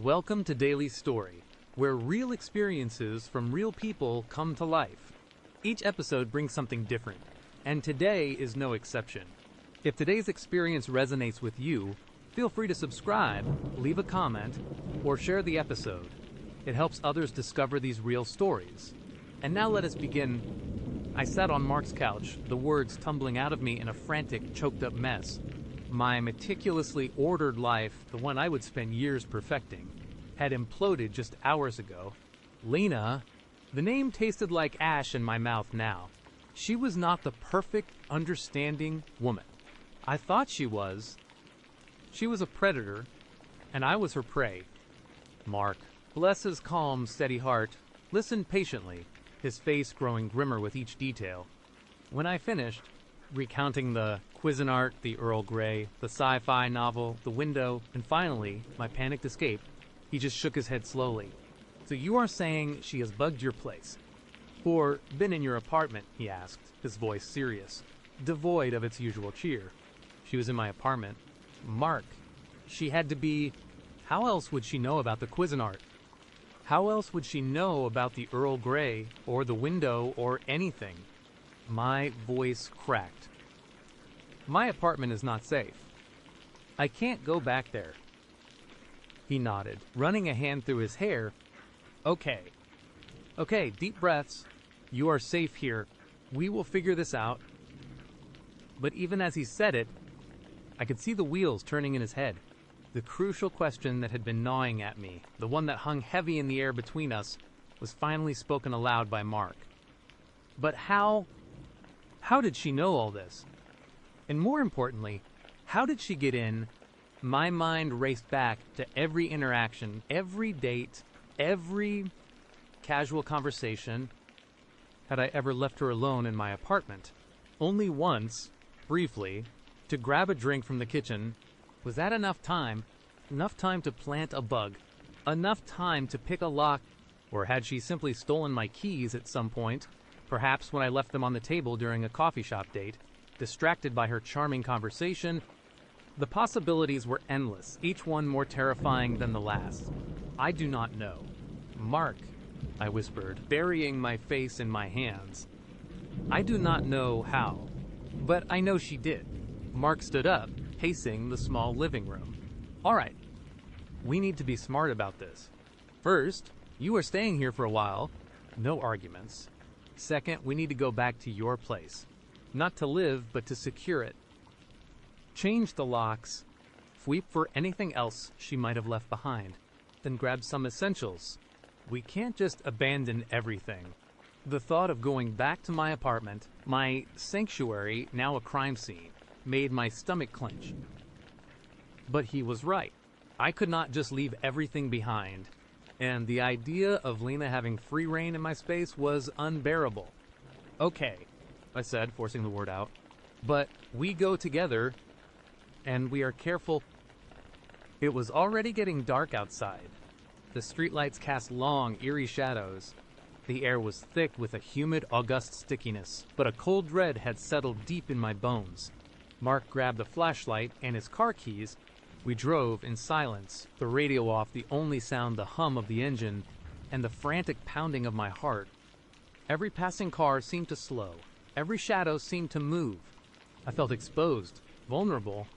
Welcome to Daily Story, where real experiences from real people come to life. Each episode brings something different, and today is no exception. If today's experience resonates with you, feel free to subscribe, leave a comment, or share the episode. It helps others discover these real stories. And now let us begin. I sat on Mark's couch, the words tumbling out of me in a frantic, choked-up mess. My meticulously ordered life, the one I would spend years perfecting, had imploded just hours ago. Lena, the name tasted like ash in my mouth now. She was not the perfect, understanding woman I thought she was. She was a predator, and I was her prey. Mark, bless his calm, steady heart, listened patiently, his face growing grimmer with each detail. When I finished, recounting the Cuisinart, the Earl Grey, the sci-fi novel, the window, and finally, my panicked escape, he just shook his head slowly. So you are saying she has bugged your place? Or been in your apartment, he asked, his voice serious, devoid of its usual cheer. She was in my apartment. Mark, she had to be... How else would she know about the Cuisinart? How else would she know about the Earl Grey, or the window, or anything? My voice cracked. My apartment is not safe. I can't go back there. He nodded, running a hand through his hair. Okay, deep breaths. You are safe here. We will figure this out. But even as he said it, I could see the wheels turning in his head. The crucial question that had been gnawing at me, the one that hung heavy in the air between us, was finally spoken aloud by Mark. But how did she know all this? And more importantly, how did she get in? My mind raced back to every interaction, every date, every casual conversation. Had I ever left her alone in my apartment? Only once, briefly, to grab a drink from the kitchen. Was that enough time? Enough time to plant a bug? Enough time to pick a lock? Or had she simply stolen my keys at some point? Perhaps when I left them on the table during a coffee shop date, distracted by her charming conversation. The possibilities were endless, each one more terrifying than the last. I do not know. Mark, I whispered, burying my face in my hands. I do not know how, but I know she did. Mark stood up, pacing the small living room. All right, we need to be smart about this. First, you are staying here for a while. No arguments. Second, we need to go back to your place. Not to live, but to secure it. Change the locks. Sweep for anything else she might have left behind. Then grab some essentials. We can't just abandon everything. The thought of going back to my apartment, my sanctuary, now a crime scene, made my stomach clench. But he was right. I could not just leave everything behind. And the idea of Lena having free reign in my space was unbearable. Okay, I said, forcing the word out. But we go together, and we are careful. It was already getting dark outside. The streetlights cast long, eerie shadows. The air was thick with a humid, august stickiness, but a cold dread had settled deep in my bones. Mark grabbed a flashlight and his car keys. We drove in silence, the radio off, the only sound the hum of the engine and the frantic pounding of my heart. Every passing car seemed to slow. Every shadow seemed to move. I felt exposed, vulnerable,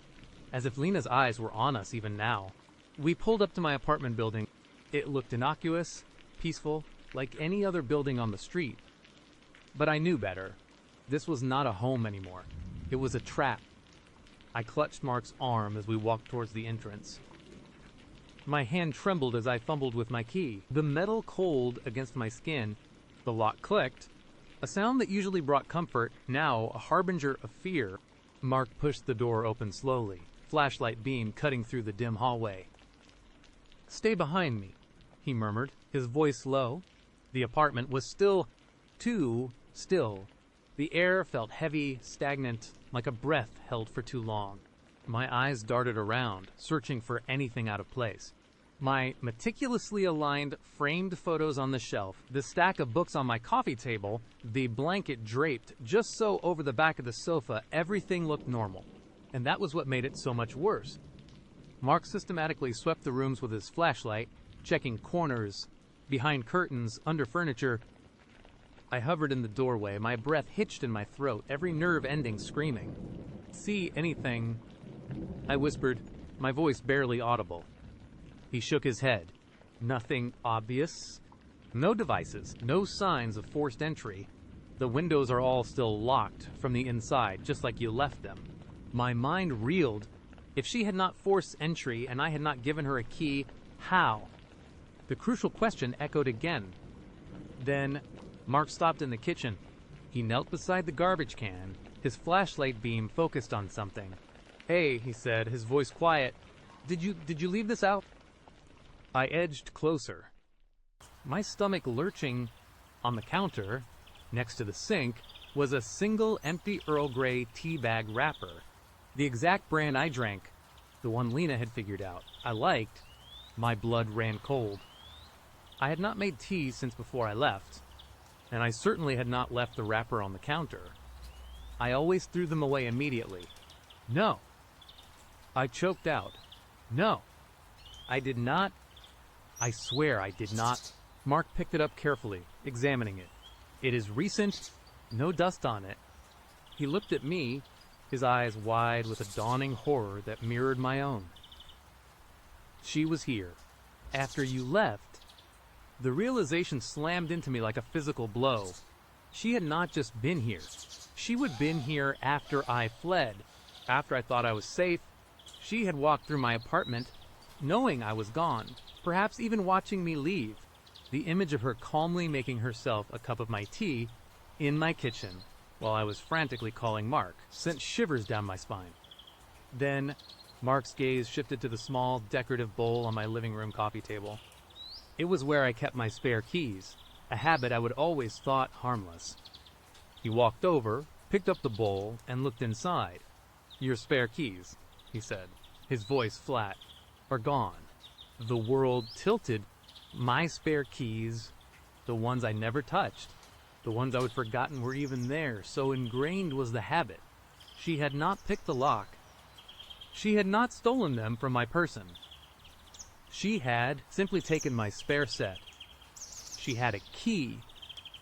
as if Lena's eyes were on us even now. We pulled up to my apartment building. It looked innocuous, peaceful, like any other building on the street. But I knew better. This was not a home anymore. It was a trap. I clutched Mark's arm as we walked towards the entrance. My hand trembled as I fumbled with my key, the metal cold against my skin. The lock clicked, a sound that usually brought comfort, now a harbinger of fear. Mark pushed the door open slowly, flashlight beam cutting through the dim hallway. "Stay behind me," he murmured, his voice low. The apartment was still, too still. The air felt heavy, stagnant, like a breath held for too long. My eyes darted around, searching for anything out of place. My meticulously aligned, framed photos on the shelf, the stack of books on my coffee table, the blanket draped just so over the back of the sofa, everything looked normal. And that was what made it so much worse. Mark systematically swept the rooms with his flashlight, checking corners, behind curtains, under furniture. I hovered in the doorway, my breath hitched in my throat, every nerve ending screaming. "See anything?" I whispered, my voice barely audible. He shook his head. "Nothing obvious. No devices, no signs of forced entry. The windows are all still locked from the inside, just like you left them." My mind reeled. If she had not forced entry and I had not given her a key, how? The crucial question echoed again. Then Mark stopped in the kitchen. He knelt beside the garbage can, his flashlight beam focused on something. "Hey," he said, his voice quiet. Did you leave this out?" I edged closer. My stomach lurching. On the counter, next to the sink, was a single empty Earl Grey tea bag wrapper. The exact brand I drank, the one Lena had figured out, I liked. My blood ran cold. I had not made tea since before I left, and I certainly had not left the wrapper on the counter. I always threw them away immediately. "No." I choked out. "No. I did not. I swear I did not." Mark picked it up carefully, examining it. "It is recent, no dust on it." He looked at me, his eyes wide with a dawning horror that mirrored my own. "She was here. After you left." The realization slammed into me like a physical blow. She had not just been here. She would been here after I fled. After I thought I was safe, she had walked through my apartment, knowing I was gone, perhaps even watching me leave. The image of her calmly making herself a cup of my tea in my kitchen while I was frantically calling Mark sent shivers down my spine. Then Mark's gaze shifted to the small, decorative bowl on my living room coffee table. It was where I kept my spare keys, a habit I would always thought harmless. He walked over, picked up the bowl, and looked inside. "Your spare keys," he said, his voice flat, "are gone." The world tilted. My spare keys, the ones I never touched, the ones I would forgotten were even there, so ingrained was the habit. She had not picked the lock. She had not stolen them from my person. She had simply taken my spare set. She had a key.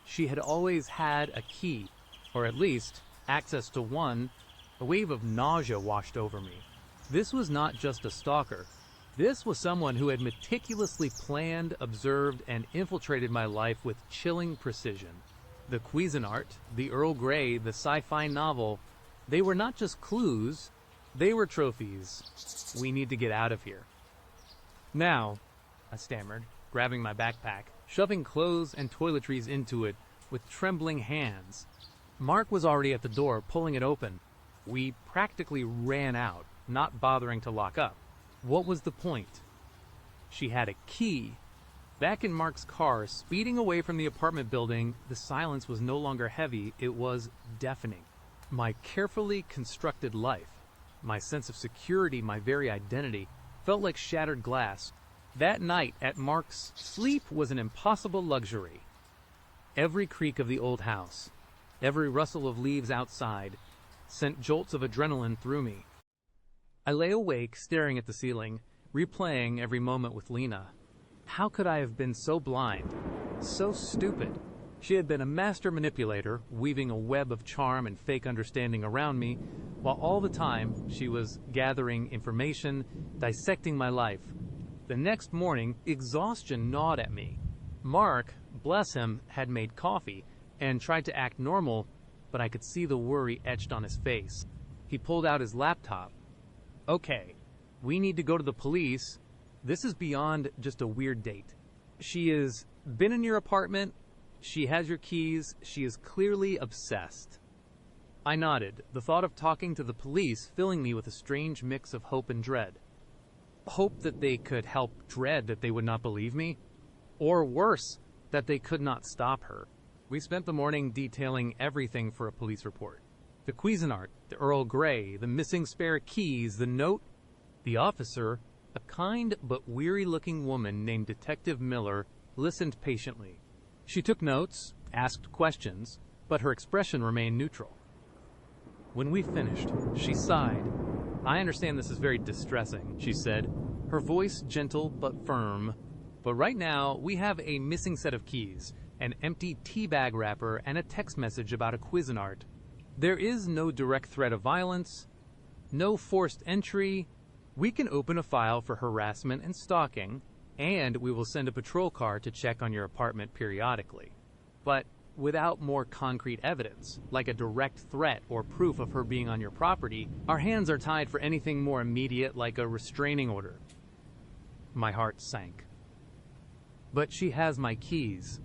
She had always had a key, or at least access to one. A wave of nausea washed over me. This was not just a stalker. This was someone who had meticulously planned, observed, and infiltrated my life with chilling precision. The Cuisinart, the Earl Grey, the sci-fi novel, they were not just clues, they were trophies. We need to get out of here. "Now," I stammered, grabbing my backpack, shoving clothes and toiletries into it with trembling hands. Mark was already at the door, pulling it open. We practically ran out, not bothering to lock up. What was the point? She had a key. Back in Mark's car, speeding away from the apartment building, the silence was no longer heavy, it was deafening. My carefully constructed life, my sense of security, my very identity, felt like shattered glass. That night at Mark's, sleep was an impossible luxury. Every creak of the old house, every rustle of leaves outside, sent jolts of adrenaline through me. I lay awake, staring at the ceiling, replaying every moment with Lena. How could I have been so blind, so stupid? She had been a master manipulator, weaving a web of charm and fake understanding around me, while all the time she was gathering information, dissecting my life. The next morning, exhaustion gnawed at me. Mark, bless him, had made coffee and tried to act normal, but I could see the worry etched on his face. He pulled out his laptop. "Okay, we need to go to the police. This is beyond just a weird date. She has been in your apartment. She has your keys. She is clearly obsessed." I nodded, the thought of talking to the police filling me with a strange mix of hope and dread. Hope that they could help, dread that they would not believe me, or worse, that they could not stop her. We spent the morning detailing everything for a police report. The Cuisinart, the Earl Grey, the missing spare keys, the note. The officer, a kind but weary-looking woman named Detective Miller, listened patiently. She took notes, asked questions, but her expression remained neutral. When we finished, she sighed. I understand this is very distressing, she said, her voice gentle but firm. But right now, we have a missing set of keys, an empty tea bag wrapper, and a text message about a Cuisinart. There is no direct threat of violence, no forced entry. We can open a file for harassment and stalking, and we will send a patrol car to check on your apartment periodically. But without more concrete evidence, like a direct threat or proof of her being on your property, our hands are tied for anything more immediate, like a restraining order. My heart sank. But she has my keys.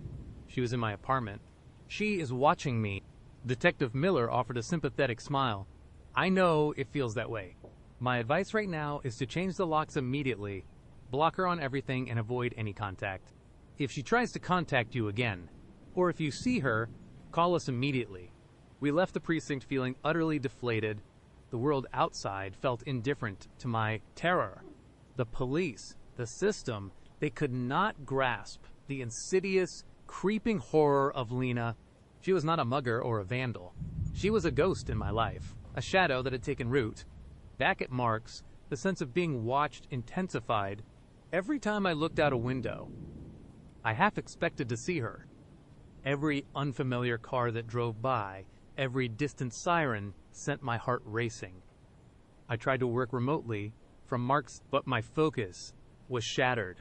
She was in my apartment. She is watching me. Detective Miller offered a sympathetic smile. I know it feels that way. My advice right now is to change the locks immediately, block her on everything, and avoid any contact. If she tries to contact you again, or if you see her, call us immediately. We left the precinct feeling utterly deflated. The world outside felt indifferent to my terror. The police, the system, they could not grasp the insidious, creeping horror of Lena. She was not a mugger or a vandal. She was a ghost in my life, a shadow that had taken root. Back at Mark's, the sense of being watched intensified. Every time I looked out a window, I half expected to see her. Every unfamiliar car that drove by, every distant siren sent my heart racing. I tried to work remotely from Mark's, but my focus was shattered.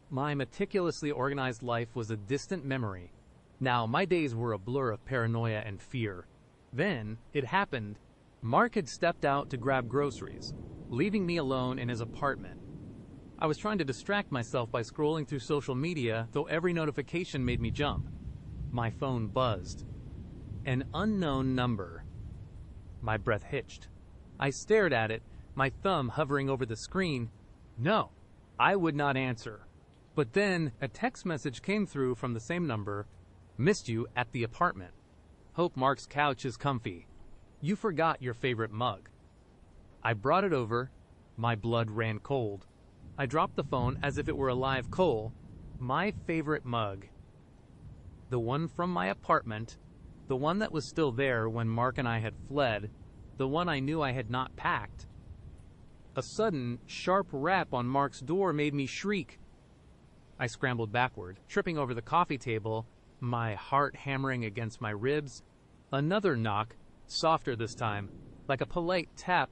My meticulously organized life was a distant memory. Now my days were a blur of paranoia and fear. Then it happened. Mark had stepped out to grab groceries, leaving me alone in his apartment. I was trying to distract myself by scrolling through social media, though every notification made me jump. My phone buzzed. An unknown number. My breath hitched. I stared at it, my thumb hovering over the screen. No, I would not answer. But then a text message came through from the same number. Missed you at the apartment. Hope Mark's couch is comfy. You forgot your favorite mug. I brought it over. My blood ran cold. I dropped the phone as if it were a live coal. My favorite mug. The one from my apartment, the one that was still there when Mark and I had fled, the one I knew I had not packed. A sudden, sharp rap on Mark's door made me shriek. I scrambled backward, tripping over the coffee table, my heart hammering against my ribs. Another knock, softer this time, like a polite tap.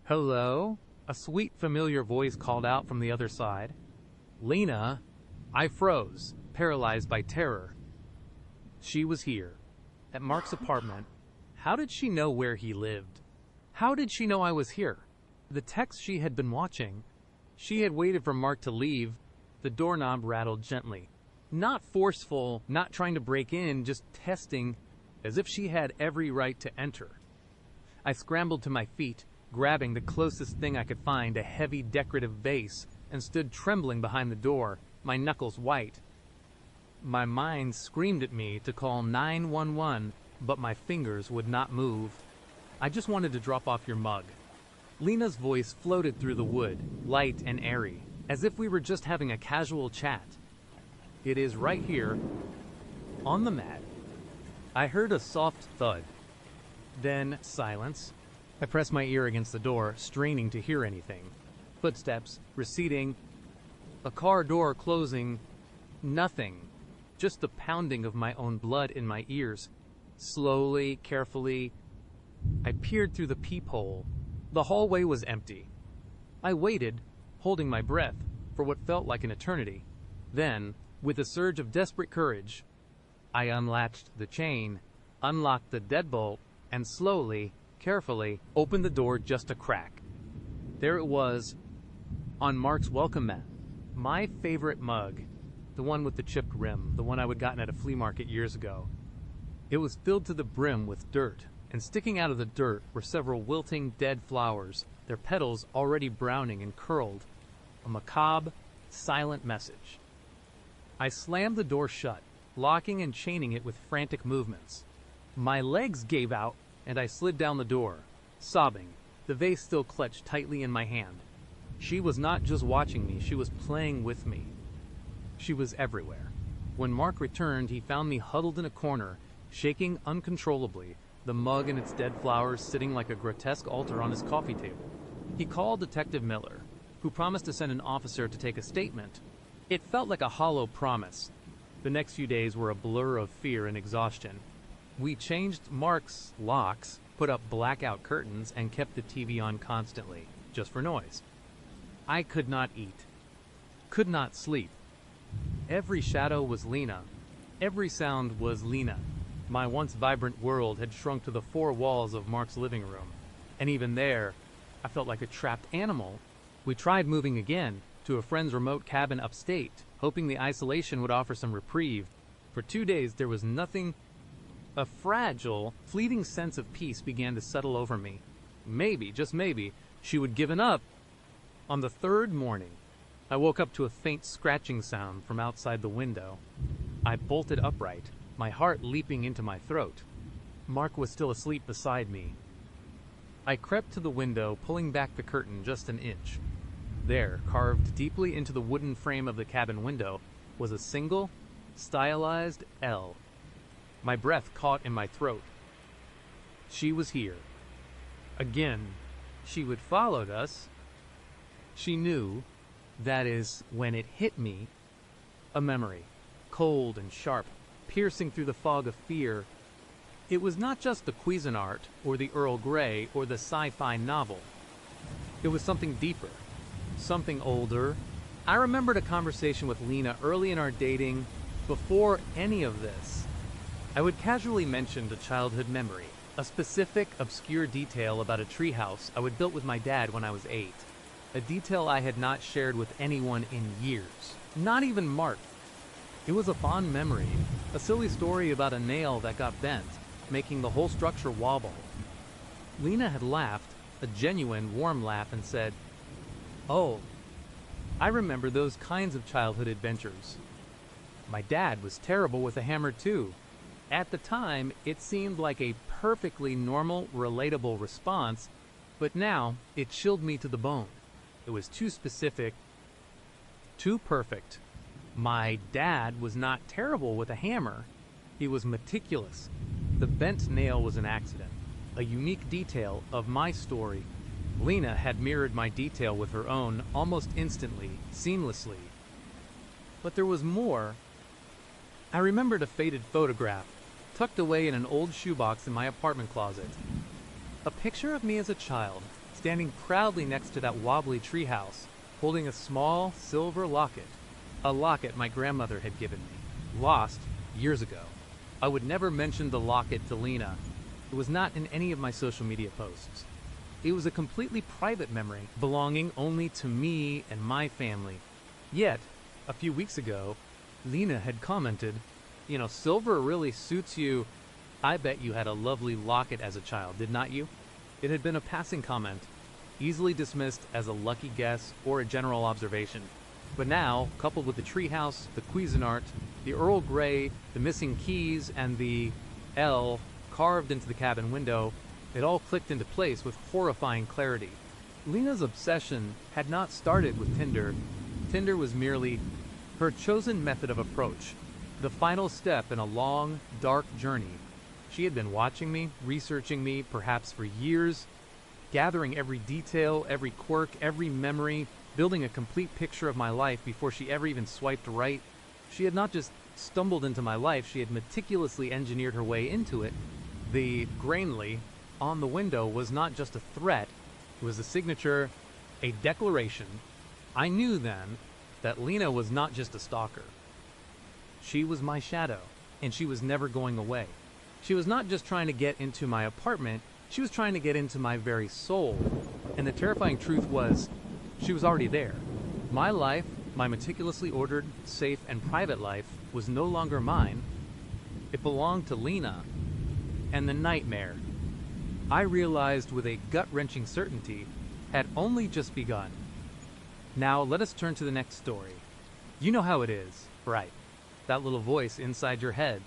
Hello? A sweet, familiar voice called out from the other side. Lena? I froze, paralyzed by terror. She was here, at Mark's apartment. How did she know where he lived? How did she know I was here? The text she had been watching. She had waited for Mark to leave. The doorknob rattled gently. Not forceful, not trying to break in, just testing, as if she had every right to enter. I scrambled to my feet, grabbing the closest thing I could find, a heavy decorative vase, and stood trembling behind the door, my knuckles white. My mind screamed at me to call 911, but my fingers would not move. I just wanted to drop off your mug. Lena's voice floated through the wood, light and airy, as if we were just having a casual chat. It is right here, on the mat. I heard a soft thud. Then silence. I pressed my ear against the door, straining to hear anything. Footsteps, receding. A car door closing. Nothing. Just the pounding of my own blood in my ears. Slowly, carefully, I peered through the peephole. The hallway was empty. I waited, holding my breath, for what felt like an eternity. Then, with a surge of desperate courage, I unlatched the chain, unlocked the deadbolt, and slowly, carefully, opened the door just a crack. There it was, on Mark's welcome mat. My favorite mug, the one with the chipped rim, the one I would gotten at a flea market years ago. It was filled to the brim with dirt, and sticking out of the dirt were several wilting dead flowers, their petals already browning and curled. A macabre, silent message. I slammed the door shut, locking and chaining it with frantic movements. My legs gave out, and I slid down the door, sobbing, the vase still clutched tightly in my hand. She was not just watching me, she was playing with me. She was everywhere. When Mark returned, he found me huddled in a corner, shaking uncontrollably, the mug and its dead flowers sitting like a grotesque altar on his coffee table. He called Detective Miller, who promised to send an officer to take a statement. It felt like a hollow promise. The next few days were a blur of fear and exhaustion. We changed Mark's locks, put up blackout curtains, and kept the TV on constantly, just for noise. I could not eat, could not sleep. Every shadow was Lena. Every sound was Lena. My once vibrant world had shrunk to the four walls of Mark's living room. And even there, I felt like a trapped animal. We tried moving again to a friend's remote cabin upstate, hoping the isolation would offer some reprieve. For 2 days, there was nothing. A fragile, fleeting sense of peace began to settle over me. Maybe, just maybe, she would give up. On the third morning, I woke up to a faint scratching sound from outside the window. I bolted upright, my heart leaping into my throat. Mark was still asleep beside me. I crept to the window, pulling back the curtain just an inch. There, carved deeply into the wooden frame of the cabin window, was a single, stylized L. My breath caught in my throat. She was here. Again, she would followed us. She knew, that is, when it hit me, a memory, cold and sharp, piercing through the fog of fear. It was not just the Cuisinart, or the Earl Grey, or the sci-fi novel. It was something deeper, something older. I remembered a conversation with Lena early in our dating, before any of this. I would casually mention a childhood memory, a specific, obscure detail about a treehouse I would built with my dad when I was 8. A detail I had not shared with anyone in years, not even Mark. It was a fond memory, a silly story about a nail that got bent, making the whole structure wobble. Lena had laughed, a genuine, warm laugh, and said, "Oh, I remember those kinds of childhood adventures. My dad was terrible with a hammer too." At the time, it seemed like a perfectly normal, relatable response, but now it chilled me to the bone. It was too specific, too perfect. My dad was not terrible with a hammer. He was meticulous. The bent nail was an accident, a unique detail of my story. Lena had mirrored my detail with her own almost instantly, seamlessly. But there was more. I remembered a faded photograph, tucked away in an old shoebox in my apartment closet. A picture of me as a child, standing proudly next to that wobbly treehouse, holding a small silver locket. A locket my grandmother had given me, lost years ago. I would never mention the locket to Lena. It was not in any of my social media posts. It was a completely private memory, belonging only to me and my family. Yet, a few weeks ago, Lena had commented, "Silver really suits you. I bet you had a lovely locket as a child, did not you?" It had been a passing comment, easily dismissed as a lucky guess or a general observation. But now, coupled with the treehouse, the Cuisinart, the Earl Grey, the missing keys, and the L carved into the cabin window, it all clicked into place with horrifying clarity. Lena's obsession had not started with Tinder. Tinder was merely her chosen method of approach, the final step in a long, dark journey. She had been watching me, researching me, perhaps for years, gathering every detail, every quirk, every memory, building a complete picture of my life before she ever even swiped right. She had not just stumbled into my life, she had meticulously engineered her way into it. The Grainley on the window was not just a threat, it was a signature, a declaration. I knew then that Lena was not just a stalker. She was my shadow, and she was never going away. She was not just trying to get into my apartment, she was trying to get into my very soul. And the terrifying truth was, she was already there. My life, my meticulously ordered, safe, and private life, was no longer mine. It belonged to Lena. And the nightmare, I realized with a gut-wrenching certainty, had only just begun. Now let us turn to the next story. You know how it is, right? That little voice inside your head.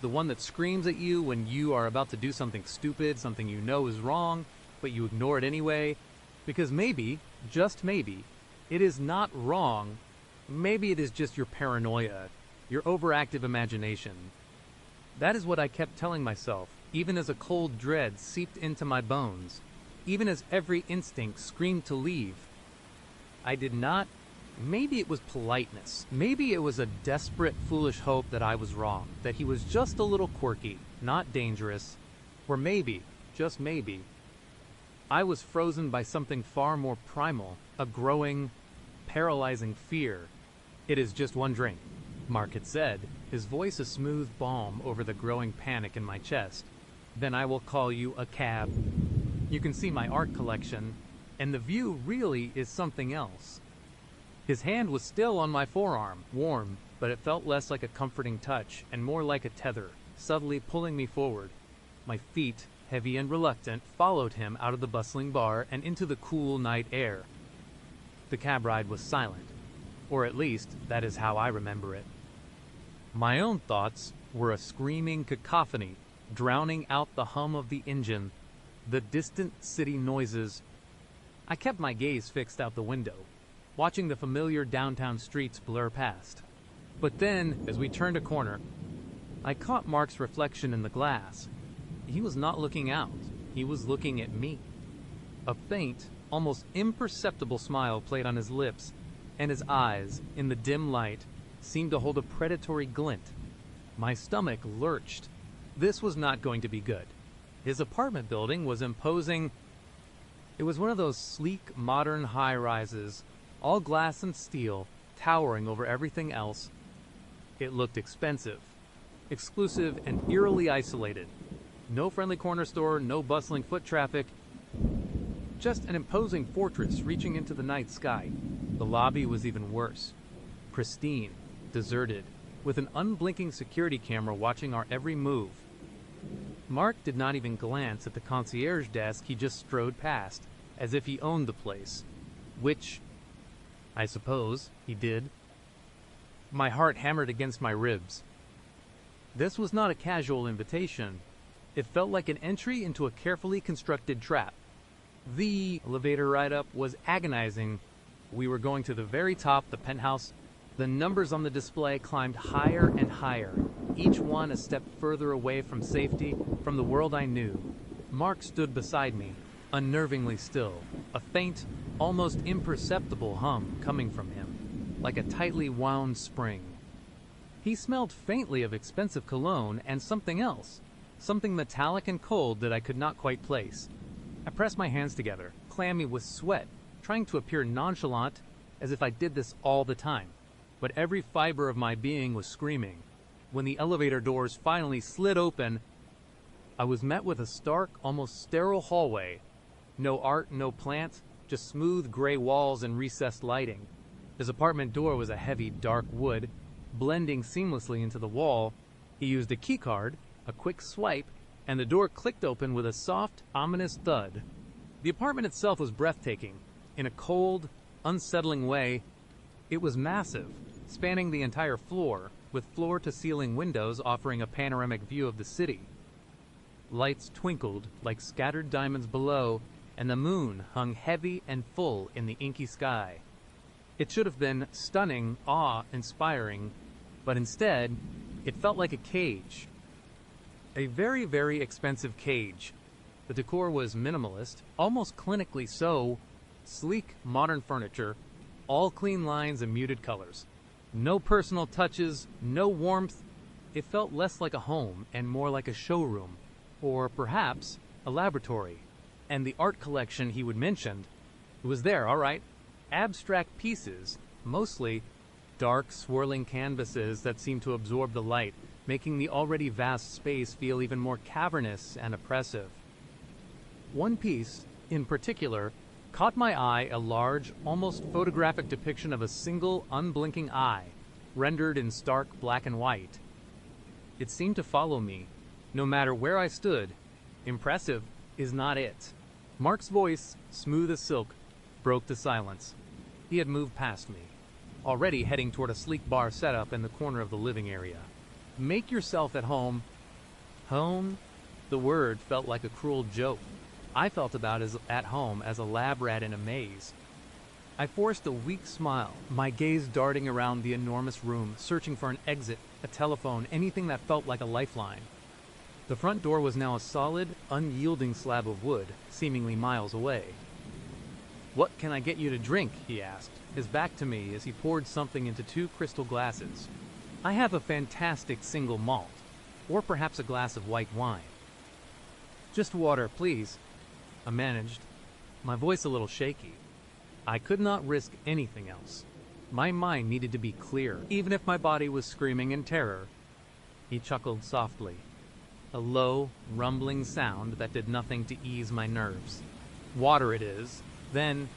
The one that screams at you when you are about to do something stupid, something you know is wrong, but you ignore it anyway. Because maybe, just maybe, it is not wrong. Maybe it is just your paranoia, your overactive imagination. That is what I kept telling myself, even as a cold dread seeped into my bones, even as every instinct screamed to leave. I did not. Maybe it was politeness. Maybe it was a desperate, foolish hope that I was wrong, that he was just a little quirky, not dangerous. Or maybe, just maybe, I was frozen by something far more primal, a growing, paralyzing fear. "It is just one drink," Mark had said, his voice a smooth balm over the growing panic in my chest. "Then I will call you a cab." You can see my art collection, and the view really is something else. His hand was still on my forearm, warm, but it felt less like a comforting touch and more like a tether, subtly pulling me forward. My feet, heavy and reluctant, followed him out of the bustling bar and into the cool night air. The cab ride was silent, or at least that is how I remember it. My own thoughts were a screaming cacophony, drowning out the hum of the engine, the distant city noises. I kept my gaze fixed out the window, watching the familiar downtown streets blur past. But then, as we turned a corner, I caught Mark's reflection in the glass. He was not looking out. He was looking at me. A faint, almost imperceptible smile played on his lips, and his eyes, in the dim light, seemed to hold a predatory glint. My stomach lurched. This was not going to be good. His apartment building was imposing. It was one of those sleek, modern high-rises, all glass and steel, towering over everything else. It looked expensive, exclusive, and eerily isolated. No friendly corner store, no bustling foot traffic, just an imposing fortress reaching into the night sky. The lobby was even worse. Pristine, deserted, with an unblinking security camera watching our every move. Mark did not even glance at the concierge desk he just strode past, as if he owned the place. Which, I suppose, he did. My heart hammered against my ribs. This was not a casual invitation. It felt like an entry into a carefully constructed trap. The elevator ride-up was agonizing. We were going to the very top, the penthouse. The numbers on the display climbed higher and higher, each one a step further away from safety, from the world I knew. Mark stood beside me, unnervingly still, a faint, almost imperceptible hum coming from him, like a tightly wound spring. He smelled faintly of expensive cologne and something else, something metallic and cold that I could not quite place. I pressed my hands together, clammy with sweat, trying to appear nonchalant, as if I did this all the time. But every fiber of my being was screaming. When the elevator doors finally slid open, I was met with a stark, almost sterile hallway. No art, no plant, just smooth gray walls and recessed lighting. His apartment door was a heavy, dark wood, blending seamlessly into the wall. He used a keycard, a quick swipe, and the door clicked open with a soft, ominous thud. The apartment itself was breathtaking. In a cold, unsettling way, it was massive, spanning the entire floor, with floor-to-ceiling windows offering a panoramic view of the city. Lights twinkled like scattered diamonds below, and the moon hung heavy and full in the inky sky. It should have been stunning, awe-inspiring, but instead, it felt like a cage. A very, very expensive cage. The decor was minimalist, almost clinically so. Sleek, modern furniture, all clean lines and muted colors. No personal touches, no warmth. It felt less like a home and more like a showroom, or perhaps a laboratory. And the art collection he would mention, it was there, all right. Abstract pieces, mostly dark, swirling canvases that seemed to absorb the light, making the already vast space feel even more cavernous and oppressive. One piece, in particular, caught my eye, a large, almost photographic depiction of a single, unblinking eye, rendered in stark black and white. It seemed to follow me, no matter where I stood. Impressive is not it. Mark's voice, smooth as silk, broke the silence. He had moved past me, already heading toward a sleek bar setup in the corner of the living area. Make yourself at home. Home? The word felt like a cruel joke. I felt about as at home as a lab rat in a maze. I forced a weak smile, my gaze darting around the enormous room, searching for an exit, a telephone, anything that felt like a lifeline. The front door was now a solid, unyielding slab of wood, seemingly miles away. "What can I get you to drink?" he asked, his back to me as he poured something into 2 crystal glasses. "I have a fantastic single malt, or perhaps a glass of white wine." "Just water, please," I managed, my voice a little shaky. I could not risk anything else. My mind needed to be clear, even if my body was screaming in terror. He chuckled softly, a low, rumbling sound that did nothing to ease my nerves. "Water it is." Then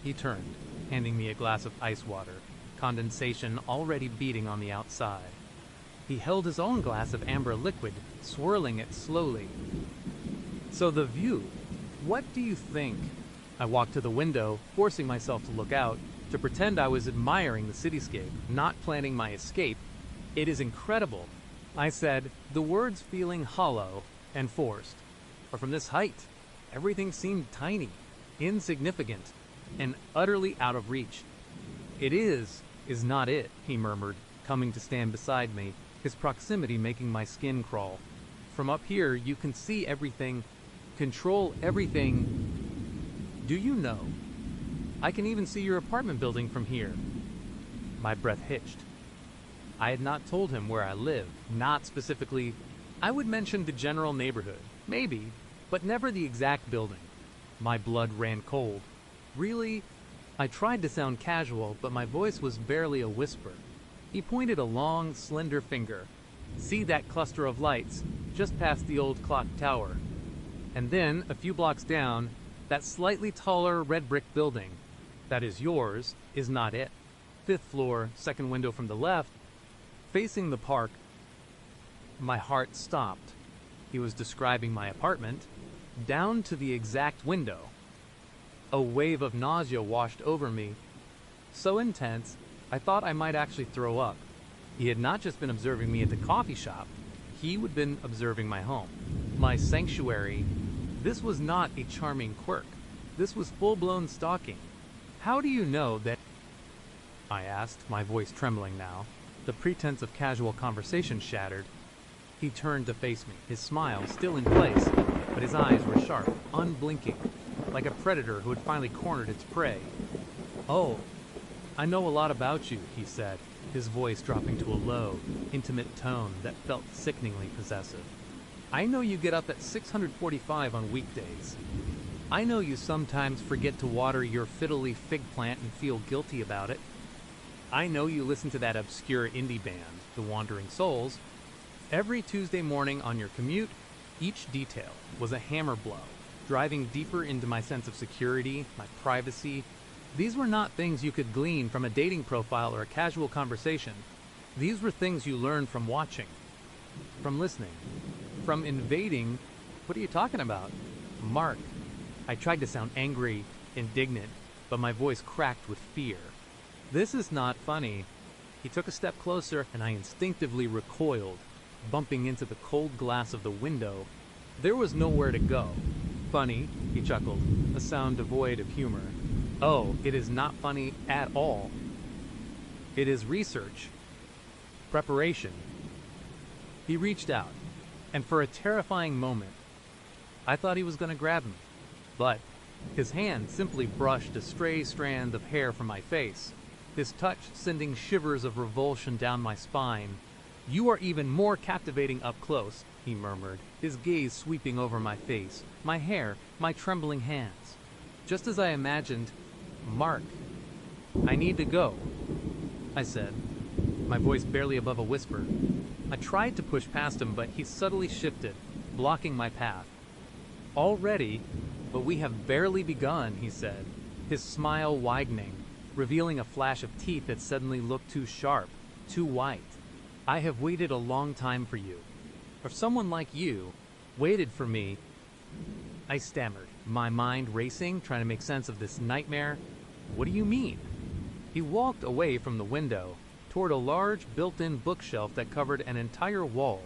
he turned, handing me a glass of ice water, condensation already beating on the outside. He held his own glass of amber liquid, swirling it slowly. "So the view, what do you think?" I walked to the window, forcing myself to look out, to pretend I was admiring the cityscape, not planning my escape. "It is incredible," I said, the words feeling hollow and forced. But from this height, everything seemed tiny, insignificant, and utterly out of reach. "It is not it," he murmured, coming to stand beside me, his proximity making my skin crawl. "From up here, you can see everything, control everything. Do you know? I can even see your apartment building from here." My breath hitched. I had not told him where I lived, not specifically. I would mention the general neighborhood, maybe, but never the exact building. My blood ran cold. "Really?" I tried to sound casual, but my voice was barely a whisper. He pointed a long, slender finger. "See that cluster of lights, just past the old clock tower. And then, a few blocks down, that slightly taller red brick building. That is yours, is not it. 5th floor, second window from the left, facing the park." My heart stopped. He was describing my apartment, down to the exact window. A wave of nausea washed over me, so intense I thought I might actually throw up. He had not just been observing me at the coffee shop, he had been observing my home, my sanctuary. This was not a charming quirk. This was full-blown stalking. "How do you know that?" I asked, my voice trembling now. The pretense of casual conversation shattered. He turned to face me, his smile still in place, but his eyes were sharp, unblinking, like a predator who had finally cornered its prey. "Oh, I know a lot about you," he said, his voice dropping to a low, intimate tone that felt sickeningly possessive. "I know you get up at 645 on weekdays. I know you sometimes forget to water your fiddly fig plant and feel guilty about it. I know you listen to that obscure indie band, The Wandering Souls. Every Tuesday morning on your commute, each detail was a hammer blow, driving deeper into my sense of security, my privacy. These were not things you could glean from a dating profile or a casual conversation. These were things you learned from watching, from listening, from invading." "What are you talking about?" "Mark." I tried to sound angry, indignant, but my voice cracked with fear. "This is not funny." He took a step closer, and I instinctively recoiled, bumping into the cold glass of the window. There was nowhere to go. "Funny," he chuckled, a sound devoid of humor. "Oh, it is not funny at all. It is research. Preparation." He reached out, and for a terrifying moment, I thought he was going to grab me. But his hand simply brushed a stray strand of hair from my face, his touch sending shivers of revulsion down my spine. "You are even more captivating up close," he murmured, his gaze sweeping over my face, my hair, my trembling hands. Just as I imagined. "Mark, I need to go," I said, my voice barely above a whisper. I tried to push past him, but he subtly shifted, blocking my path. "Already? But we have barely begun," he said, his smile widening, revealing a flash of teeth that suddenly looked too sharp, too white. "I have waited a long time for you. For someone like you, waited for me." I stammered, my mind racing, trying to make sense of this nightmare. "What do you mean?" He walked away from the window, toward a large built-in bookshelf that covered an entire wall.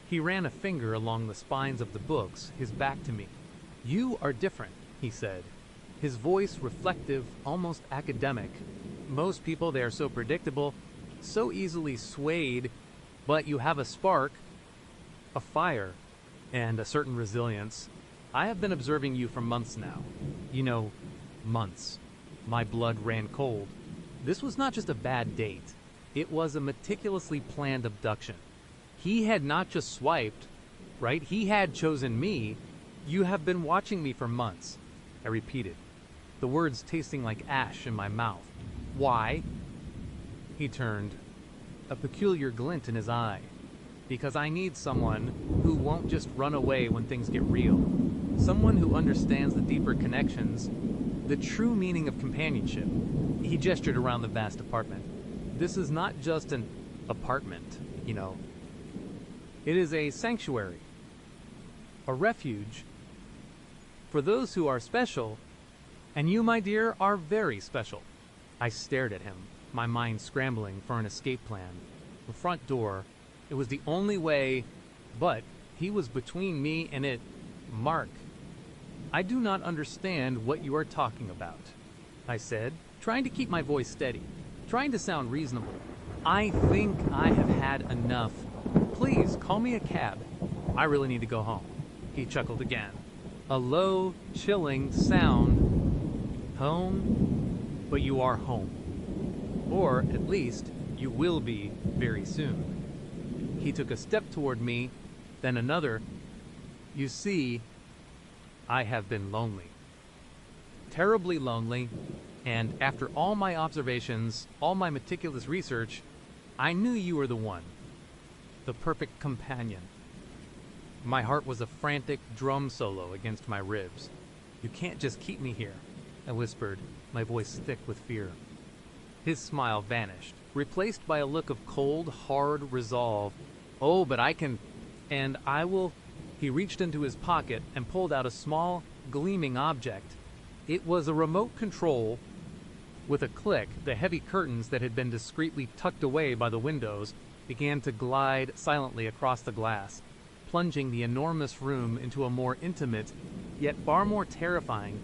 He ran a finger along the spines of the books, his back to me. "You are different," he said, his voice reflective, almost academic. "Most people, they are so predictable, so easily swayed, but you have a spark." a fire, and a certain resilience. I have been observing you for months now. You know, months. My blood ran cold. This was not just a bad date. It was a meticulously planned abduction. He had not just swiped, right? He had chosen me. You have been watching me for months. I repeated, the words tasting like ash in my mouth. Why? He turned, a peculiar glint in his eye. Because I need someone who won't just run away when things get real. Someone who understands the deeper connections, the true meaning of companionship. He gestured around the vast apartment. This is not just an apartment, you know. It is a sanctuary, a refuge for those who are special, and you, my dear, are very special. I stared at him, my mind scrambling for an escape plan. The front door, it was the only way, but he was between me and it. Mark, I do not understand what you are talking about, I said, trying to keep my voice steady, trying to sound reasonable. I think I have had enough. Please, call me a cab. I really need to go home. He chuckled again. A low, chilling sound. Home? But you are home. Or, at least, you will be very soon. He took a step toward me, then another. You see, I have been lonely. Terribly lonely, and after all my observations, all my meticulous research, I knew you were the one. The perfect companion. My heart was a frantic drum solo against my ribs. You can't just keep me here, I whispered, my voice thick with fear. His smile vanished, replaced by a look of cold, hard resolve. Oh, but I can, and I will. He reached into his pocket and pulled out a small, gleaming object. It was a remote control. With a click, the heavy curtains that had been discreetly tucked away by the windows began to glide silently across the glass, plunging the enormous room into a more intimate, yet far more terrifying,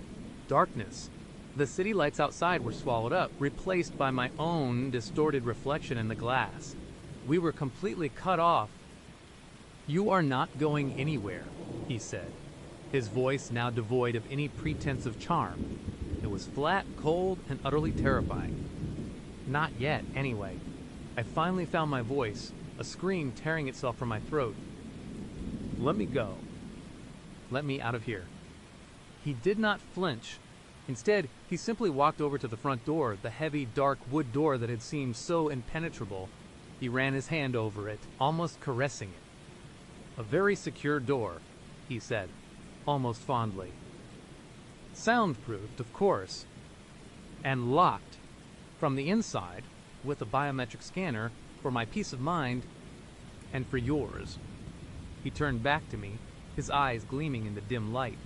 darkness. The city lights outside were swallowed up, replaced by my own distorted reflection in the glass. We were completely cut off. You are not going anywhere, he said, his voice now devoid of any pretense of charm. It was flat, cold, and utterly terrifying. Not yet, anyway. I finally found my voice, a scream tearing itself from my throat. Let me go. Let me out of here. He did not flinch. Instead, he simply walked over to the front door, the heavy, dark wood door that had seemed so impenetrable. He ran his hand over it, almost caressing it. A very secure door, he said, almost fondly. Soundproofed, of course, and locked from the inside with a biometric scanner for my peace of mind and for yours. He turned back to me, his eyes gleaming in the dim light.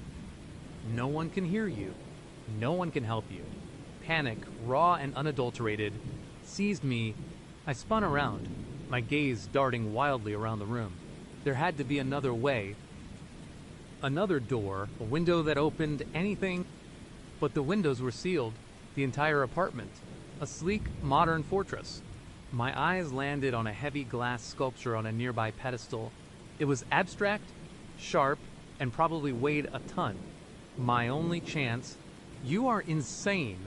No one can hear you. No one can help you. Panic, raw and unadulterated, seized me. I spun around, my gaze darting wildly around the room. There had to be another way. Another door, a window that opened, anything. But the windows were sealed, the entire apartment. A sleek, modern fortress. My eyes landed on a heavy glass sculpture on a nearby pedestal. It was abstract, sharp, and probably weighed a ton. My only chance. You are insane,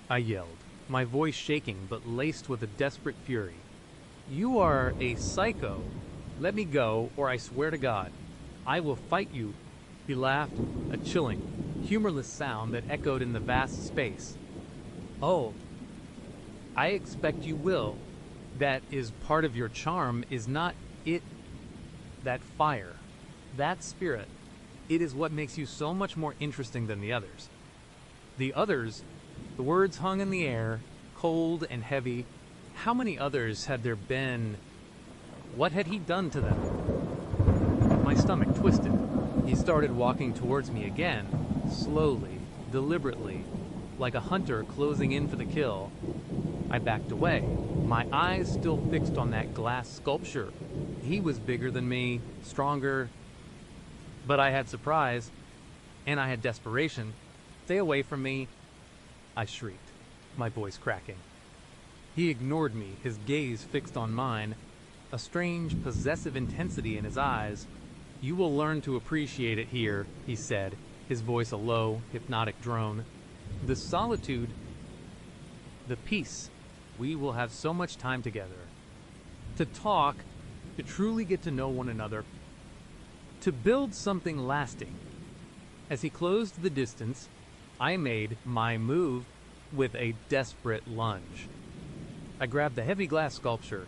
I yelled, my voice shaking but laced with a desperate fury. You are a psycho. Let me go, or I swear to God, I will fight you. He laughed, a chilling, humorless sound that echoed in the vast space. Oh, I expect you will. That is part of your charm, is not it? That fire, that spirit. It is what makes you so much more interesting than the others. The others, the words hung in the air, cold and heavy. How many others had there been? What had he done to them? My stomach twisted. He started walking towards me again, slowly, deliberately, like a hunter closing in for the kill. I backed away, my eyes still fixed on that glass sculpture. He was bigger than me, stronger, but I had surprise, and I had desperation. Stay away from me, I shrieked, my voice cracking. He ignored me, his gaze fixed on mine. a strange, possessive intensity in his eyes. "You will learn to appreciate it here," he said, his voice a low, hypnotic drone. "The solitude, the peace. We will have so much time together. To talk, to truly get to know one another, to build something lasting." As he closed the distance, I made my move with a desperate lunge. I grabbed the heavy glass sculpture.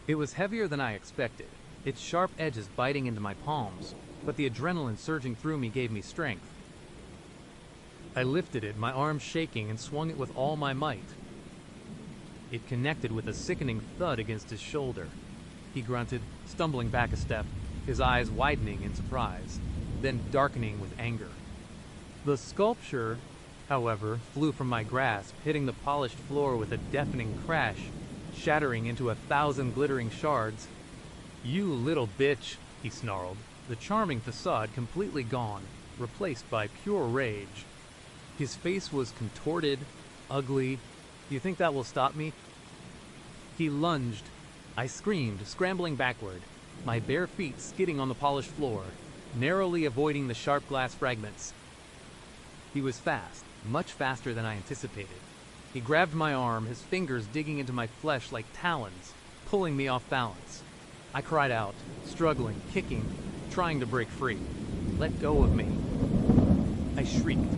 It was heavier than I expected, its sharp edges biting into my palms, but the adrenaline surging through me gave me strength. I lifted it, my arms shaking, and swung it with all my might. It connected with a sickening thud against his shoulder. He grunted, stumbling back a step, his eyes widening in surprise, then darkening with anger. The sculpture, however, flew from my grasp, hitting the polished floor with a deafening crash, shattering into 1,000 glittering shards. "You little bitch," he snarled, the charming facade completely gone, replaced by pure rage. His face was contorted, ugly. "You think that will stop me?" He lunged. I screamed, scrambling backward, my bare feet skidding on the polished floor, narrowly avoiding the sharp glass fragments. He was fast, much faster than I anticipated. He grabbed my arm, his fingers digging into my flesh like talons, pulling me off balance. I cried out, struggling, kicking, trying to break free. "Let go of me." I shrieked,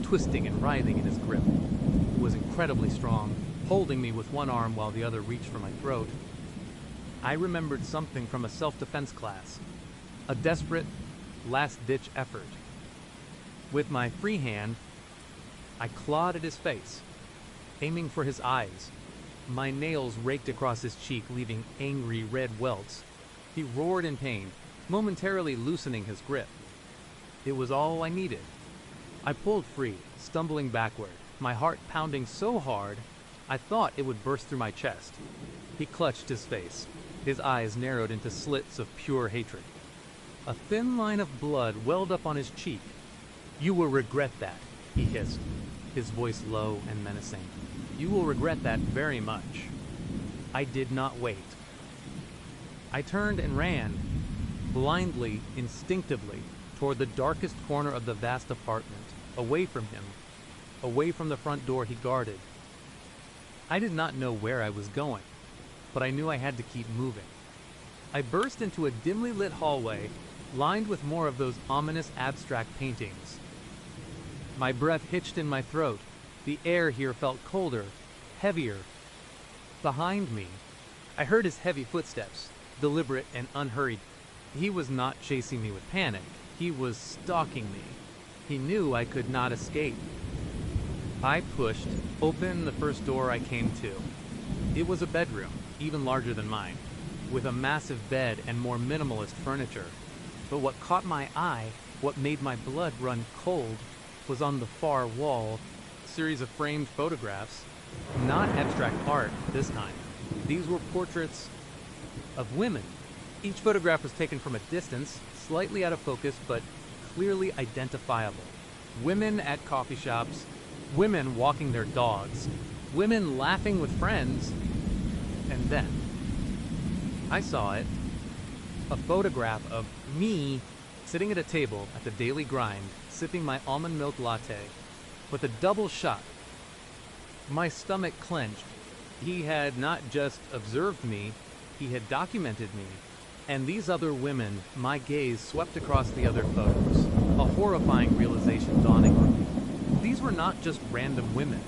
twisting and writhing in his grip. He was incredibly strong, holding me with one arm while the other reached for my throat. I remembered something from a self-defense class, a desperate, last-ditch effort. With my free hand, I clawed at his face, aiming for his eyes. My nails raked across his cheek, leaving angry red welts. He roared in pain, momentarily loosening his grip. It was all I needed. I pulled free, stumbling backward, my heart pounding so hard I thought it would burst through my chest. He clutched his face, his eyes narrowed into slits of pure hatred. A thin line of blood welled up on his cheek. "You will regret that," he hissed, his voice low and menacing. "You will regret that very much." I did not wait. I turned and ran, blindly, instinctively, toward the darkest corner of the vast apartment, away from him, away from the front door he guarded. I did not know where I was going, but I knew I had to keep moving. I burst into a dimly lit hallway, lined with more of those ominous abstract paintings. My breath hitched in my throat. The air here felt colder, heavier. Behind me, I heard his heavy footsteps, deliberate and unhurried. He was not chasing me with panic. He was stalking me. He knew I could not escape. I pushed open the first door I came to. It was a bedroom, even larger than mine, with a massive bed and more minimalist furniture. But what caught my eye, what made my blood run cold, was on the far wall, a series of framed photographs. Not abstract art this time. These were portraits of women. Each photograph was taken from a distance, slightly out of focus, but clearly identifiable. Women at coffee shops, women walking their dogs, women laughing with friends, and then I saw it. A photograph of me sitting at a table at the daily grind, sipping my almond milk latte, with a double shot. My stomach clenched. He had not just observed me, he had documented me. And these other women, my gaze swept across the other photos, a horrifying realization dawning on me. These were not just random women.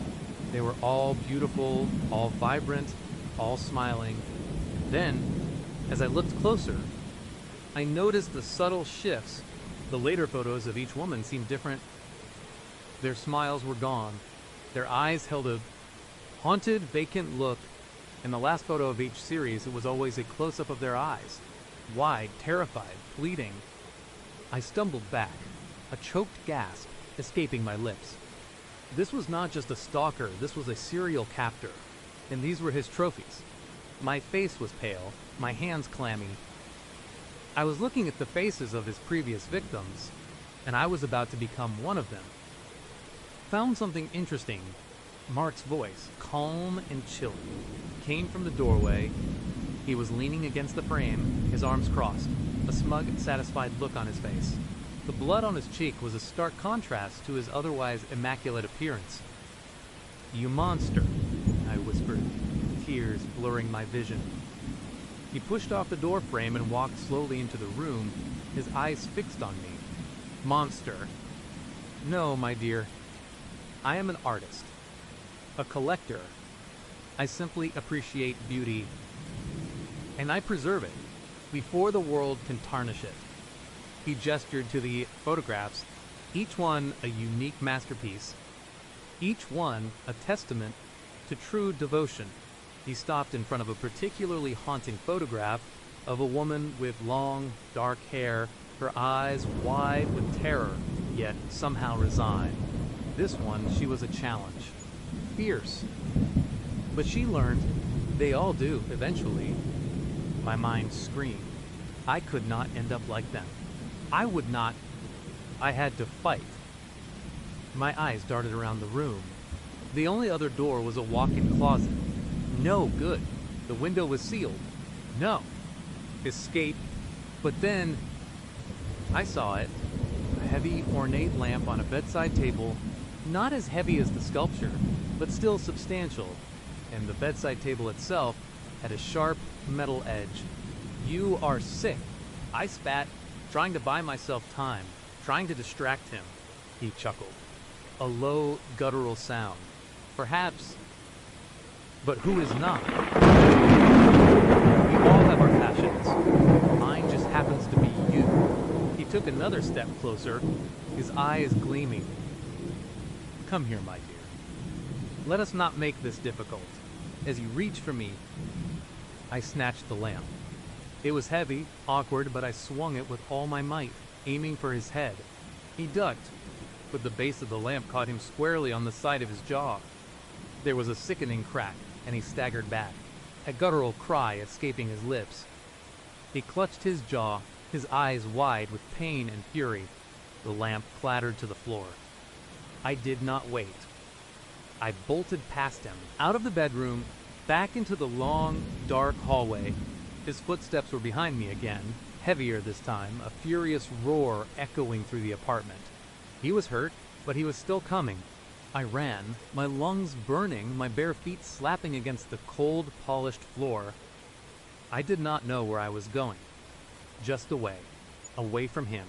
They were all beautiful, all vibrant, all smiling. Then, as I looked closer, I noticed the subtle shifts. The later photos of each woman seemed different. Their smiles were gone. Their eyes held a haunted, vacant look. In the last photo of each series, it was always a close-up of their eyes. Wide, terrified, pleading. I stumbled back, a choked gasp escaping my lips. This was not just a stalker, this was a serial captor. And these were his trophies. My face was pale, my hands clammy. I was looking at the faces of his previous victims, and I was about to become one of them. Found something interesting. Mark's voice, calm and chilling, came from the doorway. He was leaning against the frame, his arms crossed, a smug, satisfied look on his face. The blood on his cheek was a stark contrast to his otherwise immaculate appearance. "You monster," I whispered, tears blurring my vision. He pushed off the door frame and walked slowly into the room, his eyes fixed on me. "Monster? No, my dear. I am an artist. A collector. I simply appreciate beauty. And I preserve it, before the world can tarnish it." He gestured to the photographs, each one a unique masterpiece, each one a testament to true devotion. He stopped in front of a particularly haunting photograph of a woman with long, dark hair, her eyes wide with terror, yet somehow resigned. This one, she was a challenge. Fierce. But she learned. They all do, eventually. My mind screamed. I could not end up like them. I would not. I had to fight. My eyes darted around the room. The only other door was a walk-in closet. No good. The window was sealed. No. Escape. But then I saw it. A heavy, ornate lamp on a bedside table, not as heavy as the sculpture, but still substantial. And the bedside table itself had a sharp metal edge. "You are sick," I spat, trying to buy myself time, trying to distract him. He chuckled. A low, guttural sound. Perhaps, but who is not? We all have our passions. Mine just happens to be you. He took another step closer, his eyes gleaming. "Come here, my dear. Let us not make this difficult." As he reached for me, I snatched the lamp. It was heavy, awkward, but I swung it with all my might, aiming for his head. He ducked, but the base of the lamp caught him squarely on the side of his jaw. There was a sickening crack, and he staggered back, a guttural cry escaping his lips. He clutched his jaw, his eyes wide with pain and fury. The lamp clattered to the floor. I did not wait. I bolted past him, out of the bedroom, back into the long, dark hallway. His footsteps were behind me again, heavier this time, a furious roar echoing through the apartment. He was hurt, but he was still coming. I ran, my lungs burning, my bare feet slapping against the cold, polished floor. I did not know where I was going. Just away from him.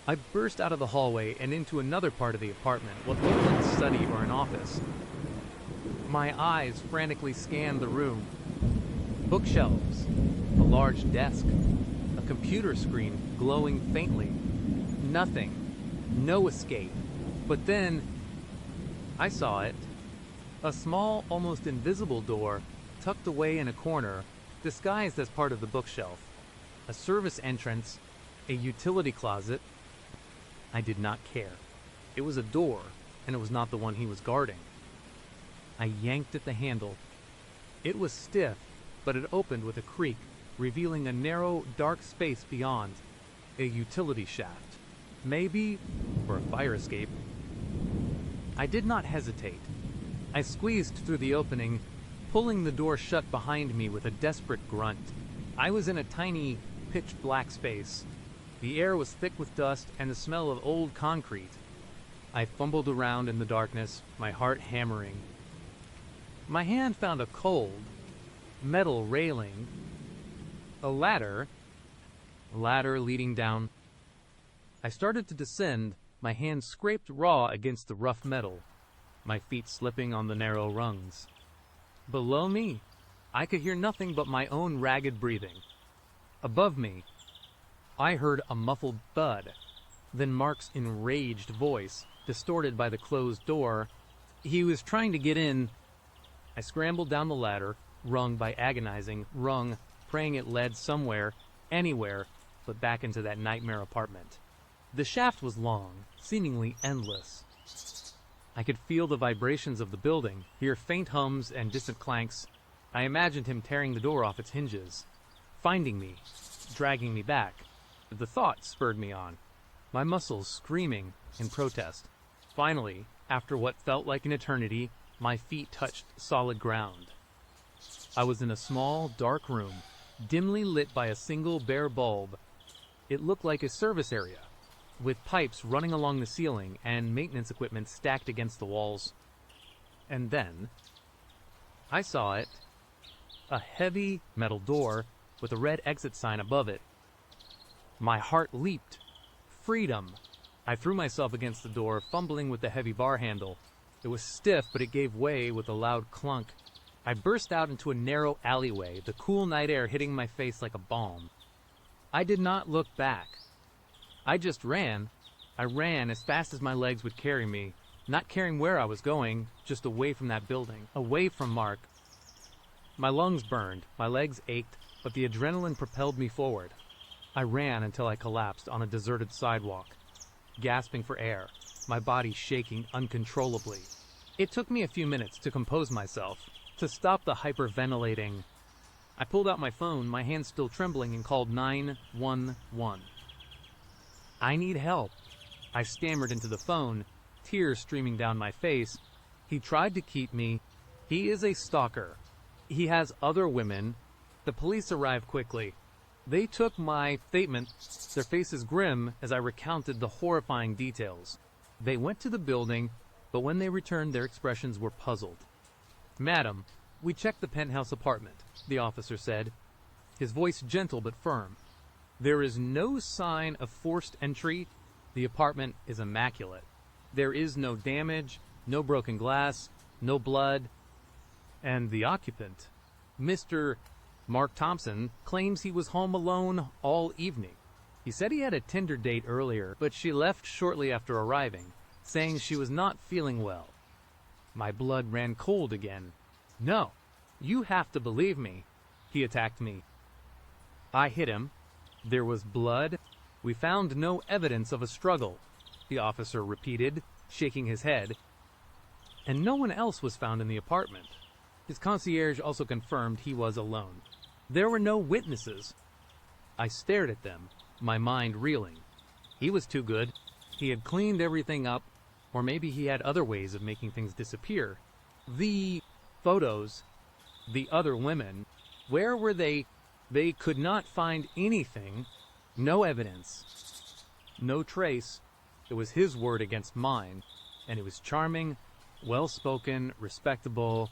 I burst out of the hallway and into another part of the apartment, what looked like a study or an office. My eyes frantically scanned the room. Bookshelves, a large desk, a computer screen glowing faintly. Nothing. No escape. But then I saw it. A small, almost invisible door tucked away in a corner, disguised as part of the bookshelf. A service entrance, a utility closet. I did not care. It was a door, and it was not the one he was guarding. I yanked at the handle. It was stiff, but it opened with a creak, revealing a narrow, dark space beyond. A utility shaft. Maybe for a fire escape. I did not hesitate. I squeezed through the opening, pulling the door shut behind me with a desperate grunt. I was in a tiny, pitch-black space. The air was thick with dust and the smell of old concrete. I fumbled around in the darkness, my heart hammering. My hand found a cold, metal railing, a ladder leading down. I started to descend, my hand scraped raw against the rough metal, my feet slipping on the narrow rungs. Below me, I could hear nothing but my own ragged breathing. Above me, I heard a muffled thud, then Mark's enraged voice, distorted by the closed door. He was trying to get in. I scrambled down the ladder, rung by agonizing, praying it led somewhere, anywhere, but back into that nightmare apartment. The shaft was long, seemingly endless. I could feel the vibrations of the building, hear faint hums and distant clanks. I imagined him tearing the door off its hinges, finding me, dragging me back. The thought spurred me on, my muscles screaming in protest. Finally, after what felt like an eternity, my feet touched solid ground. I was in a small, dark room, dimly lit by a single bare bulb. It looked like a service area, with pipes running along the ceiling and maintenance equipment stacked against the walls. And then, I saw it. A heavy metal door with a red exit sign above it. My heart leaped. Freedom! I threw myself against the door, fumbling with the heavy bar handle. It was stiff, but it gave way with a loud clunk. I burst out into a narrow alleyway, the cool night air hitting my face like a balm. I did not look back. I just ran. I ran as fast as my legs would carry me, not caring where I was going, just away from that building, away from Mark. My lungs burned, my legs ached, but the adrenaline propelled me forward. I ran until I collapsed on a deserted sidewalk, gasping for air, my body shaking uncontrollably. It took me a few minutes to compose myself, to stop the hyperventilating. I pulled out my phone, my hands still trembling, and called 911. I need help. I stammered into the phone, tears streaming down my face. He tried to keep me. He is a stalker. He has other women. The police arrived quickly. They took my statement, their faces grim as I recounted the horrifying details. They went to the building, but when they returned, their expressions were puzzled. "Madam, we checked the penthouse apartment," the officer said, his voice gentle but firm. "There is no sign of forced entry. The apartment is immaculate. There is no damage, no broken glass, no blood. And the occupant, Mr. Mark Thompson, claims he was home alone all evening. He said he had a Tinder date earlier, but she left shortly after arriving, saying she was not feeling well." My blood ran cold again. "No, you have to believe me." He attacked me. I hit him. "There was blood. We found no evidence of a struggle," the officer repeated, shaking his head. "And no one else was found in the apartment." His concierge also confirmed he was alone. "There were no witnesses." I stared at them, my mind reeling. He was too good. He had cleaned everything up, or maybe he had other ways of making things disappear. The photos, the other women, where were they? They could not find anything, no evidence, no trace. It was his word against mine, and it was charming, well-spoken, respectable.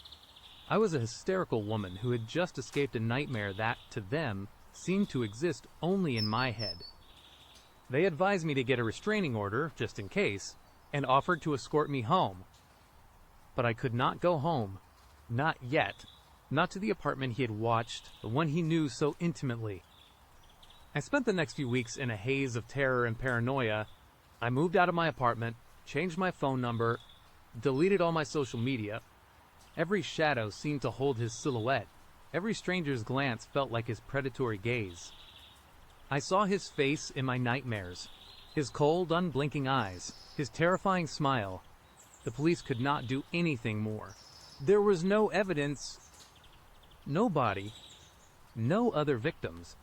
I was a hysterical woman who had just escaped a nightmare that, to them, seemed to exist only in my head. They advised me to get a restraining order, just in case, and offered to escort me home. But I could not go home. Not yet. Not to the apartment he had watched, the one he knew so intimately. I spent the next few weeks in a haze of terror and paranoia. I moved out of my apartment, changed my phone number, deleted all my social media. Every shadow seemed to hold his silhouette. Every stranger's glance felt like his predatory gaze. I saw his face in my nightmares, his cold, unblinking eyes, his terrifying smile. The police could not do anything more. There was no evidence, no body, no other victims.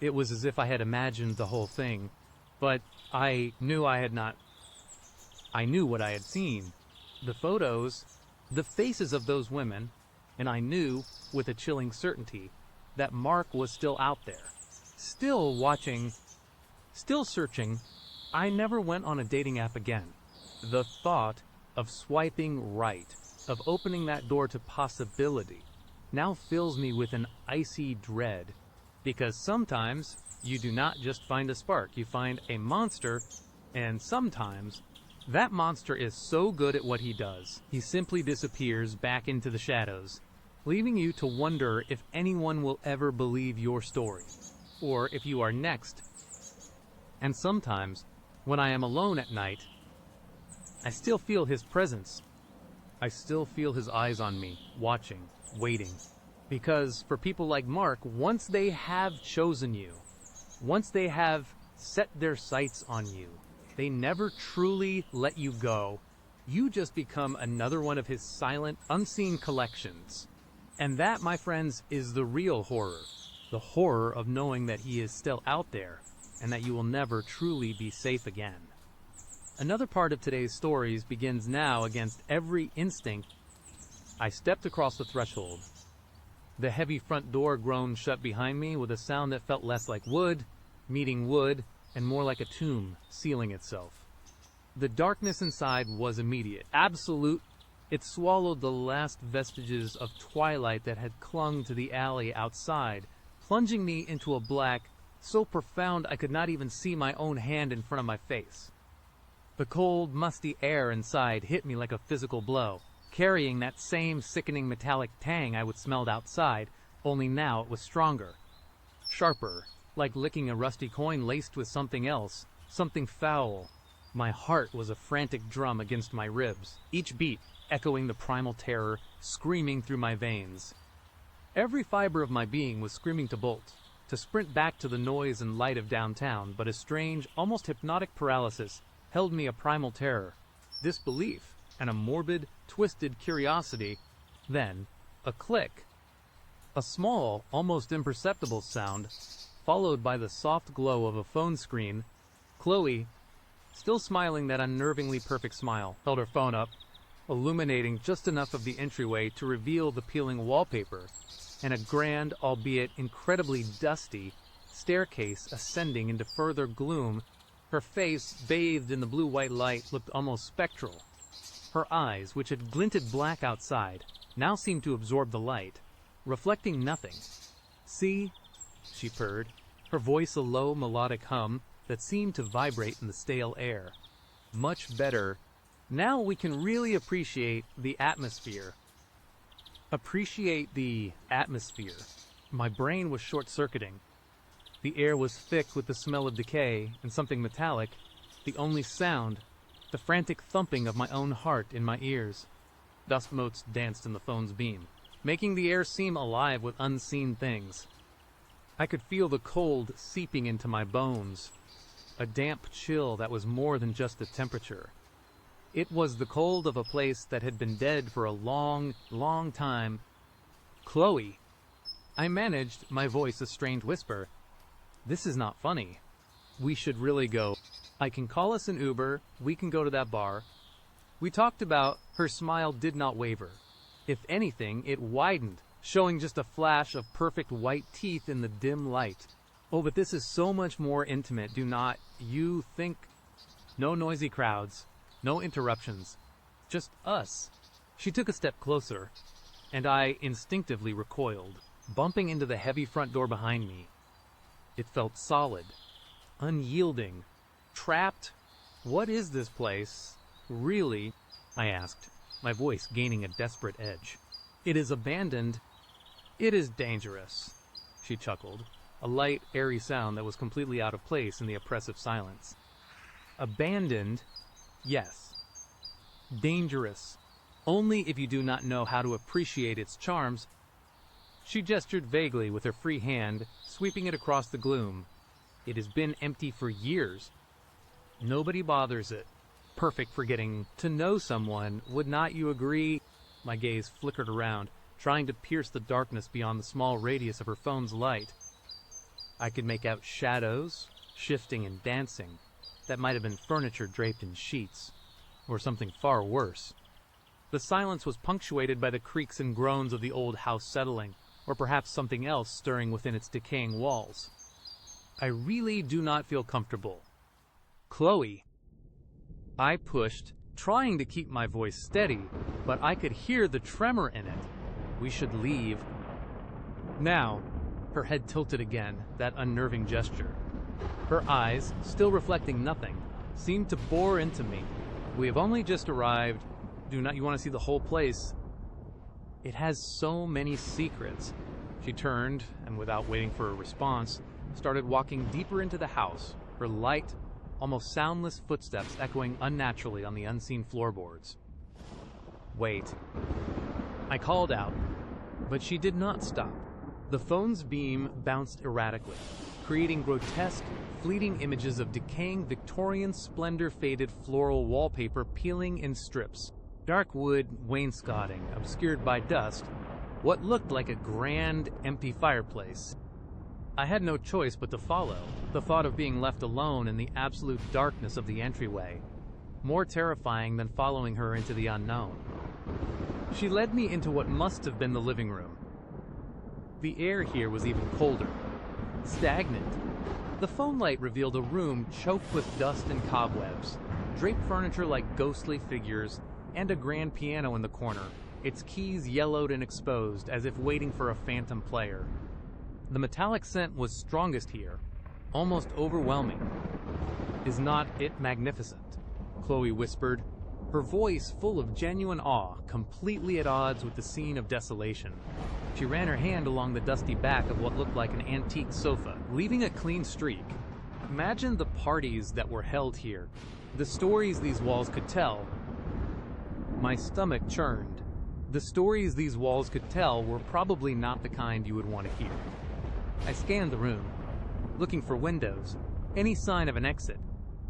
It was as if I had imagined the whole thing, but I knew what I had seen. The photos, the faces of those women, and I knew, with a chilling certainty, that Mark was still out there. Still watching, still searching. I never went on a dating app again. The thought of swiping right, of opening that door to possibility, now fills me with an icy dread. Because sometimes you do not just find a spark, you find a monster, and sometimes that monster is so good at what he does, he simply disappears back into the shadows, leaving you to wonder if anyone will ever believe your story, or if you are next. And sometimes, when I am alone at night, I still feel his presence. I still feel his eyes on me, watching, waiting. Because for people like Mark, once they have chosen you, once they have set their sights on you, they never truly let you go. You just become another one of his silent, unseen collections. And that, my friends, is the real horror. The horror of knowing that he is still out there, and that you will never truly be safe again. Another part of today's stories begins now. Against every instinct, I stepped across the threshold. The heavy front door groaned shut behind me with a sound that felt less like wood, meeting wood, and more like a tomb sealing itself. The darkness inside was immediate, absolute. It swallowed the last vestiges of twilight that had clung to the alley outside, plunging me into a black so profound I could not even see my own hand in front of my face. The cold, musty air inside hit me like a physical blow, carrying that same sickening metallic tang I would smelled outside, only now it was stronger, sharper, like licking a rusty coin laced with something else, something foul. My heart was a frantic drum against my ribs, each beat echoing the primal terror screaming through my veins. Every fiber of my being was screaming to bolt, to sprint back to the noise and light of downtown, but a strange, almost hypnotic paralysis held me a primal terror, disbelief, and a morbid, twisted curiosity. Then, a click. A small, almost imperceptible sound, followed by the soft glow of a phone screen. Chloe, still smiling that unnervingly perfect smile, held her phone up, illuminating just enough of the entryway to reveal the peeling wallpaper and a grand, albeit incredibly dusty, staircase ascending into further gloom. Her face, bathed in the blue-white light, looked almost spectral. Her eyes, which had glinted black outside, now seemed to absorb the light, reflecting nothing. "See?" she purred, her voice a low melodic hum that seemed to vibrate in the stale air. "Much better. Now we can really appreciate the atmosphere." Appreciate the atmosphere. My brain was short-circuiting. The air was thick with the smell of decay and something metallic. The only sound, the frantic thumping of my own heart in my ears. Dust motes danced in the phone's beam, making the air seem alive with unseen things. I could feel the cold seeping into my bones, a damp chill that was more than just the temperature. It was the cold of a place that had been dead for a long, long time. "Chloe," I managed, my voice a strained whisper. "This is not funny. We should really go. I can call us an Uber. We can go to that bar." We talked about. Her smile did not waver. If anything, it widened, showing just a flash of perfect white teeth in the dim light. "Oh, but this is so much more intimate. Do not you think?" No noisy crowds. No interruptions. Just us. She took a step closer, and I instinctively recoiled, bumping into the heavy front door behind me. It felt solid, unyielding, trapped. "What is this place, really?" I asked, my voice gaining a desperate edge. "It is abandoned. It is dangerous," she chuckled, a light, airy sound that was completely out of place in the oppressive silence. "Abandoned? Yes. Dangerous. Only if you do not know how to appreciate its charms." She gestured vaguely with her free hand, sweeping it across the gloom. "It has been empty for years. Nobody bothers it. Perfect for getting to know someone, would not you agree?" My gaze flickered around, trying to pierce the darkness beyond the small radius of her phone's light. I could make out shadows, shifting and dancing. That might have been furniture draped in sheets, or something far worse. The silence was punctuated by the creaks and groans of the old house settling, or perhaps something else stirring within its decaying walls. "I really do not feel comfortable. Chloe." I pushed, trying to keep my voice steady, but I could hear the tremor in it. "We should leave." Now, her head tilted again, that unnerving gesture. Her eyes, still reflecting nothing, seemed to bore into me. "We have only just arrived. Do not you want to see the whole place? It has so many secrets." She turned, and without waiting for a response, started walking deeper into the house, her light, almost soundless footsteps echoing unnaturally on the unseen floorboards. "Wait." I called out, but she did not stop. The phone's beam bounced erratically, creating grotesque, fleeting images of decaying Victorian splendor-faded floral wallpaper peeling in strips, dark wood wainscoting obscured by dust, what looked like a grand, empty fireplace. I had no choice but to follow, the thought of being left alone in the absolute darkness of the entryway, more terrifying than following her into the unknown. She led me into what must have been the living room. The air here was even colder. Stagnant. The phone light revealed a room choked with dust and cobwebs, draped furniture like ghostly figures, and a grand piano in the corner, its keys yellowed and exposed as if waiting for a phantom player. The metallic scent was strongest here, almost overwhelming. "Is not it magnificent?" Chloe whispered, her voice full of genuine awe, completely at odds with the scene of desolation. She ran her hand along the dusty back of what looked like an antique sofa, leaving a clean streak. Imagine the parties that were held here, the stories these walls could tell. My stomach churned. The stories these walls could tell were probably not the kind you would want to hear. I scanned the room, looking for windows, any sign of an exit.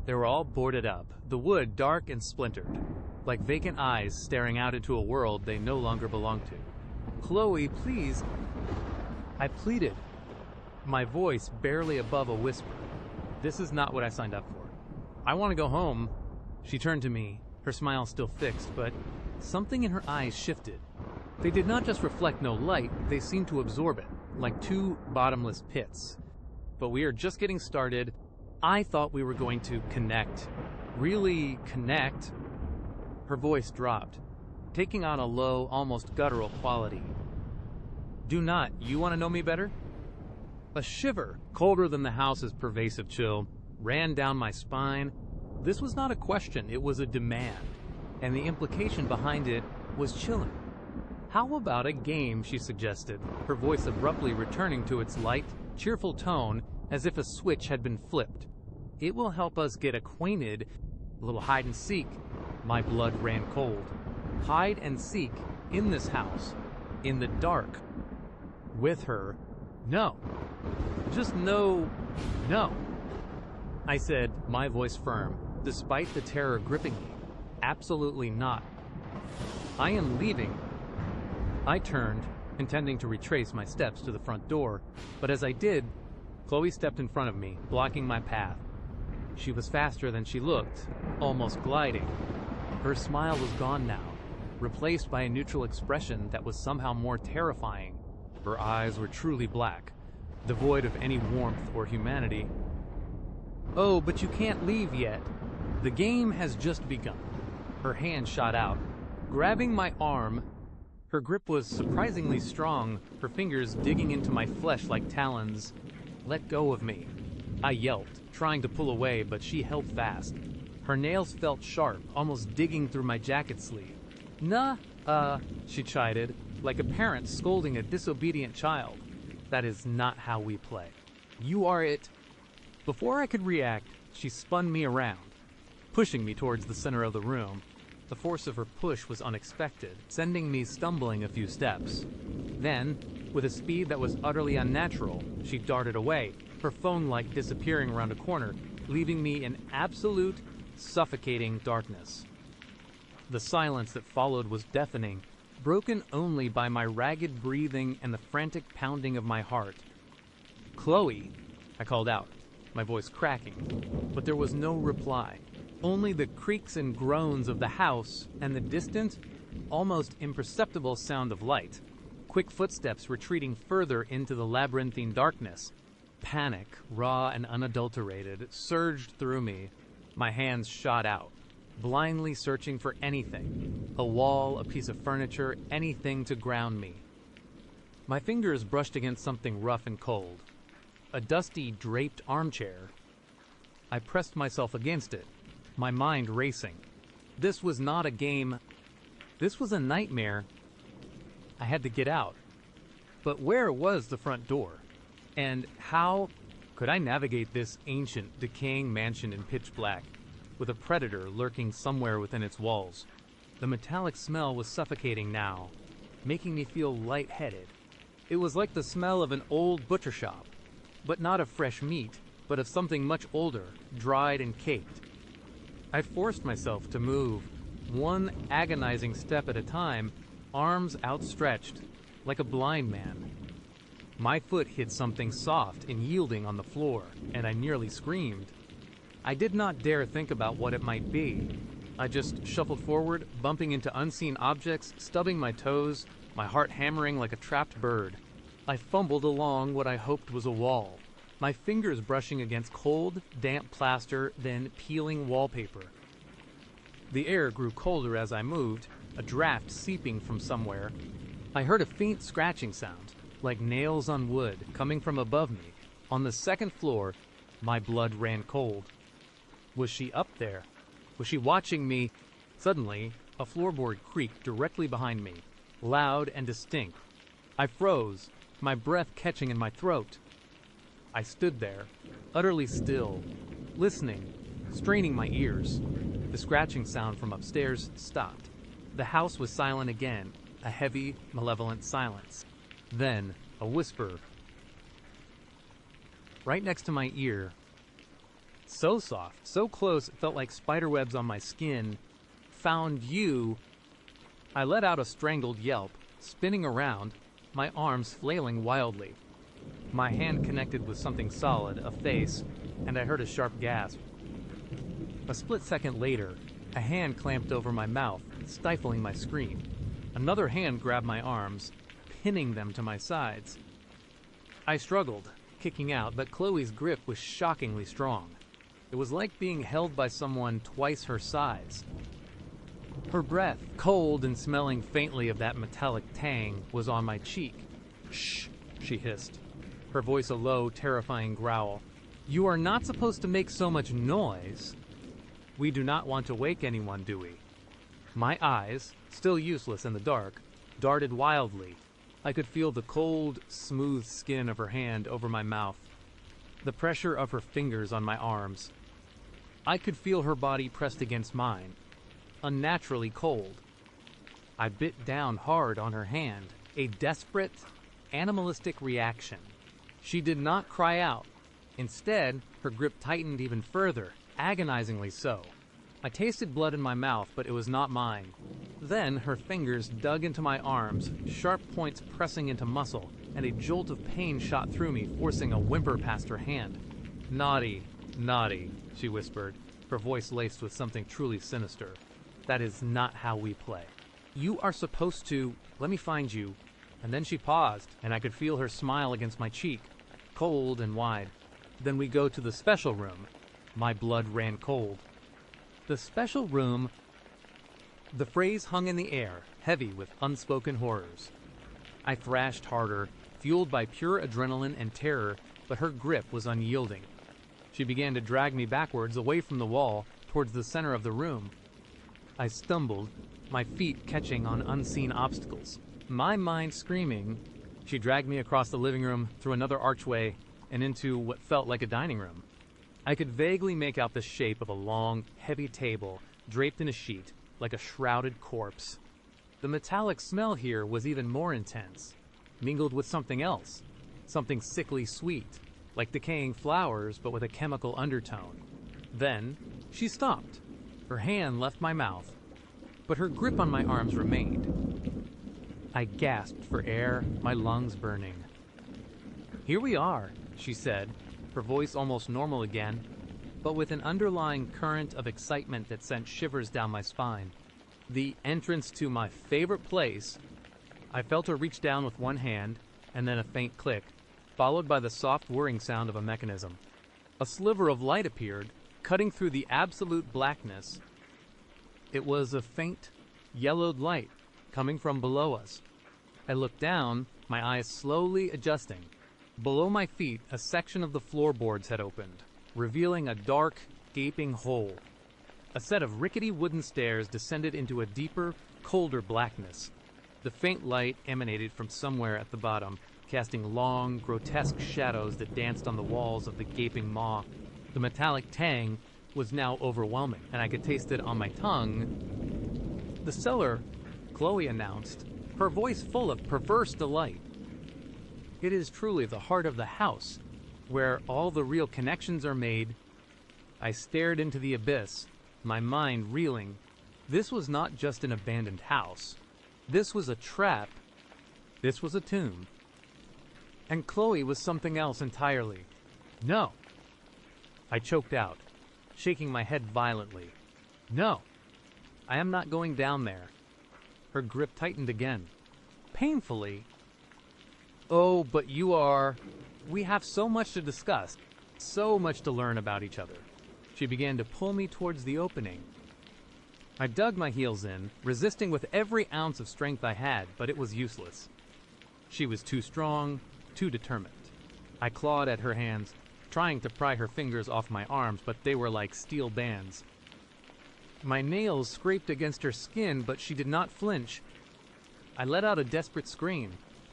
They were all boarded up, the wood dark and splintered, like vacant eyes staring out into a world they no longer belonged to. "Chloe, please," I pleaded, my voice barely above a whisper. "This is not what I signed up for. I want to go home." She turned to me, her smile still fixed, but something in her eyes shifted. They did not just reflect no light, they seemed to absorb it, like two bottomless pits. "But we are just getting started. I thought we were going to connect. Really connect." Her voice dropped, taking on a low, almost guttural quality. "Do not. You want to know me better?" A shiver, colder than the house's pervasive chill, ran down my spine. This was not a question, it was a demand, and the implication behind it was chilling. "How about a game?" she suggested, her voice abruptly returning to its light, cheerful tone as if a switch had been flipped. "It will help us get acquainted. A little hide and seek." My blood ran cold. Hide and seek in this house, in the dark, with her. No. Just no. I said, my voice firm, despite the terror gripping me. "Absolutely not. I am leaving." I turned, intending to retrace my steps to the front door, but as I did, Chloe stepped in front of me, blocking my path. She was faster than she looked, almost gliding. Her smile was gone now, replaced by a neutral expression that was somehow more terrifying. Her eyes were truly black, devoid of any warmth or humanity. "Oh, but you can't leave yet. The game has just begun." Her hand shot out, grabbing my arm. Her grip was surprisingly strong, her fingers digging into my flesh like talons. "Let go of me." I yelped, trying to pull away, but she held fast. Her nails felt sharp, almost digging through my jacket sleeve. "Nah, she chided, like a parent scolding a disobedient child. "That is not how we play. You are it." Before I could react, she spun me around, pushing me towards the center of the room. The force of her push was unexpected, sending me stumbling a few steps. Then, with a speed that was utterly unnatural, she darted away, her phone light disappearing around a corner, leaving me in absolute, suffocating darkness. The silence that followed was deafening, broken only by my ragged breathing and the frantic pounding of my heart. "Chloe," I called out, my voice cracking, but there was no reply. Only the creaks and groans of the house and the distant, almost imperceptible sound of light. Quick footsteps retreating further into the labyrinthine darkness. Panic, raw and unadulterated, surged through me. My hands shot out, blindly searching for anything. A wall, a piece of furniture, anything to ground me. My fingers brushed against something rough and cold. A dusty, draped armchair. I pressed myself against it, my mind racing. This was not a game. This was a nightmare. I had to get out. But where was the front door? And how could I navigate this ancient, decaying mansion in pitch black, with a predator lurking somewhere within its walls? The metallic smell was suffocating now, making me feel lightheaded. It was like the smell of an old butcher shop, but not of fresh meat, but of something much older, dried and caked. I forced myself to move, one agonizing step at a time, arms outstretched, like a blind man. My foot hit something soft and yielding on the floor, and I nearly screamed. I did not dare think about what it might be. I just shuffled forward, bumping into unseen objects, stubbing my toes, my heart hammering like a trapped bird. I fumbled along what I hoped was a wall, my fingers brushing against cold, damp plaster, then peeling wallpaper. The air grew colder as I moved, a draft seeping from somewhere. I heard a faint scratching sound, like nails on wood, coming from above me. On the second floor, my blood ran cold. Was she up there? Was she watching me? Suddenly, a floorboard creaked directly behind me, loud and distinct. I froze, my breath catching in my throat. I stood there, utterly still, listening, straining my ears. The scratching sound from upstairs stopped. The house was silent again, a heavy, malevolent silence. Then, a whisper. Right next to my ear. So soft, so close it felt like spiderwebs on my skin. Found you. I let out a strangled yelp, spinning around, my arms flailing wildly. My hand connected with something solid, a face, and I heard a sharp gasp. A split second later, a hand clamped over my mouth, stifling my scream. Another hand grabbed my arms, pinning them to my sides. I struggled, kicking out, but Chloe's grip was shockingly strong. It was like being held by someone twice her size. Her breath, cold and smelling faintly of that metallic tang, was on my cheek. "Shh," she hissed, her voice a low, terrifying growl. "You are not supposed to make so much noise. We do not want to wake anyone, do we?" My eyes, still useless in the dark, darted wildly. I could feel the cold, smooth skin of her hand over my mouth, the pressure of her fingers on my arms. I could feel her body pressed against mine, unnaturally cold. I bit down hard on her hand, a desperate, animalistic reaction. She did not cry out. Instead, her grip tightened even further, agonizingly so. I tasted blood in my mouth, but it was not mine. Then her fingers dug into my arms, sharp points pressing into muscle, and a jolt of pain shot through me, forcing a whimper past her hand. "Naughty, naughty," she whispered, her voice laced with something truly sinister. "That is not how we play. You are supposed to... Let me find you." And then she paused, and I could feel her smile against my cheek, cold and wide. "Then we go to the special room." My blood ran cold. The special room... The phrase hung in the air, heavy with unspoken horrors. I thrashed harder, fueled by pure adrenaline and terror, but her grip was unyielding. She began to drag me backwards, away from the wall, towards the center of the room. I stumbled, my feet catching on unseen obstacles. My mind screaming, she dragged me across the living room, through another archway, and into what felt like a dining room. I could vaguely make out the shape of a long, heavy table, draped in a sheet, like a shrouded corpse. The metallic smell here was even more intense, mingled with something else, something sickly sweet, like decaying flowers but with a chemical undertone. Then, she stopped. Her hand left my mouth, but her grip on my arms remained. I gasped for air, my lungs burning. "Here we are," she said, her voice almost normal again, but with an underlying current of excitement that sent shivers down my spine. The entrance to my favorite place. I felt her reach down with one hand, and then a faint click, followed by the soft whirring sound of a mechanism. A sliver of light appeared, cutting through the absolute blackness. It was a faint, yellowed light coming from below us. I looked down, my eyes slowly adjusting. Below my feet, a section of the floorboards had opened, revealing a dark, gaping hole. A set of rickety wooden stairs descended into a deeper, colder blackness. The faint light emanated from somewhere at the bottom, casting long, grotesque shadows that danced on the walls of the gaping maw. The metallic tang was now overwhelming, and I could taste it on my tongue. "The cellar," Chloe announced, her voice full of perverse delight. "It is truly the heart of the house, where all the real connections are made." I stared into the abyss, my mind reeling. This was not just an abandoned house. This was a trap. This was a tomb. And Chloe was something else entirely. "No." I choked out, shaking my head violently. "No, I am not going down there." Her grip tightened again, painfully. Oh, but you are... We have so much to discuss, so much to learn about each other. She began to pull me towards the opening. I dug my heels in, resisting with every ounce of strength I had, but it was useless. She was too strong, too determined. I clawed at her hands, trying to pry her fingers off my arms, but they were like steel bands. My nails scraped against her skin, but she did not flinch. I let out a desperate scream,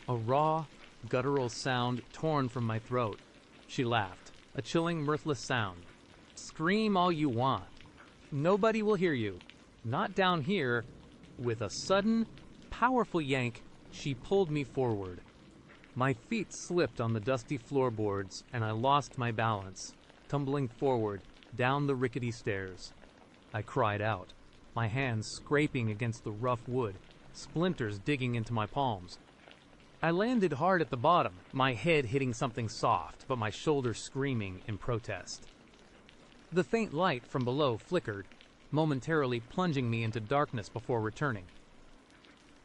a raw, guttural sound torn from my throat. She laughed, a chilling, mirthless sound. Scream all you want. Nobody will hear you. Not down here. With a sudden, powerful yank, she pulled me forward. My feet slipped on the dusty floorboards, and I lost my balance, tumbling forward down the rickety stairs. I cried out, my hands scraping against the rough wood, splinters digging into my palms. I landed hard at the bottom, my head hitting something soft, but my shoulders screaming in protest. The faint light from below flickered, momentarily plunging me into darkness before returning.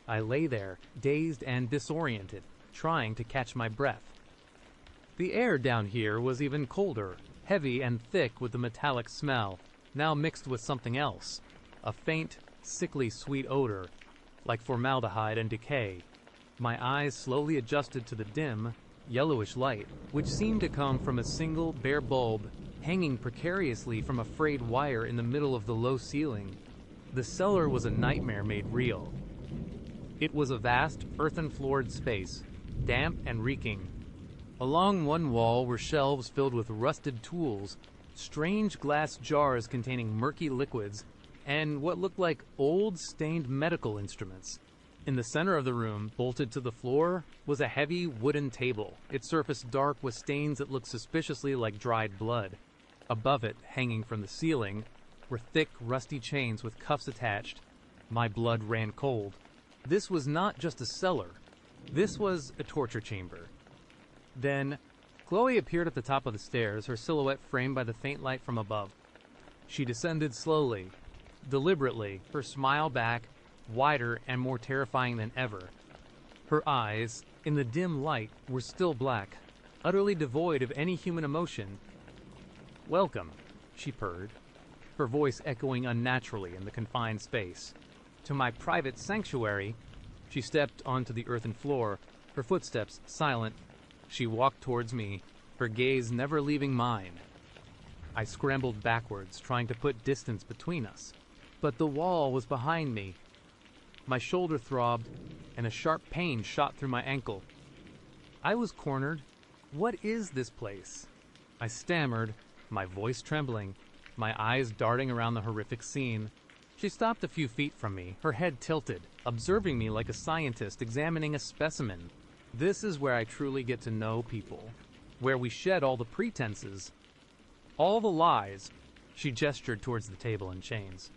I lay there, dazed and disoriented, trying to catch my breath. The air down here was even colder, heavy and thick with the metallic smell, now mixed with something else, a faint, sickly sweet odor, like formaldehyde and decay. My eyes slowly adjusted to the dim, yellowish light, which seemed to come from a single bare bulb hanging precariously from a frayed wire in the middle of the low ceiling. The cellar was a nightmare made real. It was a vast, earthen-floored space, damp and reeking. Along one wall were shelves filled with rusted tools, strange glass jars containing murky liquids, and what looked like old, stained medical instruments. In the center of the room, bolted to the floor, was a heavy wooden table, its surface dark with stains that looked suspiciously like dried blood. Above it, hanging from the ceiling, were thick, rusty chains with cuffs attached. My blood ran cold. This was not just a cellar. This was a torture chamber. Then, Chloe appeared at the top of the stairs, her silhouette framed by the faint light from above. She descended slowly, deliberately, her smile back, wider and more terrifying than ever. Her eyes, in the dim light, were still black, utterly devoid of any human emotion. "Welcome," she purred, her voice echoing unnaturally in the confined space. "To my private sanctuary." She stepped onto the earthen floor, her footsteps silent. She walked towards me, her gaze never leaving mine. I scrambled backwards, trying to put distance between us, but the wall was behind me. My shoulder throbbed, and a sharp pain shot through my ankle. I was cornered. What is this place? I stammered, my voice trembling, my eyes darting around the horrific scene. She stopped a few feet from me, her head tilted, observing me like a scientist examining a specimen. This is where I truly get to know people, where we shed all the pretenses, all the lies. She gestured towards the table and chains.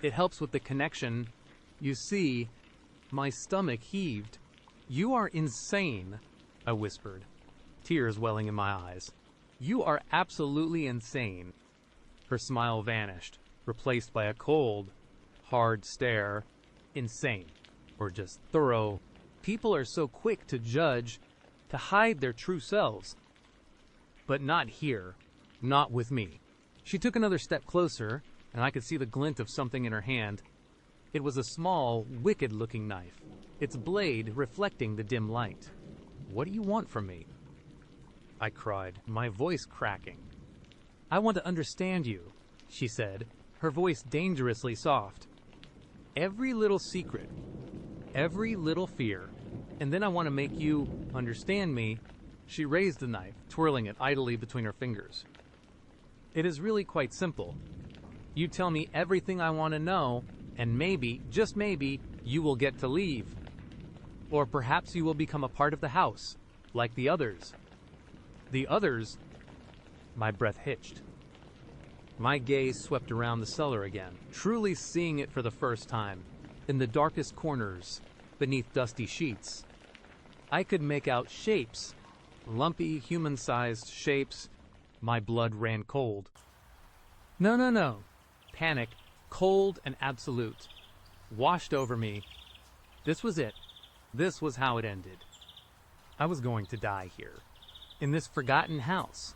It helps with the connection. You see, my stomach heaved. "You are insane," I whispered, tears welling in my eyes. "You are absolutely insane." Her smile vanished, replaced by a cold, hard stare. Insane, or just thorough. People are so quick to judge, to hide their true selves. But not here. Not with me. She took another step closer, and I could see the glint of something in her hand. It was a small, wicked-looking knife, its blade reflecting the dim light. "What do you want from me?" I cried, my voice cracking. "I want to understand you," she said, her voice dangerously soft. "Every little secret, every little fear, and then I want to make you understand me." She raised the knife, twirling it idly between her fingers. "It is really quite simple. You tell me everything I want to know, and maybe, just maybe, you will get to leave. Or perhaps you will become a part of the house, like the others." The others? My breath hitched. My gaze swept around the cellar again, truly seeing it for the first time. In the darkest corners, beneath dusty sheets, I could make out shapes, lumpy, human-sized shapes. My blood ran cold. No. Panic, cold and absolute, washed over me. This was it. This was how it ended. I was going to die here, in this forgotten house,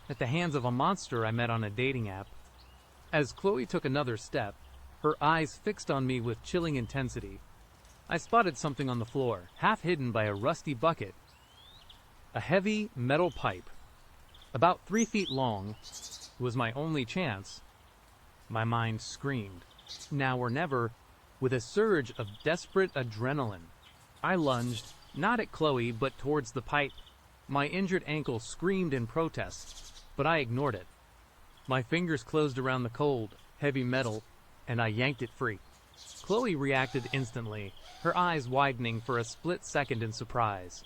at the hands of a monster I met on a dating app. As Chloe took another step, her eyes fixed on me with chilling intensity, I spotted something on the floor, half hidden by a rusty bucket. A heavy metal pipe, about 3 feet long. It was my only chance. My mind screamed, now or never, with a surge of desperate adrenaline. I lunged, not at Chloe, but towards the pipe. My injured ankle screamed in protest, but I ignored it. My fingers closed around the cold, heavy metal, and I yanked it free. Chloe reacted instantly, her eyes widening for a split second in surprise.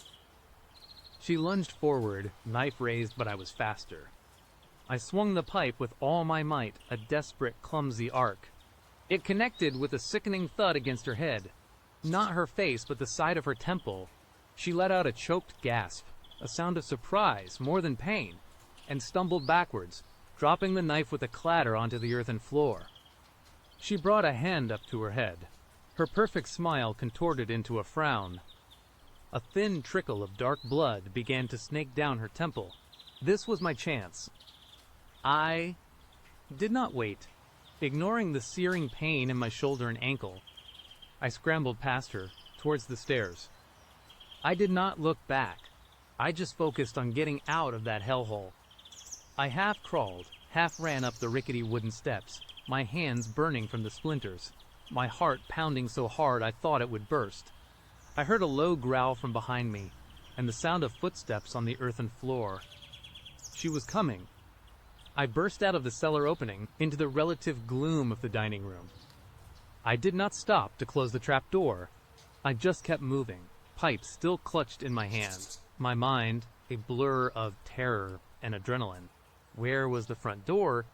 She lunged forward, knife raised, but I was faster. I swung the pipe with all my might, a desperate, clumsy arc. It connected with a sickening thud against her head. Not her face, but the side of her temple. She let out a choked gasp, a sound of surprise more than pain, and stumbled backwards, dropping the knife with a clatter onto the earthen floor. She brought a hand up to her head. Her perfect smile contorted into a frown. A thin trickle of dark blood began to snake down her temple. This was my chance. I did not wait. Ignoring the searing pain in my shoulder and ankle, I scrambled past her, towards the stairs. I did not look back. I just focused on getting out of that hellhole. I half crawled, half ran up the rickety wooden steps, my hands burning from the splinters, my heart pounding so hard I thought it would burst. I heard a low growl from behind me, and the sound of footsteps on the earthen floor. She was coming. I burst out of the cellar opening into the relative gloom of the dining room. I did not stop to close the trap door. I just kept moving, pipe still clutched in my hand, my mind a blur of terror and adrenaline. Where was the front door?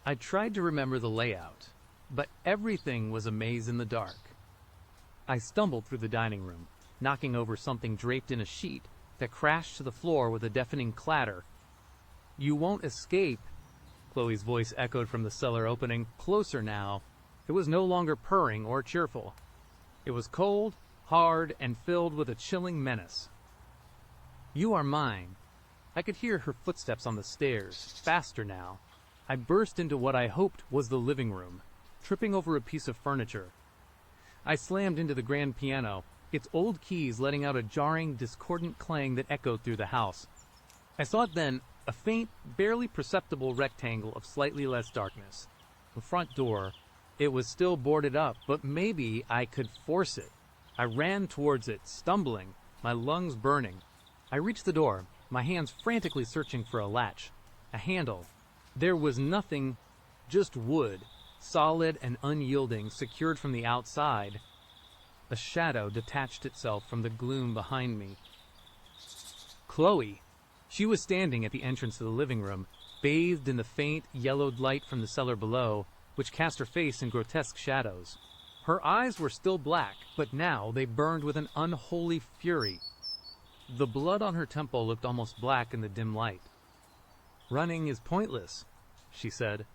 I tried to remember the layout, but everything was a maze in the dark. I stumbled through the dining room, knocking over something draped in a sheet that crashed to the floor with a deafening clatter. "You won't escape," Chloe's voice echoed from the cellar opening, closer now. It was no longer purring or cheerful. It was cold, hard, and filled with a chilling menace. "You are mine." I could hear her footsteps on the stairs, faster now. I burst into what I hoped was the living room, tripping over a piece of furniture. I slammed into the grand piano, its old keys letting out a jarring, discordant clang that echoed through the house. I saw it then, a faint, barely perceptible rectangle of slightly less darkness. The front door. It was still boarded up, but maybe I could force it. I ran towards it, stumbling, my lungs burning. I reached the door, my hands frantically searching for a latch, a handle. There was nothing, just wood, solid and unyielding, secured from the outside. A shadow detached itself from the gloom behind me. Chloe! She was standing at the entrance to the living room, bathed in the faint, yellowed light from the cellar below, which cast her face in grotesque shadows. Her eyes were still black, but now they burned with an unholy fury. The blood on her temple looked almost black in the dim light. "Running is pointless," she said,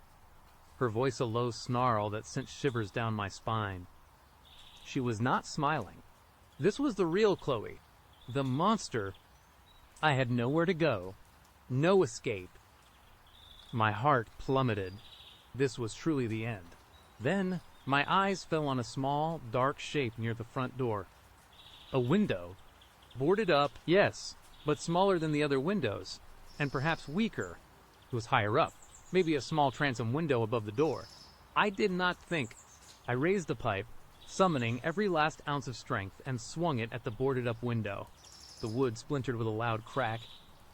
her voice a low snarl that sent shivers down my spine. She was not smiling. This was the real Chloe, the monster. I had nowhere to go, no escape. My heart plummeted. This was truly the end. Then my eyes fell on a small, dark shape near the front door. A window. Boarded up, yes, but smaller than the other windows, and perhaps weaker. It was higher up, maybe a small transom window above the door. I did not think. I raised the pipe, summoning every last ounce of strength, and swung it at the boarded-up window. The wood splintered with a loud crack,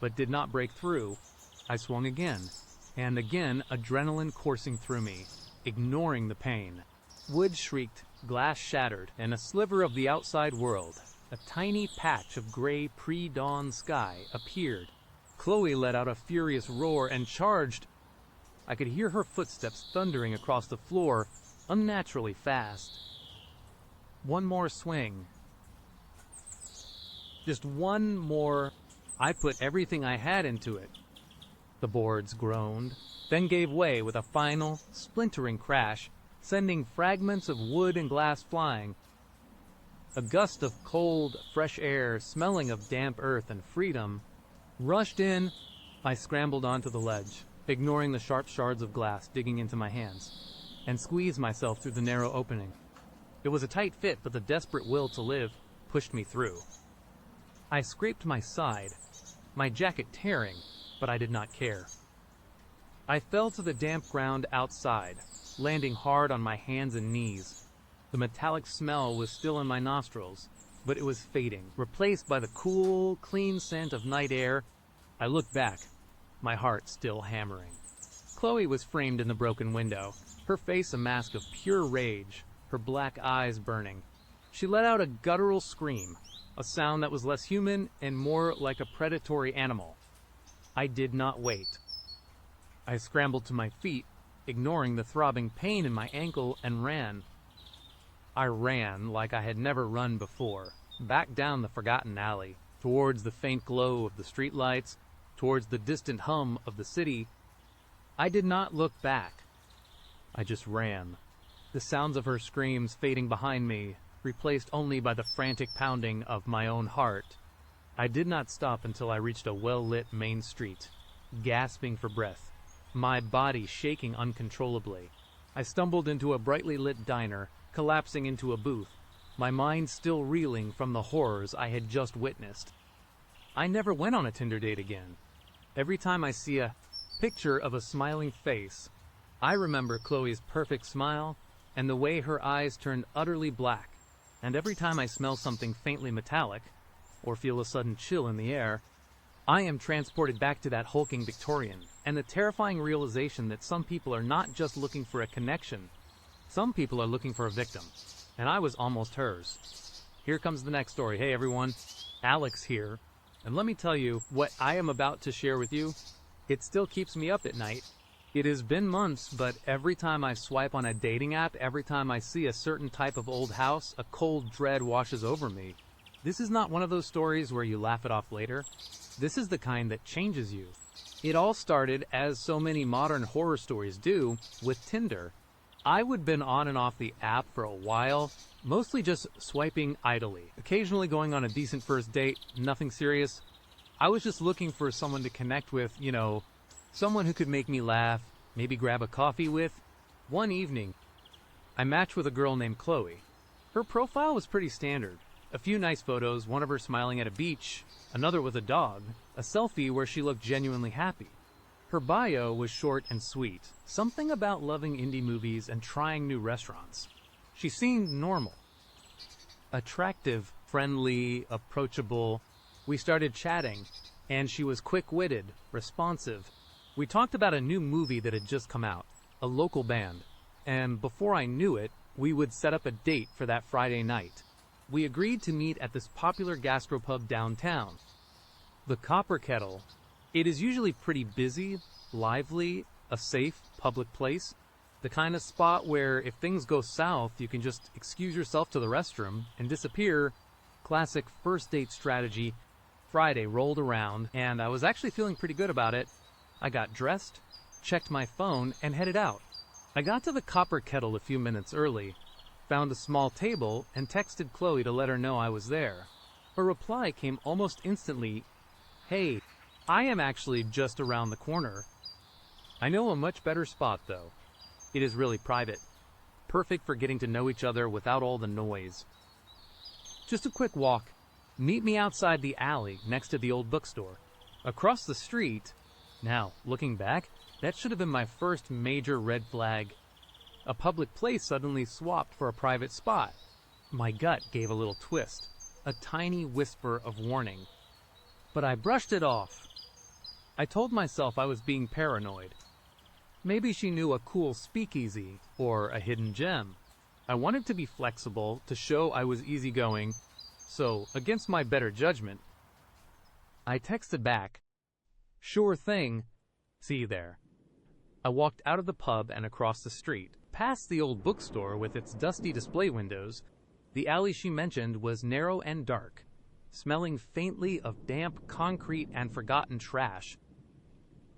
but did not break through. I swung again, and again, adrenaline coursing through me, ignoring the pain. Wood shrieked, glass shattered, and a sliver of the outside world, a tiny patch of gray pre-dawn sky, appeared. Chloe let out a furious roar and charged. I could hear her footsteps thundering across the floor, unnaturally fast. One more swing. Just one more. I put everything I had into it. The boards groaned, then gave way with a final, splintering crash, sending fragments of wood and glass flying. A gust of cold, fresh air, smelling of damp earth and freedom, rushed in. I scrambled onto the ledge, ignoring the sharp shards of glass digging into my hands, and squeezed myself through the narrow opening. It was a tight fit, but the desperate will to live pushed me through. I scraped my side, my jacket tearing, but I did not care. I fell to the damp ground outside, landing hard on my hands and knees. The metallic smell was still in my nostrils, but it was fading, replaced by the cool, clean scent of night air. I looked back, my heart still hammering. Chloe was framed in the broken window, her face a mask of pure rage, her black eyes burning. She let out a guttural scream, a sound that was less human and more like a predatory animal. I did not wait. I scrambled to my feet, ignoring the throbbing pain in my ankle, and ran. I ran like I had never run before, back down the forgotten alley, towards the faint glow of the streetlights, towards the distant hum of the city. I did not look back. I just ran, the sounds of her screams fading behind me, replaced only by the frantic pounding of my own heart. I did not stop until I reached a well-lit main street, gasping for breath, my body shaking uncontrollably. I stumbled into a brightly lit diner, collapsing into a booth, my mind still reeling from the horrors I had just witnessed. I never went on a Tinder date again. Every time I see a picture of a smiling face, I remember Chloe's perfect smile and the way her eyes turned utterly black. And every time I smell something faintly metallic, or feel a sudden chill in the air, I am transported back to that hulking Victorian, and the terrifying realization that some people are not just looking for a connection. Some people are looking for a victim, and I was almost hers. Here comes the next story. Hey everyone, Alex here, and let me tell you what I am about to share with you. It still keeps me up at night. It has been months, but every time I swipe on a dating app, every time I see a certain type of old house, a cold dread washes over me. This is not one of those stories where you laugh it off later. This is the kind that changes you. It all started, as so many modern horror stories do, with Tinder. I would been on and off the app for a while, mostly just swiping idly, occasionally going on a decent first date, nothing serious. I was just looking for someone to connect with, someone who could make me laugh, maybe grab a coffee with. One evening, I matched with a girl named Chloe. Her profile was pretty standard. A few nice photos, one of her smiling at a beach, another with a dog, a selfie where she looked genuinely happy. Her bio was short and sweet, something about loving indie movies and trying new restaurants. She seemed normal. Attractive, friendly, approachable. We started chatting, and she was quick-witted, responsive. We talked about a new movie that had just come out, a local band, and before I knew it, we would set up a date for that Friday night. We agreed to meet at this popular gastropub downtown, the Copper Kettle. It is usually pretty busy, lively, a safe, public place, the kind of spot where if things go south, you can just excuse yourself to the restroom and disappear. Classic first date strategy. Friday rolled around, and I was actually feeling pretty good about it. I got dressed, checked my phone, and headed out. I got to the Copper Kettle a few minutes early, found a small table, and texted Chloe to let her know I was there. Her reply came almost instantly. Hey, I am actually just around the corner. I know a much better spot, though. It is really private. Perfect for getting to know each other without all the noise. Just a quick walk. Meet me outside the alley next to the old bookstore. Across the street. Now, looking back, that should have been my first major red flag. A public place suddenly swapped for a private spot. My gut gave a little twist, a tiny whisper of warning. But I brushed it off. I told myself I was being paranoid. Maybe she knew a cool speakeasy or a hidden gem. I wanted to be flexible, to show I was easygoing, so, against my better judgment, I texted back, "Sure thing, see you there." I walked out of the pub and across the street, past the old bookstore with its dusty display windows. The alley she mentioned was narrow and dark, smelling faintly of damp concrete and forgotten trash.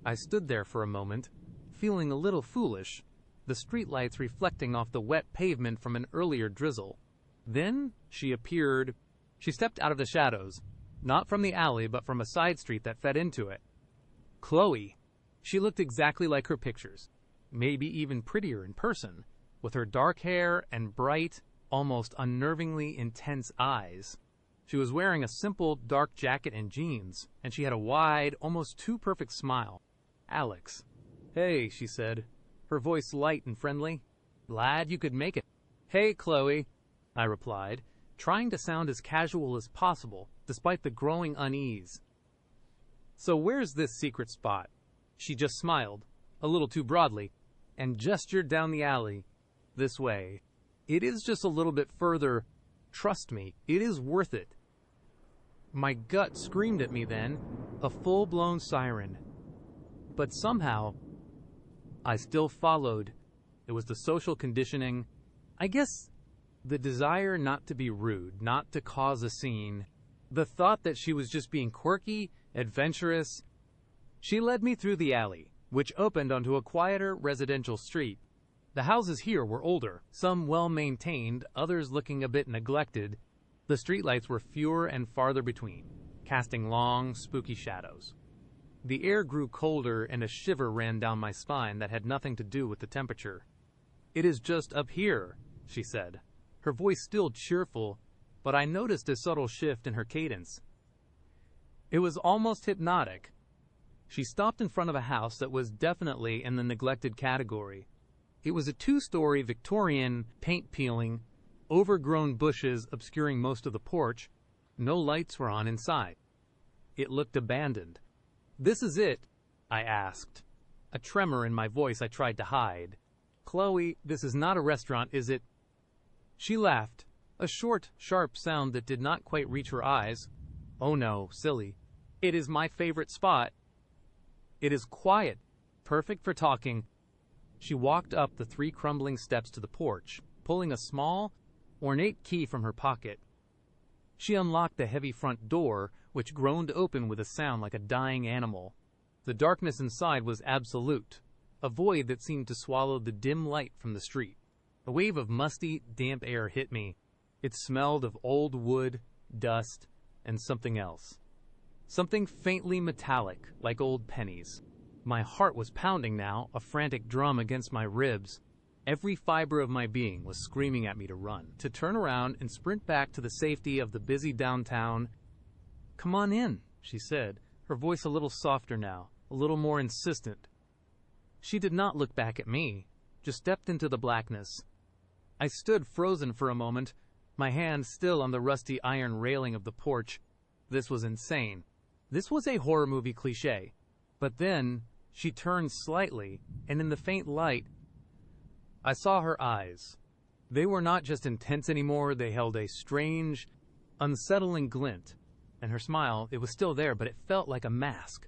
I stood there for a moment, feeling a little foolish, the streetlights reflecting off the wet pavement from an earlier drizzle. Then she appeared. She stepped out of the shadows, not from the alley but from a side street that fed into it. Chloe. She looked exactly like her pictures, maybe even prettier in person, with her dark hair and bright, almost unnervingly intense eyes. She was wearing a simple dark jacket and jeans, and she had a wide, almost too perfect smile. Alex. Hey, she said, her voice light and friendly. Glad you could make it. Hey, Chloe, I replied, trying to sound as casual as possible, despite the growing unease. So where's this secret spot? She just smiled, a little too broadly, and gestured down the alley. This way. It is just a little bit further. Trust me, it is worth it. My gut screamed at me then, a full-blown siren. But somehow, I still followed. It was the social conditioning. I guess the desire not to be rude, not to cause a scene. The thought that she was just being quirky, adventurous. She led me through the alley, which opened onto a quieter residential street. The houses here were older, some well-maintained, others looking a bit neglected. The streetlights were fewer and farther between, casting long, spooky shadows. The air grew colder and a shiver ran down my spine that had nothing to do with the temperature. It is just up here, she said, her voice still cheerful, but I noticed a subtle shift in her cadence. It was almost hypnotic. She stopped in front of a house that was definitely in the neglected category. It was a 2-story Victorian, paint-peeling, overgrown bushes obscuring most of the porch. No lights were on inside. It looked abandoned. This is it? I asked. A tremor in my voice I tried to hide. Chloe, this is not a restaurant, is it? She laughed, a short, sharp sound that did not quite reach her eyes. Oh no, silly. It is my favorite spot. It is quiet, perfect for talking. She walked up the 3 crumbling steps to the porch, pulling a small, ornate key from her pocket. She unlocked the heavy front door, which groaned open with a sound like a dying animal. The darkness inside was absolute, a void that seemed to swallow the dim light from the street. A wave of musty, damp air hit me. It smelled of old wood, dust, and something else. Something faintly metallic, like old pennies. My heart was pounding now, a frantic drum against my ribs. Every fiber of my being was screaming at me to run, to turn around and sprint back to the safety of the busy downtown. Come on in, she said, her voice a little softer now, a little more insistent. She did not look back at me, just stepped into the blackness. I stood frozen for a moment, my hand still on the rusty iron railing of the porch. This was insane. This was a horror movie cliché. But then, she turned slightly, and in the faint light, I saw her eyes. They were not just intense anymore, they held a strange, unsettling glint. And her smile, it was still there, but it felt like a mask.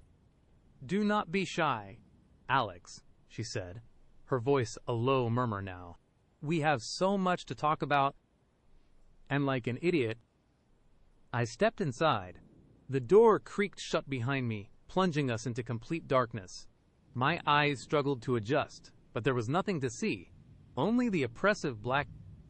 Do not be shy, Alex, she said, her voice a low murmur now. We have so much to talk about. And like an idiot, I stepped inside. The door creaked shut behind me, plunging us into complete darkness. My eyes struggled to adjust, but there was nothing to see. Only the oppressive black...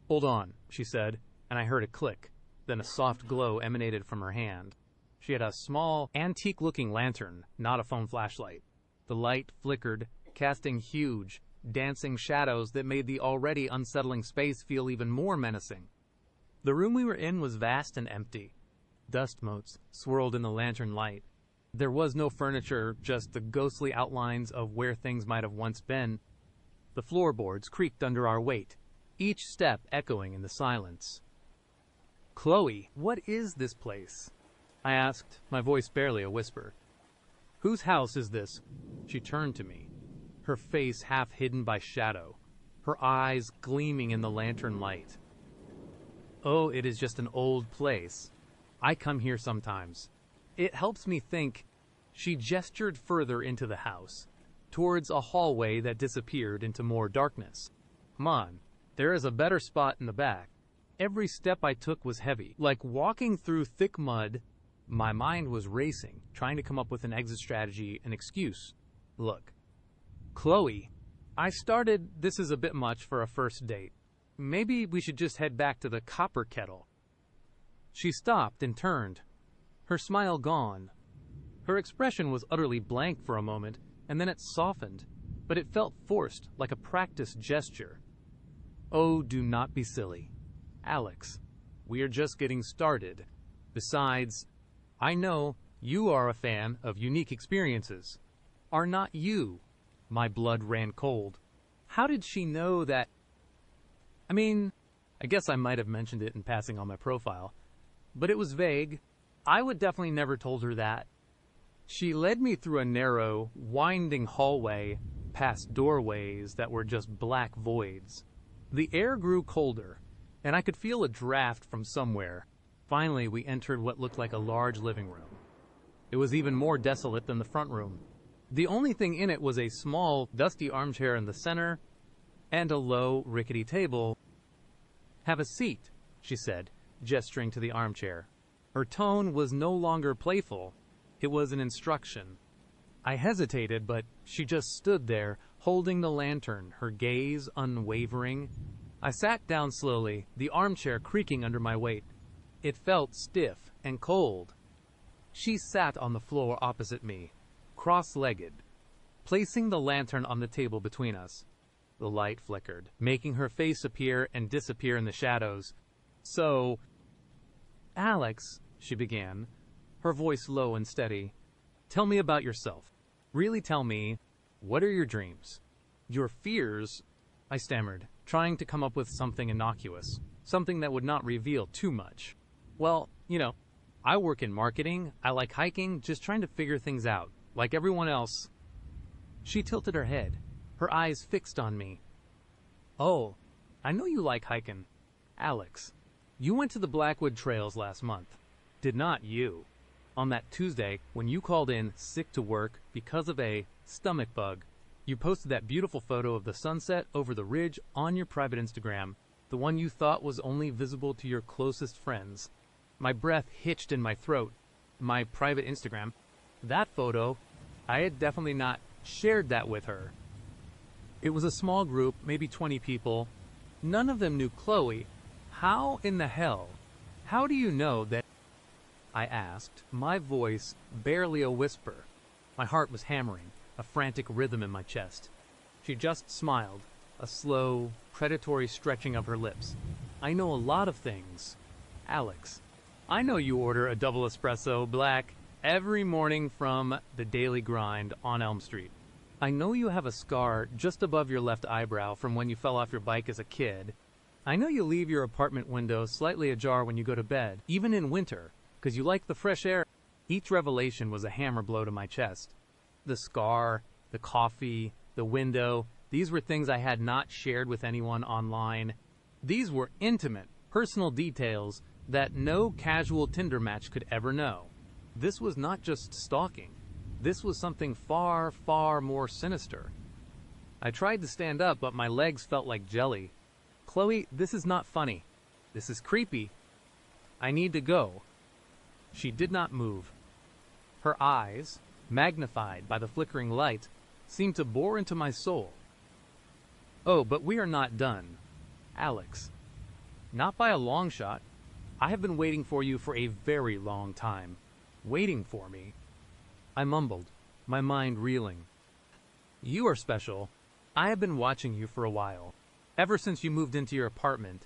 Hold on, she said, and I heard a click. Then a soft glow emanated from her hand. She had a small, antique-looking lantern, not a phone flashlight. The light flickered, casting huge, dancing shadows that made the already unsettling space feel even more menacing. The room we were in was vast and empty. Dust motes swirled in the lantern light. There was no furniture, just the ghostly outlines of where things might have once been. The floorboards creaked under our weight, each step echoing in the silence. Chloe, what is this place? I asked, my voice barely a whisper. Whose house is this? She turned to me, her face half hidden by shadow, her eyes gleaming in the lantern light. Oh, it is just an old place. I come here sometimes. It helps me think. She gestured further into the house, towards a hallway that disappeared into more darkness. Come on, there is a better spot in the back. Every step I took was heavy, like walking through thick mud. My mind was racing, trying to come up with an exit strategy, an excuse. Look, Chloe, this is a bit much for a first date. maybe we should just head back to the copper kettle. She stopped and turned, her smile gone. Her expression was utterly blank for a moment, and then it softened, but it felt forced, like a practiced gesture. Oh, do not be silly. Alex, we are just getting started. Besides, I know you are a fan of unique experiences. Are not you? My blood ran cold. How did she know that? I guess I might have mentioned it in passing on my profile, but it was vague. I would definitely never told her that. She led me through a narrow, winding hallway, past doorways that were just black voids. The air grew colder, and I could feel a draft from somewhere. Finally, we entered what looked like a large living room. It was even more desolate than the front room. The only thing in it was a small, dusty armchair in the center, and a low, rickety table. Have a seat, she said, gesturing to the armchair. Her tone was no longer playful. It was an instruction. I hesitated, but she just stood there, holding the lantern, her gaze unwavering. I sat down slowly, the armchair creaking under my weight. It felt stiff and cold. She sat on the floor opposite me, cross-legged, placing the lantern on the table between us. The light flickered, making her face appear and disappear in the shadows. So, Alex, she began, her voice low and steady. Tell me about yourself. Really tell me, what are your dreams? Your fears? I stammered, trying to come up with something innocuous, something that would not reveal too much. Well, I work in marketing, I like hiking, just trying to figure things out, like everyone else. She tilted her head, her eyes fixed on me. Oh, I know you like hiking. Alex, you went to the Blackwood Trails last month. Did not you? On that Tuesday, when you called in sick to work because of a stomach bug, you posted that beautiful photo of the sunset over the ridge on your private Instagram, the one you thought was only visible to your closest friends. My breath hitched in my throat. My private Instagram. That photo, I had definitely not shared that with her. It was a small group, maybe 20 people. None of them knew Chloe. How in the hell? How do you know that? I asked, my voice barely a whisper. My heart was hammering, a frantic rhythm in my chest. She just smiled, a slow, predatory stretching of her lips. I know a lot of things. Alex, I know you order a double espresso black every morning from the Daily Grind on Elm Street. I know you have a scar just above your left eyebrow from when you fell off your bike as a kid. I know you leave your apartment window slightly ajar when you go to bed, even in winter, because you like the fresh air. Each revelation was a hammer blow to my chest. The scar, the coffee, the window, these were things I had not shared with anyone online. These were intimate, personal details that no casual Tinder match could ever know. This was not just stalking. This was something far, far more sinister. I tried to stand up, but my legs felt like jelly. Chloe, this is not funny. This is creepy. I need to go. She did not move. Her eyes, magnified by the flickering light, seemed to bore into my soul. Oh, but we are not done. Alex. Not by a long shot. I have been waiting for you for a very long time. Waiting for me. I mumbled, my mind reeling. You are special. I have been watching you for a while. Ever since you moved into your apartment.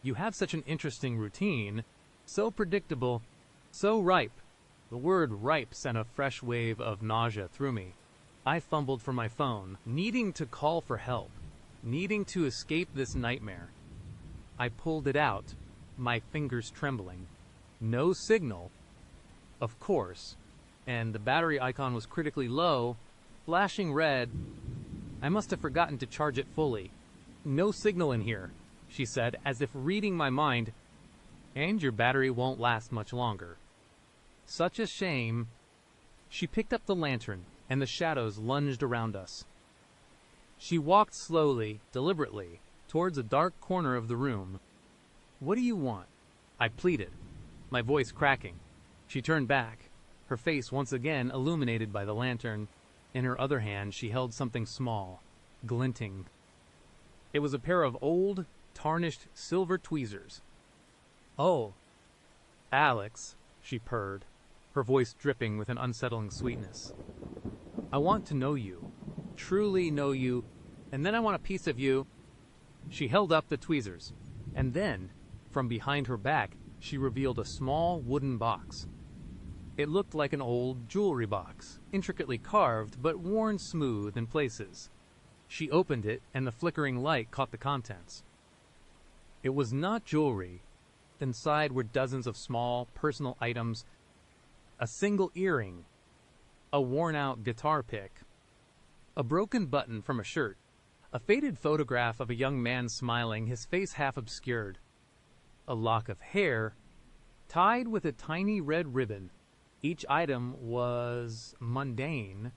You have such an interesting routine. So predictable. So ripe. The word ripe sent a fresh wave of nausea through me. I fumbled for my phone, needing to call for help. Needing to escape this nightmare. I pulled it out, my fingers trembling. No signal. Of course. And the battery icon was critically low, flashing red. I must have forgotten to charge it fully. No signal in here, she said, as if reading my mind. And your battery won't last much longer. Such a shame. She picked up the lantern, and the shadows lunged around us. She walked slowly, deliberately, towards a dark corner of the room. What do you want? I pleaded, my voice cracking. She turned back, her face once again illuminated by the lantern. In her other hand, she held something small, glinting. It was a pair of old, tarnished silver tweezers. "Oh, Alex," she purred, her voice dripping with an unsettling sweetness. "I want to know you, truly know you, and then I want a piece of you." She held up the tweezers, and then, from behind her back, she revealed a small wooden box. It looked like an old jewelry box, intricately carved but worn smooth in places. She opened it, and the flickering light caught the contents. It was not jewelry. Inside were dozens of small, personal items, a single earring, a worn-out guitar pick, a broken button from a shirt, a faded photograph of a young man smiling, his face half obscured, a lock of hair tied with a tiny red ribbon. Each item was mundane,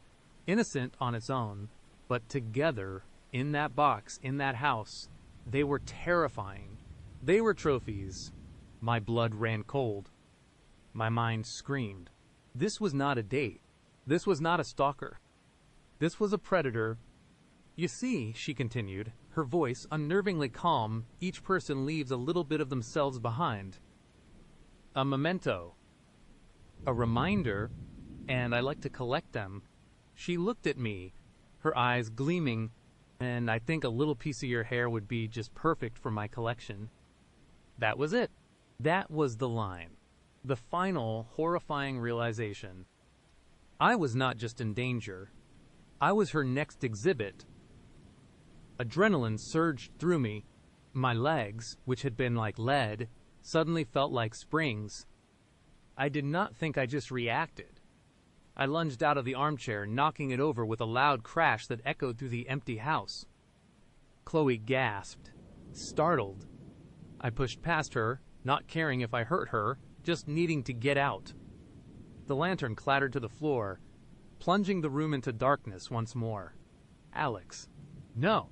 innocent on its own, but together, in that box, in that house, they were terrifying. They were trophies. My blood ran cold. My mind screamed. This was not a date. This was not a stalker. This was a predator. "You see," she continued, her voice unnervingly calm, "each person leaves a little bit of themselves behind. A memento. A reminder, and I like to collect them." She looked at me, her eyes gleaming, "and I think a little piece of your hair would be just perfect for my collection." That was it. That was the line. The final, horrifying realization. I was not just in danger. I was her next exhibit. Adrenaline surged through me. My legs, which had been like lead, suddenly felt like springs. I did not think, I just reacted. I lunged out of the armchair, knocking it over with a loud crash that echoed through the empty house. Chloe gasped, startled. I pushed past her, not caring if I hurt her, just needing to get out. The lantern clattered to the floor, plunging the room into darkness once more. "Alex, no!"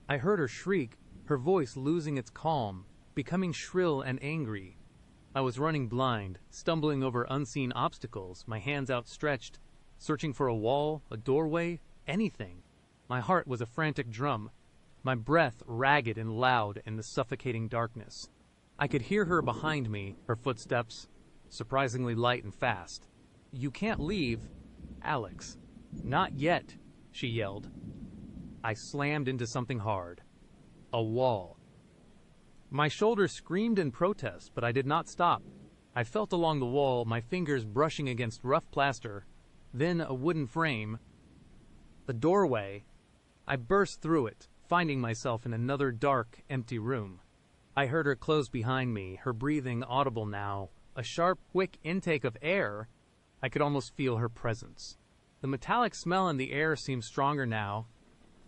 I heard her shriek, her voice losing its calm, becoming shrill and angry. I was running blind, stumbling over unseen obstacles, my hands outstretched, searching for a wall, a doorway, anything. My heart was a frantic drum, my breath ragged and loud in the suffocating darkness. I could hear her behind me, her footsteps, surprisingly light and fast. "You can't leave, Alex." "Not yet," she yelled. I slammed into something hard. A wall. My shoulders screamed in protest, but I did not stop. I felt along the wall, my fingers brushing against rough plaster, then a wooden frame. The doorway. I burst through it, finding myself in another dark, empty room. I heard her close behind me, her breathing audible now, a sharp, quick intake of air. I could almost feel her presence. The metallic smell in the air seemed stronger now,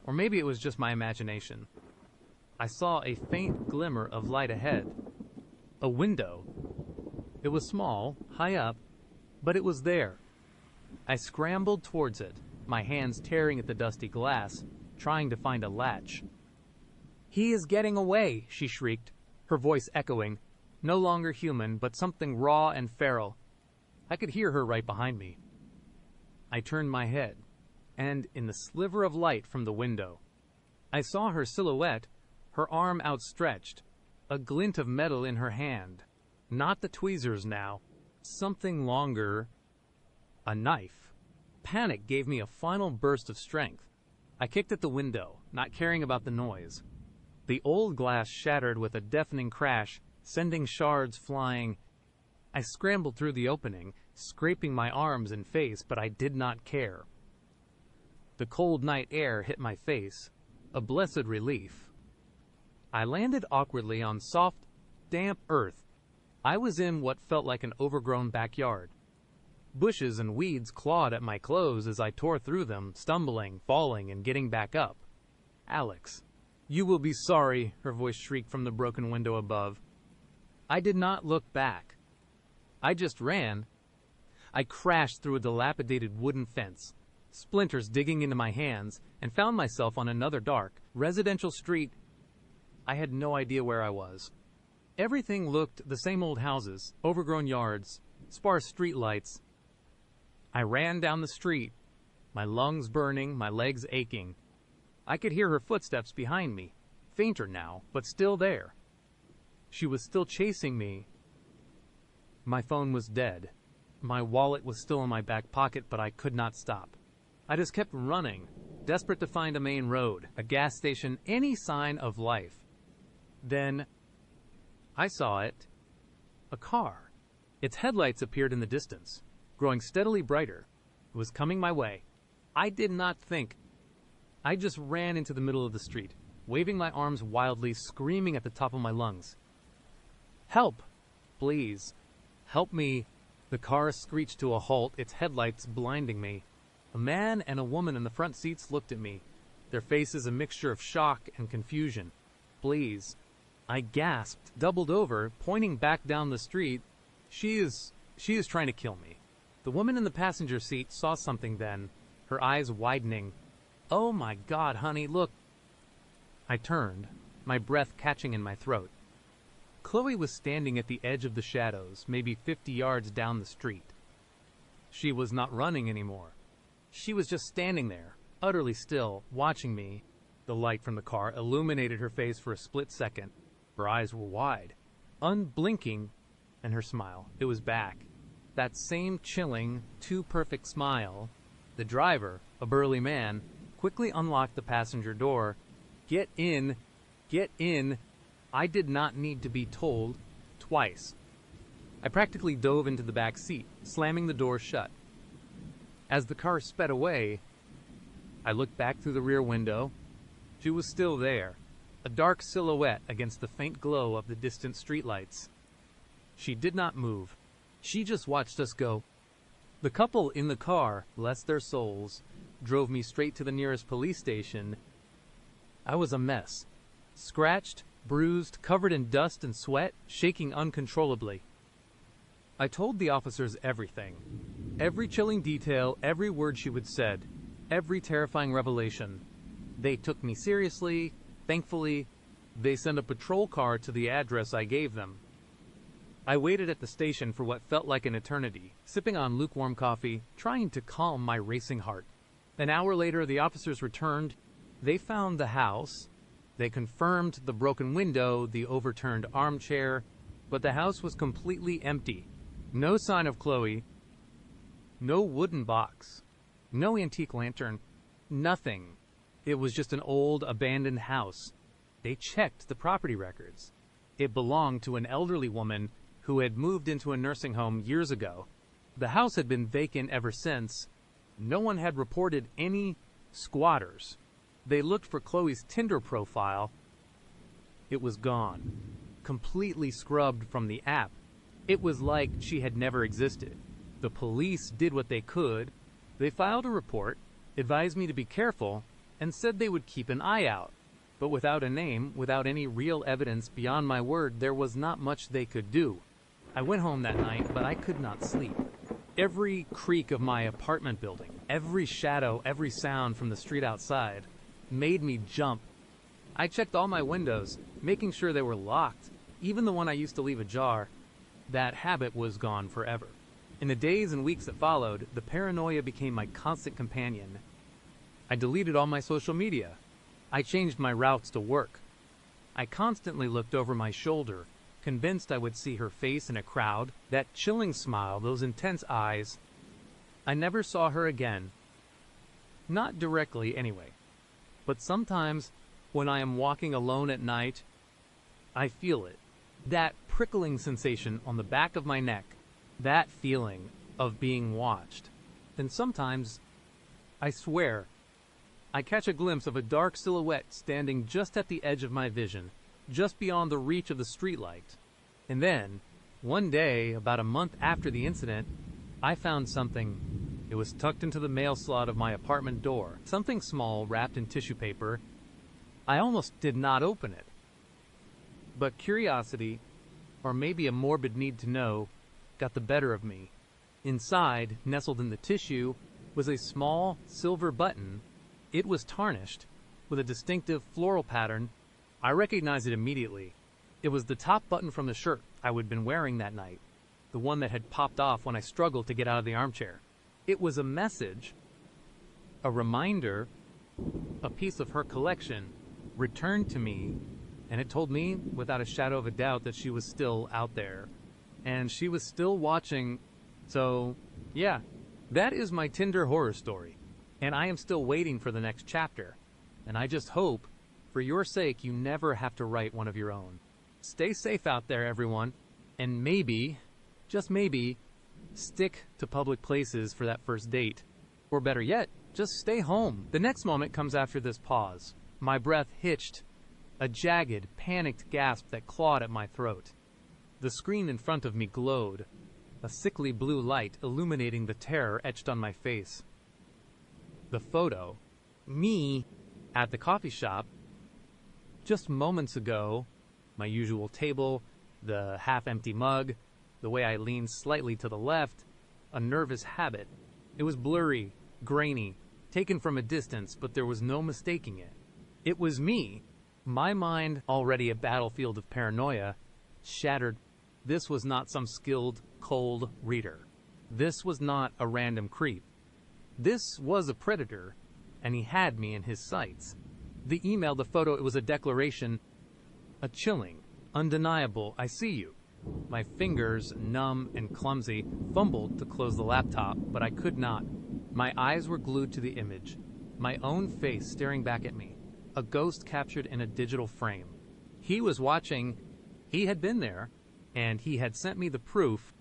or maybe it was just my imagination. I saw a faint glimmer of light ahead. A window. It was small, high up, but it was there. I scrambled towards it, my hands tearing at the dusty glass, trying to find a latch. "He is getting away," she shrieked, her voice echoing, no longer human, but something raw and feral. I could hear her right behind me. I turned my head, and in the sliver of light from the window, I saw her silhouette, her arm outstretched, a glint of metal in her hand. Not the tweezers now. Something longer. A knife. Panic gave me a final burst of strength. I kicked at the window, not caring about the noise. The old glass shattered with a deafening crash, sending shards flying. I scrambled through the opening, scraping my arms and face, but I did not care. The cold night air hit my face, a blessed relief. I landed awkwardly on soft, damp earth. I was in what felt like an overgrown backyard. Bushes and weeds clawed at my clothes as I tore through them, stumbling, falling, and getting back up. "Alex, you will be sorry," her voice shrieked from the broken window above. I did not look back. I just ran. I crashed through a dilapidated wooden fence, splinters digging into my hands, and found myself on another dark, residential street. I had no idea where I was. Everything looked the same: old houses, overgrown yards, sparse streetlights. I ran down the street, my lungs burning, my legs aching. I could hear her footsteps behind me, fainter now, but still there. She was still chasing me. My phone was dead. My wallet was still in my back pocket, but I could not stop. I just kept running, desperate to find a main road, a gas station, any sign of life. Then I saw it. A car. Its headlights appeared in the distance, growing steadily brighter. It was coming my way. I did not think. I just ran into the middle of the street, waving my arms wildly, screaming at the top of my lungs. Help! Please. Help me. The car screeched to a halt, its headlights blinding me. A man and a woman in the front seats looked at me, their faces a mixture of shock and confusion. Please. I gasped, doubled over, pointing back down the street. She is trying to kill me. The woman in the passenger seat saw something then, her eyes widening. Oh my God, honey, look. I turned, my breath catching in my throat. Chloe was standing at the edge of the shadows, maybe 50 yards down the street. She was not running anymore. She was just standing there, utterly still, watching me. The light from the car illuminated her face for a split second. Her eyes were wide, unblinking, and her smile, it was back. That same chilling, too perfect smile. The driver, a burly man, quickly unlocked the passenger door. Get in, get in. I did not need to be told twice. I practically dove into the back seat, slamming the door shut. As the car sped away, I looked back through the rear window. She was still there, a dark silhouette against the faint glow of the distant streetlights. She did not move. She just watched us go. The couple in the car, bless their souls, drove me straight to the nearest police station. I was a mess. Scratched, bruised, covered in dust and sweat, shaking uncontrollably. I told the officers everything. Every chilling detail, every word she would said, every terrifying revelation. They took me seriously. Thankfully, they sent a patrol car to the address I gave them. I waited at the station for what felt like an eternity, sipping on lukewarm coffee, trying to calm my racing heart. An hour later, the officers returned. They found the house. They confirmed the broken window, the overturned armchair, but the house was completely empty. No sign of Chloe. No wooden box. No antique lantern. Nothing. It was just an old, abandoned house. They checked the property records. It belonged to an elderly woman who had moved into a nursing home years ago. The house had been vacant ever since. No one had reported any squatters. They looked for Chloe's Tinder profile. It was gone, completely scrubbed from the app. It was like she had never existed. The police did what they could. They filed a report, advised me to be careful, and said they would keep an eye out. But without a name, without any real evidence beyond my word, there was not much they could do. I went home that night, but I could not sleep. Every creak of my apartment building, every shadow, every sound from the street outside made me jump. I checked all my windows, making sure they were locked, even the one I used to leave ajar. That habit was gone forever. In the days and weeks that followed, the paranoia became my constant companion. I deleted all my social media. I changed my routes to work. I constantly looked over my shoulder, convinced I would see her face in a crowd, that chilling smile, those intense eyes. I never saw her again. Not directly, anyway. But sometimes, when I am walking alone at night, I feel it. That prickling sensation on the back of my neck. That feeling of being watched. And sometimes, I swear, I catch a glimpse of a dark silhouette standing just at the edge of my vision, just beyond the reach of the streetlight. And then, one day, about a month after the incident, I found something. It was tucked into the mail slot of my apartment door. Something small wrapped in tissue paper. I almost did not open it. But curiosity, or maybe a morbid need to know, got the better of me. Inside, nestled in the tissue, was a small silver button. It was tarnished, with a distinctive floral pattern. I recognized it immediately. It was the top button from the shirt I would have been wearing that night, the one that had popped off when I struggled to get out of the armchair. It was a message, a reminder, a piece of her collection, returned to me, and it told me without a shadow of a doubt that she was still out there. And she was still watching. So, yeah, that is my Tinder horror story. And I am still waiting for the next chapter. And I just hope, for your sake, you never have to write one of your own. Stay safe out there, everyone. And maybe, just maybe, stick to public places for that first date. Or better yet, just stay home. The next moment comes after this pause. My breath hitched, a jagged, panicked gasp that clawed at my throat. The screen in front of me glowed, a sickly blue light illuminating the terror etched on my face. The photo, me, at the coffee shop, just moments ago, my usual table, the half-empty mug, the way I leaned slightly to the left, a nervous habit. It was blurry, grainy, taken from a distance, but there was no mistaking it. It was me. My mind, already a battlefield of paranoia, shattered. This was not some skilled, cold reader. This was not a random creep. This was a predator, and he had me in his sights. The email, the photo, it was a declaration, a chilling, undeniable, I see you. My fingers, numb and clumsy, fumbled to close the laptop, but I could not. My eyes were glued to the image, my own face staring back at me, a ghost captured in a digital frame. He was watching, he had been there, and he had sent me the proof.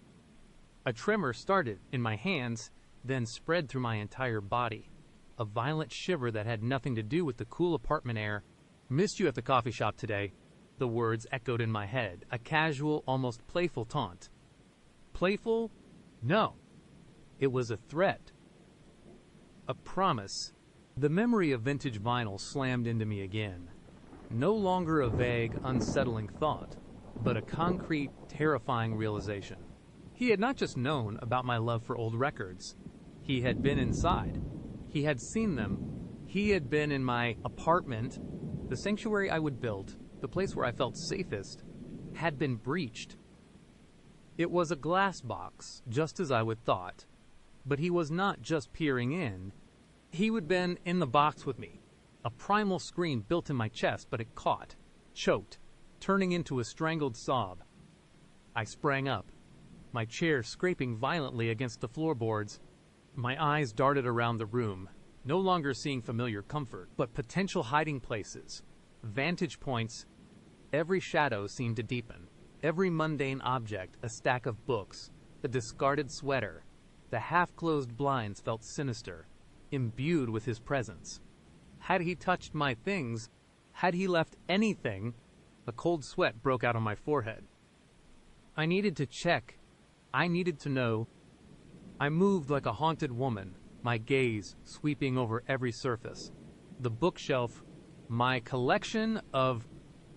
A tremor started in my hands, then spread through my entire body. A violent shiver that had nothing to do with the cool apartment air. Missed you at the coffee shop today. The words echoed in my head, a casual, almost playful taunt. Playful? No. It was a threat. A promise. The memory of vintage vinyl slammed into me again. No longer a vague, unsettling thought, but a concrete, terrifying realization. He had not just known about my love for old records. He had been inside. He had seen them. He had been in my apartment. The sanctuary I would build, the place where I felt safest, had been breached. It was a glass box, just as I would thought. But he was not just peering in. He had been in the box with me. A primal scream built in my chest, but it caught, choked, turning into a strangled sob. I sprang up, my chair scraping violently against the floorboards. My eyes darted around the room, no longer seeing familiar comfort, but potential hiding places, vantage points. Every shadow seemed to deepen. Every mundane object, a stack of books, a discarded sweater, the half-closed blinds felt sinister, imbued with his presence. Had he touched my things, had he left anything, a cold sweat broke out on my forehead. I needed to check. I needed to know. I moved like a haunted woman, my gaze sweeping over every surface. The bookshelf, my collection of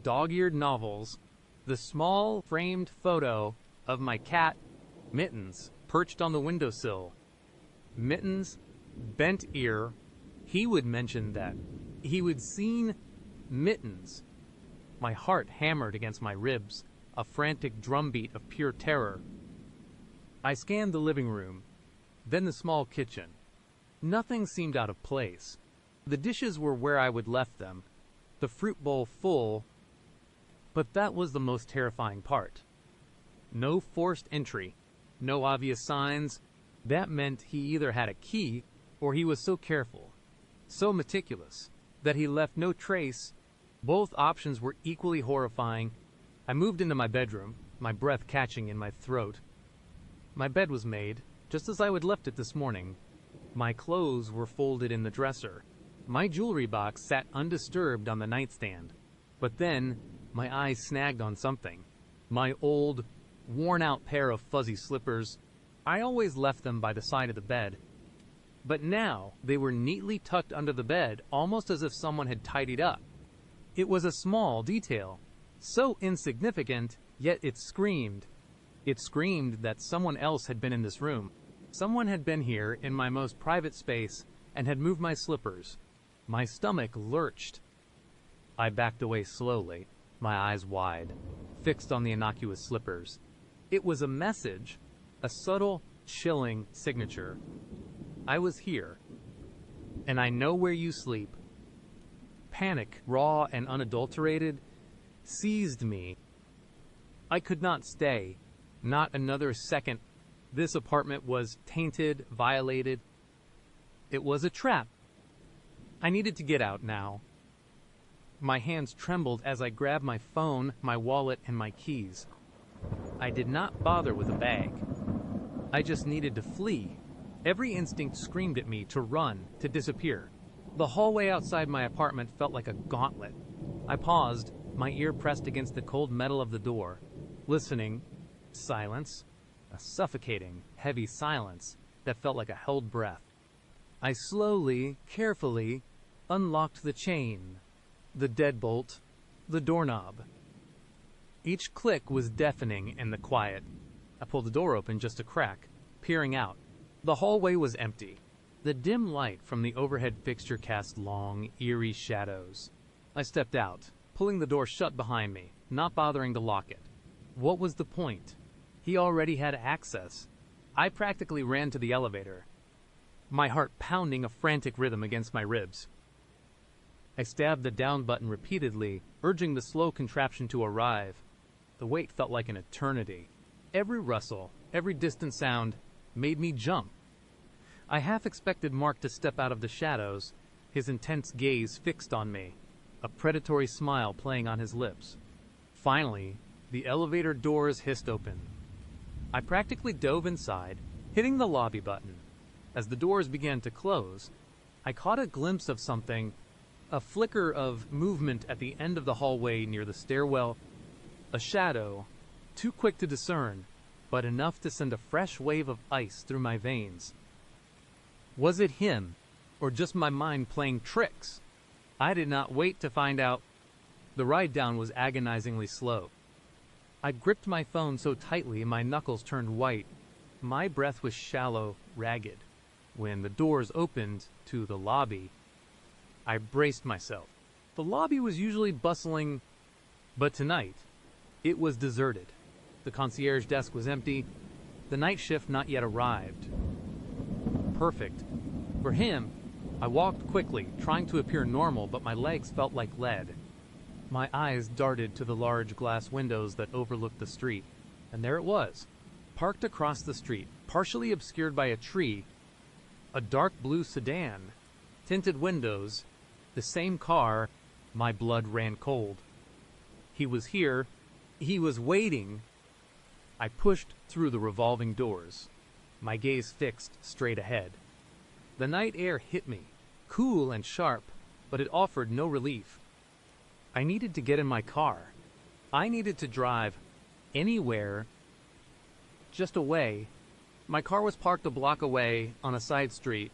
dog-eared novels, the small framed photo of my cat, Mittens, perched on the windowsill. Mittens, bent ear. He would mention that. He would seen Mittens. My heart hammered against my ribs, a frantic drumbeat of pure terror. I scanned the living room, then the small kitchen. Nothing seemed out of place. The dishes were where I would left them, the fruit bowl full, but that was the most terrifying part. No forced entry, no obvious signs. That meant he either had a key or he was so careful, so meticulous, that he left no trace. Both options were equally horrifying. I moved into my bedroom, my breath catching in my throat. My bed was made, just as I had left it this morning. My clothes were folded in the dresser. My jewelry box sat undisturbed on the nightstand. But then, my eyes snagged on something. My old, worn-out pair of fuzzy slippers. I always left them by the side of the bed. But now, they were neatly tucked under the bed, almost as if someone had tidied up. It was a small detail, so insignificant, yet it screamed. It screamed that someone else had been in this room. Someone had been here in my most private space and had moved my slippers. My stomach lurched. I backed away slowly, my eyes wide, fixed on the innocuous slippers. It was a message, a subtle, chilling signature. I was here, and I know where you sleep. Panic, raw and unadulterated, seized me. I could not stay. Not another second. This apartment was tainted, violated. It was a trap. I needed to get out now. My hands trembled as I grabbed my phone, my wallet, and my keys. I did not bother with a bag. I just needed to flee. Every instinct screamed at me to run, to disappear. The hallway outside my apartment felt like a gauntlet. I paused, my ear pressed against the cold metal of the door. Listening. Silence. A suffocating, heavy silence that felt like a held breath. I slowly, carefully, unlocked the chain, the deadbolt, the doorknob. Each click was deafening in the quiet. I pulled the door open just a crack, peering out. The hallway was empty. The dim light from the overhead fixture cast long, eerie shadows. I stepped out, pulling the door shut behind me, not bothering to lock it. What was the point? He already had access. I practically ran to the elevator, my heart pounding a frantic rhythm against my ribs. I stabbed the down button repeatedly, urging the slow contraption to arrive. The wait felt like an eternity. Every rustle, every distant sound, made me jump. I half expected Mark to step out of the shadows, his intense gaze fixed on me, a predatory smile playing on his lips. Finally, the elevator doors hissed open. I practically dove inside, hitting the lobby button. As the doors began to close, I caught a glimpse of something, a flicker of movement at the end of the hallway near the stairwell, a shadow, too quick to discern, but enough to send a fresh wave of ice through my veins. Was it him, or just my mind playing tricks? I did not wait to find out. The ride down was agonizingly slow. I gripped my phone so tightly my knuckles turned white. My breath was shallow, ragged. When the doors opened to the lobby, I braced myself. The lobby was usually bustling, but tonight, it was deserted. The concierge desk was empty. The night shift not yet arrived. Perfect. For him, I walked quickly, trying to appear normal, but my legs felt like lead. My eyes darted to the large glass windows that overlooked the street, and there it was, parked across the street, partially obscured by a tree, a dark blue sedan, tinted windows, the same car. My blood ran cold. He was here. He was waiting. I pushed through the revolving doors, my gaze fixed straight ahead. The night air hit me, cool and sharp, but it offered no relief. I needed to get in my car. I needed to drive anywhere, just away. My car was parked a block away on a side street.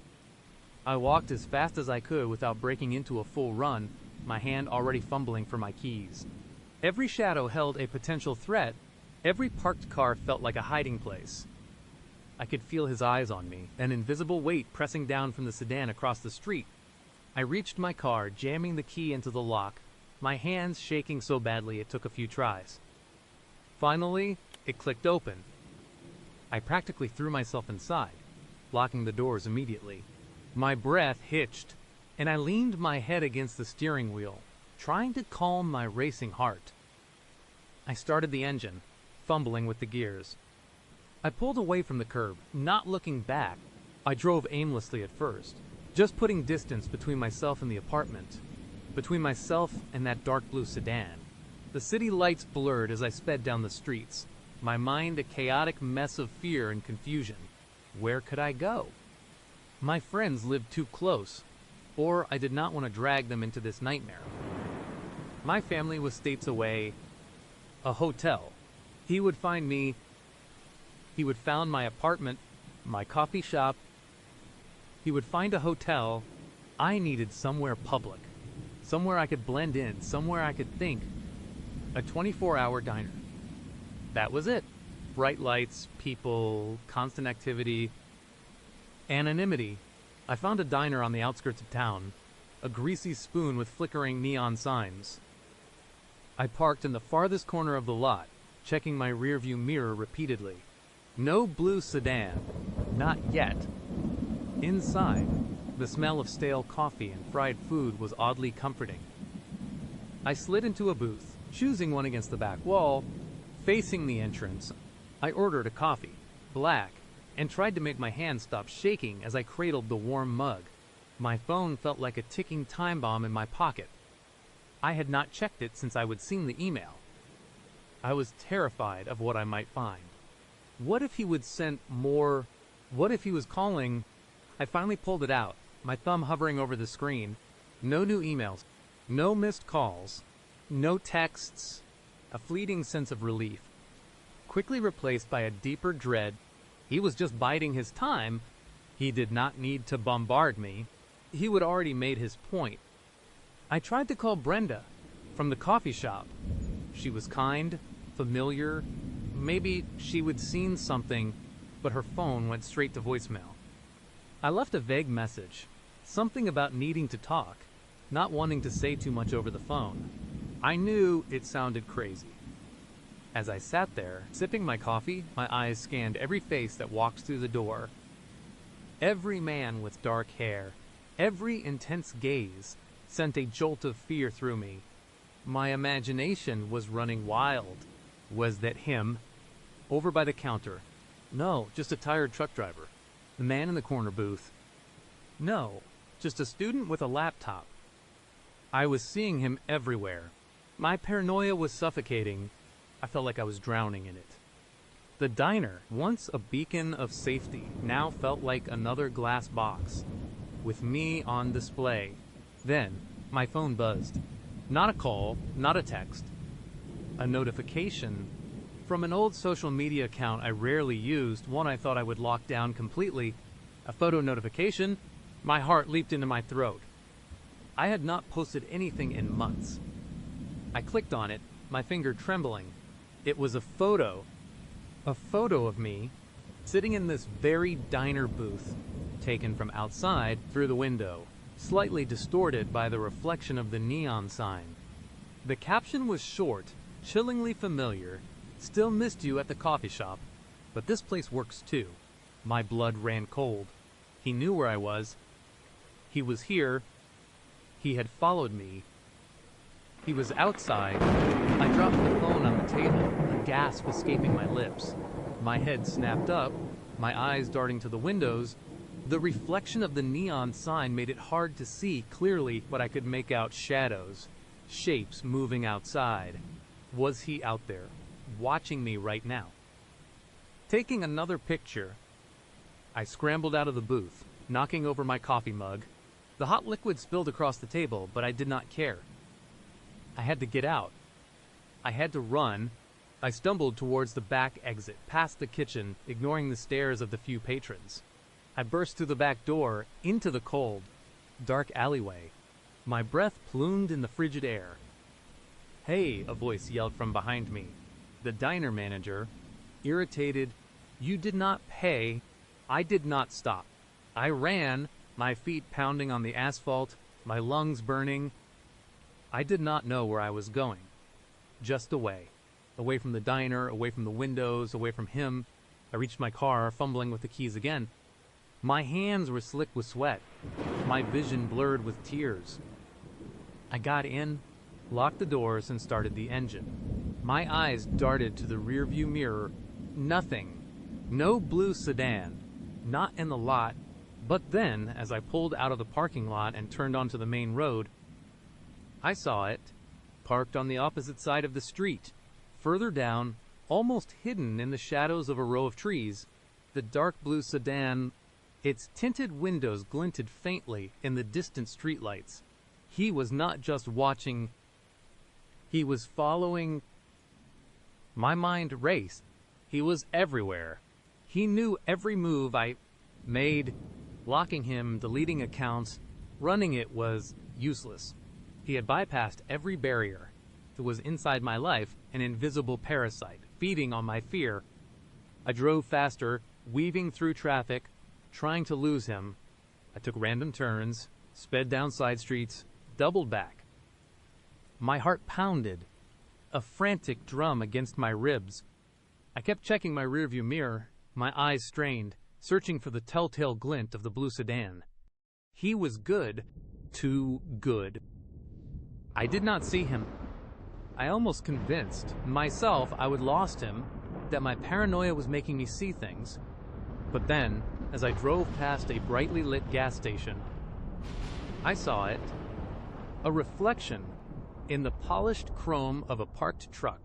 I walked as fast as I could without breaking into a full run, my hand already fumbling for my keys. Every shadow held a potential threat. Every parked car felt like a hiding place. I could feel his eyes on me, an invisible weight pressing down from the sedan across the street. I reached my car, jamming the key into the lock, my hands shaking so badly it took a few tries. Finally, it clicked open. I practically threw myself inside, locking the doors immediately. My breath hitched, and I leaned my head against the steering wheel, trying to calm my racing heart. I started the engine, fumbling with the gears. I pulled away from the curb, not looking back. I drove aimlessly at first, just putting distance between myself and the apartment, between myself and that dark blue sedan. The city lights blurred as I sped down the streets, my mind a chaotic mess of fear and confusion. Where could I go? My friends lived too close, or I did not want to drag them into this nightmare. My family was states away. A hotel. He would find me. He would found my apartment, my coffee shop. He would find a hotel. I needed somewhere public, somewhere I could blend in, somewhere I could think. A 24-hour diner. That was it. Bright lights, people, constant activity, anonymity. I found a diner on the outskirts of town, a greasy spoon with flickering neon signs. I parked in the farthest corner of the lot, checking my rearview mirror repeatedly. No blue sedan. Not yet. Inside, The smell of stale coffee and fried food was oddly comforting. I slid into a booth, choosing one against the back wall, facing the entrance. I ordered a coffee, black, and tried to make my hand stop shaking as I cradled the warm mug. My phone felt like a ticking time bomb in my pocket. I had not checked it since I would seen the email. I was terrified of what I might find. What if he would send more? What if he was calling? I finally pulled it out, my thumb hovering over the screen. No new emails, no missed calls, no texts. A fleeting sense of relief, quickly replaced by a deeper dread. He was just biding his time. He did not need to bombard me. He would already made his point. I tried to call Brenda from the coffee shop. She was kind, familiar. Maybe she would seen something, but her phone went straight to voicemail. I left a vague message, something about needing to talk, not wanting to say too much over the phone. I knew it sounded crazy. As I sat there, sipping my coffee, my eyes scanned every face that walks through the door. Every man with dark hair, every intense gaze, sent a jolt of fear through me. My imagination was running wild. Was that him? Over by the counter. No, just a tired truck driver. The man in the corner booth. No, just a student with a laptop. I was seeing him everywhere. My paranoia was suffocating. I felt like I was drowning in it. The diner, once a beacon of safety, now felt like another glass box, with me on display. Then, my phone buzzed. Not a call, not a text. A notification from an old social media account I rarely used, one I thought I would lock down completely. A photo notification. My heart leaped into my throat. I had not posted anything in months. I clicked on it, my finger trembling. It was a photo of me sitting in this very diner booth, taken from outside through the window, slightly distorted by the reflection of the neon sign. The caption was short, chillingly familiar. Still missed you at the coffee shop, but this place works too. My blood ran cold. He knew where I was. He was here. He had followed me. He was outside. I dropped the phone on the table, a gasp escaping my lips. My head snapped up, my eyes darting to the windows. The reflection of the neon sign made it hard to see clearly, but I could make out shadows, shapes moving outside. Was he out there, watching me right now? Taking another picture, I scrambled out of the booth, knocking over my coffee mug. The hot liquid spilled across the table, but I did not care. I had to get out. I had to run. I stumbled towards the back exit, past the kitchen, ignoring the stares of the few patrons. I burst through the back door, into the cold, dark alleyway. My breath plumed in the frigid air. "Hey," a voice yelled from behind me. The diner manager, irritated. "You did not pay." I did not stop. I ran, my feet pounding on the asphalt, my lungs burning. I did not know where I was going. Just away. Away from the diner, away from the windows, away from him. I reached my car, fumbling with the keys again. My hands were slick with sweat. My vision blurred with tears. I got in, locked the doors, and started the engine. My eyes darted to the rearview mirror. Nothing. No blue sedan. Not in the lot. But then, as I pulled out of the parking lot and turned onto the main road, I saw it, parked on the opposite side of the street. Further down, almost hidden in the shadows of a row of trees, the dark blue sedan, its tinted windows glinted faintly in the distant streetlights. He was not just watching, he was following. My mind raced. He was everywhere. He knew every move I made. Blocking him, deleting accounts, running it was useless. He had bypassed every barrier. It was inside my life, an invisible parasite, feeding on my fear. I drove faster, weaving through traffic, trying to lose him. I took random turns, sped down side streets, doubled back. My heart pounded, a frantic drum against my ribs. I kept checking my rearview mirror, my eyes strained, searching for the telltale glint of the blue sedan. He was good, too good. I did not see him. I almost convinced myself I would lost him, that my paranoia was making me see things. But then, as I drove past a brightly lit gas station, I saw it, a reflection in the polished chrome of a parked truck.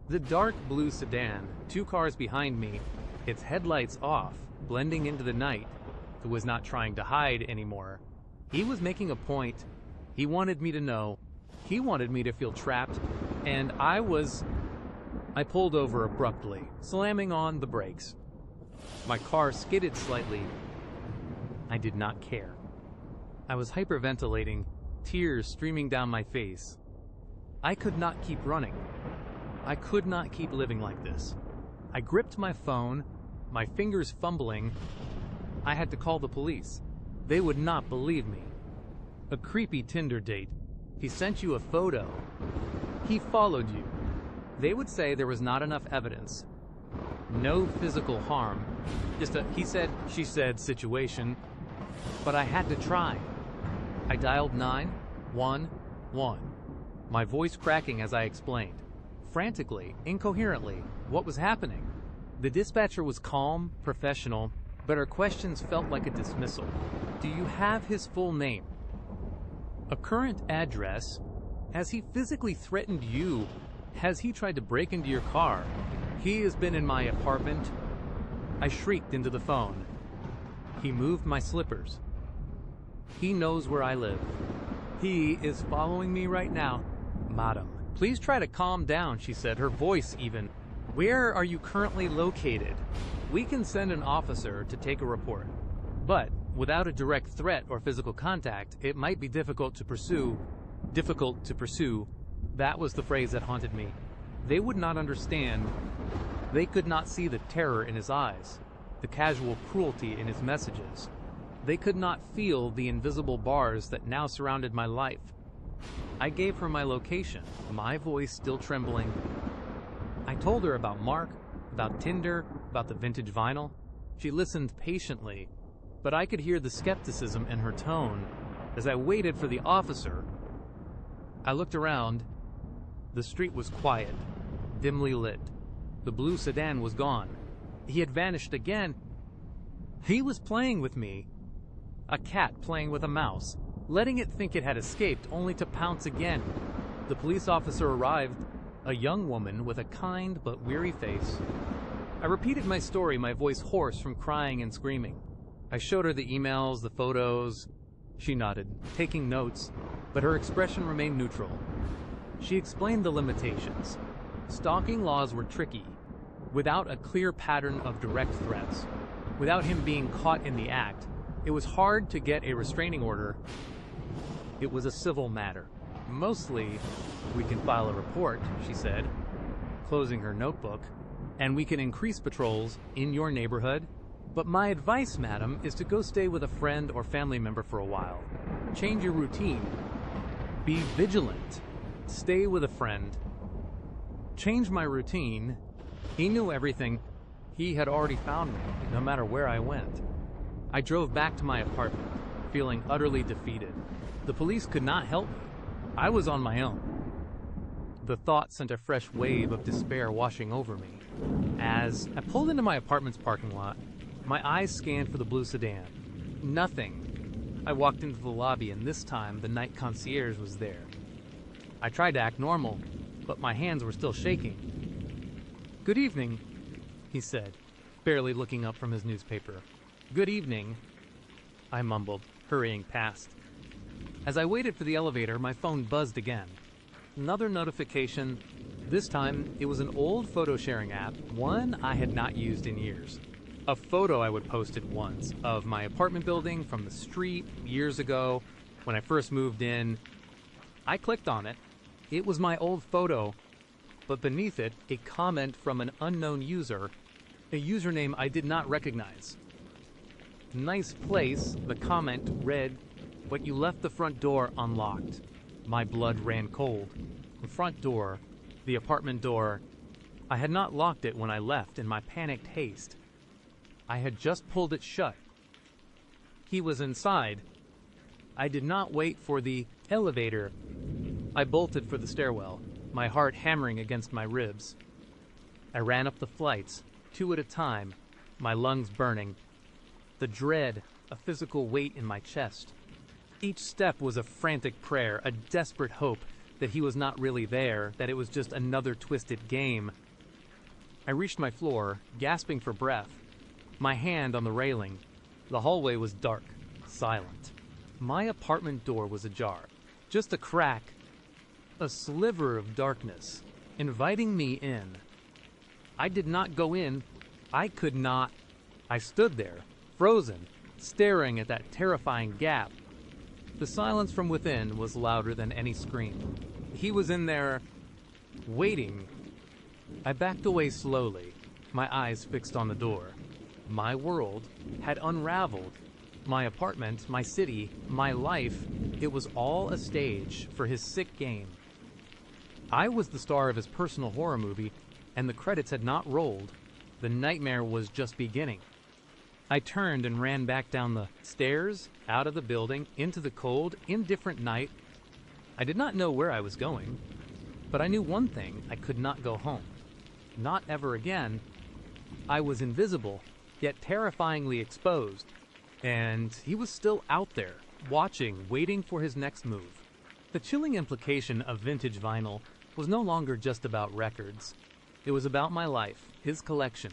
The dark blue sedan, 2 cars behind me, its headlights off, blending into the night. It was not trying to hide anymore. He was making a point. He wanted me to know. He wanted me to feel trapped, and I pulled over abruptly, slamming on the brakes. My car skidded slightly. I did not care. I was hyperventilating, tears streaming down my face. I could not keep running. I could not keep living like this. I gripped my phone, my fingers fumbling. I had to call the police. They would not believe me. A creepy Tinder date. He sent you a photo. He followed you. They would say there was not enough evidence. No physical harm. Just a he said, she said situation. But I had to try. I dialed 911. My voice cracking as I explained. Frantically, incoherently, what was happening. The dispatcher was calm, professional, but her questions felt like a dismissal. Do you have his full name? A current address? Has he physically threatened you? Has he tried to break into your car? He has been in my apartment. I shrieked into the phone. He moved my slippers. He knows where I live. He is following me right now. Madam, please try to calm down, she said, her voice even. Where are you currently located? We can send an officer to take a report. But without a direct threat or physical contact, it might be difficult to pursue. Difficult to pursue. That was the phrase that haunted me. They would not understand. They could not see the terror in his eyes, the casual cruelty in his messages. They could not feel the invisible bars that now surrounded my life. I gave her my location, my voice still trembling. I told her about Mark, about Tinder, about the vintage vinyl. She listened patiently, but I could hear the skepticism in her tone as I waited for the officer. I looked around. The street was quiet, dimly lit. The blue sedan was gone. He had vanished again. He was playing with me. A cat playing with a mouse, letting it think it had escaped only to pounce again. The police officer arrived, a young woman with a kind but weary face. I repeated my story, my voice hoarse from crying and screaming. I showed her the emails, the photos. She nodded, taking notes, but her expression remained neutral. She explained the limitations. Stalking laws were tricky, without a clear pattern of direct threats. Without him being caught in the act, it was hard to get a restraining order. It was a civil matter. Mostly, we can file a report, she said, closing her notebook, and we can increase patrols in your neighborhood. But my advice, madam, is to go stay with a friend or family member for a while. Change your routine. Be vigilant. Stay with a friend. Change my routine. He knew everything. He had already found me, no matter where I went. I drove back to my apartment, feeling utterly defeated. The police could not help me. I was on my own. The thought sent a fresh wave of despair washing over me. As I pulled into my apartment's parking lot, my eyes scanned for the blue sedan. Nothing. I walked into the lobby, and this time the night concierge was there. I tried to act normal, but my hands were still shaking. "Good evening," he said, barely looking up from his newspaper. "Good evening," I mumbled, hurrying past. As I waited for the elevator, my phone buzzed again. Another notification. This time, it was an old photo-sharing app, one I had not used in years. A photo I would posted once of my apartment building from the street years ago when I first moved in. I clicked on it. It was my old photo, but beneath it, a comment from an unknown user, a username I did not recognize. "Nice place," the comment read, "but you left the front door unlocked." My blood ran cold. The front door, the apartment door. I had not locked it when I left in my panicked haste. I had just pulled it shut. He was inside. I did not wait for the elevator. I bolted for the stairwell, my heart hammering against my ribs. I ran up the flights, 2 at a time, my lungs burning. The dread, a physical weight in my chest. Each step was a frantic prayer, a desperate hope that he was not really there, that it was just another twisted game. I reached my floor, gasping for breath, my hand on the railing. The hallway was dark, silent. My apartment door was ajar, just a crack, a sliver of darkness, inviting me in. I did not go in. I could not. I stood there, frozen, staring at that terrifying gap. The silence from within was louder than any scream. He was in there, waiting. I backed away slowly, my eyes fixed on the door. My world had unraveled. My apartment, my city, my life, it was all a stage for his sick game. I was the star of his personal horror movie, and the credits had not rolled. The nightmare was just beginning. I turned and ran back down the stairs, out of the building, into the cold, indifferent night. I did not know where I was going, but I knew one thing: I could not go home. Not ever again. I was invisible, yet terrifyingly exposed. And he was still out there, watching, waiting for his next move. The chilling implication of vintage vinyl was no longer just about records. It was about my life, his collection,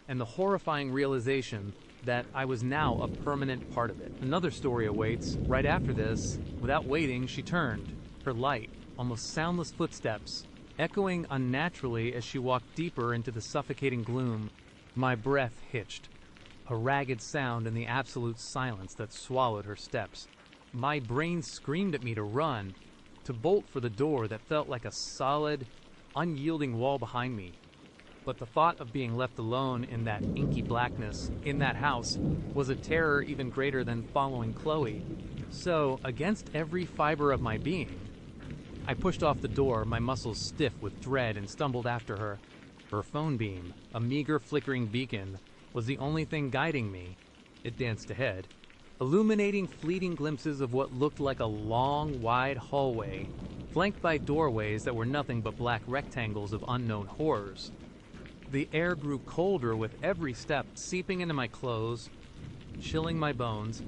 and the horrifying realization that I was now a permanent part of it. Another story awaits. Right after this, without waiting, she turned, her light, almost soundless footsteps, echoing unnaturally as she walked deeper into the suffocating gloom. My breath hitched, a ragged sound in the absolute silence that swallowed her steps. My brain screamed at me to run, to bolt for the door that felt like a solid, unyielding wall behind me. But the thought of being left alone in that inky blackness, in that house, was a terror even greater than following Chloe. So, against every fiber of my being, I pushed off the door, my muscles stiff with dread, and stumbled after her. Her phone beam, a meager flickering beacon, was the only thing guiding me. It danced ahead, illuminating fleeting glimpses of what looked like a long, wide hallway, flanked by doorways that were nothing but black rectangles of unknown horrors. The air grew colder with every step, seeping into my clothes, chilling my bones.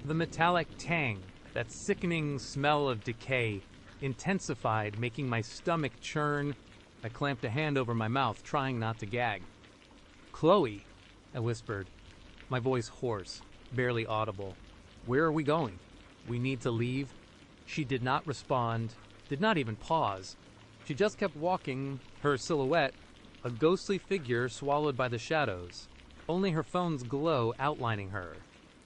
The metallic tang, that sickening smell of decay, intensified, making my stomach churn. I clamped a hand over my mouth, trying not to gag. "Chloe," I whispered, my voice hoarse, barely audible. "Where are we going? We need to leave?" She did not respond, did not even pause. She just kept walking, her silhouette, a ghostly figure swallowed by the shadows, only her phone's glow outlining her.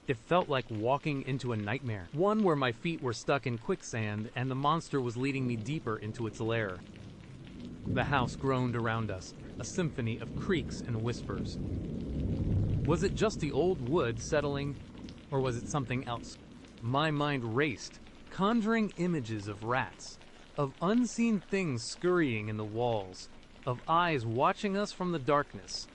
It felt like walking into a nightmare, one where my feet were stuck in quicksand and the monster was leading me deeper into its lair. The house groaned around us, a symphony of creaks and whispers. Was it just the old wood settling, or was it something else? My mind raced, conjuring images of rats, of unseen things scurrying in the walls, of eyes watching us from the darkness.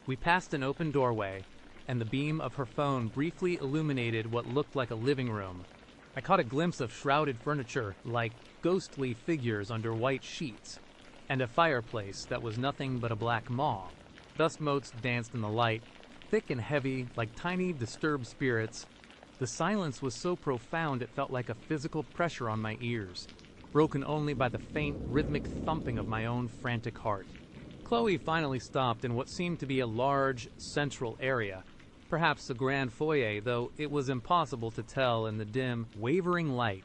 We passed an open doorway, and the beam of her phone briefly illuminated what looked like a living room. I caught a glimpse of shrouded furniture, like ghostly figures under white sheets, and a fireplace that was nothing but a black maw. Dust motes danced in the light, thick and heavy, like tiny, disturbed spirits. The silence was so profound it felt like a physical pressure on my ears, broken only by the faint, rhythmic thumping of my own frantic heart. Chloe finally stopped in what seemed to be a large, central area, perhaps a grand foyer, though it was impossible to tell in the dim, wavering light.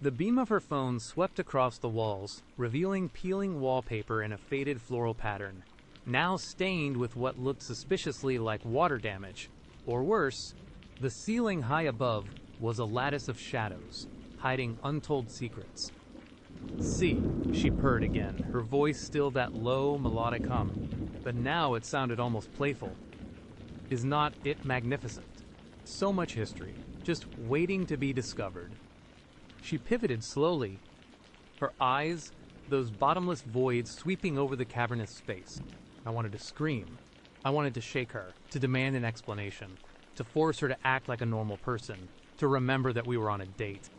The beam of her phone swept across the walls, revealing peeling wallpaper in a faded floral pattern, now stained with what looked suspiciously like water damage. Or worse, the ceiling high above was a lattice of shadows, hiding untold secrets. "See," she purred again, her voice still that low, melodic hum, but now it sounded almost playful. "Is not it magnificent? So much history, just waiting to be discovered." She pivoted slowly, her eyes, those bottomless voids sweeping over the cavernous space. I wanted to scream. I wanted to shake her, to demand an explanation, to force her to act like a normal person, to remember that we were on a date.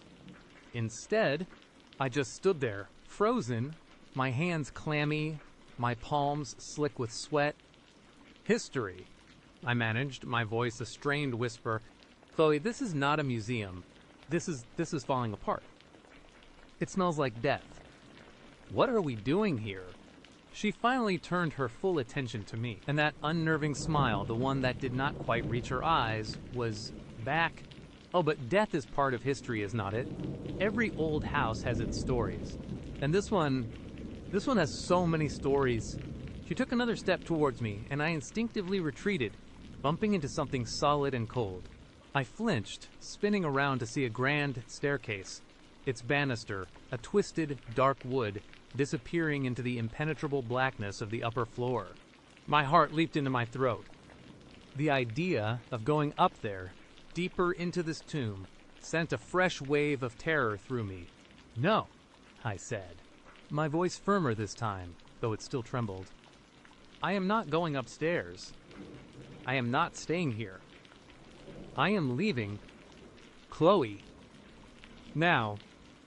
Instead, I just stood there, frozen, my hands clammy, my palms slick with sweat. History, I managed, my voice a strained whisper. Chloe, this is not a museum. This is falling apart. It smells like death. What are we doing here? She finally turned her full attention to me, and that unnerving smile, the one that did not quite reach her eyes, was back. Oh, but death is part of history, is not it? Every old house has its stories. And this one has so many stories. She took another step towards me, and I instinctively retreated, bumping into something solid and cold. I flinched, spinning around to see a grand staircase, its banister, a twisted, dark wood, disappearing into the impenetrable blackness of the upper floor. My heart leaped into my throat. The idea of going up there, deeper into this tomb, sent a fresh wave of terror through me. No, I said, my voice firmer this time, though it still trembled. I am not going upstairs. I am not staying here. I am leaving. Chloe. Now,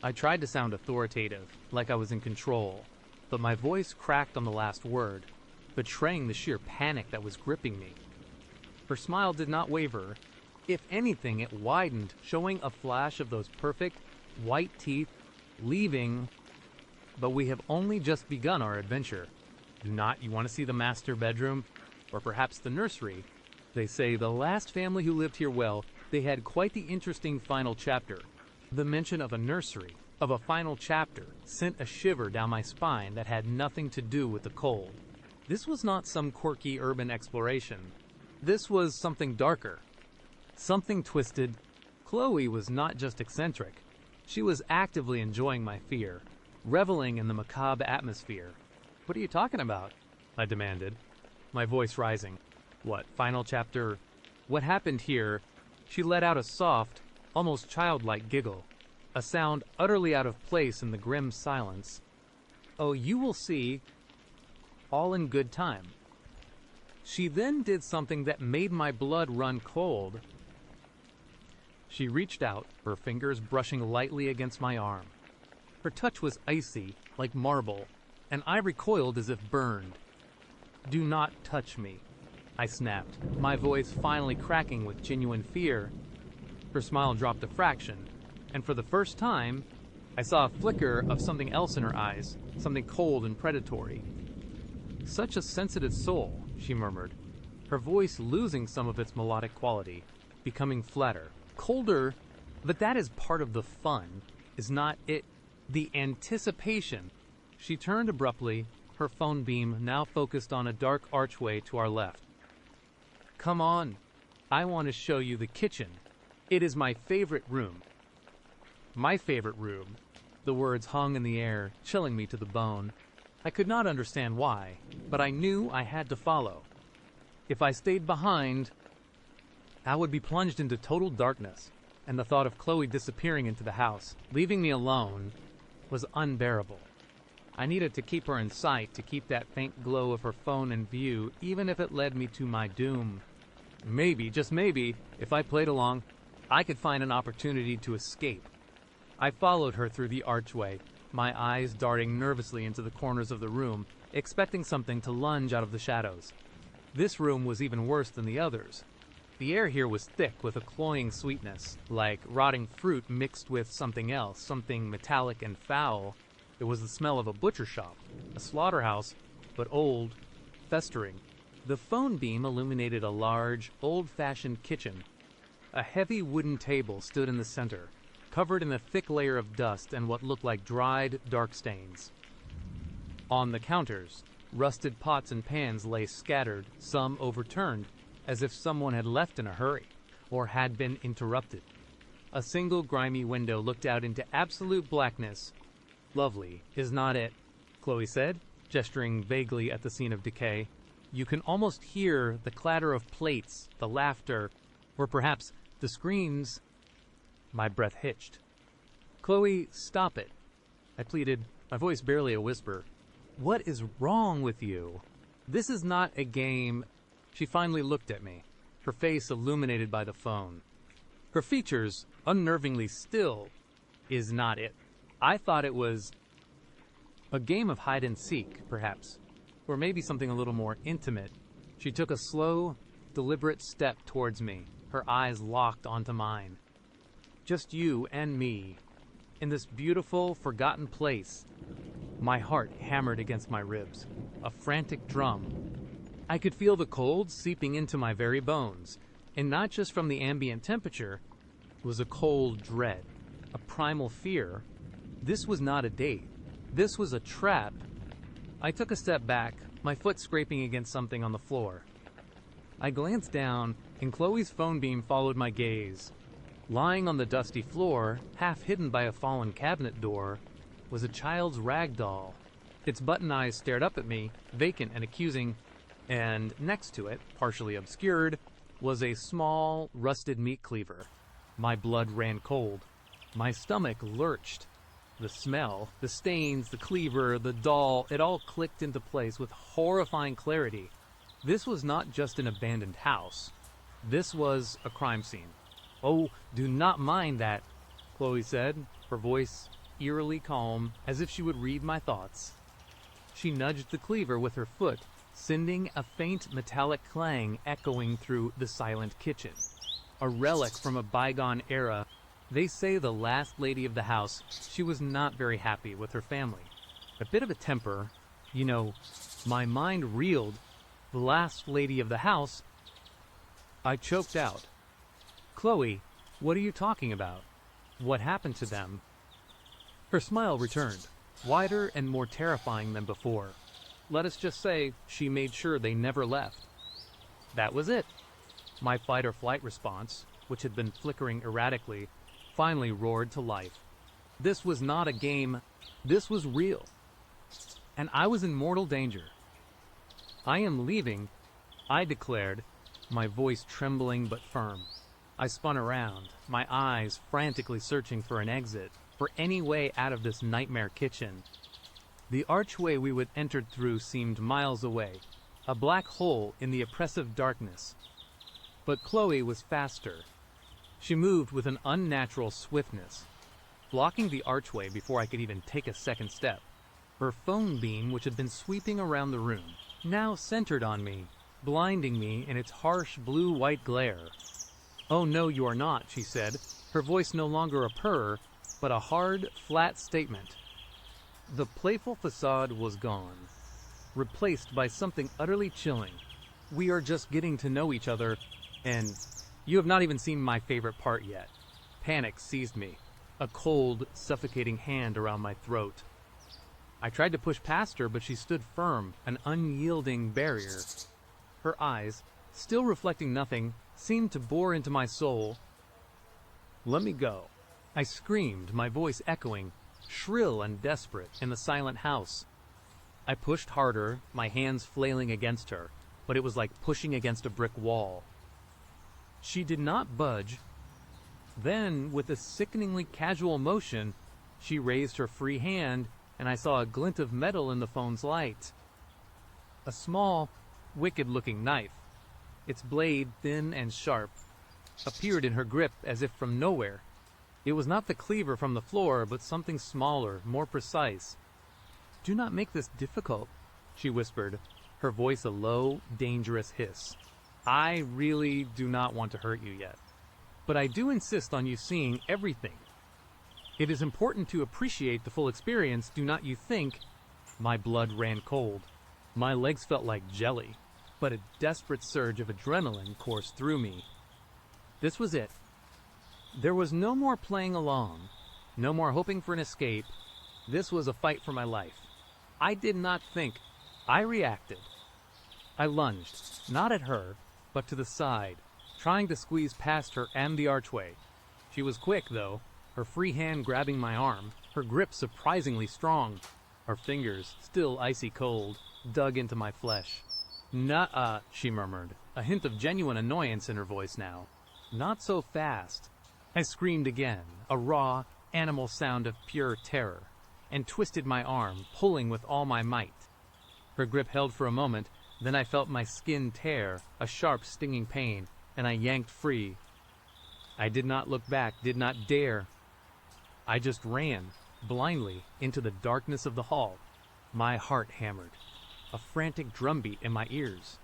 I tried to sound authoritative, like I was in control, but my voice cracked on the last word, betraying the sheer panic that was gripping me. Her smile did not waver. If anything, it widened, showing a flash of those perfect, white teeth, leaving. But we have only just begun our adventure. Do not you want to see the master bedroom? Or perhaps the nursery? They say the last family who lived here, well, they had quite the interesting final chapter. The mention of a nursery, of a final chapter, sent a shiver down my spine that had nothing to do with the cold. This was not some quirky urban exploration. This was something darker. Something twisted. Chloe was not just eccentric. She was actively enjoying my fear, reveling in the macabre atmosphere. What are you talking about? I demanded, my voice rising. What, final chapter? What happened here? She let out a soft, almost childlike giggle, a sound utterly out of place in the grim silence. Oh, you will see, all in good time. She then did something that made my blood run cold. She reached out, her fingers brushing lightly against my arm. Her touch was icy, like marble, and I recoiled as if burned. Do not touch me, I snapped, my voice finally cracking with genuine fear. Her smile dropped a fraction, and for the first time, I saw a flicker of something else in her eyes, something cold and predatory. Such a sensitive soul, she murmured, her voice losing some of its melodic quality, becoming flatter. Colder, but that is part of the fun, is not it? The anticipation. She turned abruptly, her phone beam now focused on a dark archway to our left. Come on, I want to show you the kitchen. It is my favorite room. My favorite room. The words hung in the air, chilling me to the bone. I could not understand why, but I knew I had to follow. If I stayed behind, I would be plunged into total darkness, and the thought of Chloe disappearing into the house, leaving me alone, was unbearable. I needed to keep her in sight, to keep that faint glow of her phone in view, even if it led me to my doom. Maybe, just maybe, if I played along, I could find an opportunity to escape. I followed her through the archway, my eyes darting nervously into the corners of the room, expecting something to lunge out of the shadows. This room was even worse than the others. The air here was thick with a cloying sweetness, like rotting fruit mixed with something else, something metallic and foul. It was the smell of a butcher shop, a slaughterhouse, but old, festering. The phone beam illuminated a large, old-fashioned kitchen. A heavy wooden table stood in the center, covered in a thick layer of dust and what looked like dried, dark stains. On the counters, rusted pots and pans lay scattered, some overturned, as if someone had left in a hurry, or had been interrupted. A single grimy window looked out into absolute blackness. Lovely, is not it? Chloe said, gesturing vaguely at the scene of decay. You can almost hear the clatter of plates, the laughter, or perhaps the screams. My breath hitched. Chloe, stop it, I pleaded, my voice barely a whisper. What is wrong with you? This is not a game. She finally looked at me, her face illuminated by the phone. Her features unnervingly still. is not it. I thought it was a game of hide and seek, perhaps, or maybe something a little more intimate. She took a slow, deliberate step towards me, her eyes locked onto mine. Just you and me, in this beautiful, forgotten place. My heart hammered against my ribs, a frantic drum. I could feel the cold seeping into my very bones, and not just from the ambient temperature. It was a cold dread, a primal fear. This was not a date. This was a trap. I took a step back, my foot scraping against something on the floor. I glanced down, and Chloe's phone beam followed my gaze. Lying on the dusty floor, half hidden by a fallen cabinet door, was a child's rag doll. Its button eyes stared up at me, vacant and accusing, and next to it, partially obscured, was a small, rusted meat cleaver. My blood ran cold. My stomach lurched. The smell, the stains, the cleaver, the doll, it all clicked into place with horrifying clarity. This was not just an abandoned house. This was a crime scene. "Oh, do not mind that," Chloe said, her voice eerily calm, as if she would read my thoughts. She nudged the cleaver with her foot, sending a faint metallic clang echoing through the silent kitchen. A relic from a bygone era. They say the last lady of the house, she was not very happy with her family. A bit of a temper. You know, my mind reeled. The last lady of the house. I choked out. "Chloe, what are you talking about? What happened to them?" Her smile returned, wider and more terrifying than before. Let us just say she made sure they never left. That was it. My fight or flight response, which had been flickering erratically, finally roared to life. This was not a game. This was real. And I was in mortal danger. "I am leaving," I declared, my voice trembling but firm. I spun around, my eyes frantically searching for an exit, for any way out of this nightmare kitchen. The archway we would enter through seemed miles away, a black hole in the oppressive darkness. But Chloe was faster. She moved with an unnatural swiftness, blocking the archway before I could even take a second step. Her phone beam, which had been sweeping around the room, now centered on me, blinding me in its harsh blue-white glare. "Oh no, you are not," she said, her voice no longer a purr, but a hard, flat statement. The playful facade was gone, replaced by something utterly chilling. "We are just getting to know each other, and you have not even seen my favorite part yet." Panic seized me, a cold, suffocating hand around my throat. I tried to push past her, but she stood firm, an unyielding barrier. Her eyes, still reflecting nothing, seemed to bore into my soul. "Let me go," I screamed, my voice echoing, shrill and desperate, in the silent house. I pushed harder, my hands flailing against her, but it was like pushing against a brick wall. She did not budge. Then, with a sickeningly casual motion, she raised her free hand, and I saw a glint of metal in the phone's light. A small, wicked-looking knife, its blade thin and sharp, appeared in her grip as if from nowhere. It was not the cleaver from the floor, but something smaller, more precise. "Do not make this difficult," she whispered, her voice a low, dangerous hiss. "I really do not want to hurt you yet, but I do insist on you seeing everything. It is important to appreciate the full experience, do not you think?" My blood ran cold. My legs felt like jelly, but a desperate surge of adrenaline coursed through me. This was it. There was no more playing along, no more hoping for an escape. This was a fight for my life. I did not think. I reacted. I lunged, not at her, but to the side, trying to squeeze past her and the archway. She was quick, though, her free hand grabbing my arm, her grip surprisingly strong. Her fingers, still icy cold, dug into my flesh. "Nuh-uh," she murmured, a hint of genuine annoyance in her voice now. "Not so fast." I screamed again, a raw, animal sound of pure terror, and twisted my arm, pulling with all my might. Her grip held for a moment, then I felt my skin tear, a sharp, stinging pain, and I yanked free. I did not look back, did not dare. I just ran, blindly, into the darkness of the hall. My heart hammered, a frantic drumbeat in my ears,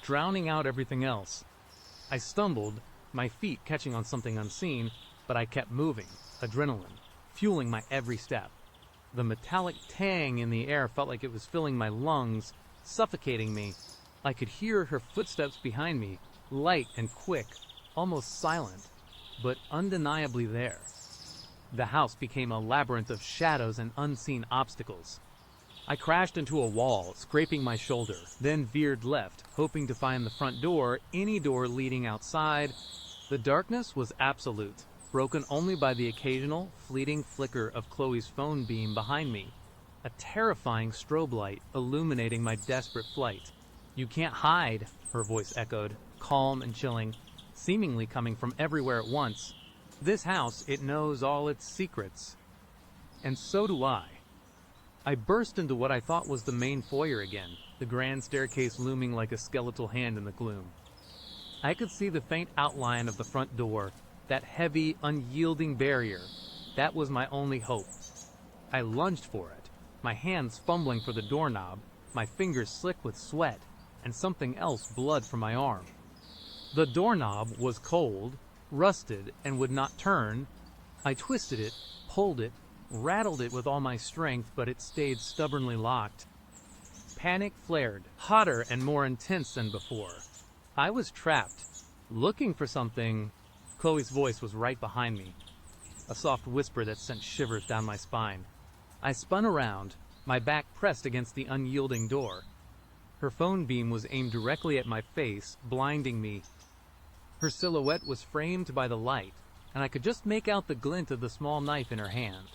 drowning out everything else. I stumbled, my feet catching on something unseen, but I kept moving, adrenaline fueling my every step. The metallic tang in the air felt like it was filling my lungs, suffocating me. I could hear her footsteps behind me, light and quick, almost silent, but undeniably there. The house became a labyrinth of shadows and unseen obstacles. I crashed into a wall, scraping my shoulder, then veered left, hoping to find the front door, any door leading outside. The darkness was absolute, broken only by the occasional, fleeting flicker of Chloe's phone beam behind me, a terrifying strobe light illuminating my desperate flight. "You can't hide," her voice echoed, calm and chilling, seemingly coming from everywhere at once. "This house, it knows all its secrets." And so do I. I burst into what I thought was the main foyer again, the grand staircase looming like a skeletal hand in the gloom. I could see the faint outline of the front door, that heavy, unyielding barrier. That was my only hope. I lunged for it, my hands fumbling for the doorknob, my fingers slick with sweat, and something else blood from my arm. The doorknob was cold, rusted, and would not turn. I twisted it, pulled it, rattled it with all my strength, but it stayed stubbornly locked. Panic flared, hotter and more intense than before. I was trapped, looking for something. Chloe's voice was right behind me, a soft whisper that sent shivers down my spine. I spun around, my back pressed against the unyielding door. Her phone beam was aimed directly at my face, blinding me. Her silhouette was framed by the light, and I could just make out the glint of the small knife in her hand.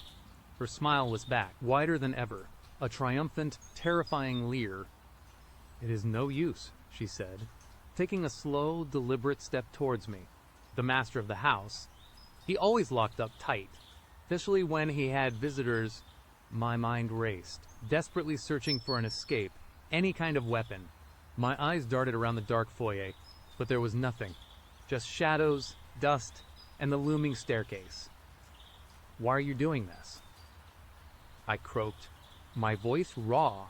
Her smile was back, wider than ever, a triumphant, terrifying leer. "It is no use," she said, taking a slow, deliberate step towards me. The master of the house, he always locked up tight, especially when he had visitors. My mind raced, desperately searching for an escape, any kind of weapon. My eyes darted around the dark foyer, but there was nothing, just shadows, dust, and the looming staircase. "Why are you doing this?" I croaked, my voice raw.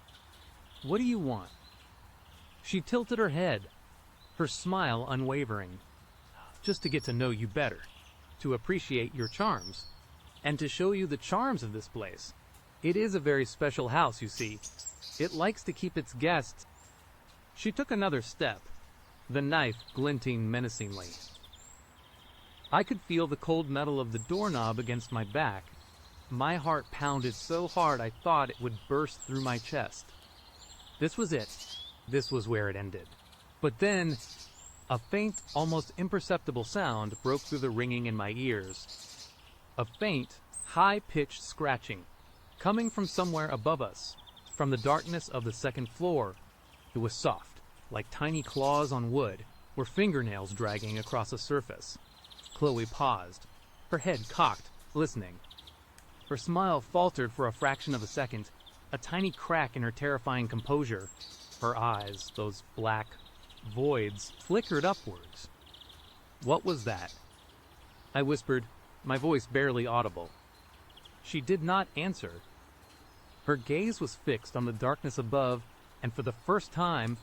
"What do you want?" She tilted her head, her smile unwavering. "Just to get to know you better, to appreciate your charms, and to show you the charms of this place. It is a very special house, you see. It likes to keep its guests." She took another step, the knife glinting menacingly. I could feel the cold metal of the doorknob against my back. My heart pounded so hard I thought it would burst through my chest. This was it. This was where it ended. But then, a faint, almost imperceptible sound broke through the ringing in my ears. A faint, high-pitched scratching, coming from somewhere above us, from the darkness of the second floor. It was soft, like tiny claws on wood, or fingernails dragging across a surface. Chloe paused, her head cocked, listening. Her smile faltered for a fraction of a second, a tiny crack in her terrifying composure. Her eyes, those black voids, flickered upwards. "What was that?" I whispered, my voice barely audible. She did not answer. Her gaze was fixed on the darkness above, and for the first time,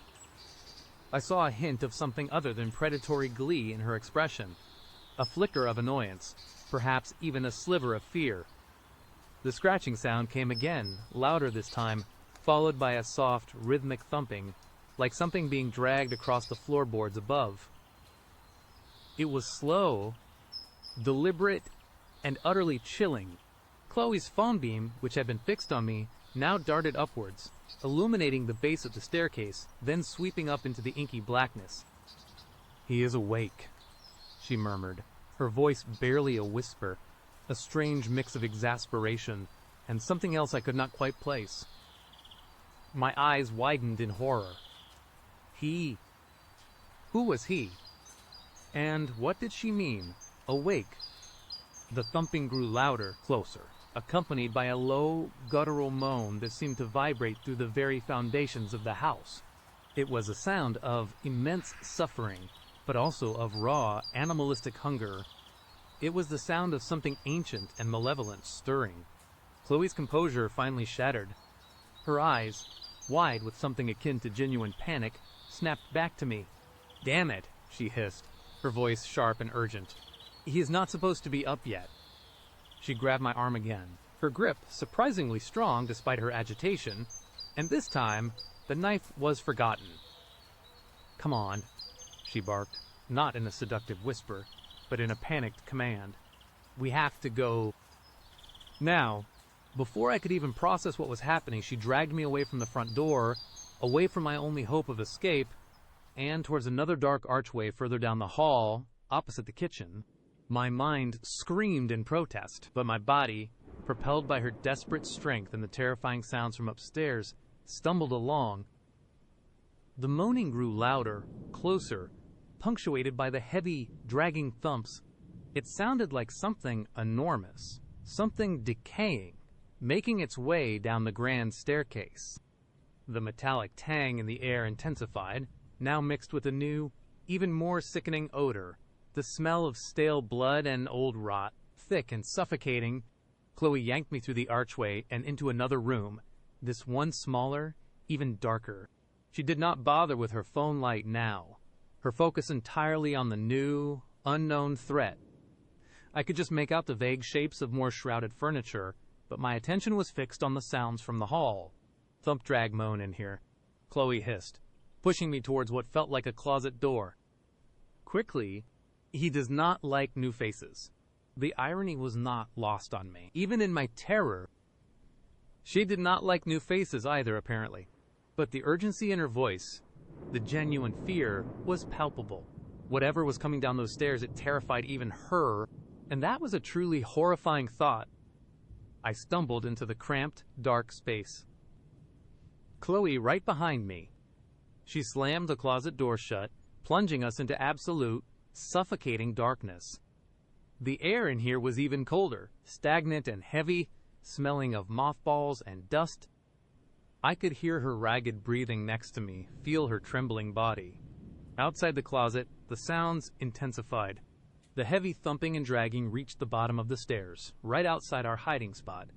I saw a hint of something other than predatory glee in her expression. A flicker of annoyance, perhaps even a sliver of fear. The scratching sound came again, louder this time, followed by a soft, rhythmic thumping, like something being dragged across the floorboards above. It was slow, deliberate, and utterly chilling. Chloe's phone beam, which had been fixed on me, now darted upwards, illuminating the base of the staircase, then sweeping up into the inky blackness. "He is awake," she murmured, her voice barely a whisper, a strange mix of exasperation and something else I could not quite place. My eyes widened in horror. He? Who was he? And what did she mean? Awake? The thumping grew louder, closer, accompanied by a low, guttural moan that seemed to vibrate through the very foundations of the house. It was a sound of immense suffering, but also of raw, animalistic hunger. It was the sound of something ancient and malevolent stirring. Chloe's composure finally shattered. Her eyes, wide with something akin to genuine panic, snapped back to me. "Damn it," she hissed, her voice sharp and urgent. "He is not supposed to be up yet." She grabbed my arm again, her grip surprisingly strong despite her agitation, and this time, the knife was forgotten. "Come on," she barked, not in a seductive whisper, but in a panicked command. "We have to go now." Before I could even process what was happening, she dragged me away from the front door, away from my only hope of escape, and towards another dark archway further down the hall, opposite the kitchen. My mind screamed in protest, but my body, propelled by her desperate strength and the terrifying sounds from upstairs, stumbled along. The moaning grew louder, closer, punctuated by the heavy, dragging thumps. It sounded like something enormous, something decaying, making its way down the grand staircase. The metallic tang in the air intensified, now mixed with a new, even more sickening odor, the smell of stale blood and old rot, thick and suffocating. Chloe yanked me through the archway and into another room, this one smaller, even darker. She did not bother with her phone light now, her focus entirely on the new, unknown threat. I could just make out the vague shapes of more shrouded furniture, but my attention was fixed on the sounds from the hall. "Thump, drag, moan in here," Chloe hissed, pushing me towards what felt like a closet door. Quickly, he does not like new faces. The irony was not lost on me. Even in my terror, she did not like new faces either, apparently. But the urgency in her voice, the genuine fear, was palpable. Whatever was coming down those stairs, it terrified even her, and that was a truly horrifying thought. I stumbled into the cramped, dark space. Chloe right behind me. She slammed the closet door shut, plunging us into absolute, suffocating darkness. The air in here was even colder, stagnant and heavy, smelling of mothballs and dust. I could hear her ragged breathing next to me, feel her trembling body. Outside the closet, the sounds intensified. The heavy thumping and dragging reached the bottom of the stairs, right outside our hiding spot.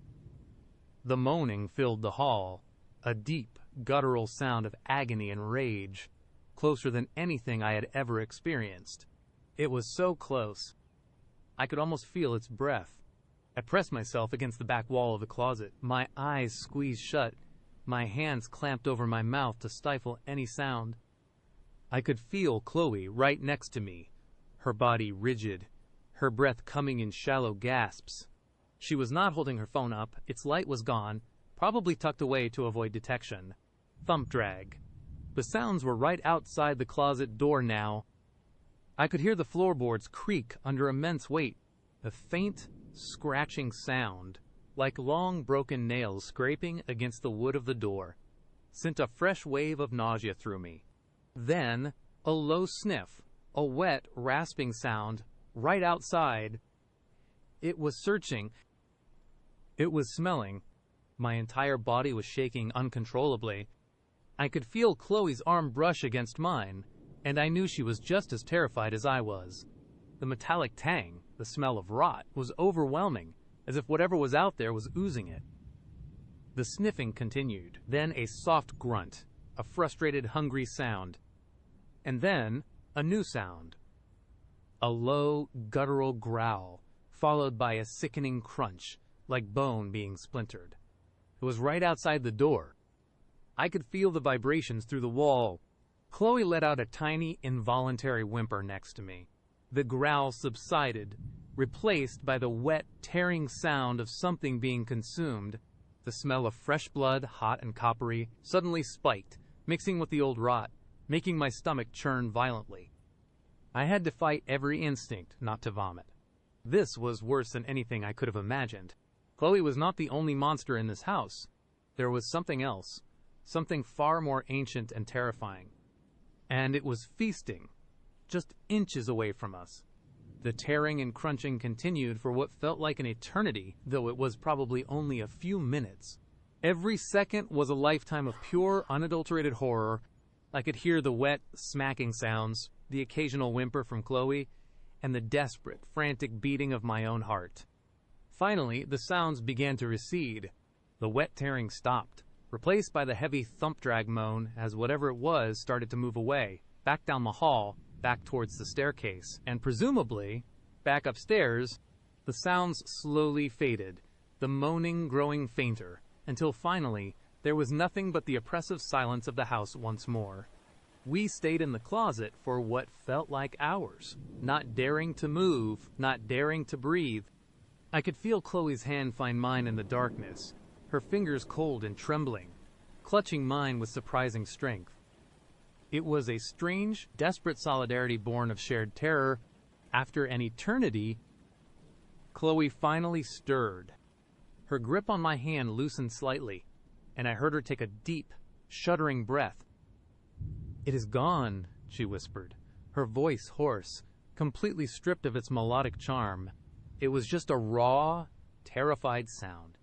The moaning filled the hall, a deep, guttural sound of agony and rage, closer than anything I had ever experienced. It was so close. I could almost feel its breath. I pressed myself against the back wall of the closet, my eyes squeezed shut, my hands clamped over my mouth to stifle any sound. I could feel Chloe right next to me, her body rigid, her breath coming in shallow gasps. She was not holding her phone up, its light was gone, probably tucked away to avoid detection. Thump drag. The sounds were right outside the closet door now. I could hear the floorboards creak under immense weight, a faint, scratching sound, like long broken nails scraping against the wood of the door, sent a fresh wave of nausea through me. Then, a low sniff, a wet, rasping sound, right outside. It was searching. It was smelling. My entire body was shaking uncontrollably. I could feel Chloe's arm brush against mine, and I knew she was just as terrified as I was. The metallic tang, the smell of rot, was overwhelming, as if whatever was out there was oozing it. The sniffing continued, then a soft grunt, a frustrated, hungry sound, and then a new sound. A low, guttural growl, followed by a sickening crunch, like bone being splintered. It was right outside the door. I could feel the vibrations through the wall. Chloe let out a tiny, involuntary whimper next to me. The growl subsided, replaced by the wet, tearing sound of something being consumed. The smell of fresh blood, hot and coppery, suddenly spiked, mixing with the old rot, making my stomach churn violently. I had to fight every instinct not to vomit. This was worse than anything I could have imagined. Chloe was not the only monster in this house. There was something else, something far more ancient and terrifying. And it was feasting, just inches away from us. The tearing and crunching continued for what felt like an eternity, though it was probably only a few minutes. Every second was a lifetime of pure, unadulterated horror. I could hear the wet, smacking sounds, the occasional whimper from Chloe, and the desperate, frantic beating of my own heart. Finally, the sounds began to recede. The wet tearing stopped, replaced by the heavy thump-drag moan as whatever it was started to move away, back down the hall, back towards the staircase, and presumably, back upstairs. The sounds slowly faded, the moaning growing fainter, until finally there was nothing but the oppressive silence of the house once more. We stayed in the closet for what felt like hours, not daring to move, not daring to breathe. I could feel Chloe's hand find mine in the darkness, her fingers cold and trembling, clutching mine with surprising strength. It was a strange, desperate solidarity born of shared terror. After an eternity, Chloe finally stirred. Her grip on my hand loosened slightly, and I heard her take a deep, shuddering breath. "It is gone," she whispered, her voice hoarse, completely stripped of its melodic charm. It was just a raw, terrified sound.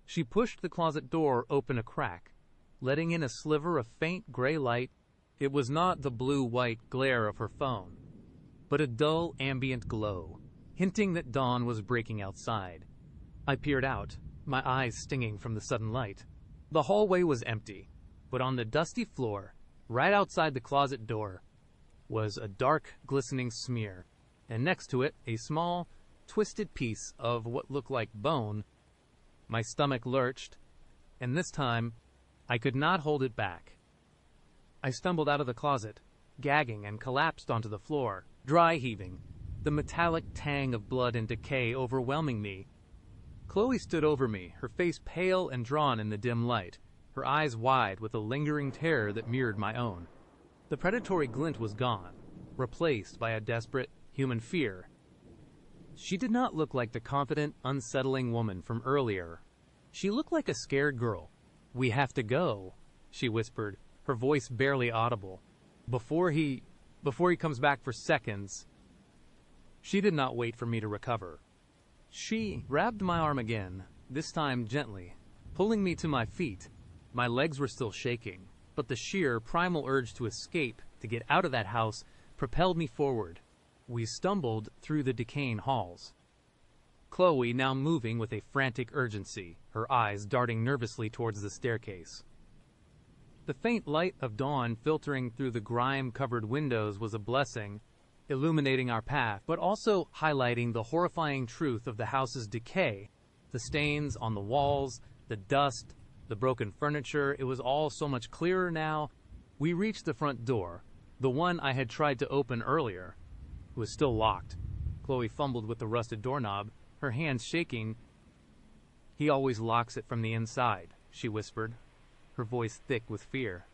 She pushed the closet door open a crack, letting in a sliver of faint gray light. It was not the blue-white glare of her phone, but a dull ambient glow, hinting that dawn was breaking outside. I peered out, my eyes stinging from the sudden light. The hallway was empty, but on the dusty floor, right outside the closet door, was a dark, glistening smear, and next to it a small, twisted piece of what looked like bone. My stomach lurched, and this time, I could not hold it back. I stumbled out of the closet, gagging, and collapsed onto the floor, dry heaving, the metallic tang of blood and decay overwhelming me. Chloe stood over me, her face pale and drawn in the dim light, her eyes wide with a lingering terror that mirrored my own. The predatory glint was gone, replaced by a desperate, human fear. She did not look like the confident, unsettling woman from earlier. She looked like a scared girl. "We have to go," she whispered, her voice barely audible. Before he comes back for seconds." She did not wait for me to recover. She grabbed my arm again, this time gently, pulling me to my feet. My legs were still shaking, but the sheer, primal urge to escape, to get out of that house, propelled me forward. We stumbled through the decaying halls. Chloe now moving with a frantic urgency, her eyes darting nervously towards the staircase. The faint light of dawn filtering through the grime-covered windows was a blessing, illuminating our path, but also highlighting the horrifying truth of the house's decay. The stains on the walls, the dust, the broken furniture, it was all so much clearer now. We reached the front door, the one I had tried to open earlier. It was still locked. Chloe fumbled with the rusted doorknob, her hands shaking. "He always locks it from the inside," she whispered, her voice thick with fear.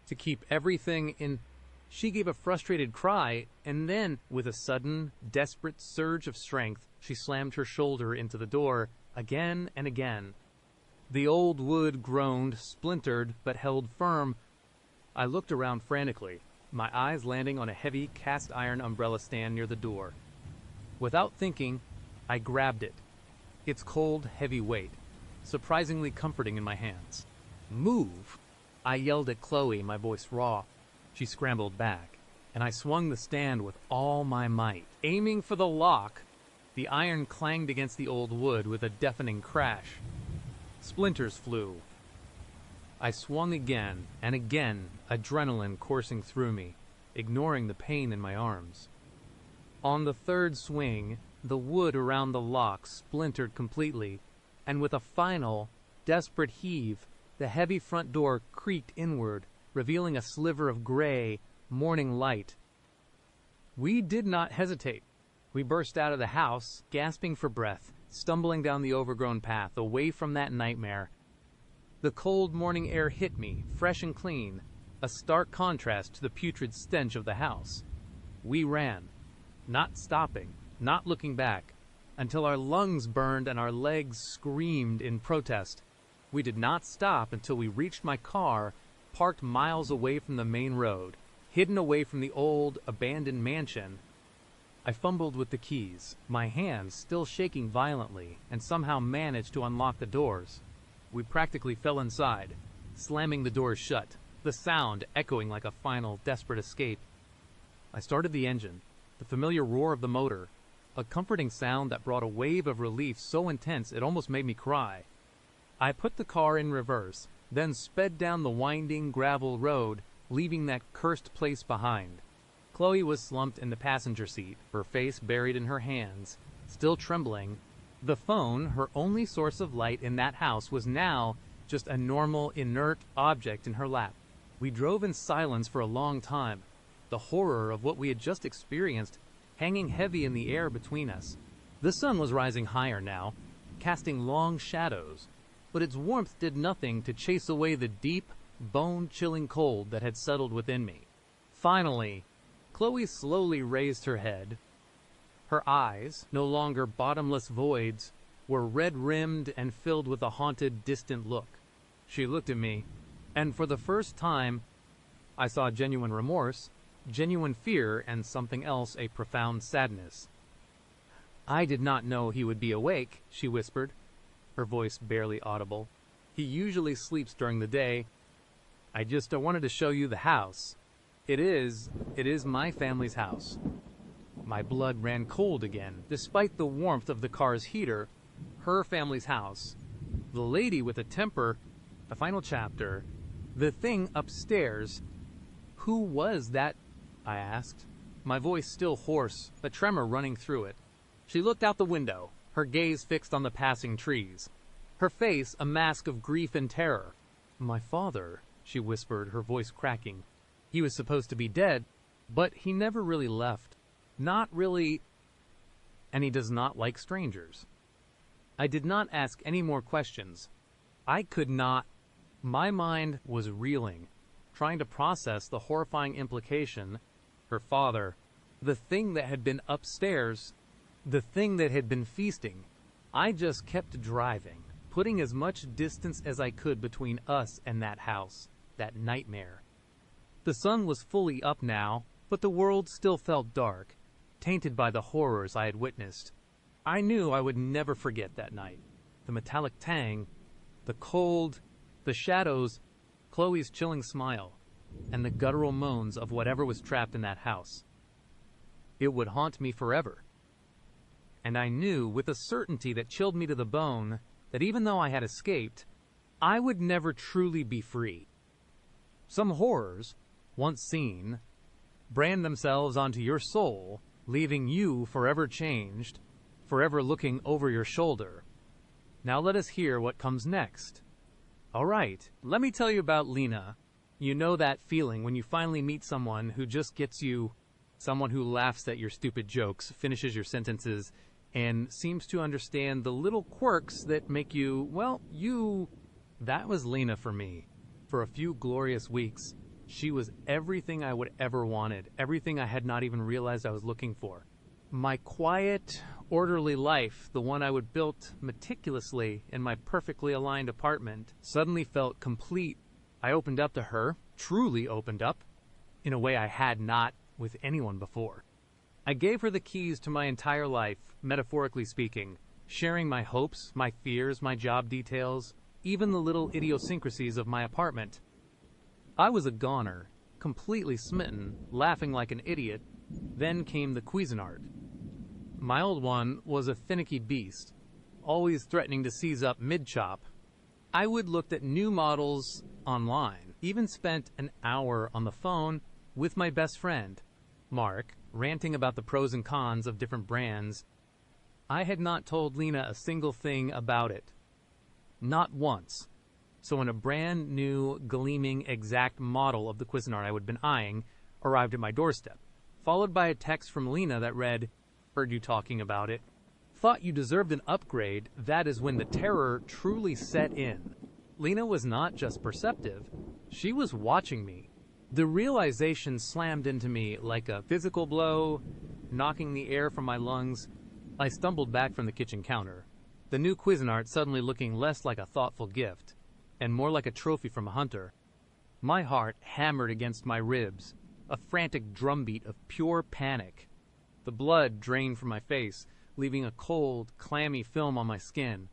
"To keep everything in—" She gave a frustrated cry, and then, with a sudden, desperate surge of strength, she slammed her shoulder into the door, again and again. The old wood groaned, splintered, but held firm. I looked around frantically, my eyes landing on a heavy cast-iron umbrella stand near the door. Without thinking, I grabbed it, its cold, heavy weight, surprisingly comforting in my hands. "Move!" I yelled at Chloe, my voice raw. She scrambled back, and I swung the stand with all my might. Aiming for the lock, the iron clanged against the old wood with a deafening crash. Splinters flew. I swung again and again, adrenaline coursing through me, ignoring the pain in my arms. On the third swing, the wood around the lock splintered completely, and with a final, desperate heave, the heavy front door creaked inward, revealing a sliver of gray, morning light. We did not hesitate. We burst out of the house, gasping for breath, stumbling down the overgrown path, away from that nightmare. The cold morning air hit me, fresh and clean, a stark contrast to the putrid stench of the house. We ran, not stopping, not looking back, until our lungs burned and our legs screamed in protest. We did not stop until we reached my car, parked miles away from the main road, hidden away from the old, abandoned mansion. I fumbled with the keys, my hands still shaking violently, and somehow managed to unlock the doors. We practically fell inside, slamming the doors shut, the sound echoing like a final, desperate escape. I started the engine, the familiar roar of the motor, a comforting sound that brought a wave of relief so intense it almost made me cry. I put the car in reverse, then sped down the winding gravel road, leaving that cursed place behind. Chloe was slumped in the passenger seat, her face buried in her hands, still trembling. The phone, her only source of light in that house, was now just a normal, inert object in her lap. We drove in silence for a long time, the horror of what we had just experienced hanging heavy in the air between us. The sun was rising higher now, casting long shadows, but its warmth did nothing to chase away the deep, bone-chilling cold that had settled within me. Finally, Chloe slowly raised her head. Her eyes, no longer bottomless voids, were red-rimmed and filled with a haunted, distant look. She looked at me, and for the first time, I saw genuine remorse, genuine fear, and something else, a profound sadness. "I did not know he would be awake," she whispered, her voice barely audible. "He usually sleeps during the day. I wanted to show you the house. It is my family's house." My blood ran cold again, despite the warmth of the car's heater. Her family's house. The lady with a temper. The final chapter. The thing upstairs. Who was that? I asked, my voice still hoarse, a tremor running through it. She looked out the window, her gaze fixed on the passing trees. Her face a mask of grief and terror. "My father," she whispered, her voice cracking. "He was supposed to be dead, but he never really left. Not really, and he does not like strangers." I did not ask any more questions. I could not. My mind was reeling, trying to process the horrifying implication. Her father, the thing that had been upstairs, the thing that had been feasting. I just kept driving, putting as much distance as I could between us and that house, that nightmare. The sun was fully up now, but the world still felt dark, tainted by the horrors I had witnessed. I knew I would never forget that night. The metallic tang, the cold, the shadows, Chloe's chilling smile, and the guttural moans of whatever was trapped in that house. It would haunt me forever. And I knew, with a certainty that chilled me to the bone, that even though I had escaped, I would never truly be free. Some horrors, once seen, brand themselves onto your soul, leaving you forever changed, forever looking over your shoulder. Now let us hear what comes next. All right, let me tell you about Lena. You know that feeling when you finally meet someone who just gets you, someone who laughs at your stupid jokes, finishes your sentences, and seems to understand the little quirks that make you, well, you. That was Lena for me. For a few glorious weeks, she was everything I would ever wanted, everything I had not even realized I was looking for. My quiet, orderly life, the one I would built meticulously in my perfectly aligned apartment, suddenly felt complete. I opened up to her, truly opened up, in a way I had not with anyone before. I gave her the keys to my entire life, metaphorically speaking, sharing my hopes, my fears, my job details, even the little idiosyncrasies of my apartment. I was a goner, completely smitten, laughing like an idiot. Then came the Cuisinart. My old one was a finicky beast, always threatening to seize up mid-chop. I would looked at new models online, even spent an hour on the phone with my best friend, Mark, ranting about the pros and cons of different brands. I had not told Lena a single thing about it. Not once. So when a brand new, gleaming, exact model of the Cuisinart I would have been eyeing arrived at my doorstep, followed by a text from Lena that read, "Heard you talking about it. Thought you deserved an upgrade," that is when the terror truly set in. Lena was not just perceptive, she was watching me. The realization slammed into me like a physical blow, knocking the air from my lungs. I stumbled back from the kitchen counter, the new Cuisinart suddenly looking less like a thoughtful gift, and more like a trophy from a hunter. My heart hammered against my ribs, a frantic drumbeat of pure panic. The blood drained from my face, leaving a cold, clammy film on my skin.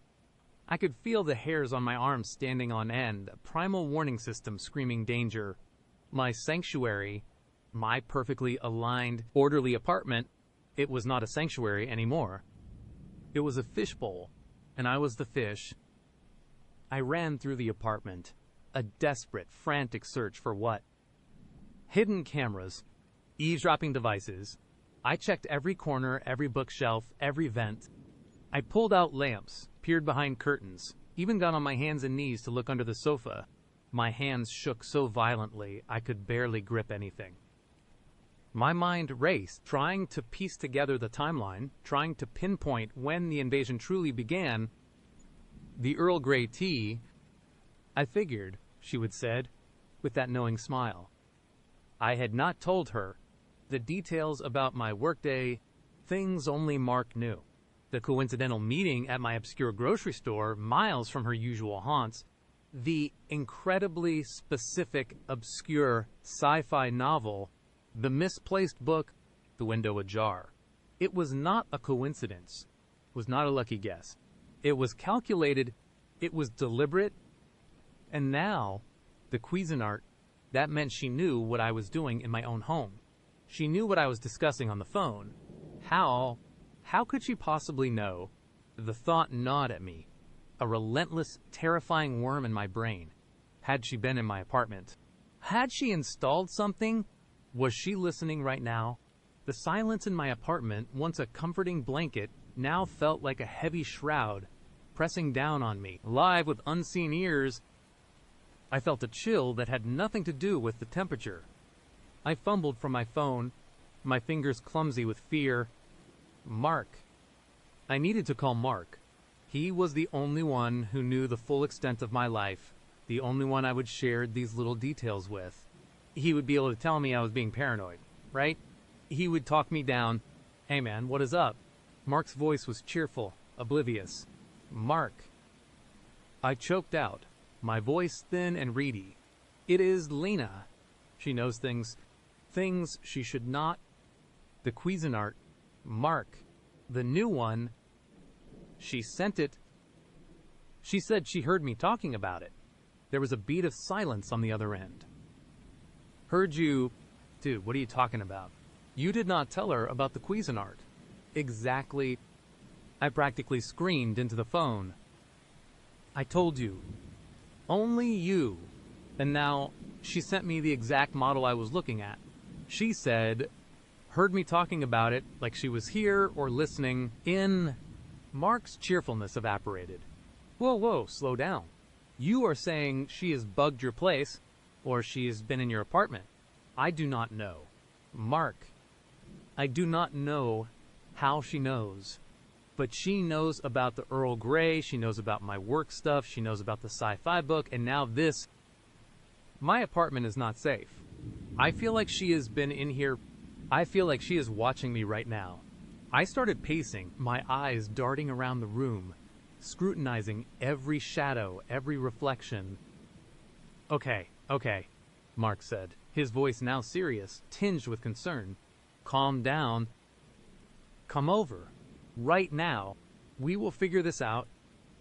I could feel the hairs on my arms standing on end, a primal warning system screaming danger. My sanctuary, My perfectly aligned, orderly apartment, it was not a sanctuary anymore. It was a fishbowl, and I was the fish. I ran through the apartment, a desperate, frantic search for what? Hidden cameras, eavesdropping devices. I checked every corner, every bookshelf, every vent. I pulled out lamps, peered behind curtains, even got on my hands and knees to look under the sofa. My hands shook so violently I could barely grip anything. My mind raced, trying to piece together the timeline, trying to pinpoint when the invasion truly began. The Earl Grey tea, I figured, she would said, with that knowing smile. I had not told her the details about my workday, things only Mark knew. The coincidental meeting at my obscure grocery store, miles from her usual haunts, the incredibly specific, obscure sci-fi novel, the misplaced book, the window ajar. It was not a coincidence. It was not a lucky guess. It was calculated, it was deliberate, and now, the Cuisinart, that meant she knew what I was doing in my own home. She knew what I was discussing on the phone. How could she possibly know? The thought gnawed at me, a relentless, terrifying worm in my brain. Had she been in my apartment? Had she installed something? Was she listening right now? The silence in my apartment, once a comforting blanket, now felt like a heavy shroud, pressing down on me, live with unseen ears. I felt a chill that had nothing to do with the temperature. I fumbled for my phone, my fingers clumsy with fear. Mark. I needed to call Mark. He was the only one who knew the full extent of my life, the only one I would share these little details with. He would be able to tell me I was being paranoid, right? He would talk me down. Hey man, what is up? Mark's voice was cheerful, oblivious. Mark. I choked out, my voice thin and reedy. It is Lena. She knows things she should not. The Cuisinart. Mark. The new one. She sent it. She said she heard me talking about it. There was a beat of silence on the other end. Heard you... Dude, what are you talking about? You did not tell her about the Cuisinart. Exactly. I practically screamed into the phone. I told you. Only you. And now, she sent me the exact model I was looking at. She said, heard me talking about it like she was here or listening in. Mark's cheerfulness evaporated. Whoa, slow down. You are saying she has bugged your place, or she has been in your apartment. I do not know. Mark, I do not know how she knows. But she knows about the Earl Grey, she knows about my work stuff, she knows about the sci-fi book, and now this. My apartment is not safe. I feel like she has been in here. I feel like she is watching me right now. I started pacing, my eyes darting around the room, scrutinizing every shadow, every reflection. Okay, Mark said, his voice now serious, tinged with concern. Calm down. Come over. Right now. We will figure this out.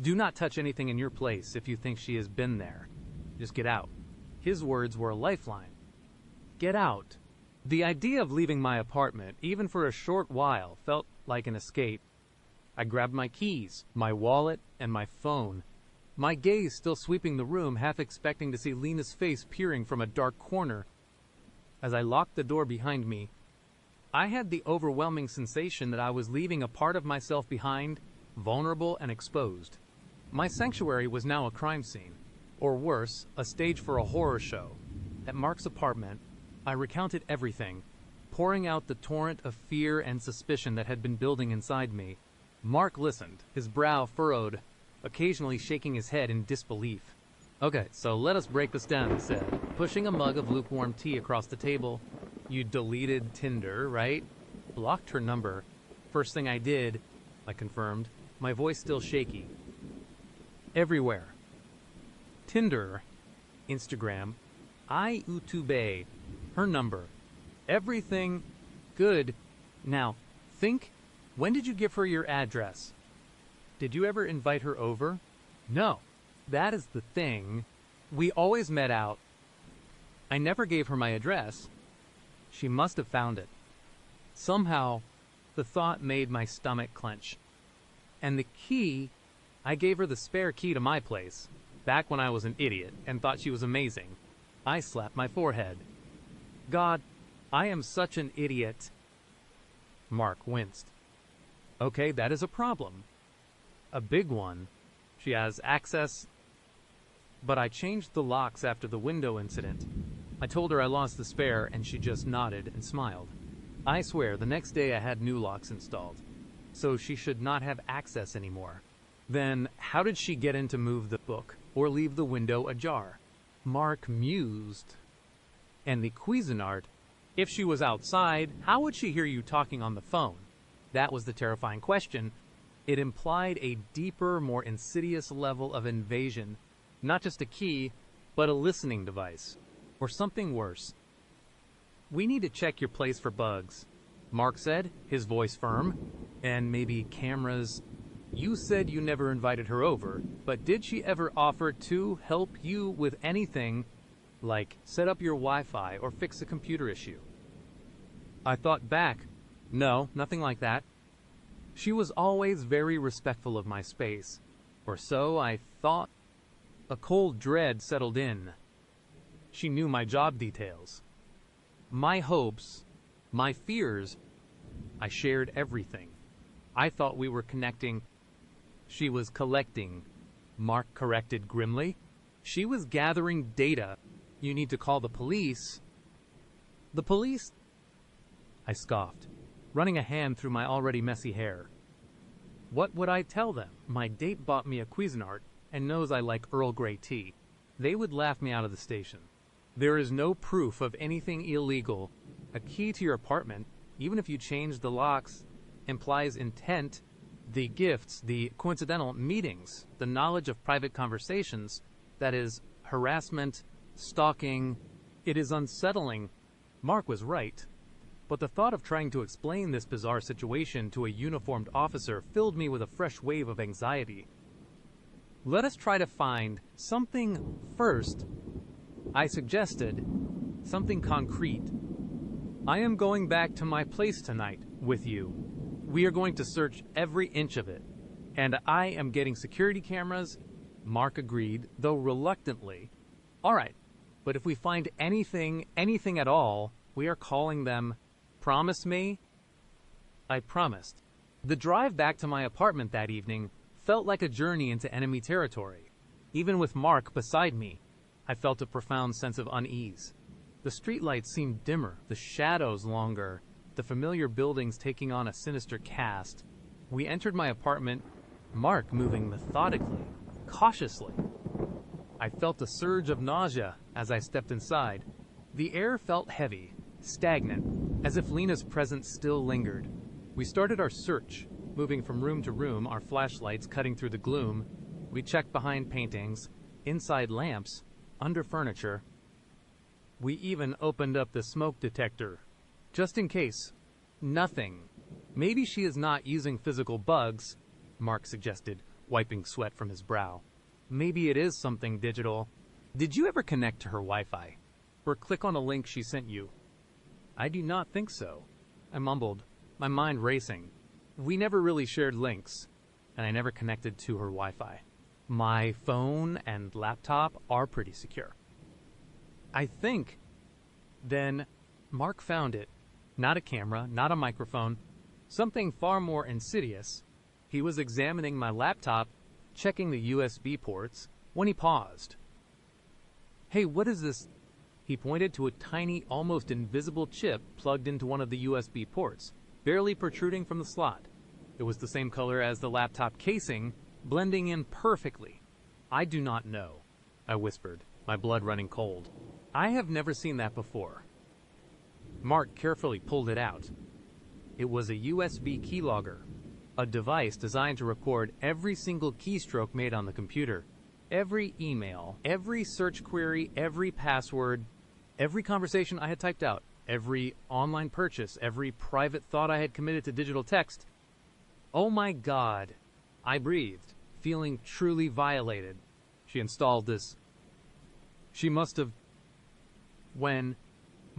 Do not touch anything in your place if you think she has been there. Just get out. His words were a lifeline. Get out. The idea of leaving my apartment, even for a short while, felt like an escape. I grabbed my keys, my wallet, and my phone. My gaze still sweeping the room, half expecting to see Lena's face peering from a dark corner. As I locked the door behind me, I had the overwhelming sensation that I was leaving a part of myself behind, vulnerable and exposed. My sanctuary was now a crime scene, or worse, a stage for a horror show. At Mark's apartment, I recounted everything, pouring out the torrent of fear and suspicion that had been building inside me. Mark listened, his brow furrowed, occasionally shaking his head in disbelief. Okay, so let us break this down, he said, pushing a mug of lukewarm tea across the table. You deleted Tinder, right? Blocked her number. First thing I did, I confirmed, my voice still shaky. Everywhere. Tinder, Instagram, YouTube, her number. Everything good. Now, think, when did you give her your address? Did you ever invite her over? No. That is the thing. We always met out. I never gave her my address. She must have found it. Somehow, the thought made my stomach clench. And the key, I gave her the spare key to my place, back when I was an idiot and thought she was amazing. I slapped my forehead. God, I am such an idiot. Mark winced. Okay, that is a problem. A big one. She has access. But I changed the locks after the window incident. I told her I lost the spare, and she just nodded and smiled. I swear, the next day I had new locks installed, so she should not have access anymore. Then, how did she get in to move the book, or leave the window ajar? Mark mused. And the Cuisinart, if she was outside, how would she hear you talking on the phone? That was the terrifying question. It implied a deeper, more insidious level of invasion. Not just a key, but a listening device. Or something worse. We need to check your place for bugs, Mark said, his voice firm. And maybe cameras. You said you never invited her over, but did she ever offer to help you with anything, like set up your Wi-Fi or fix a computer issue? I thought back. No, nothing like that. She was always very respectful of my space. Or so I thought. A cold dread settled in. She knew my job details. My hopes, my fears. I shared everything. I thought we were connecting. She was collecting. Mark corrected grimly. She was gathering data. You need to call the police. The police? I scoffed, running a hand through my already messy hair. What would I tell them? My date bought me a Cuisinart and knows I like Earl Grey tea. They would laugh me out of the station. There is no proof of anything illegal. A key to your apartment, even if you change the locks, implies intent. The gifts, the coincidental meetings, the knowledge of private conversations, that is, harassment, stalking. It is unsettling. Mark was right. But the thought of trying to explain this bizarre situation to a uniformed officer filled me with a fresh wave of anxiety. Let us try to find something first, I suggested, something concrete. I am going back to my place tonight with you. We are going to search every inch of it. And I am getting security cameras. Mark agreed, though reluctantly. All right, but if we find anything at all, we are calling them. Promise me? I promised. The drive back to my apartment that evening felt like a journey into enemy territory. Even with Mark beside me, I felt a profound sense of unease. The streetlights seemed dimmer, the shadows longer, the familiar buildings taking on a sinister cast. We entered my apartment, Mark moving methodically, cautiously. I felt a surge of nausea as I stepped inside. The air felt heavy, stagnant, as if Lena's presence still lingered. We started our search, moving from room to room, our flashlights cutting through the gloom. We checked behind paintings, inside lamps, under furniture. We even opened up the smoke detector, just in case. Nothing. Maybe she is not using physical bugs, Mark suggested, wiping sweat from his brow. Maybe it is something digital. Did you ever connect to her Wi-Fi? Or click on a link she sent you? I do not think so, I mumbled, my mind racing. We never really shared links, and I never connected to her Wi-Fi. My phone and laptop are pretty secure. I think. Then Mark found it. Not a camera, not a microphone, something far more insidious. He was examining my laptop, checking the USB ports, when he paused. Hey, what is this? He pointed to a tiny, almost invisible chip plugged into one of the USB ports, barely protruding from the slot. It was the same color as the laptop casing, blending in perfectly. I do not know, I whispered, my blood running cold. I have never seen that before. Mark carefully pulled it out. It was a USB keylogger, a device designed to record every single keystroke made on the computer, every email, every search query, every password, every conversation I had typed out, every online purchase, every private thought I had committed to digital text. Oh my God, I breathed, feeling truly violated. She installed this. She must have. When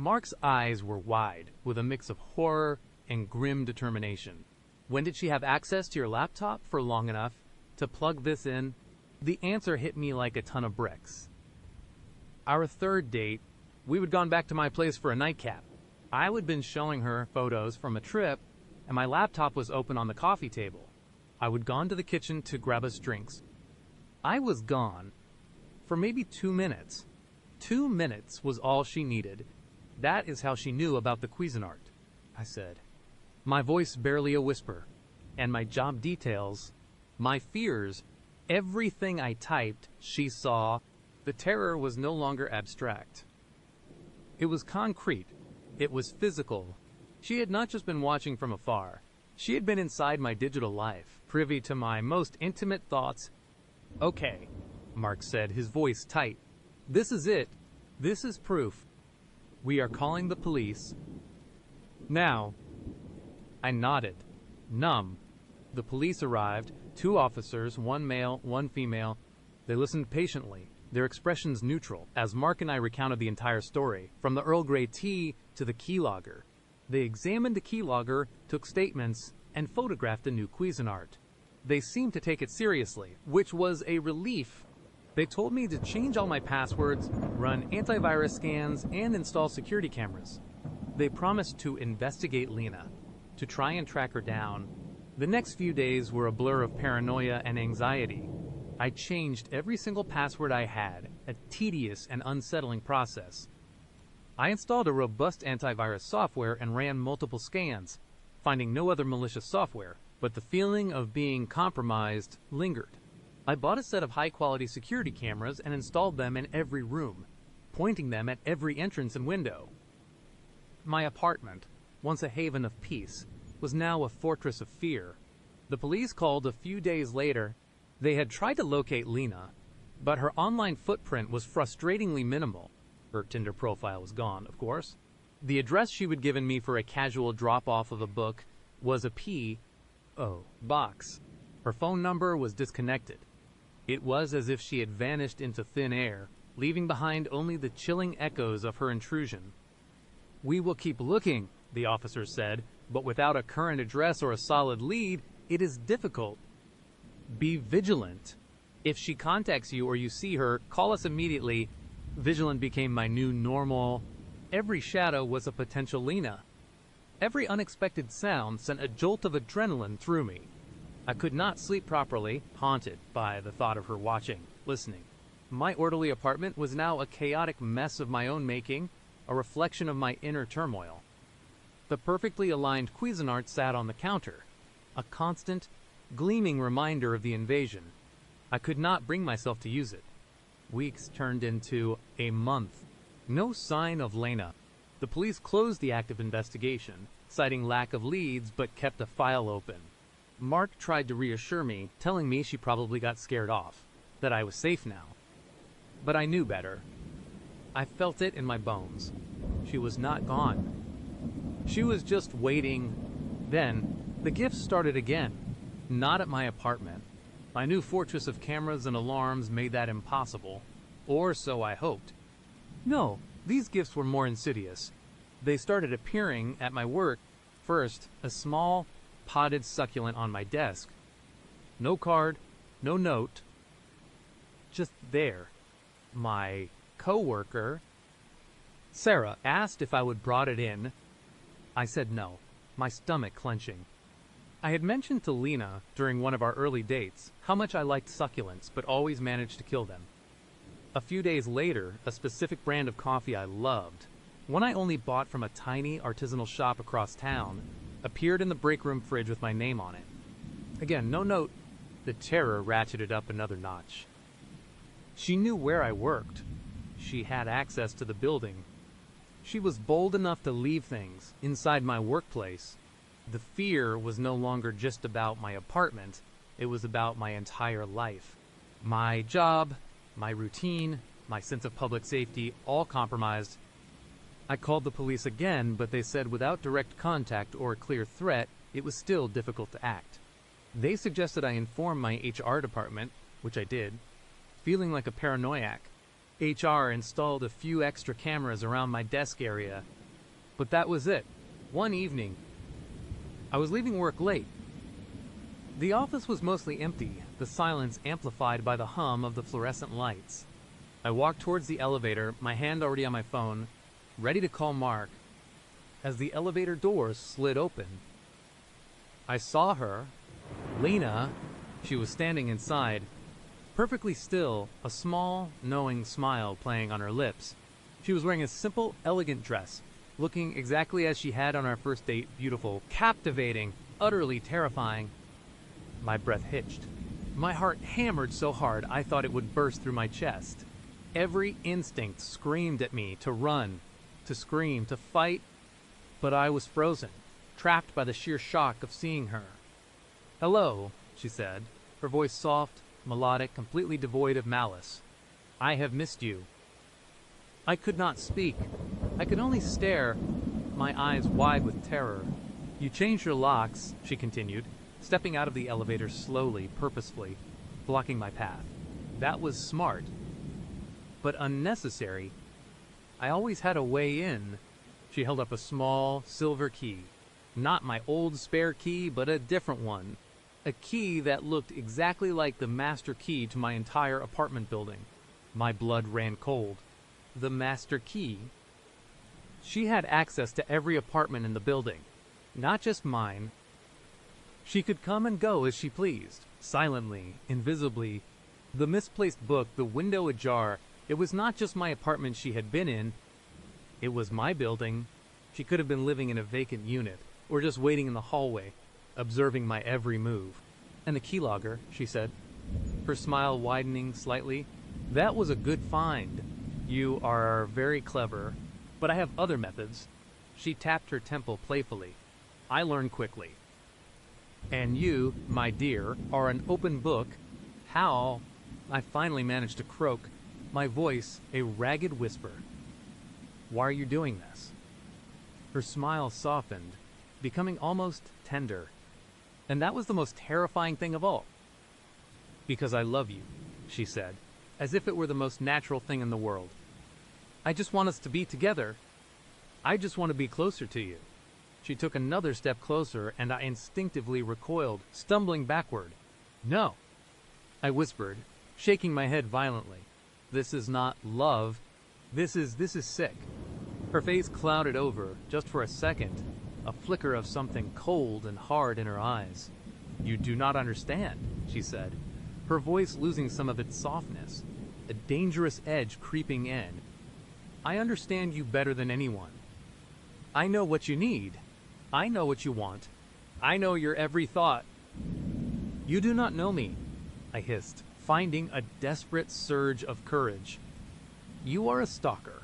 Mark's eyes were wide, with a mix of horror and grim determination. When did she have access to your laptop for long enough to plug this in? The answer hit me like a ton of bricks. Our third date, we had gone back to my place for a nightcap. I had been showing her photos from a trip, and my laptop was open on the coffee table. I had gone to the kitchen to grab us drinks. I was gone for maybe 2 minutes. 2 minutes was all she needed. That is how she knew about the Cuisinart, I said. My voice barely a whisper, and my job details, my fears, everything I typed, she saw. The terror was no longer abstract. It was concrete. It was physical. She had not just been watching from afar. She had been inside my digital life, privy to my most intimate thoughts. Okay, Mark said, his voice tight. This is it. This is proof. We are calling the police. Now. I nodded, numb. The police arrived, 2 officers, 1 male, 1 female. They listened patiently, their expressions neutral, as Mark and I recounted the entire story, from the Earl Grey tea to the keylogger. They examined the keylogger, took statements, and photographed the new Cuisinart. They seemed to take it seriously, which was a relief. They told me to change all my passwords, run antivirus scans, and install security cameras. They promised to investigate Lena, to try and track her down. The next few days were a blur of paranoia and anxiety. I changed every single password I had, a tedious and unsettling process. I installed a robust antivirus software and ran multiple scans, finding no other malicious software, but the feeling of being compromised lingered. I bought a set of high-quality security cameras and installed them in every room, pointing them at every entrance and window. My apartment, once a haven of peace, was now a fortress of fear. The police called a few days later. They had tried to locate Lena, but her online footprint was frustratingly minimal. Her Tinder profile was gone, of course. The address she had given me for a casual drop-off of a book was a P.O. box. Her phone number was disconnected. It was as if she had vanished into thin air, leaving behind only the chilling echoes of her intrusion. We will keep looking, the officer said, but without a current address or a solid lead, it is difficult. Be vigilant. If she contacts you or you see her, call us immediately. Vigilant became my new normal. Every shadow was a potential Lena. Every unexpected sound sent a jolt of adrenaline through me. I could not sleep properly, haunted by the thought of her watching, listening. My orderly apartment was now a chaotic mess of my own making, a reflection of my inner turmoil. The perfectly aligned Cuisinart sat on the counter, a constant, gleaming reminder of the invasion. I could not bring myself to use it. Weeks turned into a month. No sign of Lena. The police closed the active investigation, citing lack of leads, but kept a file open. Mark tried to reassure me, telling me she probably got scared off, that I was safe now. But I knew better. I felt it in my bones. She was not gone. She was just waiting. Then, the gifts started again. Not at my apartment. My new fortress of cameras and alarms made that impossible. Or so I hoped. No, these gifts were more insidious. They started appearing at my work. First, a small, potted succulent on my desk. No card, no note. Just there. My co-worker, Sarah, asked if I would brought it in. I said no, my stomach clenching. I had mentioned to Lena during one of our early dates how much I liked succulents but always managed to kill them. A few days later, a specific brand of coffee I loved, one I only bought from a tiny artisanal shop across town, appeared in the break room fridge with my name on it. Again, no note. The terror ratcheted up another notch. She knew where I worked. She had access to the building. She was bold enough to leave things inside my workplace. The fear was no longer just about my apartment. It was about my entire life. My job, my routine, my sense of public safety, all compromised. I called the police again, but they said without direct contact or a clear threat, it was still difficult to act. They suggested I inform my HR department, which I did, feeling like a paranoiac. HR installed a few extra cameras around my desk area, but that was it. One evening, I was leaving work late. The office was mostly empty, the silence amplified by the hum of the fluorescent lights. I walked towards the elevator, my hand already on my phone, ready to call Mark, as the elevator doors slid open. I saw her, Lena. She was standing inside, perfectly still, a small, knowing smile playing on her lips. She was wearing a simple, elegant dress, looking exactly as she had on our first date, beautiful, captivating, utterly terrifying. My breath hitched. My heart hammered so hard I thought it would burst through my chest. Every instinct screamed at me to run, to scream, to fight, but I was frozen, trapped by the sheer shock of seeing her. "Hello," she said, her voice soft, melodic, completely devoid of malice. "I have missed you." I could not speak. I could only stare, my eyes wide with terror. "You changed your locks," she continued, stepping out of the elevator slowly, purposefully, blocking my path. "That was smart, but unnecessary. I always had a way in." She held up a small, silver key. Not my old spare key, but a different one. A key that looked exactly like the master key to my entire apartment building. My blood ran cold. The master key? She had access to every apartment in the building, not just mine. She could come and go as she pleased, silently, invisibly. The misplaced book, the window ajar. It was not just my apartment she had been in. It was my building. She could have been living in a vacant unit, or just waiting in the hallway, observing my every move. "And the keylogger," she said, her smile widening slightly. "That was a good find. You are very clever, but I have other methods." She tapped her temple playfully. "I learn quickly." "And you, my dear, are an open book." "How?" I finally managed to croak, my voice a ragged whisper. "Why are you doing this?" Her smile softened, becoming almost tender. And that was the most terrifying thing of all. "Because I love you," she said, as if it were the most natural thing in the world. "I just want us to be together. I just want to be closer to you." She took another step closer, and I instinctively recoiled, stumbling backward. "No," I whispered, shaking my head violently. "This is not love. This is sick." Her face clouded over, just for a second, a flicker of something cold and hard in her eyes. "You do not understand," she said, her voice losing some of its softness, a dangerous edge creeping in. "I understand you better than anyone. I know what you need. I know what you want. I know your every thought." "You do not know me," I hissed, finding a desperate surge of courage. "You are a stalker.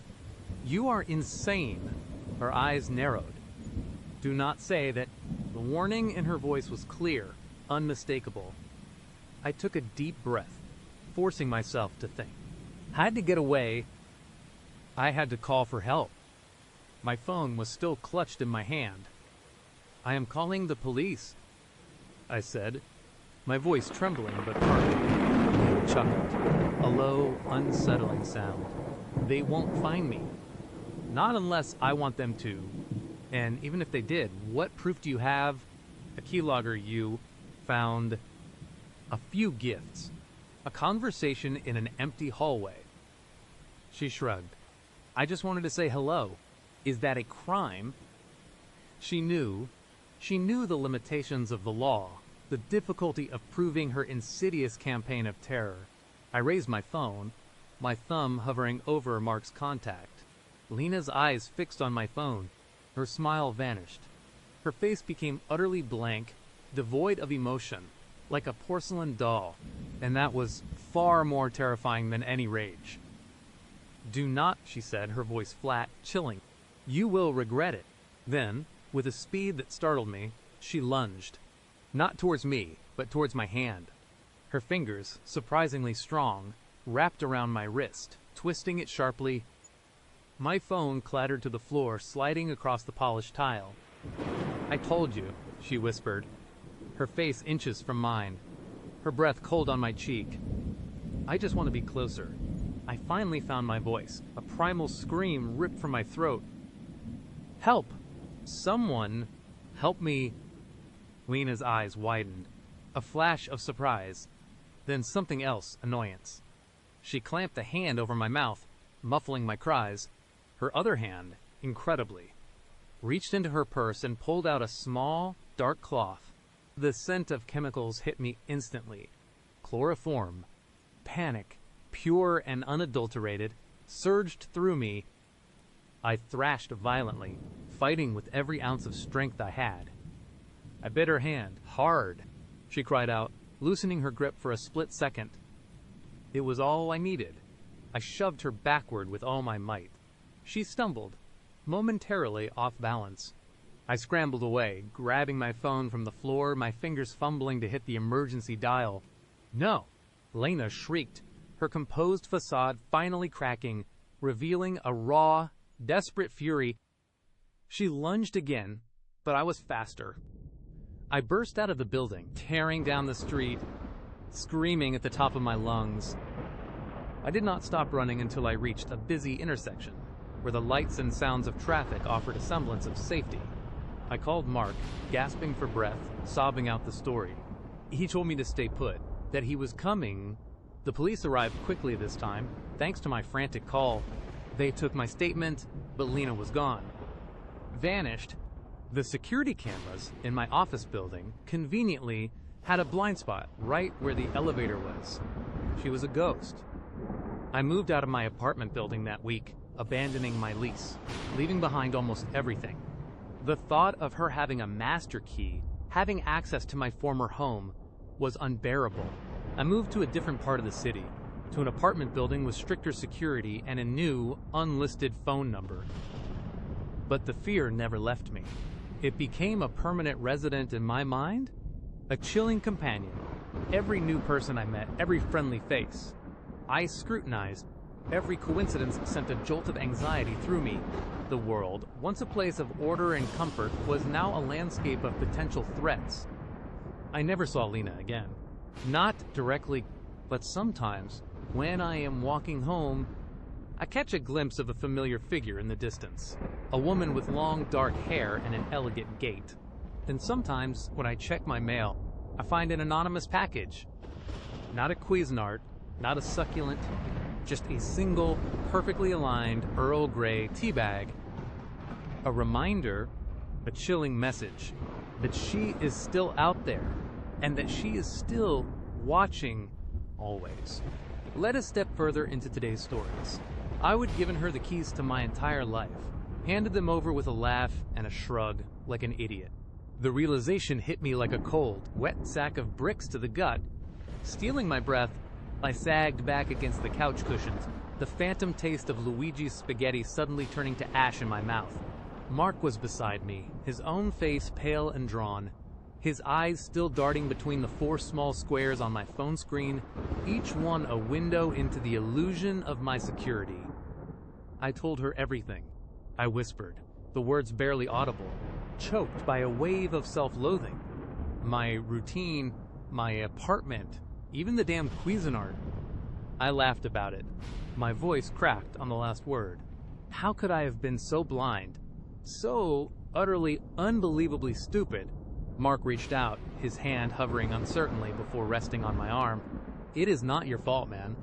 You are insane." Her eyes narrowed. "Do not say that." The warning in her voice was clear, unmistakable. I took a deep breath, forcing myself to think. I had to get away. I had to call for help. My phone was still clutched in my hand. "I am calling the police," I said, my voice trembling but firm. He chuckled, a low, unsettling sound. "They won't find me. Not unless I want them to. And even if they did, what proof do you have?" "A keylogger you found a few gifts. A conversation in an empty hallway." She shrugged. "I just wanted to say hello. Is that a crime?" She knew the limitations of the law, the difficulty of proving her insidious campaign of terror. I raised my phone, my thumb hovering over Mark's contact. Lena's eyes fixed on my phone. Her smile vanished. Her face became utterly blank, devoid of emotion, like a porcelain doll, and that was far more terrifying than any rage. "Do not," she said, her voice flat, chilling. "You will regret it." Then, with a speed that startled me, she lunged. Not towards me, but towards my hand. Her fingers, surprisingly strong, wrapped around my wrist, twisting it sharply. My phone clattered to the floor, sliding across the polished tile. "I told you," she whispered, her face inches from mine, her breath cold on my cheek. "I just want to be closer. I finally found my voice. A primal scream ripped from my throat. Help! Someone help me! Lena's eyes widened. A flash of surprise, then something else, annoyance. She clamped a hand over my mouth, muffling my cries. Her other hand, incredibly, reached into her purse and pulled out a small, dark cloth. The scent of chemicals hit me instantly. Chloroform, panic, pure and unadulterated, surged through me. I thrashed violently, fighting with every ounce of strength I had. I bit her hand, hard. She cried out, loosening her grip for a split second. It was all I needed. I shoved her backward with all my might. She stumbled, momentarily off balance. I scrambled away, grabbing my phone from the floor, my fingers fumbling to hit the emergency dial. No! Lena shrieked, her composed facade finally cracking, revealing a raw, desperate fury. She lunged again, but I was faster. I burst out of the building, tearing down the street, screaming at the top of my lungs. I did not stop running until I reached a busy intersection, where the lights and sounds of traffic offered a semblance of safety. I called Mark, gasping for breath, sobbing out the story. He told me to stay put, that he was coming. The police arrived quickly this time, thanks to my frantic call. They took my statement, but Lena was gone. Vanished. The security cameras in my office building conveniently had a blind spot right where the elevator was. She was a ghost. I moved out of my apartment building that week, abandoning my lease, leaving behind almost everything. The thought of her having a master key, having access to my former home, was unbearable. I moved to a different part of the city, to an apartment building with stricter security and a new, unlisted phone number. But the fear never left me. It became a permanent resident in my mind, a chilling companion. Every new person I met, every friendly face, I scrutinized. Every coincidence sent a jolt of anxiety through me. The world, once a place of order and comfort, was now a landscape of potential threats. I never saw Lena again. Not directly, but sometimes, when I am walking home, I catch a glimpse of a familiar figure in the distance. A woman with long dark hair and an elegant gait. And sometimes, when I check my mail, I find an anonymous package. Not a Cuisinart, not a succulent, just a single, perfectly aligned Earl Grey tea bag. A reminder, a chilling message, that she is still out there, and that she is still watching always. Let us step further into today's stories. I would have given her the keys to my entire life, handed them over with a laugh and a shrug, like an idiot. The realization hit me like a cold, wet sack of bricks to the gut. Stealing my breath, I sagged back against the couch cushions, the phantom taste of Luigi's spaghetti suddenly turning to ash in my mouth. Mark was beside me, his own face pale and drawn, his eyes still darting between the 4 small squares on my phone screen, each one a window into the illusion of my security. I told her everything. I whispered, the words barely audible, choked by a wave of self-loathing. My routine, my apartment, even the damn Cuisinart. I laughed about it. My voice cracked on the last word. How could I have been so blind? So utterly, unbelievably stupid? Mark reached out, his hand hovering uncertainly before resting on my arm. It is not your fault, man.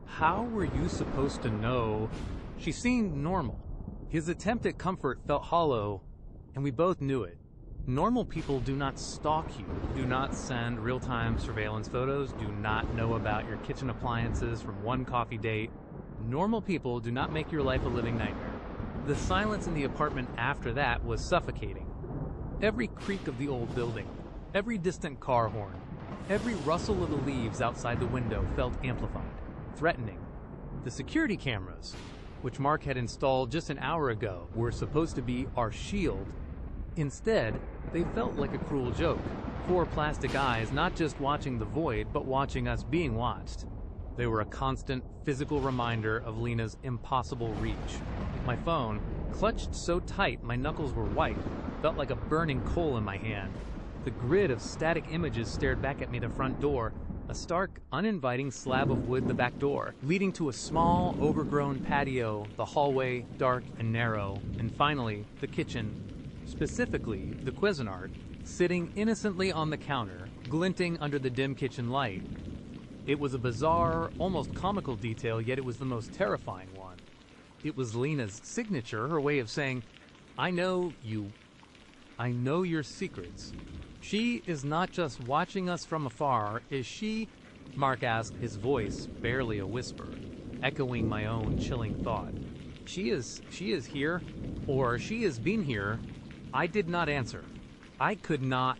How were you supposed to know? She seemed normal. His attempt at comfort felt hollow, and we both knew it. Normal people do not stalk you, do not send real-time surveillance photos, do not know about your kitchen appliances from one coffee date. Normal people do not make your life a living nightmare. The silence in the apartment after that was suffocating. Every creak of the old building, every distant car horn, every rustle of the leaves outside the window felt amplified, threatening. The security cameras, which Mark had installed just an hour ago, were supposed to be our shield. Instead, they felt like a cruel joke. 4 plastic eyes not just watching the void, but watching us being watched. They were a constant, physical reminder of Lena's impossible reach. My phone, clutched so tight my knuckles were white, felt like a burning coal in my hand. The grid of static images stared back at me the front door, A stark, uninviting slab of wood, the back door, leading to a small, overgrown patio, the hallway, dark and narrow, and finally, the kitchen, specifically the Cuisinart, sitting innocently on the counter, glinting under the dim kitchen light. It was a bizarre, almost comical detail, yet it was the most terrifying one. It was Lena's signature, her way of saying, I know your secrets. She is not just watching us from afar, is she? Mark asked, his voice barely a whisper, echoing my own chilling thought. She is here, or she has been here. I did not answer. I could not.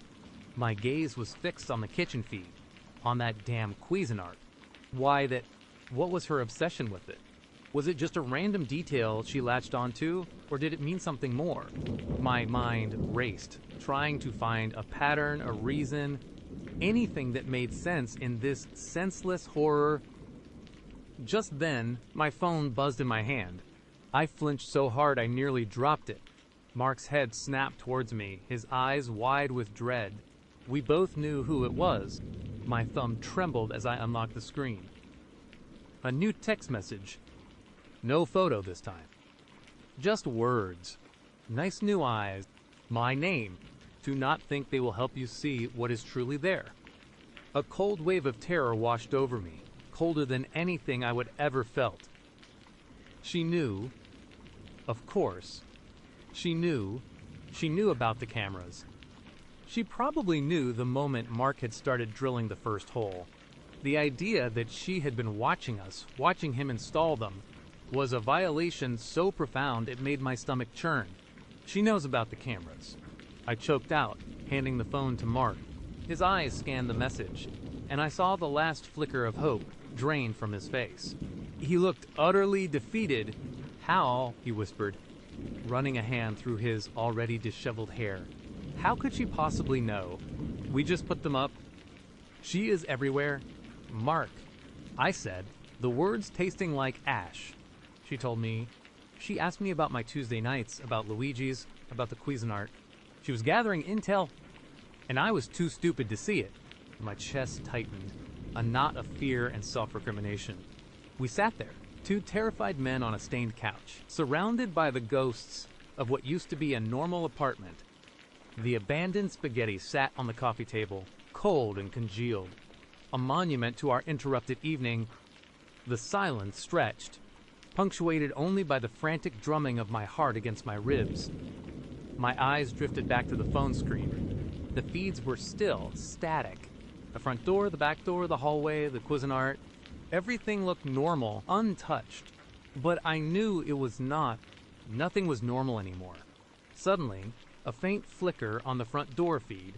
My gaze was fixed on the kitchen feed, on that damn Cuisinart. What was her obsession with it? Was it just a random detail she latched onto, or did it mean something more? My mind raced, trying to find a pattern, a reason, anything that made sense in this senseless horror. Just then, my phone buzzed in my hand. I flinched so hard I nearly dropped it. Mark's head snapped towards me, his eyes wide with dread. We both knew who it was. My thumb trembled as I unlocked the screen. A new text message. No photo this time. Just words. Nice new eyes. My name. Do not think they will help you see what is truly there. A cold wave of terror washed over me, colder than anything I would ever felt. She knew. Of course. She knew about the cameras. She probably knew the moment Mark had started drilling the first hole. The idea that she had been watching us, watching him install them, was a violation so profound it made my stomach churn. She knows about the cameras. I choked out, handing the phone to Mark. His eyes scanned the message, and I saw the last flicker of hope drain from his face. He looked utterly defeated. How, he whispered, running a hand through his already disheveled hair. How could she possibly know? We just put them up. She is everywhere. Mark, I said, the words tasting like ash. She told me. She asked me about my Tuesday nights, about Luigi's, about the Cuisinart. She was gathering intel, and I was too stupid to see it. My chest tightened, a knot of fear and self-recrimination. We sat there, two terrified men on a stained couch, surrounded by the ghosts of what used to be a normal apartment. The abandoned spaghetti sat on the coffee table, cold and congealed, a monument to our interrupted evening. The silence stretched, punctuated only by the frantic drumming of my heart against my ribs. My eyes drifted back to the phone screen. The feeds were still static. The front door, the back door, the hallway, the Cuisinart. Everything looked normal, untouched. But I knew it was not. Nothing was normal anymore. Suddenly, a faint flicker on the front door feed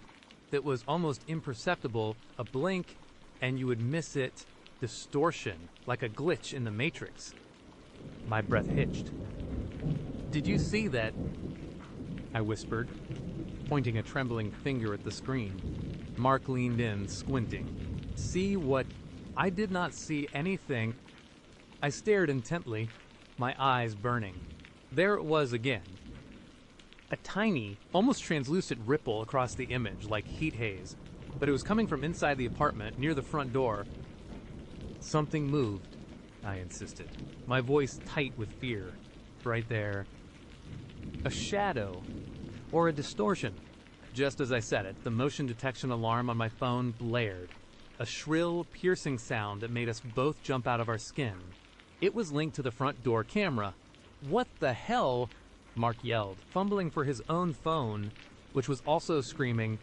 that was almost imperceptible, a blink, and you would miss it. Distortion, like a glitch in the Matrix. My breath hitched. Did you see that? I whispered, pointing a trembling finger at the screen. Mark leaned in, squinting. See what? I did not see anything. I stared intently, my eyes burning. There it was again. A tiny, almost translucent ripple across the image, like heat haze, but it was coming from inside the apartment, near the front door. Something moved, I insisted, my voice tight with fear. Right there. A shadow, or a distortion. Just as I said it, the motion detection alarm on my phone blared. A shrill, piercing sound that made us both jump out of our skin. It was linked to the front door camera. What the hell? Mark yelled, fumbling for his own phone, which was also screaming.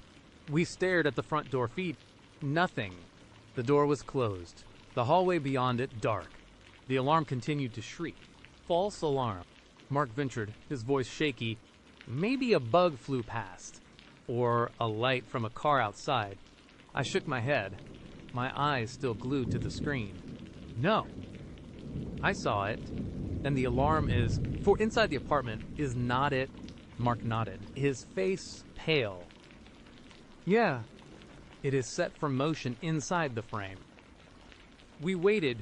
We stared at the front door feed. Nothing. The door was closed. The hallway beyond it, dark. The alarm continued to shriek. False alarm. Mark ventured, his voice shaky. Maybe a bug flew past. Or a light from a car outside. I shook my head, my eyes still glued to the screen. No. I saw it. And the alarm is, for inside the apartment, is not it. Mark nodded, his face pale. Yeah. It is set for motion inside the frame. We waited,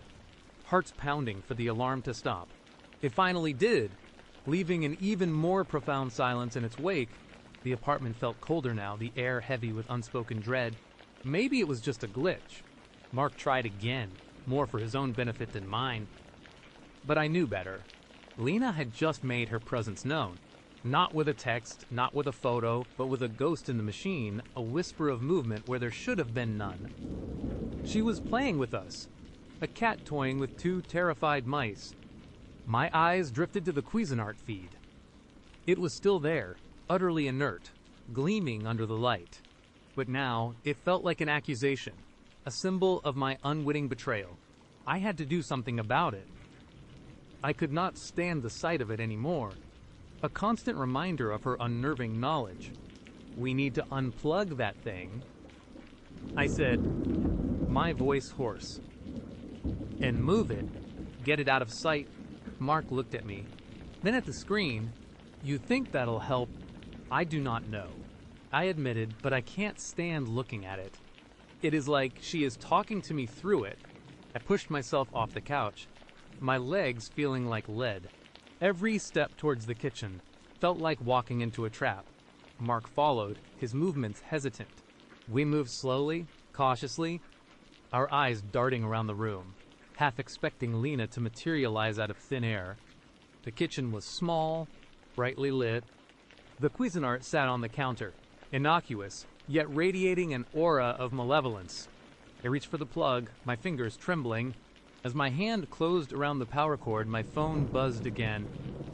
hearts pounding, for the alarm to stop. It finally did, leaving an even more profound silence in its wake. The apartment felt colder now, the air heavy with unspoken dread. Maybe it was just a glitch. Mark tried again, more for his own benefit than mine. But I knew better. Lena had just made her presence known. Not with a text, not with a photo, but with a ghost in the machine, a whisper of movement where there should have been none. She was playing with us, a cat toying with two terrified mice. My eyes drifted to the Cuisinart feed. It was still there, utterly inert, gleaming under the light. But now, it felt like an accusation, a symbol of my unwitting betrayal. I had to do something about it. I could not stand the sight of it anymore. A constant reminder of her unnerving knowledge. We need to unplug that thing. I said, my voice hoarse. And move it. Get it out of sight. Mark looked at me. Then at the screen. You think that'll help? I do not know. I admitted, but I can't stand looking at it. It is like she is talking to me through it. I pushed myself off the couch, my legs feeling like lead. Every step towards the kitchen felt like walking into a trap. Mark followed, his movements hesitant. We moved slowly, cautiously, our eyes darting around the room, half expecting Lena to materialize out of thin air. The kitchen was small, brightly lit. The Cuisinart sat on the counter, innocuous, yet radiating an aura of malevolence. I reached for the plug, my fingers trembling. As my hand closed around the power cord, my phone buzzed again.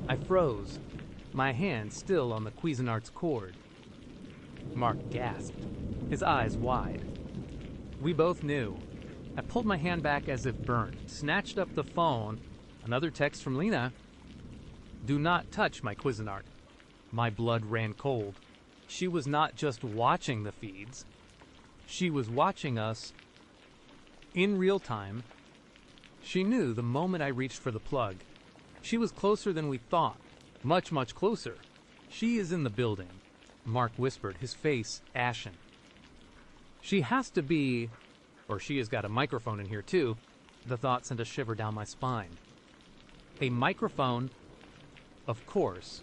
I froze, my hand still on the Cuisinart's cord. Mark gasped, his eyes wide. We both knew. I pulled my hand back as if burned, snatched up the phone. Another text from Lena. Do not touch my Cuisinart. My blood ran cold. She was not just watching the feeds. She was watching us in real time. She knew the moment I reached for the plug. She was closer than we thought. Much, much closer. She is in the building, Mark whispered, his face ashen. She has to be, or she has got a microphone in here too. The thought sent a shiver down my spine. A microphone? Of course.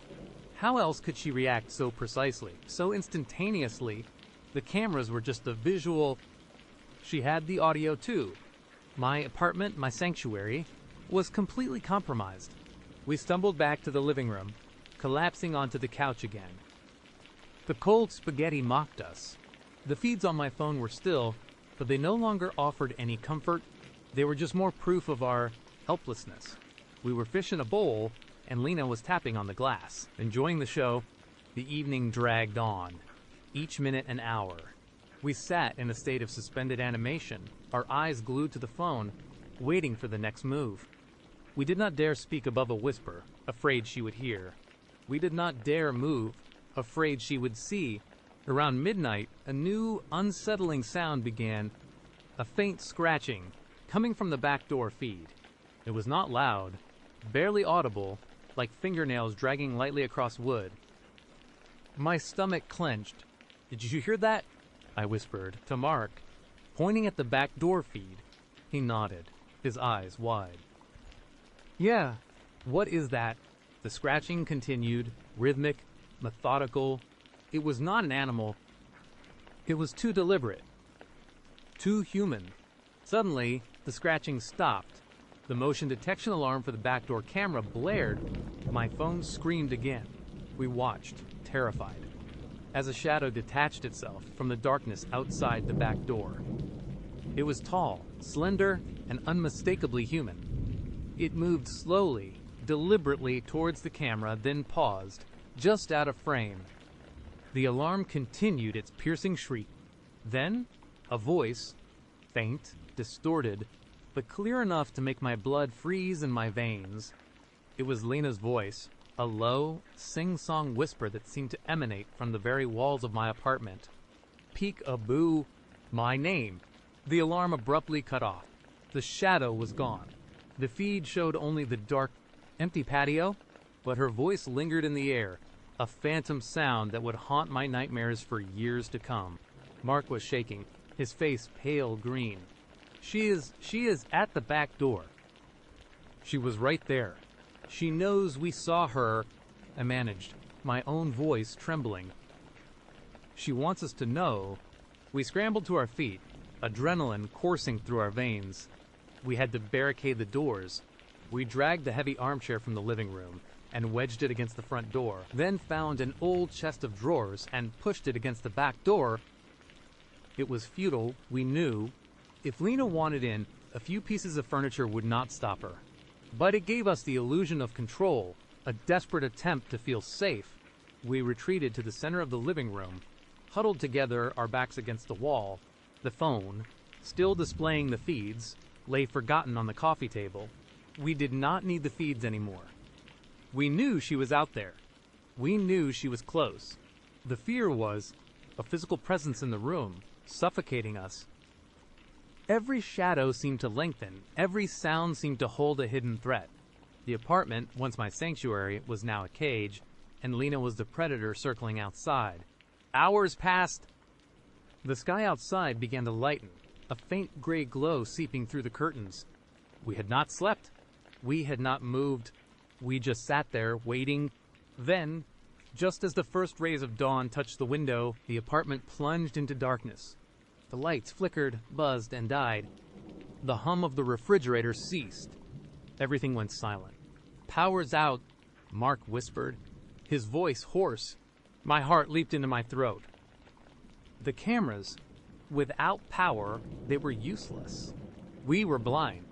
How else could she react so precisely, so instantaneously? The cameras were just a visual. She had the audio too. My apartment, my sanctuary, was completely compromised. We stumbled back to the living room, collapsing onto the couch again. The cold spaghetti mocked us. The feeds on my phone were still, but they no longer offered any comfort. They were just more proof of our helplessness. We were fish in a bowl, and Lena was tapping on the glass. Enjoying the show, the evening dragged on, each minute an hour. We sat in a state of suspended animation, our eyes glued to the phone, waiting for the next move. We did not dare speak above a whisper, afraid she would hear. We did not dare move, afraid she would see. Around midnight, a new, unsettling sound began, a faint scratching, coming from the back door feed. It was not loud, barely audible, like fingernails dragging lightly across wood. My stomach clenched. Did you hear that? I whispered to Mark, pointing at the back door feed. He nodded, his eyes wide. Yeah, what is that? The scratching continued, rhythmic, methodical. It was not an animal. It was too deliberate, too human. Suddenly, the scratching stopped. The motion detection alarm for the backdoor camera blared. My phone screamed again. We watched, terrified, as a shadow detached itself from the darkness outside the back door. It was tall, slender, and unmistakably human. It moved slowly, deliberately towards the camera, then paused, just out of frame. The alarm continued its piercing shriek. Then, a voice, faint, distorted, but clear enough to make my blood freeze in my veins. It was Lena's voice, a low, sing-song whisper that seemed to emanate from the very walls of my apartment. Peek-a-boo, my name. The alarm abruptly cut off. The shadow was gone. The feed showed only the dark, empty patio, but her voice lingered in the air, a phantom sound that would haunt my nightmares for years to come. Mark was shaking, his face pale green. She is at the back door. She was right there. She knows we saw her, I managed, my own voice trembling. She wants us to know. We scrambled to our feet, adrenaline coursing through our veins. We had to barricade the doors. We dragged the heavy armchair from the living room and wedged it against the front door, then found an old chest of drawers and pushed it against the back door. It was futile, we knew. If Lena wanted in, a few pieces of furniture would not stop her. But it gave us the illusion of control, a desperate attempt to feel safe. We retreated to the center of the living room, huddled together, our backs against the wall. The phone, still displaying the feeds, lay forgotten on the coffee table. We did not need the feeds anymore. We knew she was out there. We knew she was close. The fear was a physical presence in the room, suffocating us. Every shadow seemed to lengthen. Every sound seemed to hold a hidden threat. The apartment, once my sanctuary, was now a cage, and Lena was the predator circling outside. Hours passed. The sky outside began to lighten, a faint gray glow seeping through the curtains. We had not slept. We had not moved. We just sat there, waiting. Then, just as the first rays of dawn touched the window, the apartment plunged into darkness. The lights flickered, buzzed, and died. The hum of the refrigerator ceased. Everything went silent. "Power's out," Mark whispered, his voice hoarse. My heart leaped into my throat. The cameras, without power, they were useless. We were blind.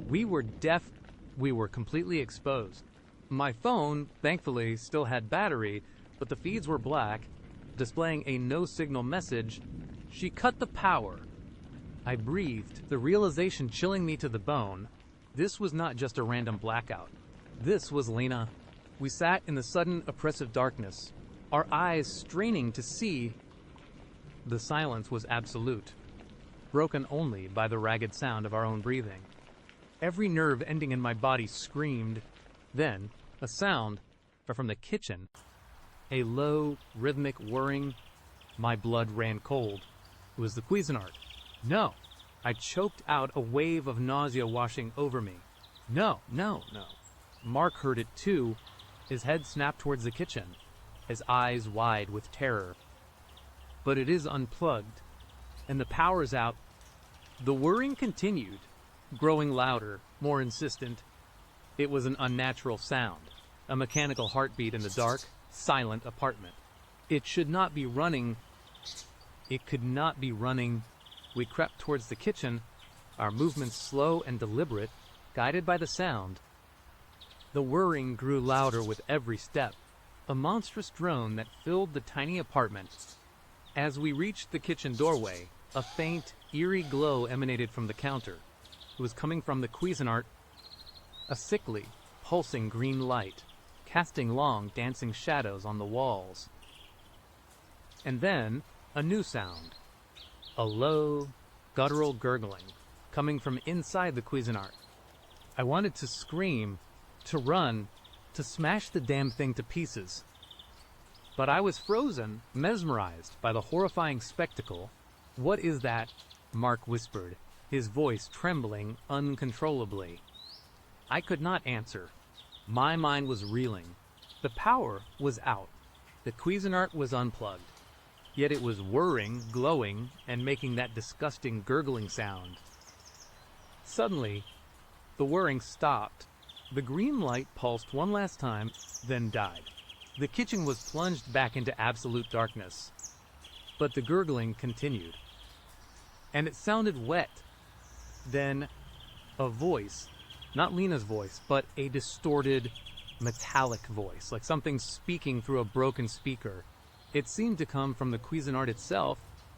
We were deaf. We were completely exposed. My phone, thankfully, still had battery, but the feeds were black, displaying a no-signal message. She cut the power. I breathed, the realization chilling me to the bone. This was not just a random blackout. This was Lena. We sat in the sudden, oppressive darkness, our eyes straining to see. The silence was absolute, broken only by the ragged sound of our own breathing. Every nerve ending in my body screamed. Then, a sound, from the kitchen. A low, rhythmic whirring. My blood ran cold. It was the Cuisinart. No. I choked out, a wave of nausea washing over me. No, no, no. Mark heard it too. His head snapped towards the kitchen, his eyes wide with terror. But it is unplugged, and the power's out. The whirring continued, growing louder, more insistent. It was an unnatural sound, a mechanical heartbeat in the dark, silent apartment. It should not be running. It could not be running. We crept towards the kitchen, our movements slow and deliberate, guided by the sound. The whirring grew louder with every step, a monstrous drone that filled the tiny apartment. As we reached the kitchen doorway, a faint, eerie glow emanated from the counter. It was coming from the Cuisinart, a sickly, pulsing green light, casting long, dancing shadows on the walls. And then, a new sound. A low, guttural gurgling, coming from inside the Cuisinart. I wanted to scream, to run, to smash the damn thing to pieces. But I was frozen, mesmerized by the horrifying spectacle. "What is that?" Mark whispered, his voice trembling uncontrollably. I could not answer. My mind was reeling. The power was out. The Cuisinart was unplugged. Yet it was whirring, glowing, and making that disgusting gurgling sound. Suddenly, the whirring stopped. The green light pulsed one last time, then died. The kitchen was plunged back into absolute darkness. But the gurgling continued. And it sounded wet. Then, a voice, not Lena's voice, but a distorted, metallic voice, like something speaking through a broken speaker. It seemed to come from the Cuisinart itself.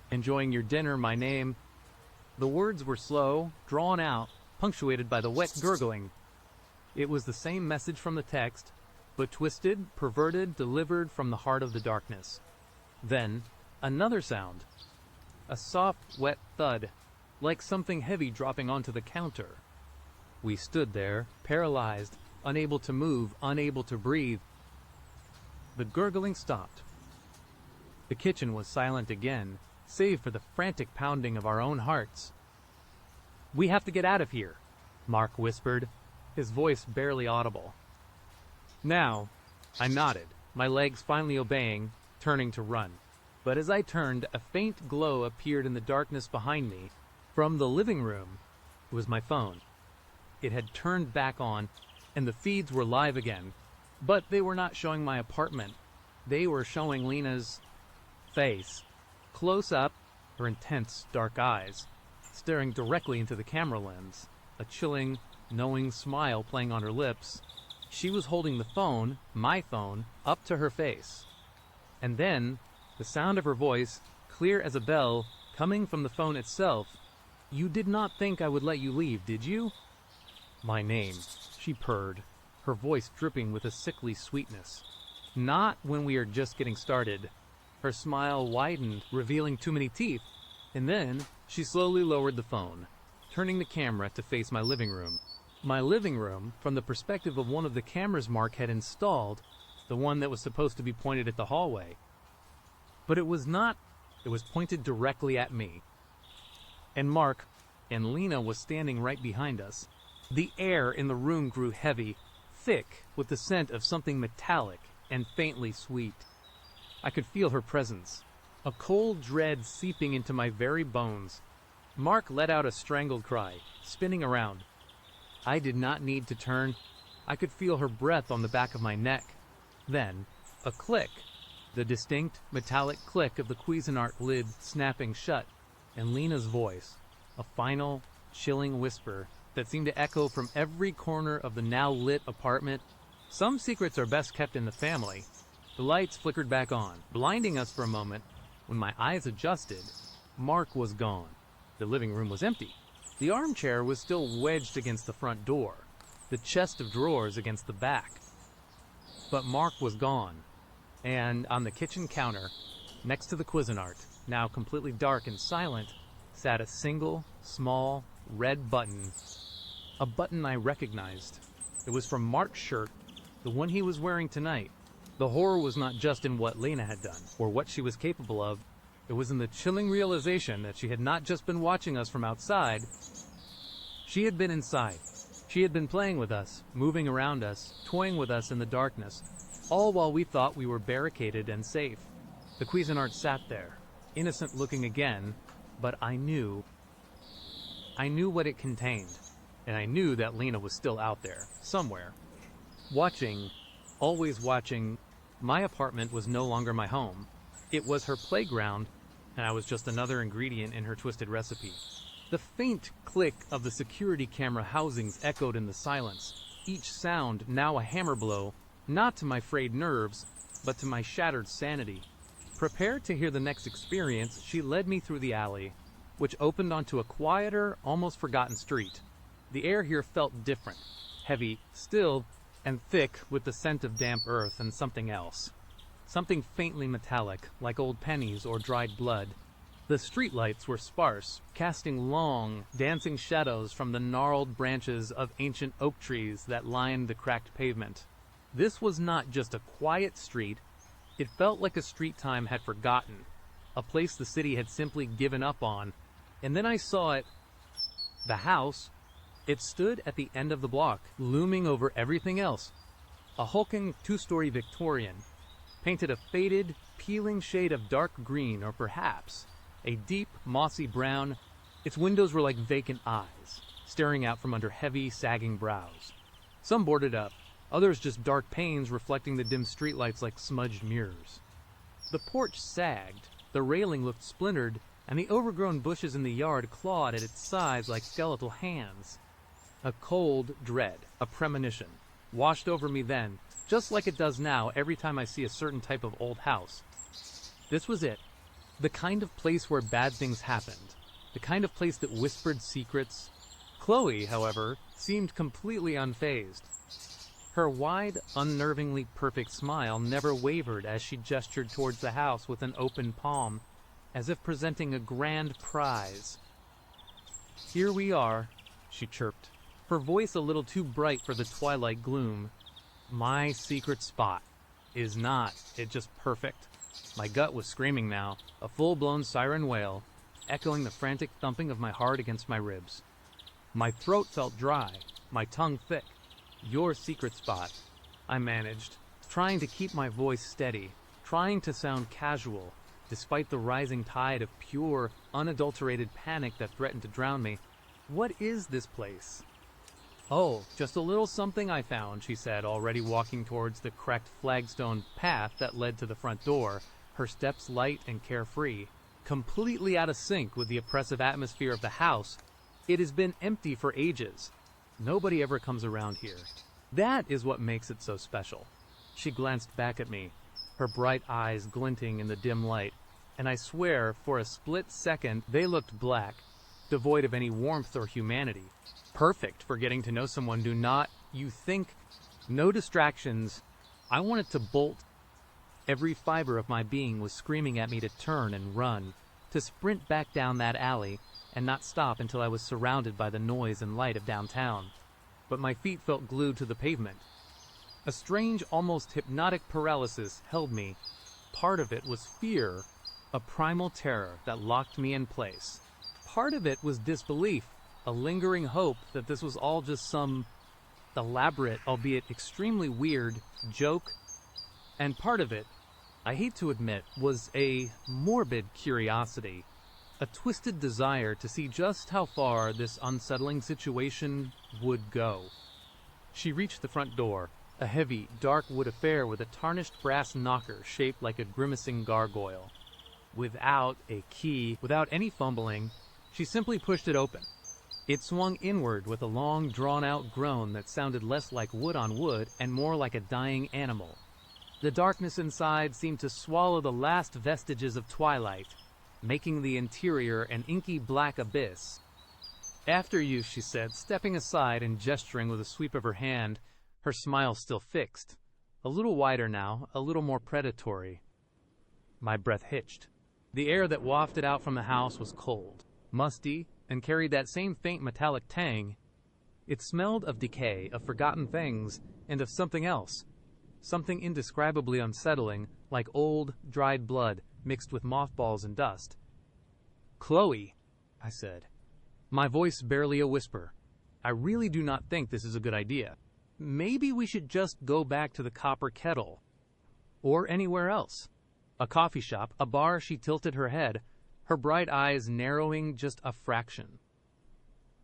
"Enjoying your dinner, my name." The words were slow, drawn out, punctuated by the wet gurgling. It was the same message from the text, but twisted, perverted, delivered from the heart of the darkness. Then, another sound. A soft, wet thud, like something heavy dropping onto the counter. We stood there, paralyzed, unable to move, unable to breathe. The gurgling stopped. The kitchen was silent again, save for the frantic pounding of our own hearts. "We have to get out of here," Mark whispered, his voice barely audible. Now, I nodded, my legs finally obeying, turning to run. But as I turned, a faint glow appeared in the darkness behind me. From the living room, it was my phone. It had turned back on, and the feeds were live again. But they were not showing my apartment. They were showing Lena's face. Close up, her intense, dark eyes, staring directly into the camera lens. A chilling, knowing smile playing on her lips. She was holding the phone, my phone, up to her face. And then, the sound of her voice, clear as a bell, coming from the phone itself. "You did not think I would let you leave, did you?" "My name," she purred, her voice dripping with a sickly sweetness. "Not when we are just getting started." Her smile widened, revealing too many teeth, and then she slowly lowered the phone, turning the camera to face my living room. My living room, from the perspective of one of the cameras Mark had installed, the one that was supposed to be pointed at the hallway. But it was not. It was pointed directly at me. And Mark and Lena was standing right behind us. The air in the room grew heavy, thick, with the scent of something metallic and faintly sweet. I could feel her presence, a cold dread seeping into my very bones. Mark let out a strangled cry, spinning around. I did not need to turn. I could feel her breath on the back of my neck. Then, a click, the distinct, metallic click of the Cuisinart lid snapping shut, and Lena's voice, a final, chilling whisper that seemed to echo from every corner of the now lit apartment. Some secrets are best kept in the family. The lights flickered back on, blinding us for a moment. When my eyes adjusted, Mark was gone. The living room was empty. The armchair was still wedged against the front door, the chest of drawers against the back. But Mark was gone, and on the kitchen counter, next to the Cuisinart, now completely dark and silent, sat a single, small, red button. A button I recognized. It was from Mark's shirt, the one he was wearing tonight. The horror was not just in what Lena had done, or what she was capable of. It was in the chilling realization that she had not just been watching us from outside. She had been inside. She had been playing with us, moving around us, toying with us in the darkness, all while we thought we were barricaded and safe. The Cuisinart sat there, innocent looking again, but I knew what it contained, and I knew that Lena was still out there, somewhere. Watching, always watching. My apartment was no longer my home. It was her playground, and I was just another ingredient in her twisted recipe. The faint click of the security camera housings echoed in the silence, each sound now a hammer blow, not to my frayed nerves, but to my shattered sanity. Prepared to hear the next experience, she led me through the alley, which opened onto a quieter, almost forgotten street. The air here felt different, heavy, still, and thick with the scent of damp earth and something else. Something faintly metallic, like old pennies or dried blood. The streetlights were sparse, casting long, dancing shadows from the gnarled branches of ancient oak trees that lined the cracked pavement. This was not just a quiet street. It felt like a street time had forgotten, a place the city had simply given up on. And then I saw it. The house. It stood at the end of the block, looming over everything else. A hulking two-story Victorian, painted a faded, peeling shade of dark green, or perhaps a deep, mossy brown. Its windows were like vacant eyes, staring out from under heavy, sagging brows. Some boarded up, others just dark panes reflecting the dim streetlights like smudged mirrors. The porch sagged, the railing looked splintered, and the overgrown bushes in the yard clawed at its sides like skeletal hands. A cold dread, a premonition, washed over me then, just like it does now every time I see a certain type of old house. This was it. The kind of place where bad things happened. The kind of place that whispered secrets. Chloe, however, seemed completely unfazed. Her wide, unnervingly perfect smile never wavered as she gestured towards the house with an open palm, as if presenting a grand prize. "Here we are," she chirped, her voice a little too bright for the twilight gloom. "My secret spot. Is not it just perfect?" My gut was screaming now, a full-blown siren wail, echoing the frantic thumping of my heart against my ribs. My throat felt dry, my tongue thick. "Your secret spot," I managed, trying to keep my voice steady, trying to sound casual, Despite the rising tide of pure, unadulterated panic that threatened to drown me, what is this place? Oh, just a little something I found, she said, already walking towards the cracked flagstone path that led to the front door, her steps light and carefree. Completely out of sync with the oppressive atmosphere of the house, it has been empty for ages. Nobody ever comes around here. That is what makes it so special. She glanced back at me, her bright eyes glinting in the dim light, and I swear, for a split second, they looked black, devoid of any warmth or humanity. Perfect for getting to know someone. Do not, you think, no distractions. I wanted to bolt. Every fiber of my being was screaming at me to turn and run, to sprint back down that alley and not stop until I was surrounded by the noise and light of downtown. But my feet felt glued to the pavement. A strange, almost hypnotic paralysis held me. Part of it was fear, a primal terror that locked me in place. Part of it was disbelief, a lingering hope that this was all just some elaborate, albeit extremely weird, joke. And part of it, I hate to admit, was a morbid curiosity, a twisted desire to see just how far this unsettling situation would go. She reached the front door, a heavy, dark wood affair with a tarnished brass knocker shaped like a grimacing gargoyle. Without a key, without any fumbling, she simply pushed it open. It swung inward with a long, drawn-out groan that sounded less like wood on wood and more like a dying animal. The darkness inside seemed to swallow the last vestiges of twilight, making the interior an inky black abyss. "After you," she said, stepping aside and gesturing with a sweep of her hand, her smile still fixed. A little wider now, a little more predatory. My breath hitched. The air that wafted out from the house was cold, musty, and carried that same faint metallic tang. It smelled of decay, of forgotten things, and of something else. Something indescribably unsettling, like old, dried blood mixed with mothballs and dust. "Chloe," I said, my voice barely a whisper, "I really do not think this is a good idea. Maybe we should just go back to the Copper Kettle. Or anywhere else. A coffee shop, a bar." She tilted her head, her bright eyes narrowing just a fraction.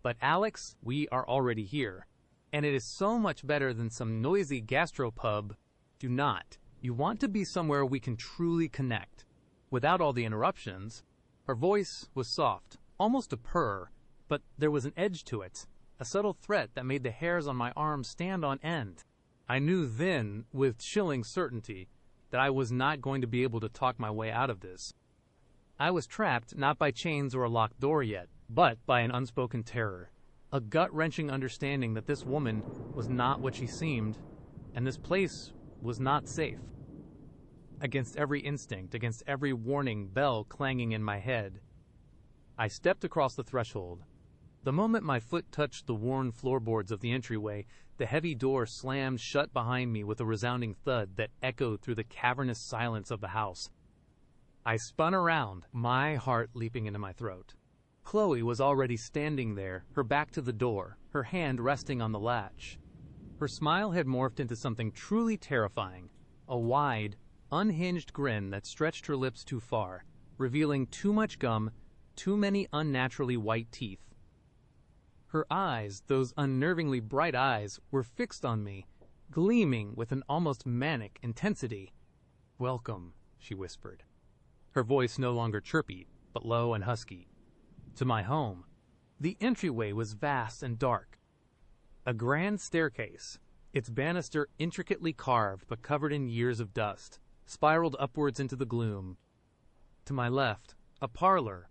"But Alex, we are already here, and it is so much better than some noisy gastropub. Do not. You want to be somewhere we can truly connect, without all the interruptions." Her voice was soft, almost a purr, but there was an edge to it, a subtle threat that made the hairs on my arms stand on end. I knew then, with chilling certainty, that I was not going to be able to talk my way out of this. I was trapped not by chains or a locked door yet, but by an unspoken terror, a gut-wrenching understanding that this woman was not what she seemed, and this place was not safe. Against every instinct, against every warning bell clanging in my head, I stepped across the threshold. The moment my foot touched the worn floorboards of the entryway, the heavy door slammed shut behind me with a resounding thud that echoed through the cavernous silence of the house. I spun around, my heart leaping into my throat. Chloe was already standing there, her back to the door, her hand resting on the latch. Her smile had morphed into something truly terrifying, a wide, unhinged grin that stretched her lips too far, revealing too much gum, too many unnaturally white teeth. Her eyes, those unnervingly bright eyes, were fixed on me, gleaming with an almost manic intensity. "Welcome," she whispered, her voice no longer chirpy, but low and husky, "to my home." The entryway was vast and dark. A grand staircase, its banister intricately carved but covered in years of dust, spiraled upwards into the gloom. To my left, a parlor,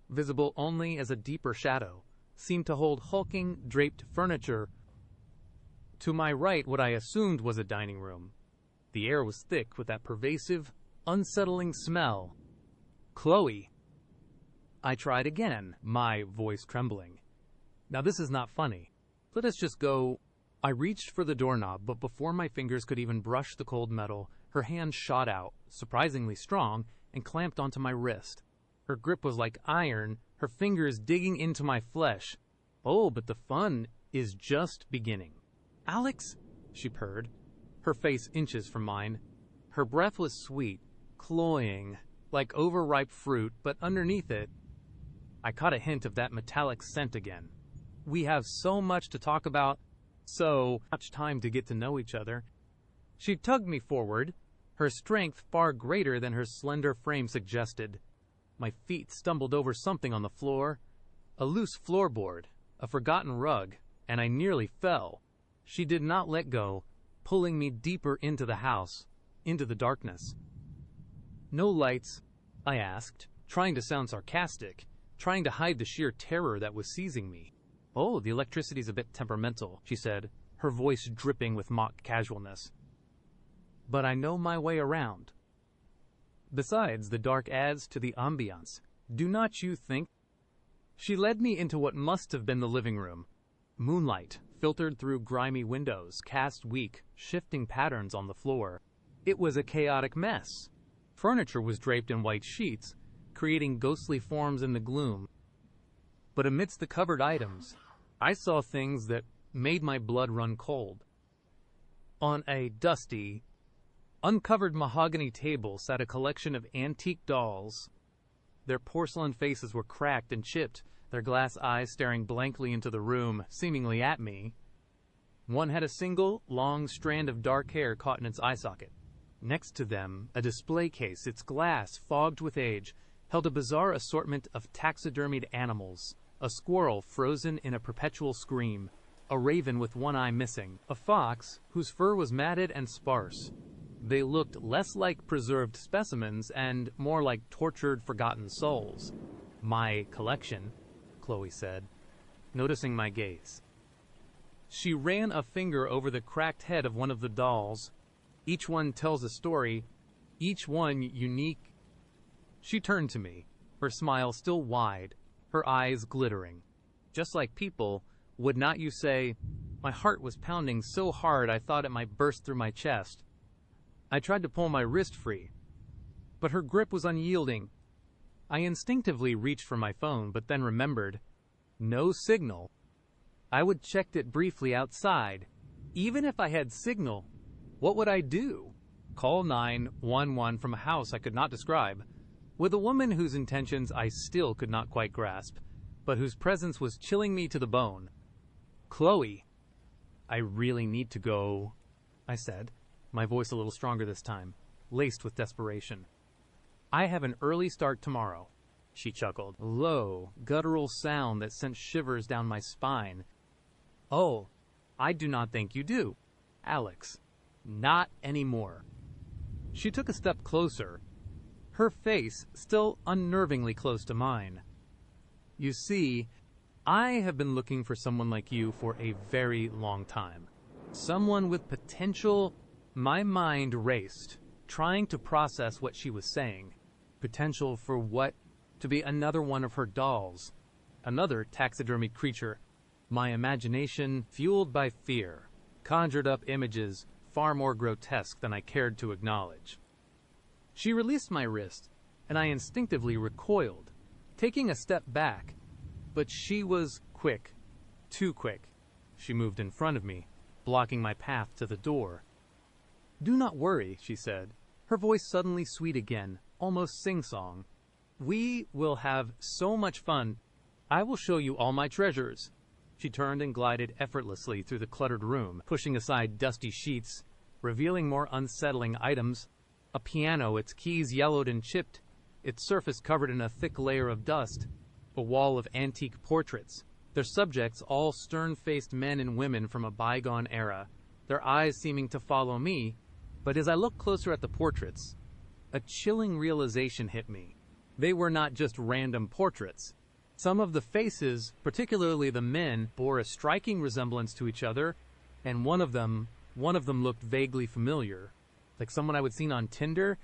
visible only as a deeper shadow, seemed to hold hulking, draped furniture. To my right, what I assumed was a dining room. The air was thick with that pervasive, unsettling smell. "Chloe." I tried again, my voice trembling. "Now this is not funny. Let us just go." I reached for the doorknob, but before my fingers could even brush the cold metal, her hand shot out, surprisingly strong, and clamped onto my wrist. Her grip was like iron, her fingers digging into my flesh. "Oh, but the fun is just beginning." "Alex," she purred, her face inches from mine. Her breath was sweet, cloying, like overripe fruit, but underneath it, I caught a hint of that metallic scent again. We have so much to talk about, so much time to get to know each other. She tugged me forward, her strength far greater than her slender frame suggested. My feet stumbled over something on the floor, a loose floorboard, a forgotten rug, and I nearly fell. She did not let go, pulling me deeper into the house, into the darkness. "No lights?" I asked, trying to sound sarcastic, trying to hide the sheer terror that was seizing me. "Oh, the electricity's a bit temperamental," she said, her voice dripping with mock casualness. "But I know my way around. Besides, the dark adds to the ambiance. Do not you think?" She led me into what must have been the living room. Moonlight filtered through grimy windows, cast weak, shifting patterns on the floor. It was a chaotic mess. Furniture was draped in white sheets, creating ghostly forms in the gloom. But amidst the covered items, I saw things that made my blood run cold. On a dusty, uncovered mahogany table sat a collection of antique dolls. Their porcelain faces were cracked and chipped, their glass eyes staring blankly into the room, seemingly at me. One had a single, long strand of dark hair caught in its eye socket. Next to them, a display case, its glass fogged with age, held a bizarre assortment of taxidermied animals, a squirrel frozen in a perpetual scream, a raven with one eye missing, a fox whose fur was matted and sparse. They looked less like preserved specimens and more like tortured, forgotten souls. "My collection," Chloe said, noticing my gaze. She ran a finger over the cracked head of one of the dolls. "Each one tells a story, each one unique." She turned to me, her smile still wide, her eyes glittering. "Just like people, would not you say?" My heart was pounding so hard I thought it might burst through my chest. I tried to pull my wrist free, but her grip was unyielding. I instinctively reached for my phone, but then remembered. No signal. I would checked it briefly outside. Even if I had signal, what would I do? Call 911 from a house I could not describe, with a woman whose intentions I still could not quite grasp, but whose presence was chilling me to the bone. "Chloe, I really need to go," I said, my voice a little stronger this time, laced with desperation. "I have an early start tomorrow." She chuckled, a low, guttural sound that sent shivers down my spine. "Oh, I do not think you do, Alex. Not anymore." She took a step closer, her face still unnervingly close to mine. "You see, I have been looking for someone like you for a very long time. Someone with potential." My mind raced, trying to process what she was saying. Potential for what? To be another one of her dolls. Another taxidermy creature. My imagination, fueled by fear, conjured up images far more grotesque than I cared to acknowledge. She released my wrist, and I instinctively recoiled, taking a step back. But she was quick. Too quick. She moved in front of me, blocking my path to the door. "Do not worry," she said, her voice suddenly sweet again, almost sing-song. "We will have so much fun. I will show you all my treasures." She turned and glided effortlessly through the cluttered room, pushing aside dusty sheets, revealing more unsettling items. A piano, its keys yellowed and chipped, its surface covered in a thick layer of dust. A wall of antique portraits, their subjects all stern-faced men and women from a bygone era, their eyes seeming to follow me. But as I looked closer at the portraits, a chilling realization hit me. They were not just random portraits. Some of the faces, particularly the men, bore a striking resemblance to each other, and one of them looked vaguely familiar, like someone I would seen on Tinder.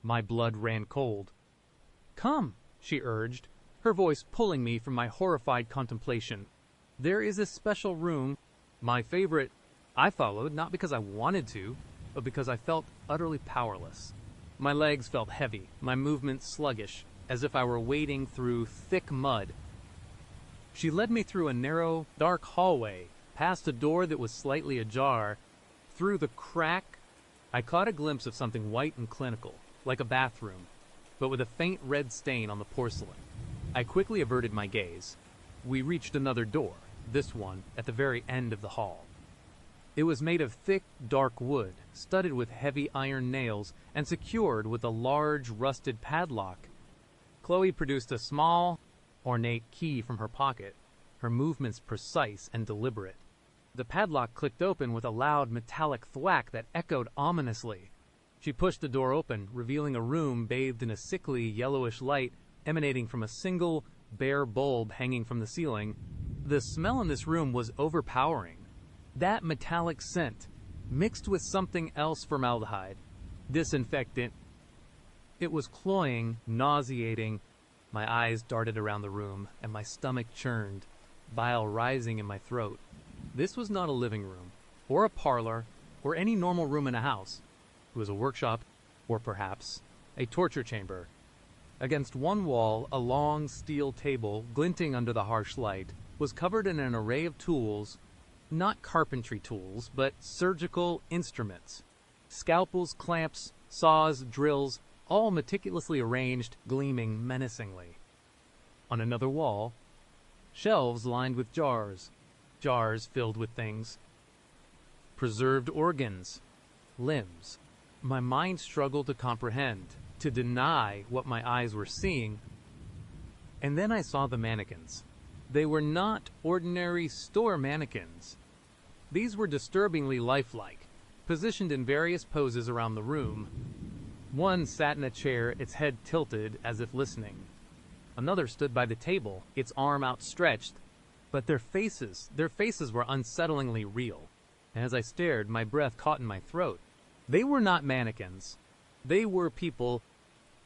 My blood ran cold. "Come," she urged, her voice pulling me from my horrified contemplation. "There is a special room, my favorite." I followed, not because I wanted to, but because I felt utterly powerless. My legs felt heavy, my movements sluggish, as if I were wading through thick mud. She led me through a narrow, dark hallway, past a door that was slightly ajar. Through the crack, I caught a glimpse of something white and clinical, like a bathroom. but with a faint red stain on the porcelain. I quickly averted my gaze. We reached another door, this one at the very end of the hall. It was made of thick, dark wood, studded with heavy iron nails and secured with a large, rusted padlock. Chloe produced a small, ornate key from her pocket, her movements precise and deliberate. The padlock clicked open with a loud metallic thwack that echoed ominously. She pushed the door open, revealing a room bathed in a sickly, yellowish light emanating from a single, bare bulb hanging from the ceiling. The smell in this room was overpowering. That metallic scent, mixed with something else formaldehyde, disinfectant. It was cloying, nauseating. My eyes darted around the room, and my stomach churned, bile rising in my throat. This was not a living room, or a parlor, or any normal room in a house. It was a workshop, or perhaps a torture chamber. Against one wall, a long steel table, glinting under the harsh light, was covered in an array of tools, not carpentry tools, but surgical instruments. Scalpels, clamps, saws, drills, all meticulously arranged, gleaming menacingly. On another wall, shelves lined with jars filled with things. Preserved organs, limbs. My mind struggled to comprehend, to deny what my eyes were seeing. And then I saw the mannequins. They were not ordinary store mannequins. These were disturbingly lifelike, positioned in various poses around the room. One sat in a chair, its head tilted as if listening. Another stood by the table, its arm outstretched, but their faces were unsettlingly real. As I stared, my breath caught in my throat. They were not mannequins. They were people.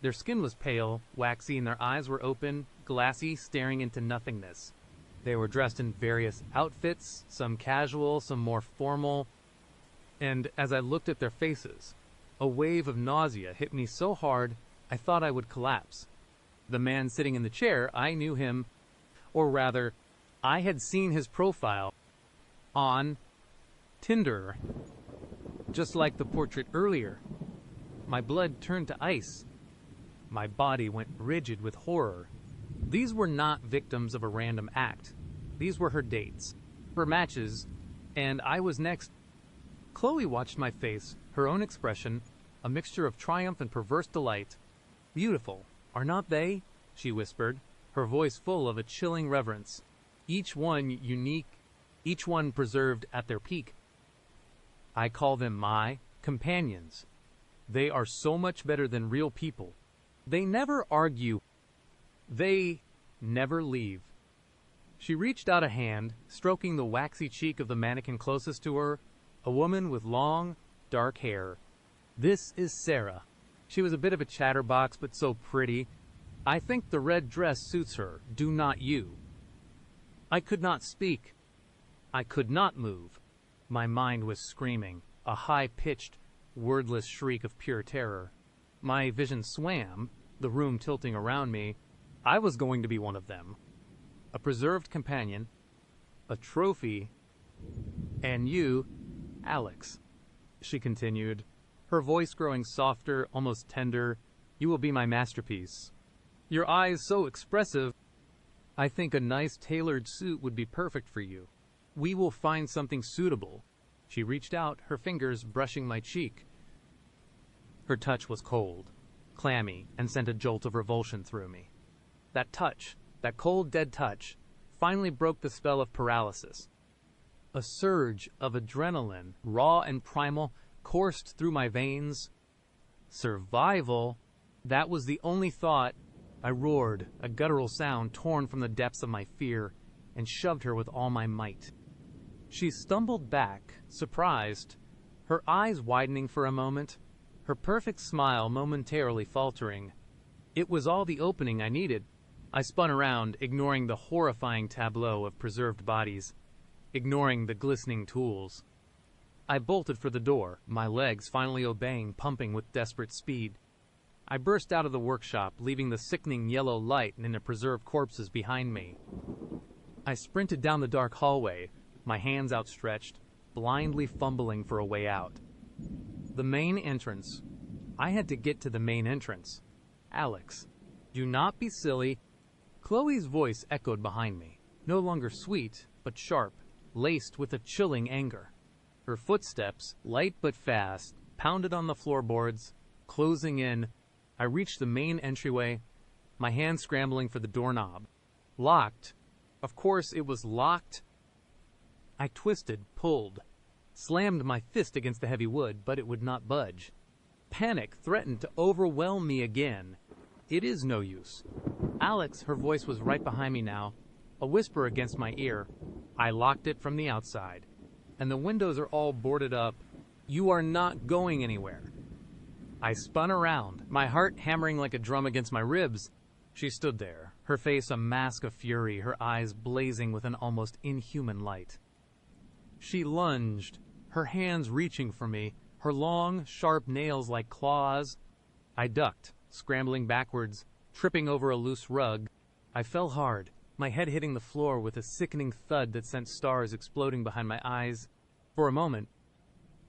Their skin was pale, waxy, and their eyes were open, glassy, staring into nothingness. They were dressed in various outfits, some casual, some more formal. And as I looked at their faces, a wave of nausea hit me so hard I thought I would collapse. The man sitting in the chair, I knew him, or rather, I had seen his profile on Tinder, just like the portrait earlier. My blood turned to ice. My body went rigid with horror. These were not victims of a random act. These were her dates, her matches, and I was next. Chloe watched my face, her own expression, a mixture of triumph and perverse delight. "Beautiful, are not they?" she whispered, her voice full of a chilling reverence. Each one unique, each one preserved at their peak. I call them my companions. They are so much better than real people. They never argue. They never leave. She reached out a hand, stroking the waxy cheek of the mannequin closest to her, a woman with long, dark hair. "This is Sarah. She was a bit of a chatterbox, but so pretty. I think the red dress suits her. Do not you?" I could not speak. I could not move. My mind was screaming, a high-pitched, wordless shriek of pure terror. My vision swam, the room tilting around me. I was going to be one of them. A preserved companion, a trophy, and you, Alex, she continued, her voice growing softer, almost tender. "You will be my masterpiece. Your eyes so expressive. I think a nice tailored suit would be perfect for you. We will find something suitable." She reached out, her fingers brushing my cheek. Her touch was cold, clammy, and sent a jolt of revulsion through me. That touch, that cold, dead touch, finally broke the spell of paralysis. A surge of adrenaline, raw and primal, coursed through my veins. Survival? That was the only thought. I roared, a guttural sound torn from the depths of my fear, and shoved her with all my might. She stumbled back, surprised, her eyes widening for a moment, her perfect smile momentarily faltering. It was all the opening I needed. I spun around, ignoring the horrifying tableau of preserved bodies, ignoring the glistening tools. I bolted for the door, my legs finally obeying, pumping with desperate speed. I burst out of the workshop, leaving the sickening yellow light and the preserved corpses behind me. I sprinted down the dark hallway, my hands outstretched, blindly fumbling for a way out. The main entrance. I had to get to the main entrance. Alex, do not be silly. Chloe's voice echoed behind me, no longer sweet, but sharp, laced with a chilling anger. Her footsteps, light but fast, pounded on the floorboards, closing in. I reached the main entryway, my hand scrambling for the doorknob. Locked. Of course it was locked. I twisted, pulled, slammed my fist against the heavy wood, but it would not budge. Panic threatened to overwhelm me again. It is no use. Alex, her voice was right behind me now, a whisper against my ear. I locked it from the outside. And the windows are all boarded up. You are not going anywhere. I spun around, my heart hammering like a drum against my ribs. She stood there, her face a mask of fury, her eyes blazing with an almost inhuman light. She lunged, her hands reaching for me, her long, sharp nails like claws. I ducked, scrambling backwards, tripping over a loose rug. I fell hard, my head hitting the floor with a sickening thud that sent stars exploding behind my eyes. For a moment,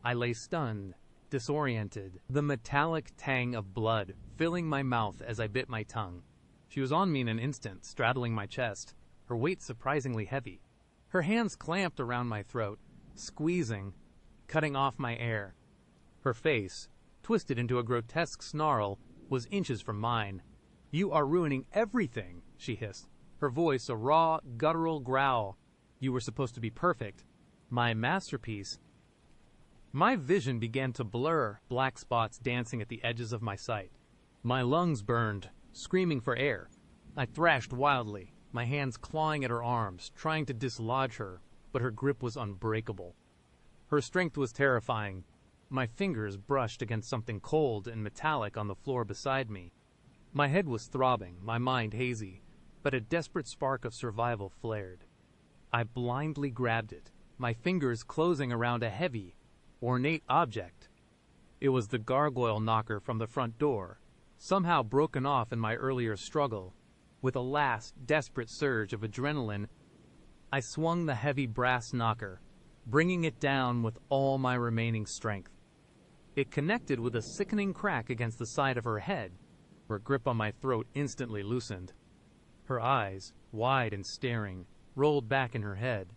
I lay stunned, disoriented, the metallic tang of blood filling my mouth as I bit my tongue. She was on me in an instant, straddling my chest, her weight surprisingly heavy. Her hands clamped around my throat, squeezing, cutting off my air. Her face, twisted into a grotesque snarl, was inches from mine. You are ruining everything, she hissed, her voice a raw, guttural growl. You were supposed to be perfect. My masterpiece. My vision began to blur, black spots dancing at the edges of my sight. My lungs burned, screaming for air. I thrashed wildly, my hands clawing at her arms, trying to dislodge her, but her grip was unbreakable. Her strength was terrifying. My fingers brushed against something cold and metallic on the floor beside me. My head was throbbing, my mind hazy, but a desperate spark of survival flared. I blindly grabbed it, my fingers closing around a heavy, ornate object. It was the gargoyle knocker from the front door, somehow broken off in my earlier struggle. With a last, desperate surge of adrenaline, I swung the heavy brass knocker, bringing it down with all my remaining strength. It connected with a sickening crack against the side of her head. Her grip on my throat instantly loosened. Her eyes, wide and staring, rolled back in her head.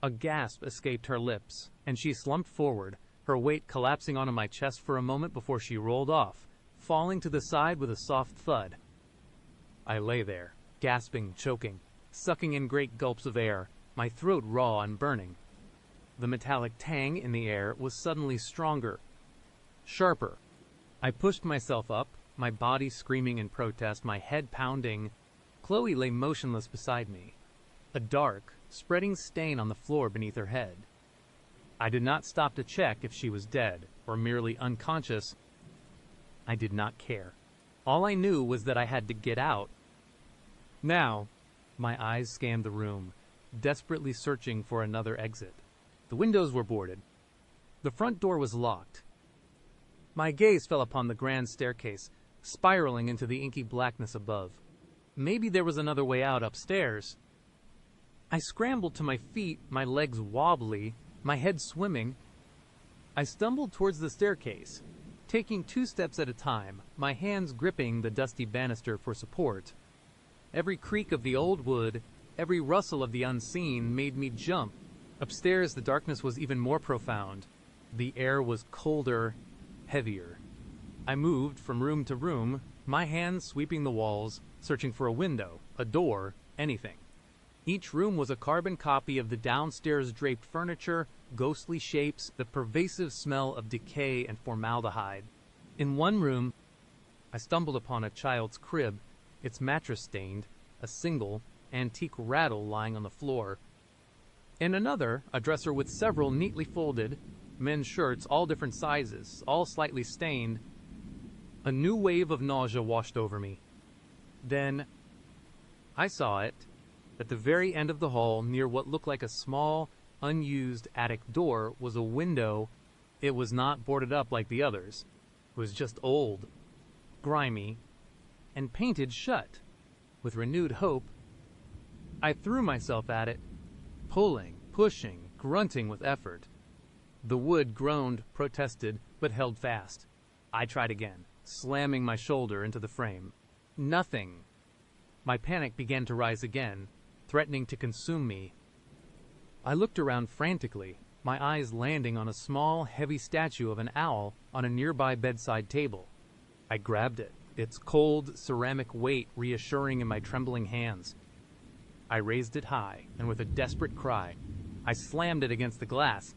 A gasp escaped her lips, and she slumped forward, her weight collapsing onto my chest for a moment before she rolled off, falling to the side with a soft thud. I lay there, gasping, choking, sucking in great gulps of air, my throat raw and burning. The metallic tang in the air was suddenly stronger, sharper. I pushed myself up, my body screaming in protest, my head pounding. Chloe lay motionless beside me, a dark, spreading stain on the floor beneath her head. I did not stop to check if she was dead or merely unconscious. I did not care. All I knew was that I had to get out. Now, my eyes scanned the room, desperately searching for another exit. The windows were boarded. The front door was locked. My gaze fell upon the grand staircase, spiraling into the inky blackness above. Maybe there was another way out upstairs. I scrambled to my feet, my legs wobbly, my head swimming. I stumbled towards the staircase, taking 2 steps at a time, my hands gripping the dusty banister for support. Every creak of the old wood, every rustle of the unseen made me jump. Upstairs, the darkness was even more profound. The air was colder, heavier. I moved from room to room, my hands sweeping the walls, searching for a window, a door, anything. Each room was a carbon copy of the downstairs draped furniture, ghostly shapes, the pervasive smell of decay and formaldehyde. In one room, I stumbled upon a child's crib, its mattress stained, a single, antique rattle lying on the floor. In another, a dresser with several neatly folded, men's shirts, all different sizes, all slightly stained. A new wave of nausea washed over me. Then, I saw it. At the very end of the hall, near what looked like a small, unused attic door, was a window. It was not boarded up like the others. It was just old, grimy, and painted shut. With renewed hope, I threw myself at it, pulling, pushing, grunting with effort. The wood groaned, protested, but held fast. I tried again, slamming my shoulder into the frame. Nothing. My panic began to rise again, threatening to consume me. I looked around frantically, my eyes landing on a small, heavy statue of an owl on a nearby bedside table. I grabbed it, its cold, ceramic weight reassuring in my trembling hands. I raised it high, and with a desperate cry, I slammed it against the glass.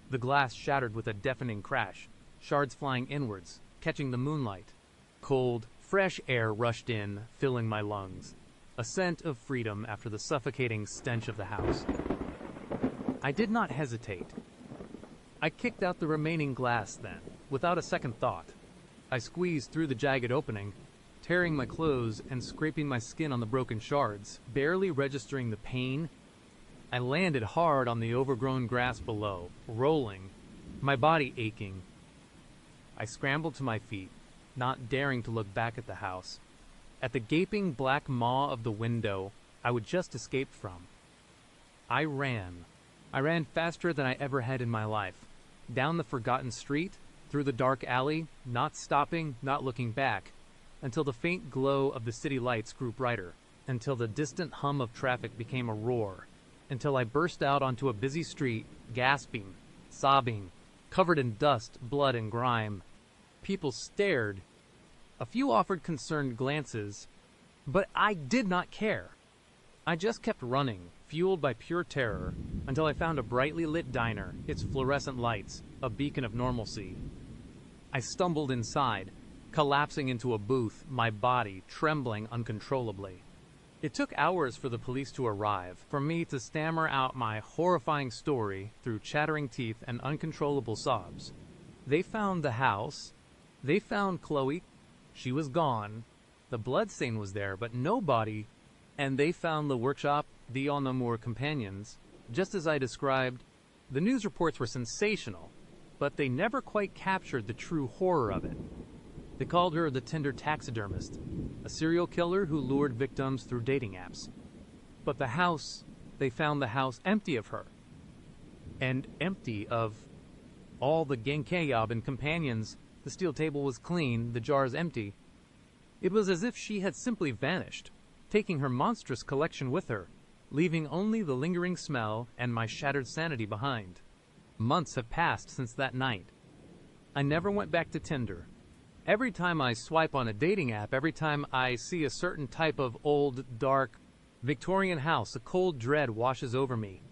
The glass shattered with a deafening crash, shards flying inwards, catching the moonlight. Cold, fresh air rushed in, filling my lungs, a scent of freedom after the suffocating stench of the house. I did not hesitate. I kicked out the remaining glass then, without a second thought. I squeezed through the jagged opening, tearing my clothes and scraping my skin on the broken shards, barely registering the pain. I landed hard on the overgrown grass below, rolling, my body aching. I scrambled to my feet, not daring to look back at the house, at the gaping black maw of the window I would just escaped from. I ran. I ran faster than I ever had in my life, down the forgotten street, through the dark alley, not stopping, not looking back, until the faint glow of the city lights grew brighter, until the distant hum of traffic became a roar, until I burst out onto a busy street, gasping, sobbing, covered in dust, blood, and grime. People stared. A few offered concerned glances, but I did not care. I just kept running, fueled by pure terror, until I found a brightly lit diner, its fluorescent lights, a beacon of normalcy. I stumbled inside, collapsing into a booth, my body trembling uncontrollably. It took hours for the police to arrive, for me to stammer out my horrifying story through chattering teeth and uncontrollable sobs. They found the house. They found Chloe. She was gone. The bloodstain was there, but no body. And they found the workshop, the En Amour companions. Just as I described, the news reports were sensational, but they never quite captured the true horror of it. They called her the Tinder taxidermist, a serial killer who lured victims through dating apps. But the house, they found the house empty of her. And empty of all the Genkeyob and companions. The steel table was clean, the jars empty. It was as if she had simply vanished, taking her monstrous collection with her, leaving only the lingering smell and my shattered sanity behind. Months have passed since that night. I never went back to Tinder. Every time I swipe on a dating app, every time I see a certain type of old, dark, Victorian house, a cold dread washes over me.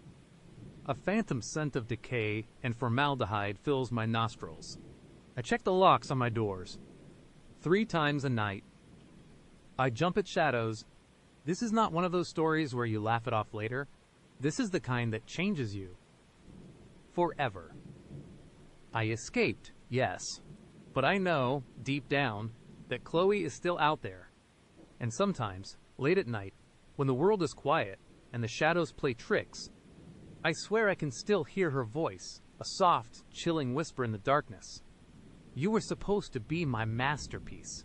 A phantom scent of decay and formaldehyde fills my nostrils. I check the locks on my doors. 3 times a night. I jump at shadows. This is not one of those stories where you laugh it off later. This is the kind that changes you. Forever. I escaped, yes. But I know, deep down, that Chloe is still out there. And sometimes, late at night, when the world is quiet and the shadows play tricks, I swear I can still hear her voice, a soft, chilling whisper in the darkness. You were supposed to be my masterpiece,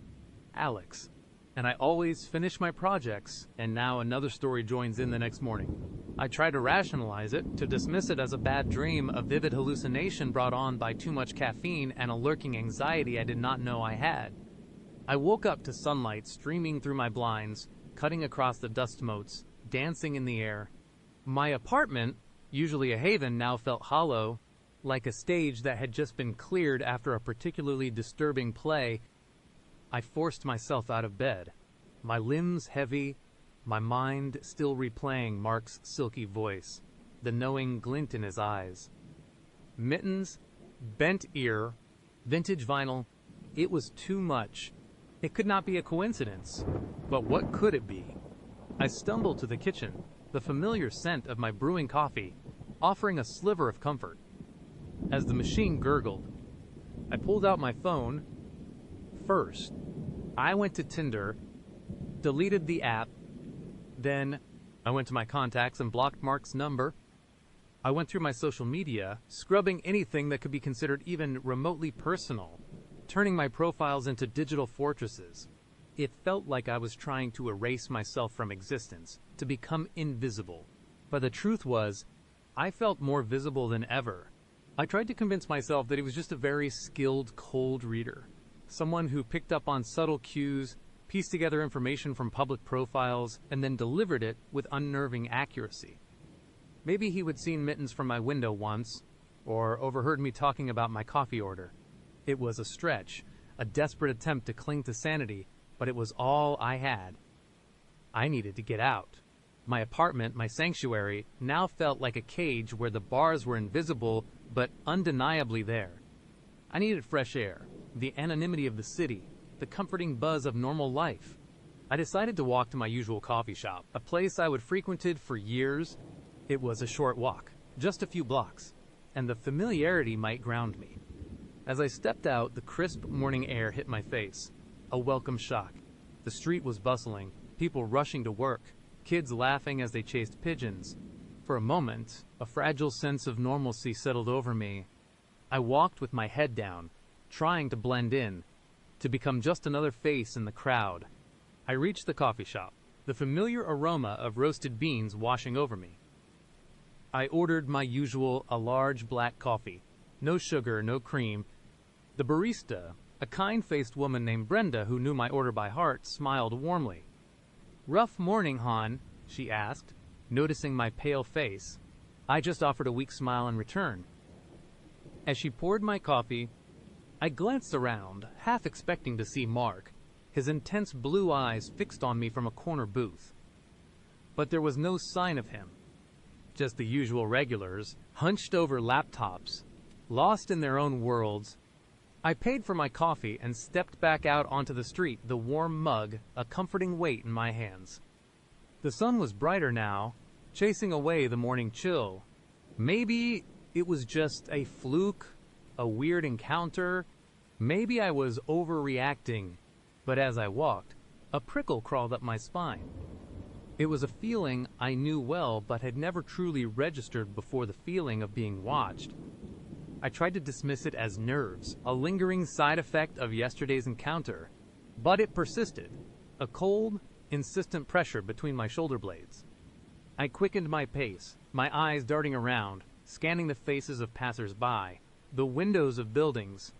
Alex. And I always finish my projects, and now another story joins in the next morning. I try to rationalize it, to dismiss it as a bad dream, a vivid hallucination brought on by too much caffeine and a lurking anxiety I did not know I had. I woke up to sunlight streaming through my blinds, cutting across the dust motes, dancing in the air. My apartment, usually a haven, now felt hollow, like a stage that had just been cleared after a particularly disturbing play. I forced myself out of bed, my limbs heavy, my mind still replaying Mark's silky voice, the knowing glint in his eyes. Mittens, bent ear, vintage vinyl. It was too much. It could not be a coincidence. But what could it be? I stumbled to the kitchen, the familiar scent of my brewing coffee, offering a sliver of comfort. As the machine gurgled, I pulled out my phone. First, I went to Tinder, deleted the app, then I went to my contacts and blocked Mark's number. I went through my social media, scrubbing anything that could be considered even remotely personal, turning my profiles into digital fortresses. It felt like I was trying to erase myself from existence, to become invisible. But the truth was, I felt more visible than ever. I tried to convince myself that he was just a very skilled cold reader, Someone who picked up on subtle cues, pieced together information from public profiles, and then delivered it with unnerving accuracy. Maybe he would seen mittens from my window once, or overheard me talking about my coffee order. It was a stretch, a desperate attempt to cling to sanity, but it was all I had. I needed to get out. My apartment, my sanctuary, now felt like a cage where the bars were invisible, but undeniably there. I needed fresh air, the anonymity of the city, the comforting buzz of normal life. I decided to walk to my usual coffee shop, a place I would frequented for years. It was a short walk, just a few blocks, and the familiarity might ground me. As I stepped out, the crisp morning air hit my face, a welcome shock. The street was bustling, people rushing to work, kids laughing as they chased pigeons. For a moment, a fragile sense of normalcy settled over me. I walked with my head down, trying to blend in, to become just another face in the crowd. I reached the coffee shop, the familiar aroma of roasted beans washing over me. I ordered my usual, a large black coffee. No sugar, no cream. The barista, a kind-faced woman named Brenda who knew my order by heart, smiled warmly. "Rough morning, hon?" she asked, noticing my pale face. I just offered a weak smile in return. As she poured my coffee, I glanced around, half expecting to see Mark, his intense blue eyes fixed on me from a corner booth. But there was no sign of him. Just the usual regulars, hunched over laptops, lost in their own worlds. I paid for my coffee and stepped back out onto the street, the warm mug a comforting weight in my hands. The sun was brighter now, chasing away the morning chill. Maybe it was just a fluke, a weird encounter. Maybe I was overreacting. But as I walked, a prickle crawled up my spine. It was a feeling I knew well but had never truly registered before, the feeling of being watched. I tried to dismiss it as nerves, a lingering side effect of yesterday's encounter, but it persisted, a cold, insistent pressure between my shoulder blades. I quickened my pace, my eyes darting around, scanning the faces of passers-by, the windows of buildings.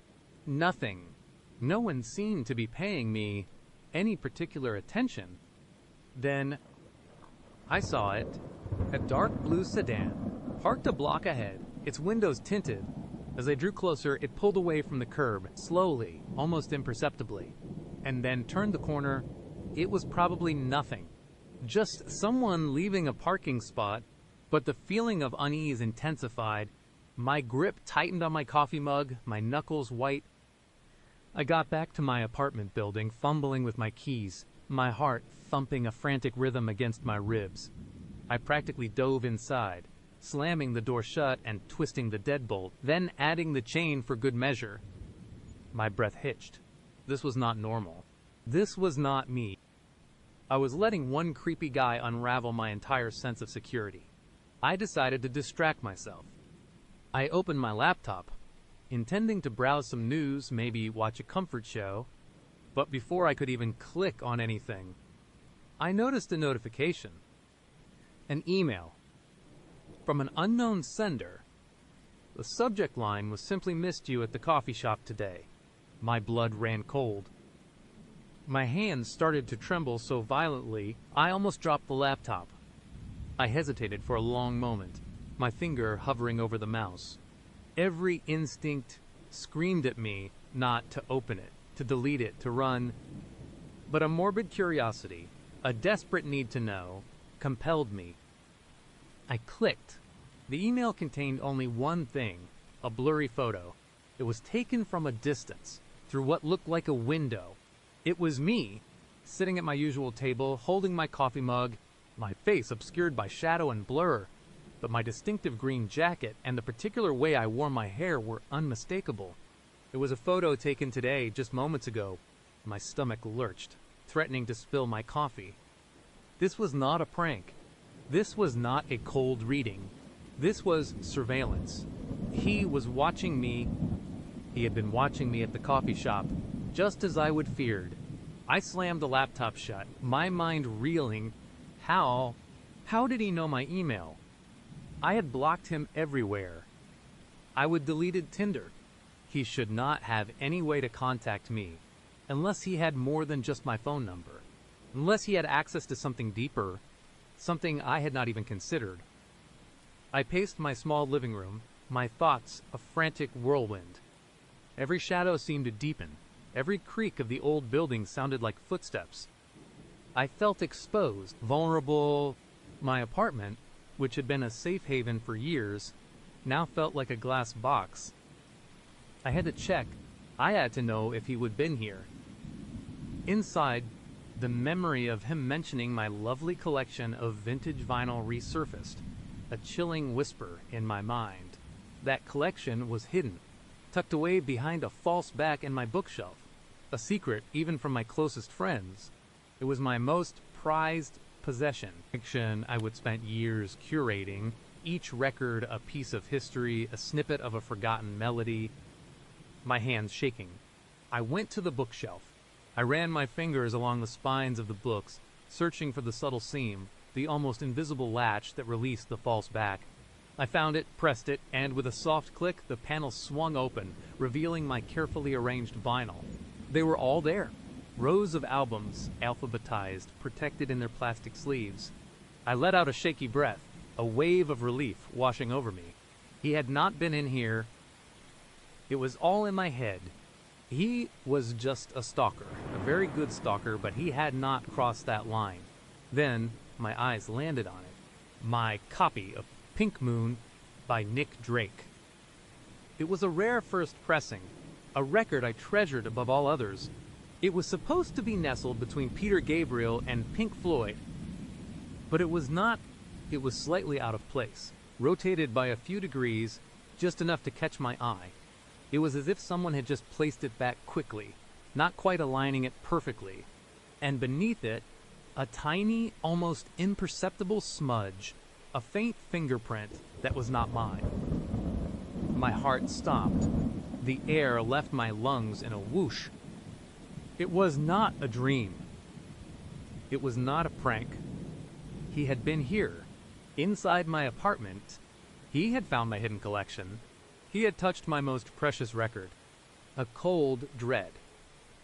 Nothing. No one seemed to be paying me any particular attention. Then I saw it, a dark blue sedan, parked a block ahead, its windows tinted. As I drew closer, it pulled away from the curb, slowly, almost imperceptibly, and then turned the corner. It was probably nothing, just someone leaving a parking spot, but the feeling of unease intensified. My grip tightened on my coffee mug, my knuckles white. I got back to my apartment building, fumbling with my keys, my heart thumping a frantic rhythm against my ribs. I practically dove inside, slamming the door shut and twisting the deadbolt, then adding the chain for good measure. My breath hitched. This was not normal. This was not me. I was letting one creepy guy unravel my entire sense of security. I decided to distract myself. I opened my laptop, intending to browse some news, maybe watch a comfort show, but before I could even click on anything, I noticed a notification. An email from an unknown sender. The subject line was simply "Missed you at the coffee shop today." My blood ran cold. My hands started to tremble so violently, I almost dropped the laptop. I hesitated for a long moment, my finger hovering over the mouse. Every instinct screamed at me not to open it, to delete it, to run. But a morbid curiosity, a desperate need to know, compelled me. I clicked. The email contained only one thing, a blurry photo. It was taken from a distance, through what looked like a window. It was me, sitting at my usual table, holding my coffee mug, my face obscured by shadow and blur, but my distinctive green jacket and the particular way I wore my hair were unmistakable. It was a photo taken today, just moments ago. My stomach lurched, threatening to spill my coffee. This was not a prank. This was not a cold reading. This was surveillance. He was watching me. He had been watching me at the coffee shop, just as I would feared. I slammed the laptop shut, my mind reeling. How did he know my email? I had blocked him everywhere. I would deleted Tinder. He should not have any way to contact me, unless he had more than just my phone number. Unless he had access to something deeper, something I had not even considered. I paced my small living room, my thoughts a frantic whirlwind. Every shadow seemed to deepen. Every creak of the old building sounded like footsteps. I felt exposed, vulnerable. My apartment, which had been a safe haven for years, now felt like a glass box. I had to check. I had to know if he would been here. Inside, the memory of him mentioning my lovely collection of vintage vinyl resurfaced, a chilling whisper in my mind. That collection was hidden, tucked away behind a false back in my bookshelf, a secret even from my closest friends. It was my most prized possession. Fiction I would spend years curating, each record a piece of history, a snippet of a forgotten melody. My hands shaking. I went to the bookshelf. I ran my fingers along the spines of the books, searching for the subtle seam, the almost invisible latch that released the false back. I found it, pressed it, and with a soft click, the panel swung open, revealing my carefully arranged vinyl. They were all there. Rows of albums, alphabetized, protected in their plastic sleeves. I let out a shaky breath, a wave of relief washing over me. He had not been in here. It was all in my head. He was just a stalker, a very good stalker, but he had not crossed that line. Then my eyes landed on it. My copy of Pink Moon by Nick Drake. It was a rare first pressing, a record I treasured above all others. It was supposed to be nestled between Peter Gabriel and Pink Floyd, but it was not. It was slightly out of place, rotated by a few degrees, just enough to catch my eye. It was as if someone had just placed it back quickly, not quite aligning it perfectly. And beneath it, a tiny, almost imperceptible smudge, a faint fingerprint that was not mine. My heart stopped. The air left my lungs in a whoosh. It was not a dream. It was not a prank. He had been here, inside my apartment. He had found my hidden collection. He had touched my most precious record. A cold dread,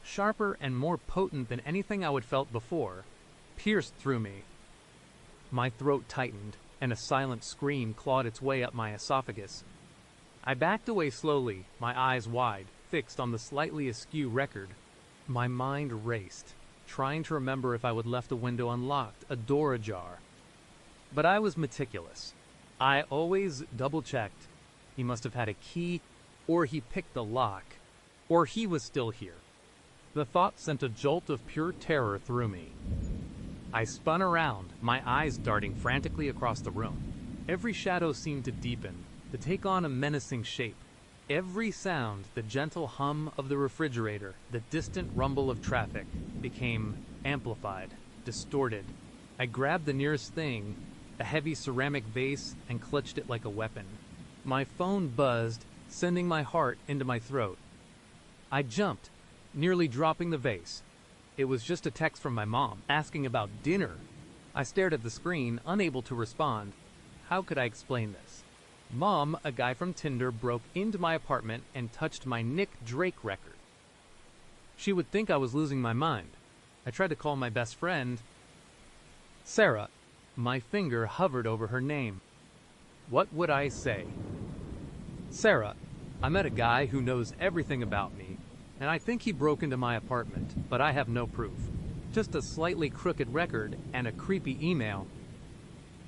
sharper and more potent than anything I had felt before, pierced through me. My throat tightened, and a silent scream clawed its way up my esophagus. I backed away slowly, my eyes wide, fixed on the slightly askew record. My mind raced, trying to remember if I would left a window unlocked, a door ajar. But I was meticulous. I always double-checked. He must have had a key, or he picked the lock, or he was still here. The thought sent a jolt of pure terror through me. I spun around, my eyes darting frantically across the room. Every shadow seemed to deepen, to take on a menacing shape. Every sound, the gentle hum of the refrigerator, the distant rumble of traffic, became amplified, distorted. I grabbed the nearest thing, a heavy ceramic vase, and clutched it like a weapon. My phone buzzed, sending my heart into my throat. I jumped, nearly dropping the vase. It was just a text from my mom, asking about dinner. I stared at the screen, unable to respond. How could I explain this? Mom, a guy from Tinder, broke into my apartment and touched my Nick Drake record. She would think I was losing my mind. I tried to call my best friend, Sarah. My finger hovered over her name. What would I say? Sarah, I met a guy who knows everything about me, and I think he broke into my apartment, but I have no proof. Just a slightly crooked record and a creepy email.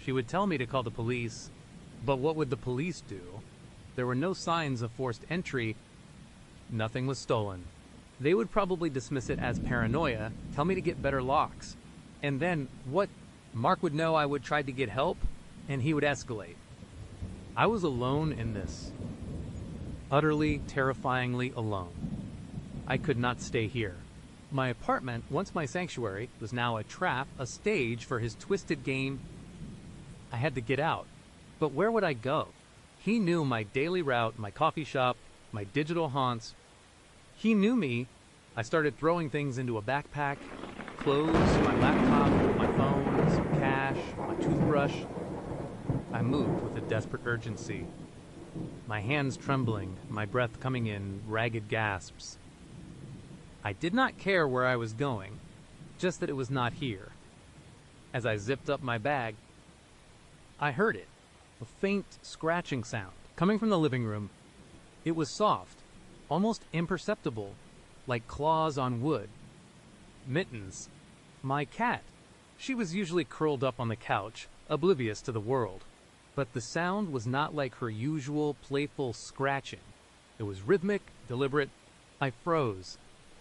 She would tell me to call the police, but what would the police do? There were no signs of forced entry. Nothing was stolen. They would probably dismiss it as paranoia, tell me to get better locks. And then, what? Mark would know I would try to get help, and he would escalate. I was alone in this. Utterly, terrifyingly alone. I could not stay here. My apartment, once my sanctuary, was now a trap, a stage for his twisted game. I had to get out. But where would I go? He knew my daily route, my coffee shop, my digital haunts. He knew me. I started throwing things into a backpack, clothes, my laptop, my phone, some cash, my toothbrush. I moved with a desperate urgency. my hands trembling, my breath coming in ragged gasps. I did not care where I was going, just that it was not here. As I zipped up my bag, I heard it, a faint scratching sound coming from the living room. It was soft, almost imperceptible, like claws on wood. Mittens, my cat. She was usually curled up on the couch, oblivious to the world. But the sound was not like her usual playful scratching. It was rhythmic, deliberate. I froze,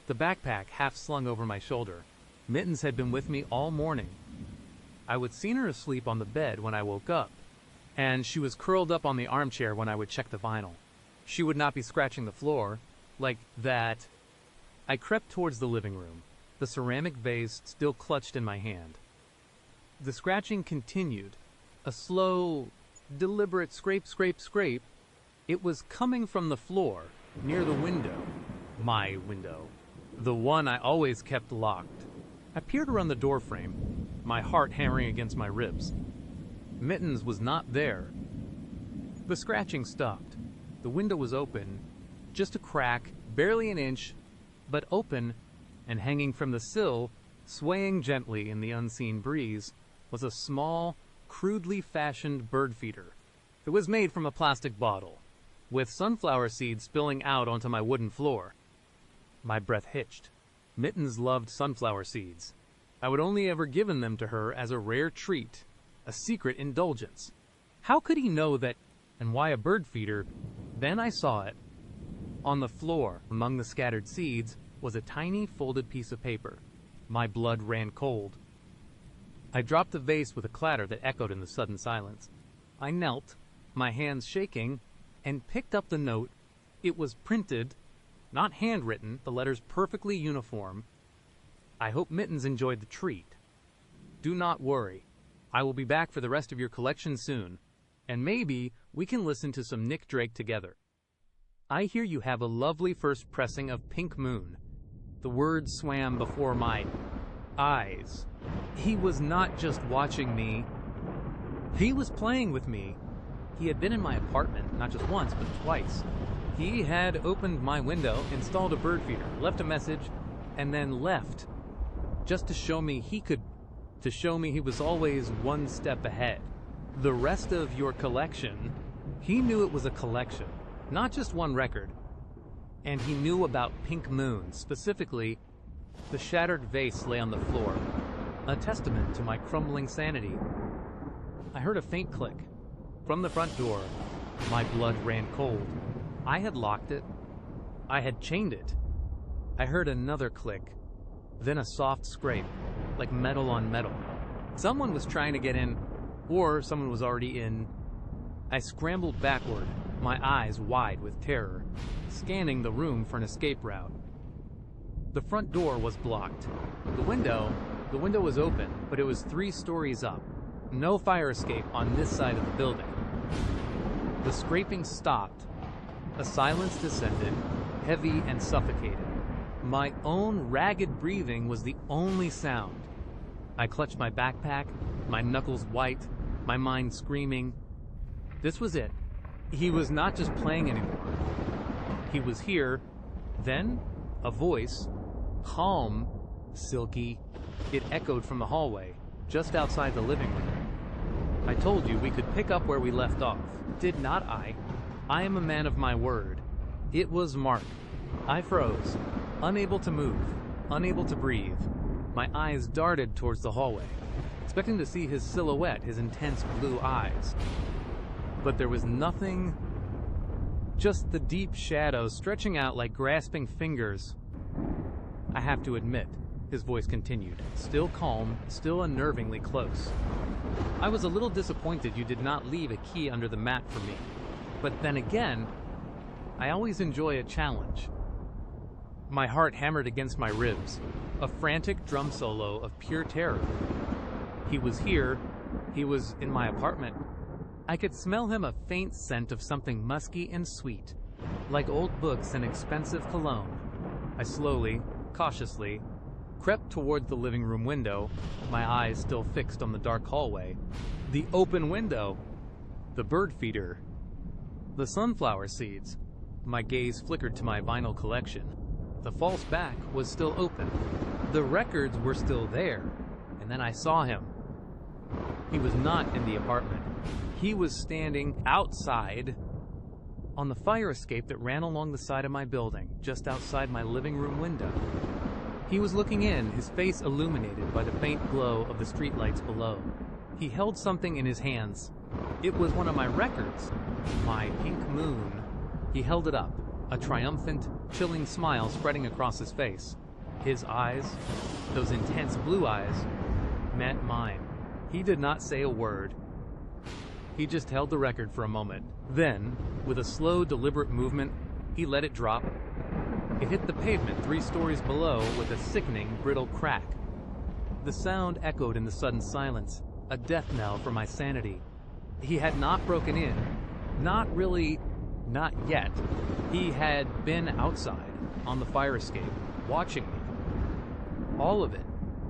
the backpack half slung over my shoulder. Mittens had been with me all morning. I would seen her asleep on the bed when I woke up, and she was curled up on the armchair when I would check the vinyl. She would not be scratching the floor, like that. I crept towards the living room, the ceramic vase still clutched in my hand. The scratching continued, a slow, deliberate scrape, scrape, scrape. It was coming from the floor, near the window. My window. The one I always kept locked. I peered around the doorframe, my heart hammering against my ribs. Mittens was not there. The scratching stopped. The window was open, just a crack, barely an inch, but open, and hanging from the sill, swaying gently in the unseen breeze, was a small, crudely fashioned bird feeder. It was made from a plastic bottle, with sunflower seeds spilling out onto my wooden floor. My breath hitched. Mittens loved sunflower seeds. I would only ever given them to her as a rare treat, a secret indulgence. How could he know that, and why a bird feeder? Then I saw it. On the floor, among the scattered seeds, was a tiny folded piece of paper. My blood ran cold. I dropped the vase with a clatter that echoed in the sudden silence. I knelt, my hands shaking, and picked up the note. It was printed, not handwritten, the letters perfectly uniform. I hope Mittens enjoyed the treat. Do not worry. I will be back for the rest of your collection soon, and maybe we can listen to some Nick Drake together. I hear you have a lovely first pressing of Pink Moon. The words swam before my eyes. He was not just watching me. He was playing with me. He had been in my apartment, not just once, but twice. He had opened my window, installed a bird feeder, left a message, and then left. Just to show me he was always one step ahead. The rest of your collection, he knew it was a collection, not just one record. And he knew about Pink Moon, specifically, the shattered vase lay on the floor, a testament to my crumbling sanity. I heard a faint click. From the front door, my blood ran cold. I had locked it. I had chained it. I heard another click, then a soft scrape, like metal on metal. Someone was trying to get in, or someone was already in. I scrambled backward, my eyes wide with terror, scanning the room for an escape route. The front door was blocked. The window was open, but it was 3 stories up. No fire escape on this side of the building. The scraping stopped. A silence descended, heavy and suffocated. My own ragged breathing was the only sound. I clutched my backpack, my knuckles white, my mind screaming. This was it. He was not just playing anymore. He was here. Then, a voice, calm, silky, it echoed from the hallway, just outside the living room. I told you we could pick up where we left off. Did not I? I am a man of my word. It was Mark. I froze, unable to move, unable to breathe. My eyes darted towards the hallway, expecting to see his silhouette, his intense blue eyes. But there was nothing, just the deep shadows stretching out like grasping fingers. I have to admit, his voice continued, still calm, still unnervingly close. I was a little disappointed you did not leave a key under the mat for me. But then again, I always enjoy a challenge. My heart hammered against my ribs, a frantic drum solo of pure terror. He was here. He was in my apartment. I could smell him, a faint scent of something musky and sweet, like old books and expensive cologne. I slowly, cautiously, crept toward the living room window, my eyes still fixed on the dark hallway. The open window! The bird feeder. The sunflower seeds. My gaze flickered to my vinyl collection. The false back was still open. The records were still there. And then I saw him. He was not in the apartment. He was standing outside on the fire escape that ran along the side of my building, just outside my living room window. He was looking in, his face illuminated by the faint glow of the streetlights below. He held something in his hands. It was one of my records, my Pink Moon. He held it up, a triumphant, chilling smile spreading across his face. His eyes, those intense blue eyes, met mine. He did not say a word. He just held the record for a moment. Then, with a slow, deliberate movement, he let it drop. It hit the pavement 3 stories below with a sickening, brittle crack. The sound echoed in the sudden silence, a death knell for my sanity. He had not broken in. Not really, not yet. He had been outside, on the fire escape, watching me. All of it.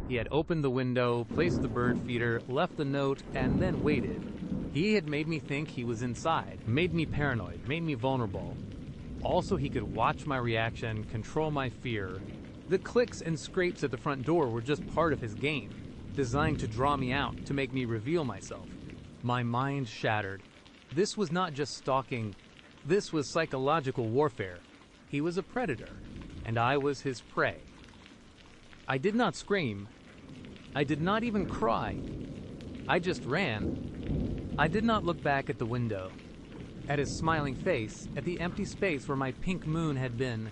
He had opened the window, placed the bird feeder, left the note, and then waited. He had made me think he was inside, made me paranoid, made me vulnerable. Also, he could watch my reaction, control my fear. The clicks and scrapes at the front door were just part of his game, designed to draw me out, to make me reveal myself. My mind shattered. This was not just stalking. This was psychological warfare. He was a predator, and I was his prey. I did not scream. I did not even cry. I just ran. I did not look back at the window, at his smiling face, at the empty space where my Pink Moon had been.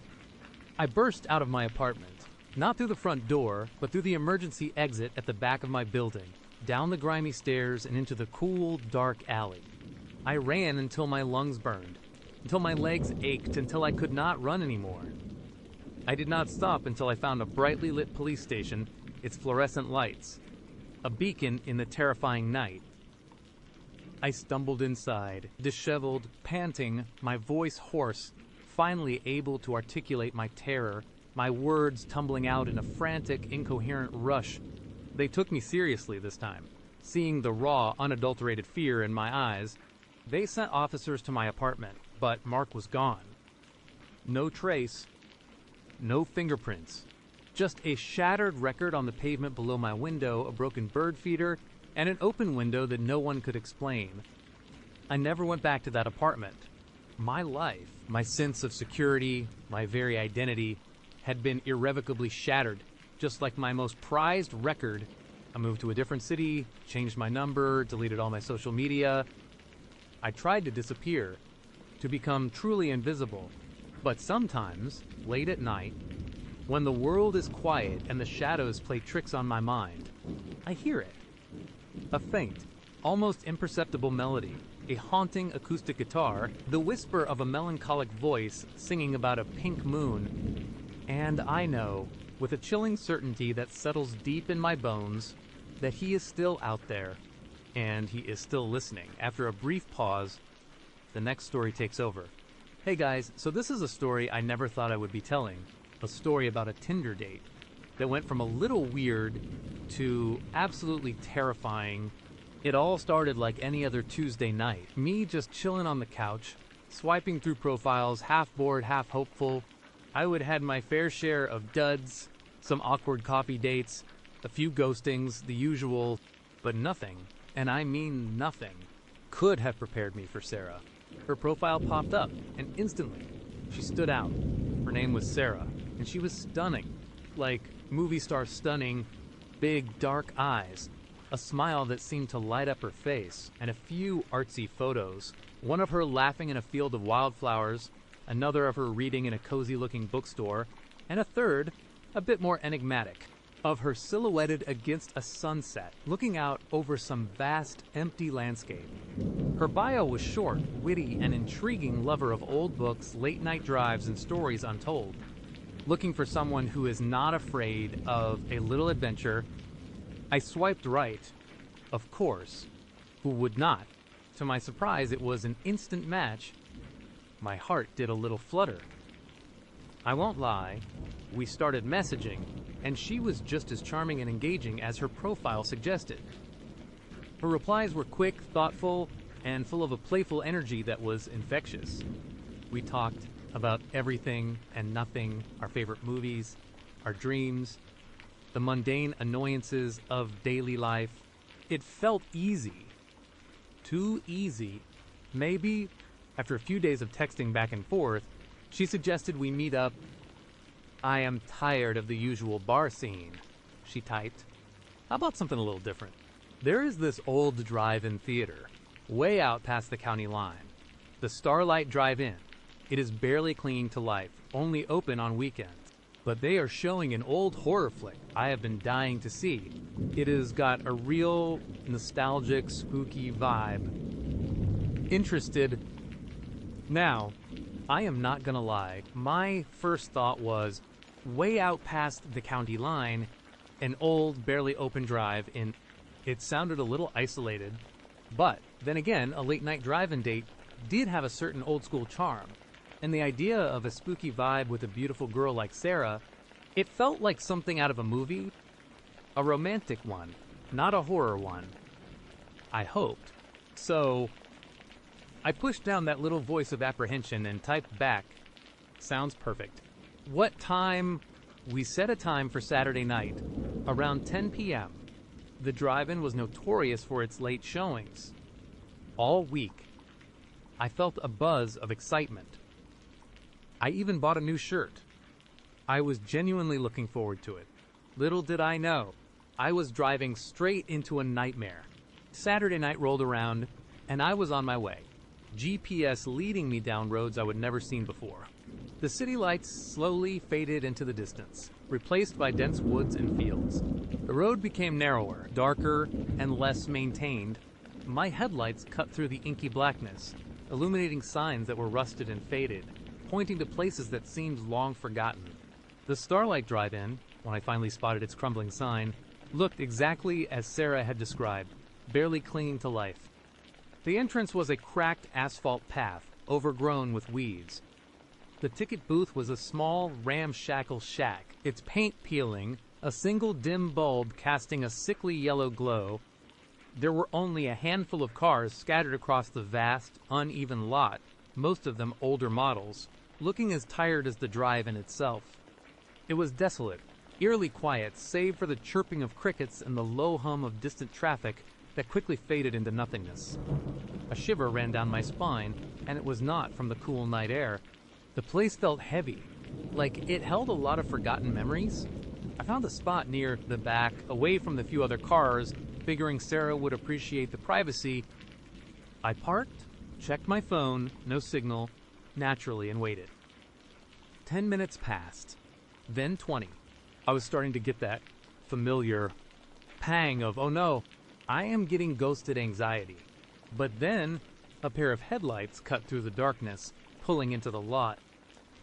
I burst out of my apartment, not through the front door, but through the emergency exit at the back of my building, down the grimy stairs and into the cool, dark alley. I ran until my lungs burned, until my legs ached, until I could not run anymore. I did not stop until I found a brightly lit police station, its fluorescent lights, a beacon in the terrifying night. I stumbled inside, disheveled, panting, my voice hoarse, finally able to articulate my terror, my words tumbling out in a frantic, incoherent rush. They took me seriously this time. Seeing the raw, unadulterated fear in my eyes, they sent officers to my apartment, but Mark was gone. No trace, no fingerprints, just a shattered record on the pavement below my window, a broken bird feeder, and an open window that no one could explain. I never went back to that apartment. My life, my sense of security, my very identity, had been irrevocably shattered, just like my most prized record. I moved to a different city, changed my number, deleted all my social media. I tried to disappear, to become truly invisible. But sometimes, late at night, when the world is quiet and the shadows play tricks on my mind, I hear it. A faint, almost imperceptible melody, a haunting acoustic guitar, the whisper of a melancholic voice singing about a pink moon. And I know, with a chilling certainty that settles deep in my bones, that he is still out there, and he is still listening. After a brief pause, the next story takes over. Hey guys, so this is a story I never thought I would be telling. A story about a Tinder date that went from a little weird to absolutely terrifying. It all started like any other Tuesday night. Me just chilling on the couch, swiping through profiles, half bored, half hopeful. I would have had my fair share of duds, some awkward coffee dates, a few ghostings, the usual, but nothing, and I mean nothing, could have prepared me for Sarah. Her profile popped up, and instantly, she stood out. Her name was Sarah, and she was stunning. Like movie star stunning, big dark eyes, a smile that seemed to light up her face, and a few artsy photos. One of her laughing in a field of wildflowers, another of her reading in a cozy-looking bookstore, and a third, a bit more enigmatic, of her silhouetted against a sunset, looking out over some vast, empty landscape. Her bio was short, witty, and intriguing lover of old books, late-night drives, and stories untold. Looking for someone who is not afraid of a little adventure. I swiped right, of course. Who would not? To my surprise, it was an instant match. My heart did a little flutter. I won't lie, we started messaging, and she was just as charming and engaging as her profile suggested. Her replies were quick, thoughtful, and full of a playful energy that was infectious. We talked about everything and nothing, our favorite movies, our dreams, the mundane annoyances of daily life. It felt easy. Too easy. Maybe, after a few days of texting back and forth, she suggested we meet up. "I am tired of the usual bar scene," she typed. "How about something a little different?" There is this old drive-in theater, way out past the county line. The Starlight Drive-In. It is barely clinging to life, only open on weekends. But they are showing an old horror flick I have been dying to see. It has got a real nostalgic, spooky vibe. Interested? Now, I am not gonna lie, my first thought was, way out past the county line, an old, barely open drive-in. It sounded a little isolated, but then again, a late-night drive-in date did have a certain old-school charm, and the idea of a spooky vibe with a beautiful girl like Sarah, it felt like something out of a movie, a romantic one, not a horror one. I hoped. So, I pushed down that little voice of apprehension and typed back, "Sounds perfect." What time? We set a time for Saturday night, around 10 p.m. The drive-in was notorious for its late showings. All week, I felt a buzz of excitement. I even bought a new shirt. I was genuinely looking forward to it. Little did I know, I was driving straight into a nightmare. Saturday night rolled around, and I was on my way. GPS leading me down roads I would never seen before. The city lights slowly faded into the distance, replaced by dense woods and fields. The road became narrower, darker, and less maintained. My headlights cut through the inky blackness, illuminating signs that were rusted and faded, pointing to places that seemed long forgotten. The Starlight Drive-In, when I finally spotted its crumbling sign, looked exactly as Sarah had described, barely clinging to life. The entrance was a cracked asphalt path, overgrown with weeds. The ticket booth was a small, ramshackle shack, its paint peeling, a single dim bulb casting a sickly yellow glow. There were only a handful of cars scattered across the vast, uneven lot, most of them older models, looking as tired as the drive-in itself. It was desolate, eerily quiet, save for the chirping of crickets and the low hum of distant traffic that quickly faded into nothingness. A shiver ran down my spine, and it was not from the cool night air. The place felt heavy, like it held a lot of forgotten memories. I found a spot near the back, away from the few other cars, figuring Sarah would appreciate the privacy. I parked, checked my phone, no signal, naturally, and waited. 10 minutes passed, then 20. I was starting to get that familiar pang of, oh no, I am getting ghosted anxiety. But then, a pair of headlights cut through the darkness, pulling into the lot.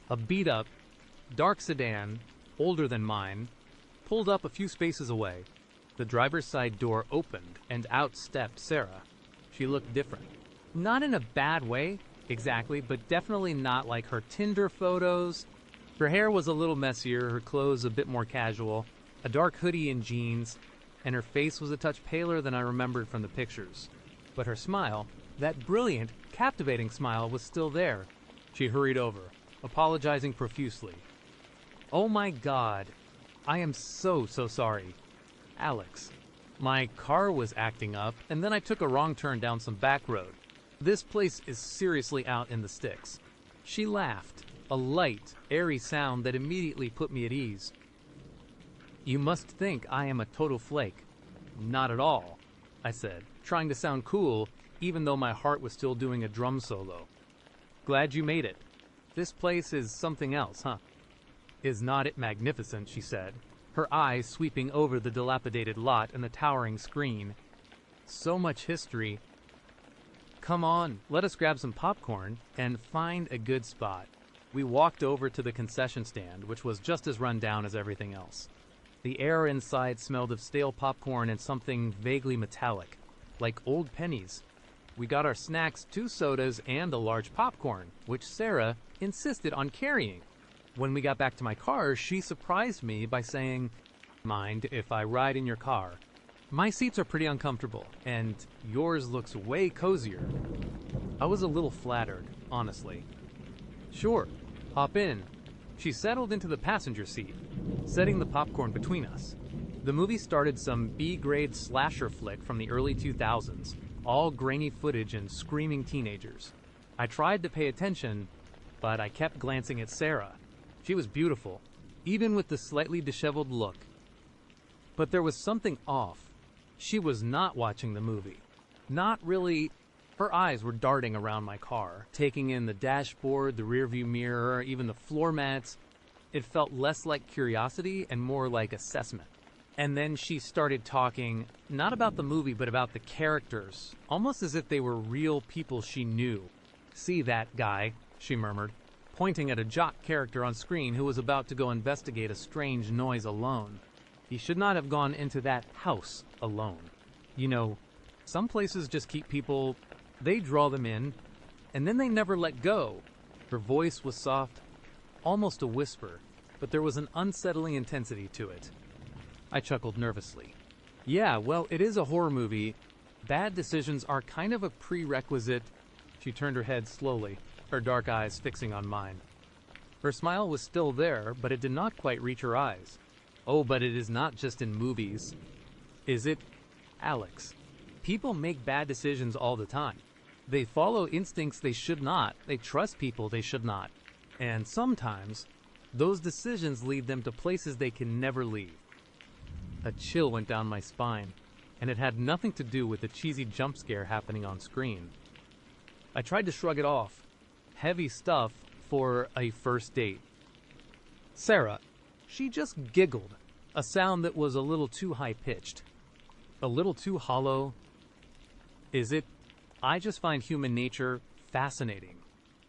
A beat-up, dark sedan, older than mine, pulled up a few spaces away. The driver's side door opened, and out stepped Sarah. She looked different. Not in a bad way, exactly, but definitely not like her Tinder photos. Her hair was a little messier, her clothes a bit more casual, a dark hoodie and jeans, and her face was a touch paler than I remembered from the pictures. But her smile, that brilliant, captivating smile, was still there. She hurried over, apologizing profusely. "Oh my God, I am so sorry. Alex, my car was acting up, and then I took a wrong turn down some back road. This place is seriously out in the sticks." She laughed, a light, airy sound that immediately put me at ease. "You must think I am a total flake." "Not at all," I said, trying to sound cool, even though my heart was still doing a drum solo. "Glad you made it. This place is something else, huh?" "Is not it magnificent?" she said, her eyes sweeping over the dilapidated lot and the towering screen. "So much history. Come on, let us grab some popcorn and find a good spot." We walked over to the concession stand, which was just as run down as everything else. The air inside smelled of stale popcorn and something vaguely metallic, like old pennies. We got our snacks, 2 sodas, and a large popcorn, which Sarah insisted on carrying. When we got back to my car, she surprised me by saying, "Mind if I ride in your car?" My seats are pretty uncomfortable, and yours looks way cozier. I was a little flattered, honestly. Sure, hop in. She settled into the passenger seat, setting the popcorn between us. The movie started some B-grade slasher flick from the early 2000s, all grainy footage and screaming teenagers. I tried to pay attention, but I kept glancing at Sarah. She was beautiful, even with the slightly disheveled look. But there was something off. She was not watching the movie. Not really. Her eyes were darting around my car, taking in the dashboard, the rearview mirror, even the floor mats. It felt less like curiosity and more like assessment. And then she started talking, not about the movie, but about the characters, almost as if they were real people she knew. "See that guy," she murmured, pointing at a jock character on screen who was about to go investigate a strange noise alone. He should not have gone into that house alone. You know, some places just keep people, they draw them in, and then they never let go. Her voice was soft, almost a whisper, but there was an unsettling intensity to it. I chuckled nervously. Yeah, well, it is a horror movie. Bad decisions are kind of a prerequisite. She turned her head slowly, her dark eyes fixing on mine. Her smile was still there, but it did not quite reach her eyes. Oh, but it is not just in movies. Is it? Alex, people make bad decisions all the time. They follow instincts they should not. They trust people they should not. And sometimes, those decisions lead them to places they can never leave. A chill went down my spine, and it had nothing to do with the cheesy jump scare happening on screen. I tried to shrug it off. Heavy stuff for a first date. Sarah, she just giggled, a sound that was a little too high-pitched. A little too hollow. Is it? I just find human nature fascinating.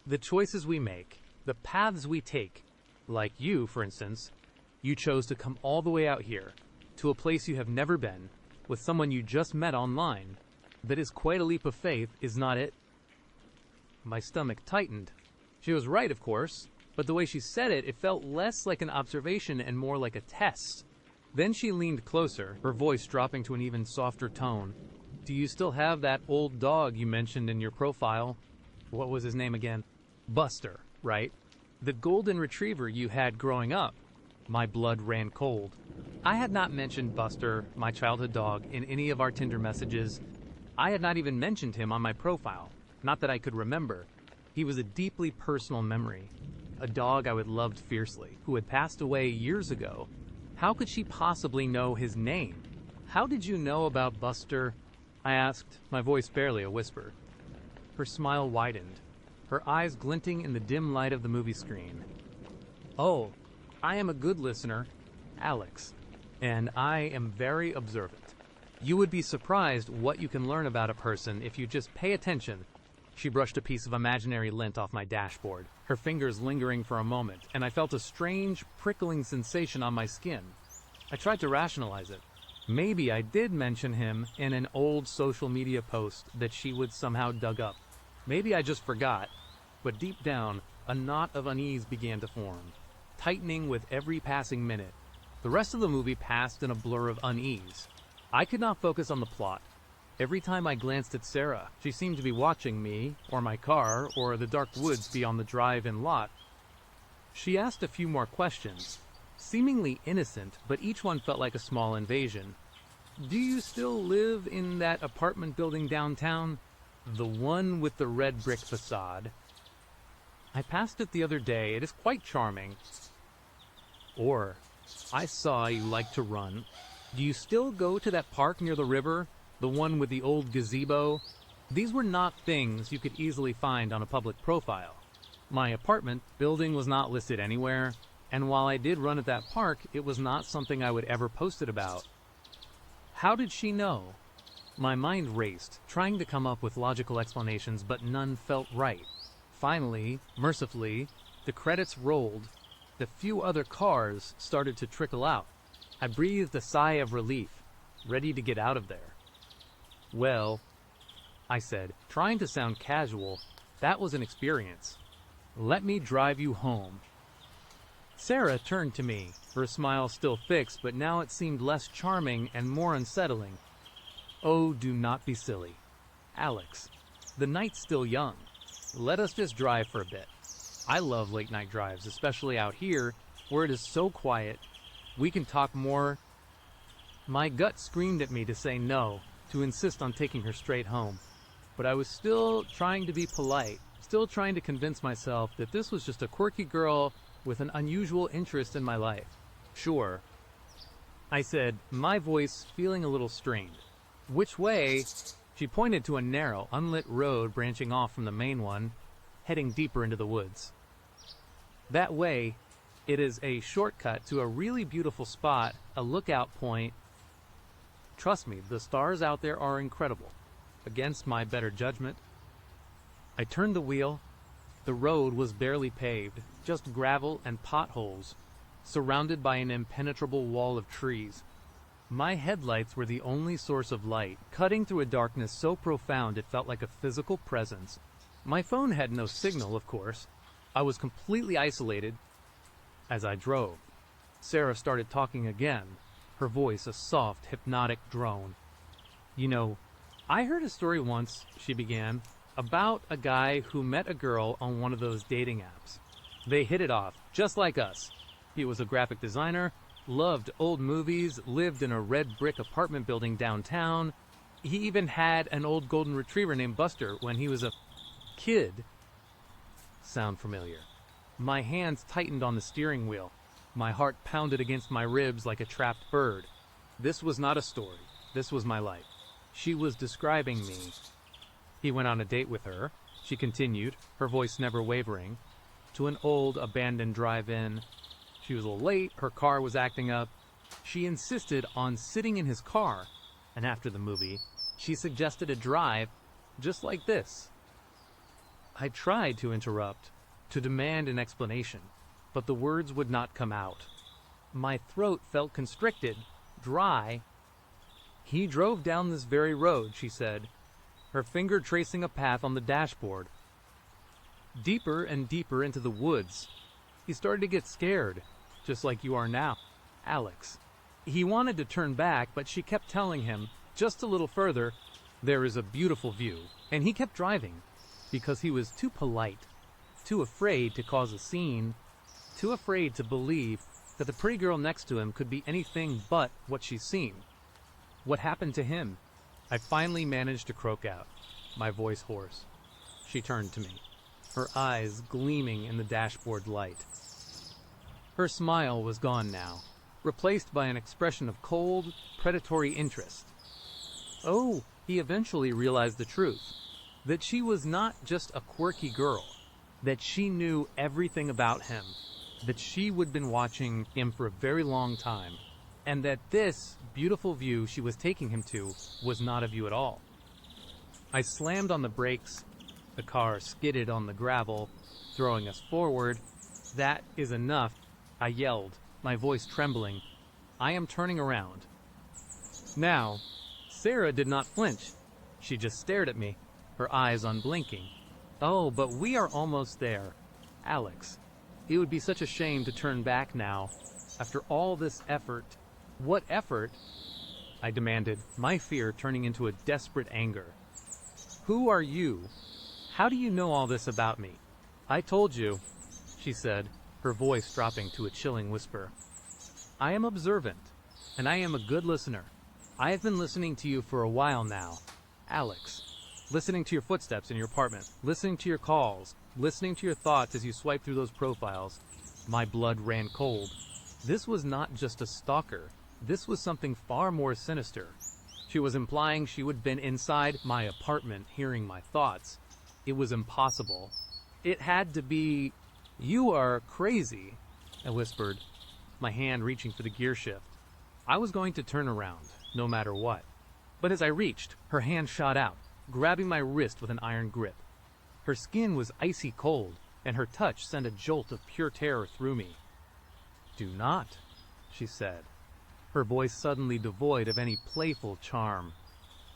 The choices we make, the paths we take. Like you, for instance, you chose to come all the way out here, to a place you have never been, with someone you just met online. That is quite a leap of faith, is not it? My stomach tightened. She was right, of course, but the way she said it, it felt less like an observation and more like a test. Then she leaned closer, her voice dropping to an even softer tone. Do you still have that old dog you mentioned in your profile? What was his name again? Buster, right? The golden retriever you had growing up. My blood ran cold. I had not mentioned Buster, my childhood dog, in any of our Tinder messages. I had not even mentioned him on my profile. Not that I could remember. He was a deeply personal memory. A dog I would loved fiercely, who had passed away years ago. How could she possibly know his name? How did you know about Buster? I asked, my voice barely a whisper. Her smile widened, her eyes glinting in the dim light of the movie screen. Oh, I am a good listener, Alex, and I am very observant. You would be surprised what you can learn about a person if you just pay attention. She brushed a piece of imaginary lint off my dashboard, her fingers lingering for a moment, and I felt a strange, prickling sensation on my skin. I tried to rationalize it. Maybe I did mention him in an old social media post that she would somehow dug up. Maybe I just forgot, but deep down, a knot of unease began to form, tightening with every passing minute. The rest of the movie passed in a blur of unease. I could not focus on the plot. Every time I glanced at Sarah, she seemed to be watching me, or my car, or the dark woods beyond the drive-in lot. She asked a few more questions, seemingly innocent, but each one felt like a small invasion. Do you still live in that apartment building downtown? The one with the red brick facade. I passed it the other day. It is quite charming. Or, I saw you like to run. Do you still go to that park near the river? The one with the old gazebo? These were not things you could easily find on a public profile. My apartment building was not listed anywhere, and while I did run at that park, it was not something I would ever post it about. How did she know? My mind raced, trying to come up with logical explanations, but none felt right. Finally, mercifully, the credits rolled. The few other cars started to trickle out. I breathed a sigh of relief, ready to get out of there. Well, I said, trying to sound casual, that was an experience. Let me drive you home. Sarah turned to me, her smile still fixed, but now it seemed less charming and more unsettling. Oh, do not be silly. Alex, the night's still young. Let us just drive for a bit. I love late night drives, especially out here where it is so quiet. We can talk more. My gut screamed at me to say no, to insist on taking her straight home. But I was still trying to be polite, still trying to convince myself that this was just a quirky girl with an unusual interest in my life. Sure, I said, my voice feeling a little strained. Which way? She pointed to a narrow, unlit road branching off from the main one, heading deeper into the woods. That way, it is a shortcut to a really beautiful spot, a lookout point. Trust me, the stars out there are incredible. Against my better judgment, I turned the wheel. The road was barely paved, just gravel and potholes, surrounded by an impenetrable wall of trees. My headlights were the only source of light, cutting through a darkness so profound it felt like a physical presence. My phone had no signal, of course. I was completely isolated. As I drove, Sarah started talking again, her voice a soft, hypnotic drone. You know, I heard a story once, she began, about a guy who met a girl on one of those dating apps. They hit it off, just like us. He was a graphic designer, loved old movies, lived in a red brick apartment building downtown. He even had an old golden retriever named Buster when he was a kid. Sound familiar? My hands tightened on the steering wheel. My heart pounded against my ribs like a trapped bird. This was not a story. This was my life. She was describing me. He went on a date with her, she continued, her voice never wavering, to an old abandoned drive-in. She was a little late, her car was acting up. She insisted on sitting in his car, and after the movie, she suggested a drive just like this. I tried to interrupt, to demand an explanation, but the words would not come out. My throat felt constricted, dry. He drove down this very road, she said, her finger tracing a path on the dashboard. Deeper and deeper into the woods. He started to get scared, just like you are now, Alex. He wanted to turn back, but she kept telling him, just a little further, there is a beautiful view. And he kept driving, because he was too polite, too afraid to cause a scene, too afraid to believe that the pretty girl next to him could be anything but what she's seen. What happened to him? I finally managed to croak out, my voice hoarse. She turned to me, her eyes gleaming in the dashboard light. Her smile was gone now, replaced by an expression of cold, predatory interest. Oh, he eventually realized the truth, that she was not just a quirky girl, that she knew everything about him, that she would been watching him for a very long time, and that this beautiful view she was taking him to was not a view at all. I slammed on the brakes. The car skidded on the gravel, throwing us forward. That is enough, I yelled, my voice trembling. I am turning around. Now, Sarah did not flinch. She just stared at me, her eyes unblinking. Oh, but we are almost there. Alex, it would be such a shame to turn back now, after all this effort. What effort? I demanded, my fear turning into a desperate anger. Who are you? How do you know all this about me? I told you, she said, her voice dropping to a chilling whisper. I am observant, and I am a good listener. I have been listening to you for a while now, Alex. Listening to your footsteps in your apartment, listening to your calls, listening to your thoughts as you swipe through those profiles. My blood ran cold. This was not just a stalker. This was something far more sinister. She was implying she would have been inside my apartment hearing my thoughts. It was impossible. It had to be... You are crazy, I whispered, my hand reaching for the gear shift. I was going to turn around, no matter what. But as I reached, her hand shot out, grabbing my wrist with an iron grip. Her skin was icy cold, and her touch sent a jolt of pure terror through me. Do not, she said, her voice suddenly devoid of any playful charm,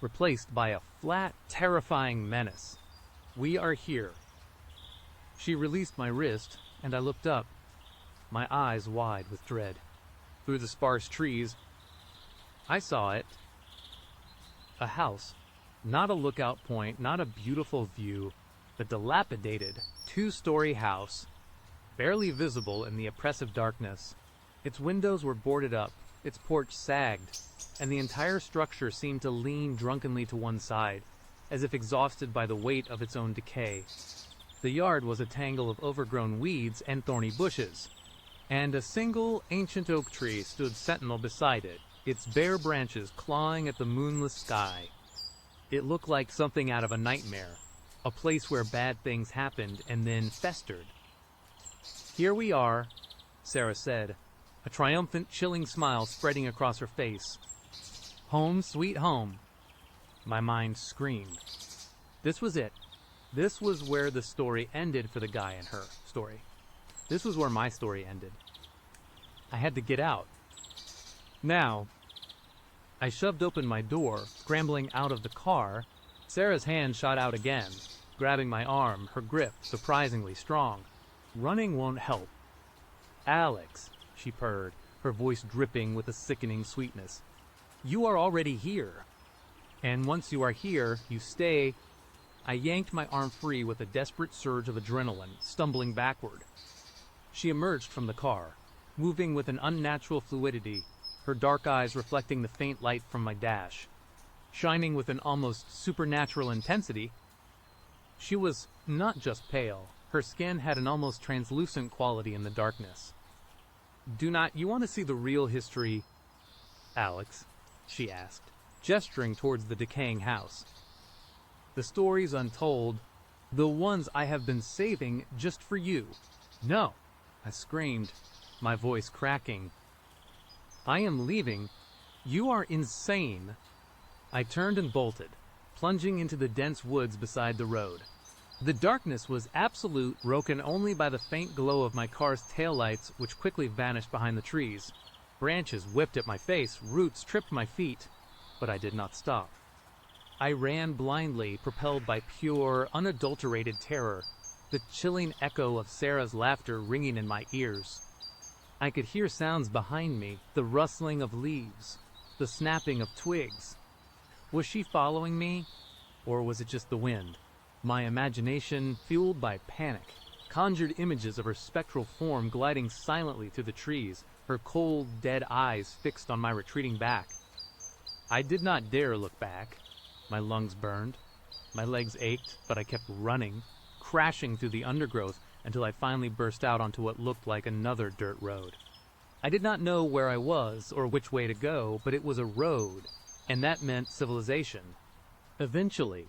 replaced by a flat, terrifying menace. We are here. She released my wrist, and I looked up, my eyes wide with dread. Through the sparse trees, I saw it. A house, not a lookout point, not a beautiful view, but dilapidated, two-story house, barely visible in the oppressive darkness. Its windows were boarded up, its porch sagged, and the entire structure seemed to lean drunkenly to one side, as if exhausted by the weight of its own decay. The yard was a tangle of overgrown weeds and thorny bushes, and a single ancient oak tree stood sentinel beside it, its bare branches clawing at the moonless sky. It looked like something out of a nightmare, a place where bad things happened and then festered. "Here we are," Sarah said, a triumphant, chilling smile spreading across her face. "Home sweet home." My mind screamed. This was it. This was where the story ended for the guy and her story. This was where my story ended. I had to get out. Now, I shoved open my door, scrambling out of the car. Sarah's hand shot out again, grabbing my arm, her grip surprisingly strong. "Running won't help." "Alex," she purred, her voice dripping with a sickening sweetness. "You are already here. And once you are here, you stay." I yanked my arm free with a desperate surge of adrenaline, stumbling backward. She emerged from the car, moving with an unnatural fluidity, her dark eyes reflecting the faint light from my dash, shining with an almost supernatural intensity. She was not just pale, her skin had an almost translucent quality in the darkness. You want to see the real history, Alex?" she asked, gesturing towards the decaying house. "The stories untold, the ones I have been saving just for you." "No," I screamed, my voice cracking. "I am leaving. You are insane." I turned and bolted, plunging into the dense woods beside the road. The darkness was absolute, broken only by the faint glow of my car's taillights, which quickly vanished behind the trees. Branches whipped at my face, roots tripped my feet, but I did not stop. I ran blindly, propelled by pure, unadulterated terror, the chilling echo of Sarah's laughter ringing in my ears. I could hear sounds behind me, the rustling of leaves, the snapping of twigs. Was she following me, or was it just the wind? My imagination, fueled by panic, conjured images of her spectral form gliding silently through the trees, her cold, dead eyes fixed on my retreating back. I did not dare look back. My lungs burned. My legs ached, but I kept running, crashing through the undergrowth until I finally burst out onto what looked like another dirt road. I did not know where I was or which way to go, but it was a road, and that meant civilization. Eventually,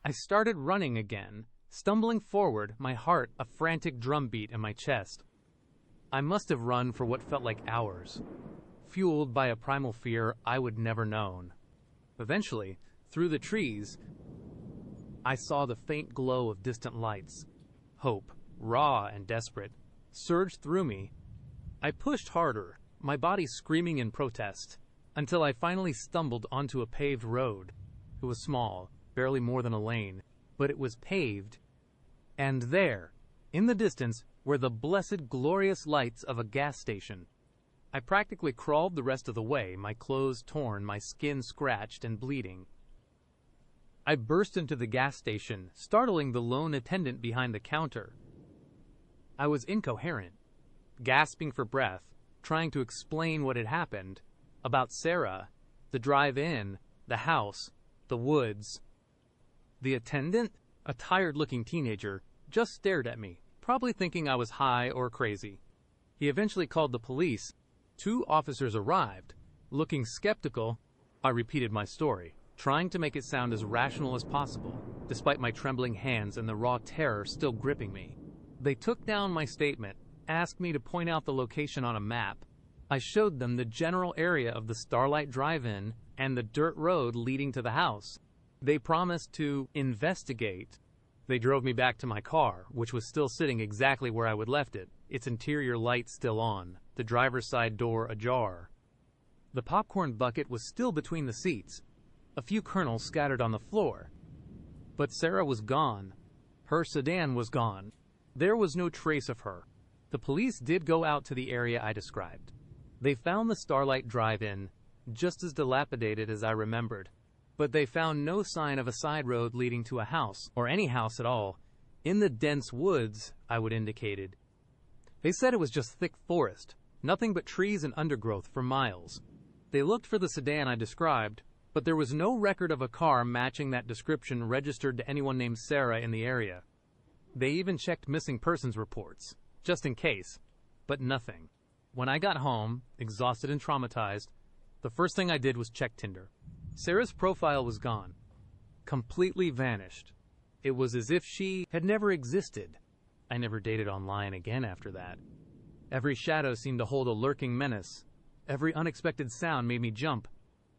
I started running again, stumbling forward, my heart a frantic drumbeat in my chest. I must have run for what felt like hours, fueled by a primal fear I would never known. Eventually, through the trees, I saw the faint glow of distant lights. Hope, raw and desperate, surged through me. I pushed harder, my body screaming in protest, until I finally stumbled onto a paved road. It was small, barely more than a lane, but it was paved. And there, in the distance, were the blessed, glorious lights of a gas station. I practically crawled the rest of the way, my clothes torn, my skin scratched and bleeding. I burst into the gas station, startling the lone attendant behind the counter. I was incoherent, gasping for breath, trying to explain what had happened, about Sarah, the drive-in, the house, the woods. The attendant, a tired-looking teenager, just stared at me, probably thinking I was high or crazy. He eventually called the police. 2 officers arrived. Looking skeptical, I repeated my story, trying to make it sound as rational as possible, despite my trembling hands and the raw terror still gripping me. They took down my statement, asked me to point out the location on a map. I showed them the general area of the Starlight Drive-In and the dirt road leading to the house. They promised to investigate. They drove me back to my car, which was still sitting exactly where I would left it, its interior lights still on, the driver's side door ajar. The popcorn bucket was still between the seats, a few kernels scattered on the floor. But Sarah was gone. Her sedan was gone. There was no trace of her. The police did go out to the area I described. They found the Starlight Drive-In just as dilapidated as I remembered. but they found no sign of a side road leading to a house, or any house at all, in the dense woods I would indicated. They said it was just thick forest, nothing but trees and undergrowth for miles. They looked for the sedan I described, but there was no record of a car matching that description registered to anyone named Sarah in the area. They even checked missing persons reports, just in case, but nothing. When I got home, exhausted and traumatized, the first thing I did was check Tinder. Sarah's profile was gone, completely vanished. It was as if she had never existed. I never dated online again after that. Every shadow seemed to hold a lurking menace. Every unexpected sound made me jump.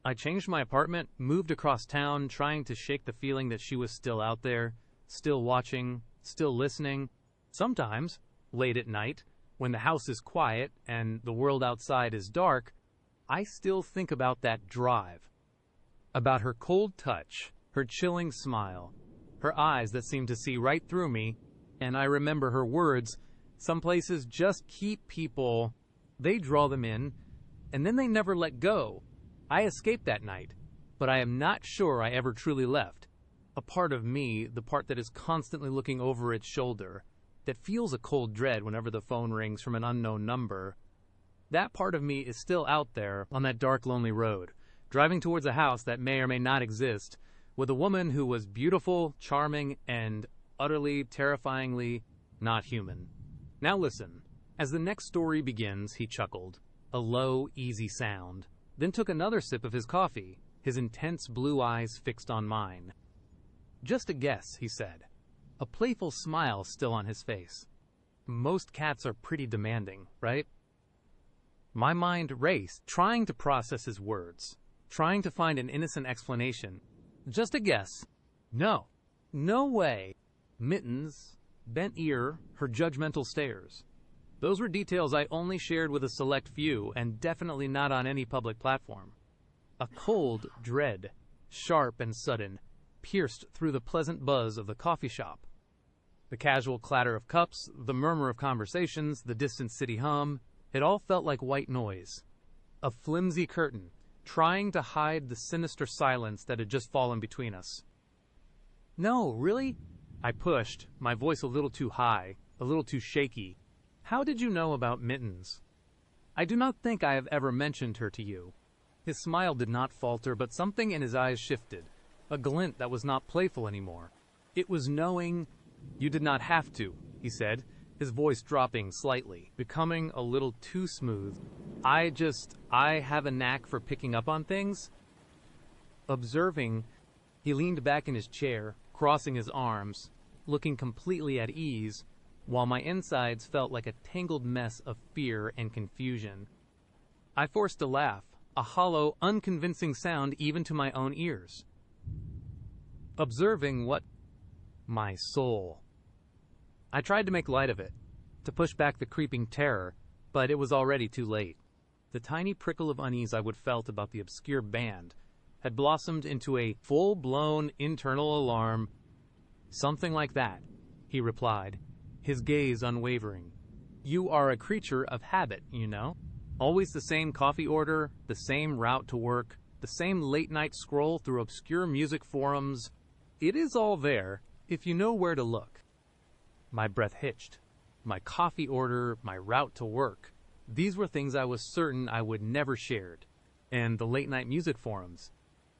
I changed my apartment, moved across town, trying to shake the feeling that she was still out there, still watching, still listening. Sometimes, late at night, when the house is quiet and the world outside is dark, I still think about that drive. About her cold touch, her chilling smile, her eyes that seemed to see right through me, and I remember her words, "Some places just keep people, they draw them in, and then they never let go." I escaped that night, but I am not sure I ever truly left. A part of me, the part that is constantly looking over its shoulder, that feels a cold dread whenever the phone rings from an unknown number, that part of me is still out there on that dark, lonely road, driving towards a house that may or may not exist, with a woman who was beautiful, charming, and utterly, terrifyingly not human. Now listen. As the next story begins, he chuckled, a low, easy sound, then took another sip of his coffee, his intense blue eyes fixed on mine. "Just a guess," he said, a playful smile still on his face. "Most cats are pretty demanding, right?" My mind raced, trying to process his words, trying to find an innocent explanation. "Just a guess." No. No way. Mittens, bent ear, her judgmental stares. Those were details I only shared with a select few, and definitely not on any public platform. A cold dread, sharp and sudden, pierced through the pleasant buzz of the coffee shop. The casual clatter of cups, the murmur of conversations, the distant city hum, it all felt like white noise. A flimsy curtain, trying to hide the sinister silence that had just fallen between us. "No, really?" I pushed, my voice a little too high, a little too shaky. "How did you know about Mittens?" "I do not think I have ever mentioned her to you." His smile did not falter, but something in his eyes shifted, a glint that was not playful anymore. It was knowing. "You did not have to," he said, his voice dropping slightly, becoming a little too smooth. I have a knack for picking up on things." Observing, he leaned back in his chair, crossing his arms, looking completely at ease, while my insides felt like a tangled mess of fear and confusion. I forced a laugh, a hollow, unconvincing sound even to my own ears. "Observing what?" "My soul." I tried to make light of it, to push back the creeping terror, but it was already too late. The tiny prickle of unease I would felt about the obscure band had blossomed into a full-blown internal alarm. "Something like that," he replied, his gaze unwavering. "You are a creature of habit, you know. Always the same coffee order, the same route to work, the same late-night scroll through obscure music forums. It is all there, if you know where to look." My breath hitched. My coffee order, my route to work. These were things I was certain I would never share. And the late-night music forums.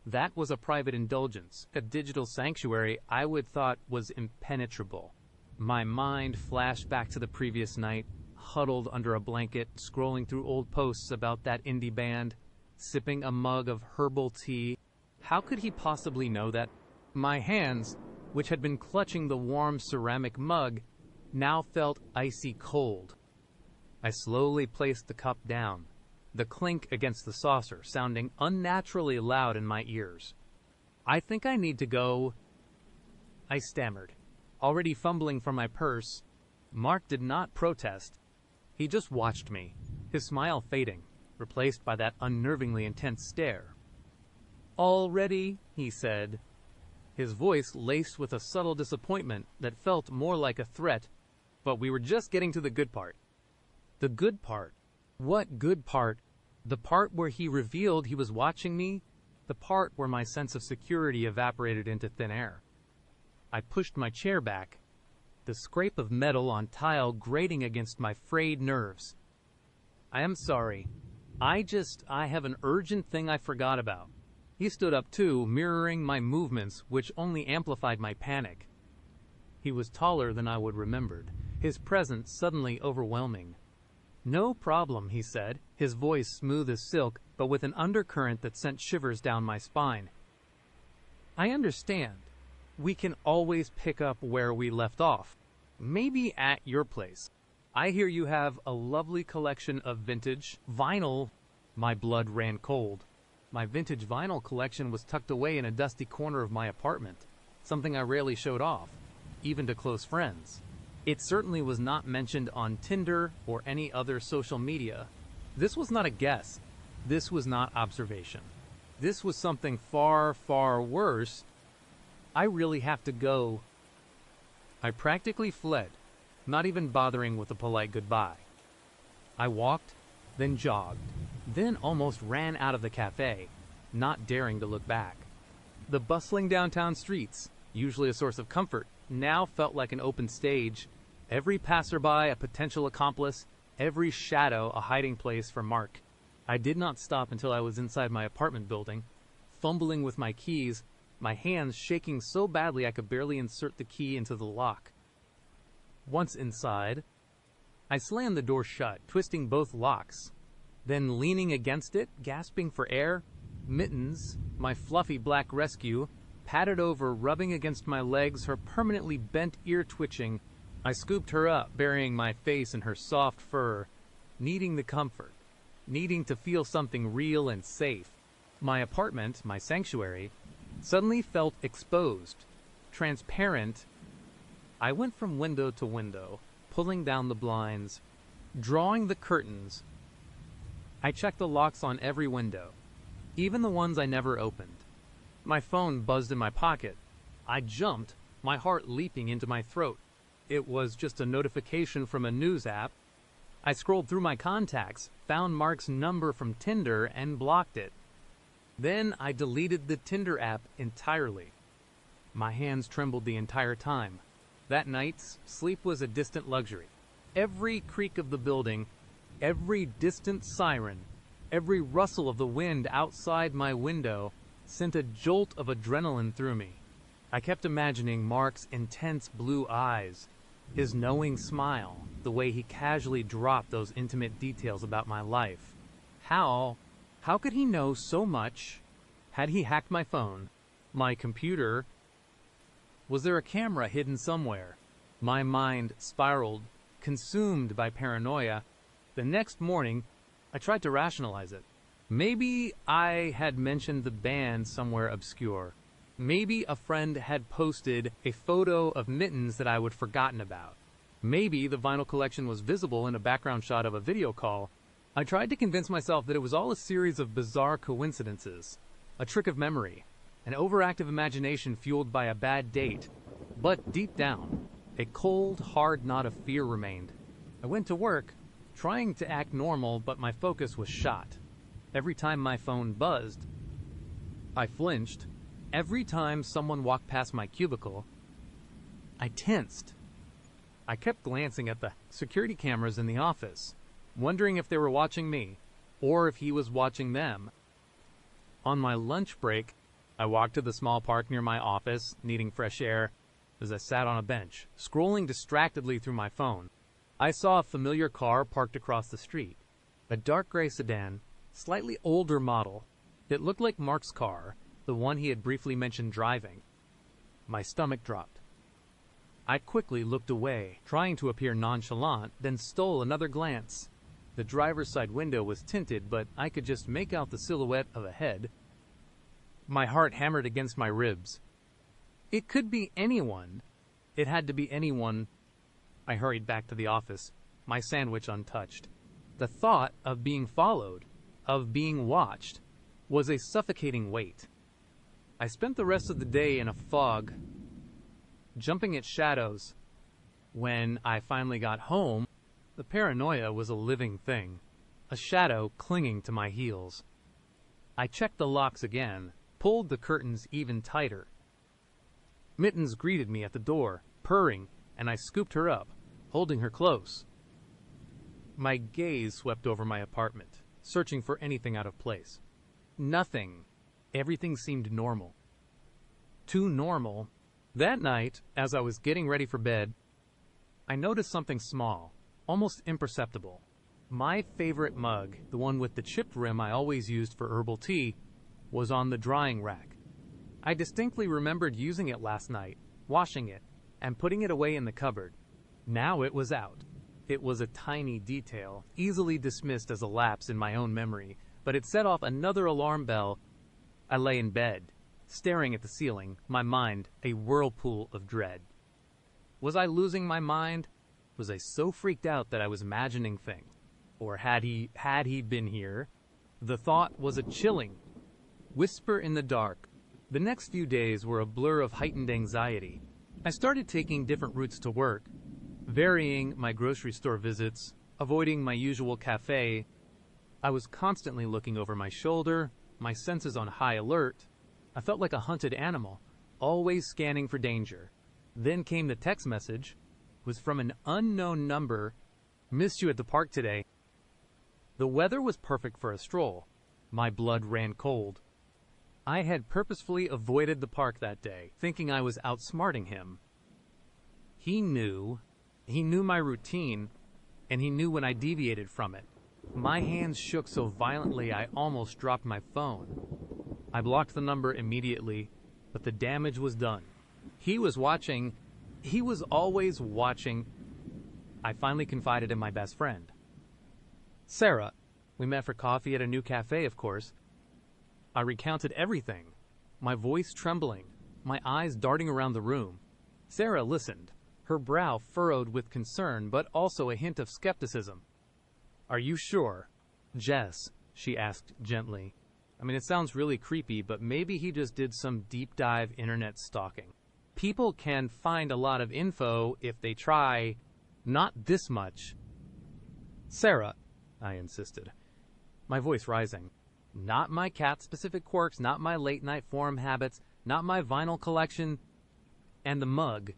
That was a private indulgence, a digital sanctuary I would thought was impenetrable. My mind flashed back to the previous night, huddled under a blanket, scrolling through old posts about that indie band, sipping a mug of herbal tea. How could he possibly know that? My hands, which had been clutching the warm ceramic mug, now felt icy cold. I slowly placed the cup down, the clink against the saucer sounding unnaturally loud in my ears. "I think I need to go," I stammered, already fumbling for my purse. Mark did not protest. He just watched me, his smile fading, replaced by that unnervingly intense stare. "Already?" he said, his voice laced with a subtle disappointment that felt more like a threat. But we were just getting to the good part. The good part? What good part? The part where he revealed he was watching me? the part where my sense of security evaporated into thin air. I pushed my chair back, the scrape of metal on tile grating against my frayed nerves. "I am sorry. I have an urgent thing I forgot about." He stood up too, mirroring my movements, which only amplified my panic. He was taller than I would remembered, his presence suddenly overwhelming. "No problem," he said, his voice smooth as silk, but with an undercurrent that sent shivers down my spine. "I understand. We can always pick up where we left off. Maybe at your place. I hear you have a lovely collection of vintage vinyl." My blood ran cold. My vintage vinyl collection was tucked away in a dusty corner of my apartment, something I rarely showed off, even to close friends. It certainly was not mentioned on Tinder or any other social media. This was not a guess. This was not observation. This was something far, far worse. "I really have to go." I practically fled, not even bothering with a polite goodbye. I walked, then jogged, then almost ran out of the cafe, not daring to look back. The bustling downtown streets, usually a source of comfort, now felt like an open stage, every passerby a potential accomplice, every shadow a hiding place for Mark. I did not stop until I was inside my apartment building, fumbling with my keys, my hands shaking so badly I could barely insert the key into the lock. Once inside, I slammed the door shut, twisting both locks. Then leaning against it, gasping for air, Mittens, my fluffy black rescue, padded over, rubbing against my legs, her permanently bent ear twitching. I scooped her up, burying my face in her soft fur, needing the comfort, needing to feel something real and safe. My apartment, my sanctuary, suddenly felt exposed, transparent. I went from window to window, pulling down the blinds, drawing the curtains. I checked the locks on every window, even the ones I never opened. My phone buzzed in my pocket. I jumped, my heart leaping into my throat. It was just a notification from a news app. I scrolled through my contacts, found Mark's number from Tinder, and blocked it. Then I deleted the Tinder app entirely. My hands trembled the entire time. That night, sleep was a distant luxury. Every creak of the building, every distant siren, every rustle of the wind outside my window sent a jolt of adrenaline through me. I kept imagining Mark's intense blue eyes, his knowing smile, the way he casually dropped those intimate details about my life. How could he know so much? Had he hacked my phone, my computer? Was there a camera hidden somewhere? My mind spiraled, consumed by paranoia. The next morning, I tried to rationalize it. Maybe I had mentioned the band somewhere obscure. Maybe a friend had posted a photo of Mittens that I would forgotten about. Maybe the vinyl collection was visible in a background shot of a video call. I tried to convince myself that it was all a series of bizarre coincidences, a trick of memory, an overactive imagination fueled by a bad date. But deep down, a cold, hard knot of fear remained. I went to work, trying to act normal, but my focus was shot. Every time my phone buzzed, I flinched. Every time someone walked past my cubicle, I tensed. I kept glancing at the security cameras in the office, wondering if they were watching me, or if he was watching them. On my lunch break, I walked to the small park near my office, needing fresh air. As I sat on a bench, scrolling distractedly through my phone, I saw a familiar car parked across the street. A dark gray sedan, slightly older model. It looked like Mark's car, the one he had briefly mentioned driving. My stomach dropped. I quickly looked away, trying to appear nonchalant, then stole another glance. The driver's side window was tinted, but I could just make out the silhouette of a head. My heart hammered against my ribs. It could be anyone. It had to be anyone. I hurried back to the office, my sandwich untouched. The thought of being followed, of being watched, was a suffocating weight. I spent the rest of the day in a fog, jumping at shadows. When I finally got home, the paranoia was a living thing, a shadow clinging to my heels. I checked the locks again, pulled the curtains even tighter. Mittens greeted me at the door, purring, and I scooped her up, holding her close. My gaze swept over my apartment, searching for anything out of place. Nothing. Everything seemed normal. Too normal. That night, as I was getting ready for bed, I noticed something small, almost imperceptible. My favorite mug, the one with the chipped rim I always used for herbal tea, was on the drying rack. I distinctly remembered using it last night, washing it, and putting it away in the cupboard. Now it was out. It was a tiny detail, easily dismissed as a lapse in my own memory, but it set off another alarm bell. I lay in bed, staring at the ceiling, my mind a whirlpool of dread. Was I losing my mind? Was I so freaked out that I was imagining things? Or had he been here? The thought was a chilling whisper in the dark. The next few days were a blur of heightened anxiety. I started taking different routes to work, varying my grocery store visits, avoiding my usual cafe. I was constantly looking over my shoulder, my senses on high alert. I felt like a hunted animal, always scanning for danger. Then came the text message. It was from an unknown number. Missed you at the park today. The weather was perfect for a stroll. My blood ran cold. I had purposefully avoided the park that day, thinking I was outsmarting him. He knew my routine, and he knew when I deviated from it. My hands shook so violently I almost dropped my phone. I blocked the number immediately, but the damage was done. He was watching. He was always watching. I finally confided in my best friend, Sarah. We met for coffee at a new cafe, of course. I recounted everything, my voice trembling, my eyes darting around the room. Sarah listened, her brow furrowed with concern, but also a hint of skepticism. Are you sure? Jess, she asked gently. I mean, it sounds really creepy, but maybe he just did some deep dive internet stalking. People can find a lot of info if they try. Not this much. Sarah, I insisted, my voice rising. Not my cat-specific quirks, not my late-night forum habits, not my vinyl collection, and the mug,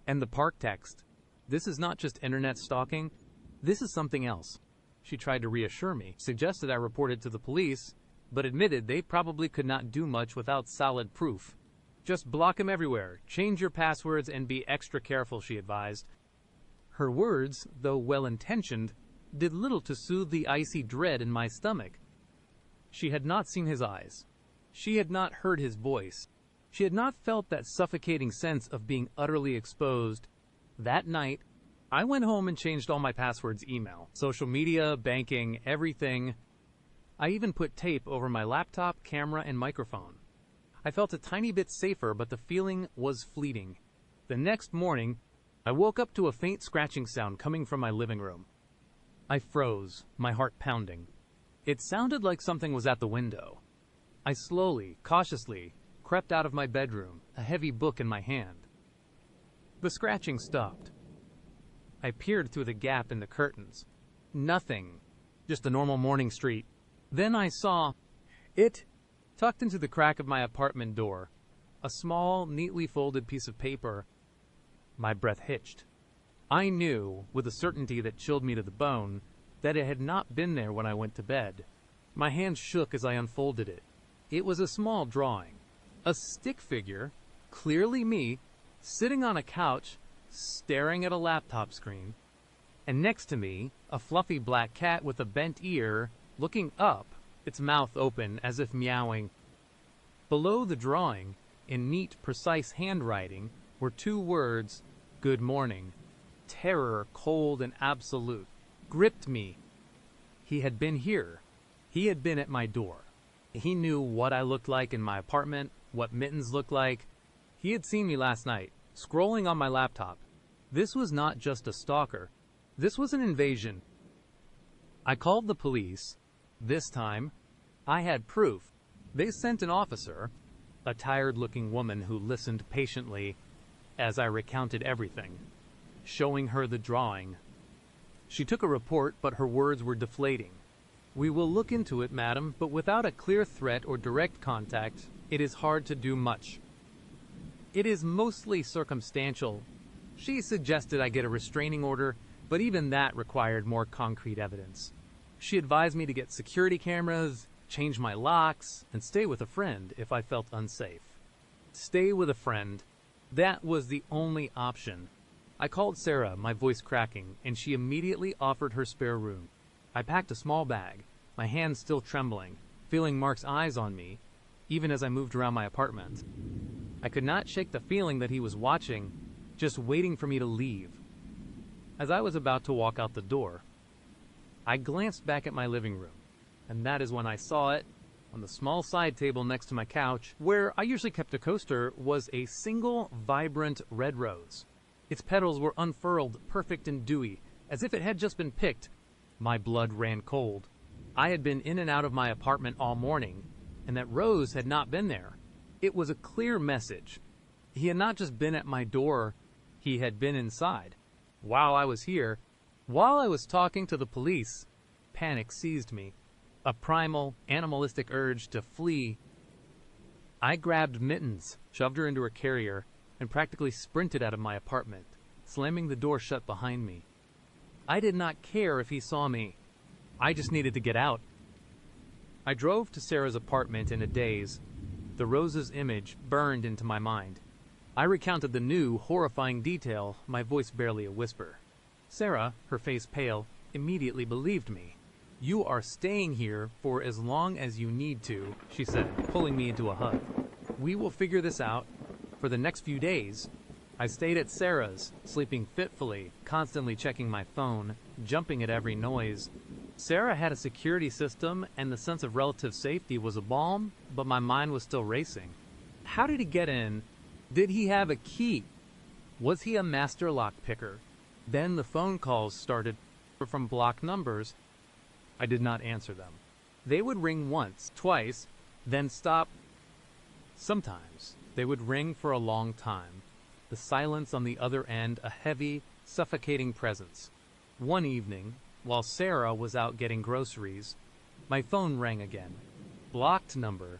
and the park text. This is not just internet stalking. This is something else. She tried to reassure me, suggested I report it to the police, but admitted they probably could not do much without solid proof. Just block him everywhere, change your passwords, and be extra careful, she advised. Her words, though well-intentioned, did little to soothe the icy dread in my stomach. She had not seen his eyes. She had not heard his voice. She had not felt that suffocating sense of being utterly exposed. That night, I went home and changed all my passwords, email, social media, banking, everything. I even put tape over my laptop, camera, and microphone. I felt a tiny bit safer, but the feeling was fleeting. The next morning, I woke up to a faint scratching sound coming from my living room. I froze, my heart pounding. It sounded like something was at the window. I slowly, cautiously, crept out of my bedroom, a heavy book in my hand. The scratching stopped. I peered through the gap in the curtains. Nothing. Just a normal morning street. Then I saw it tucked into the crack of my apartment door. A small, neatly folded piece of paper. My breath hitched. I knew, with a certainty that chilled me to the bone, that it had not been there when I went to bed. My hand shook as I unfolded it. It was a small drawing. A stick figure, clearly me, sitting on a couch, staring at a laptop screen. And next to me, a fluffy black cat with a bent ear, looking up, its mouth open as if meowing. Below the drawing, in neat, precise handwriting, were two words, "Good morning." Terror, cold and absolute, gripped me. He had been here. He had been at my door. He knew what I looked like in my apartment, what Mittens looked like. He had seen me last night, scrolling on my laptop. This was not just a stalker. This was an invasion. I called the police. This time, I had proof. They sent an officer, a tired-looking woman who listened patiently as I recounted everything, showing her the drawing. She took a report, but her words were deflating. "We will look into it, madam, but without a clear threat or direct contact, it is hard to do much. It is mostly circumstantial. She suggested I get a restraining order, but even that required more concrete evidence. She advised me to get security cameras, change my locks, and stay with a friend if I felt unsafe. Stay with a friend. That was the only option. I called Sarah, my voice cracking, and she immediately offered her spare room. I packed a small bag, my hands still trembling, feeling Mark's eyes on me, even as I moved around my apartment. I could not shake the feeling that he was watching, just waiting for me to leave. As I was about to walk out the door, I glanced back at my living room, and that is when I saw it. On the small side table next to my couch, where I usually kept a coaster, was a single, vibrant red rose. Its petals were unfurled, perfect and dewy, as if it had just been picked. My blood ran cold. I had been in and out of my apartment all morning, and that rose had not been there. It was a clear message. He had not just been at my door, he had been inside. While I was here, while I was talking to the police, panic seized me. A primal, animalistic urge to flee. I grabbed Mittens, shoved her into her carrier, and practically sprinted out of my apartment, slamming the door shut behind me. I did not care if he saw me. I just needed to get out. I drove to Sarah's apartment in a daze. The rose's image burned into my mind. I recounted the new, horrifying detail, my voice barely a whisper. Sarah, her face pale, immediately believed me. "You are staying here for as long as you need to," she said, pulling me into a hug. "We will figure this out." For the next few days, I stayed at Sarah's, sleeping fitfully, constantly checking my phone, jumping at every noise. Sarah had a security system, and the sense of relative safety was a balm, but my mind was still racing. How did he get in? Did he have a key? Was he a master lockpicker? Then the phone calls started from blocked numbers. I did not answer them. They would ring once, twice, then stop. Sometimes they would ring for a long time, the silence on the other end a heavy, suffocating presence. One evening, while Sarah was out getting groceries, my phone rang again. Blocked number.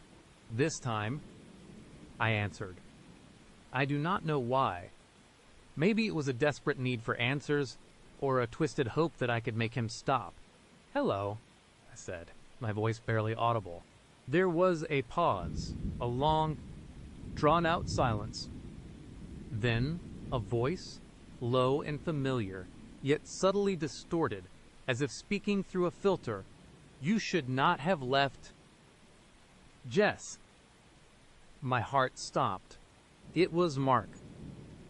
This time, I answered. I do not know why. Maybe it was a desperate need for answers, or a twisted hope that I could make him stop. "Hello," I said, my voice barely audible. There was a pause, a long, drawn-out silence. Then, a voice, low and familiar, yet subtly distorted, as if speaking through a filter. "You should not have left." "Jess." My heart stopped. It was Mark.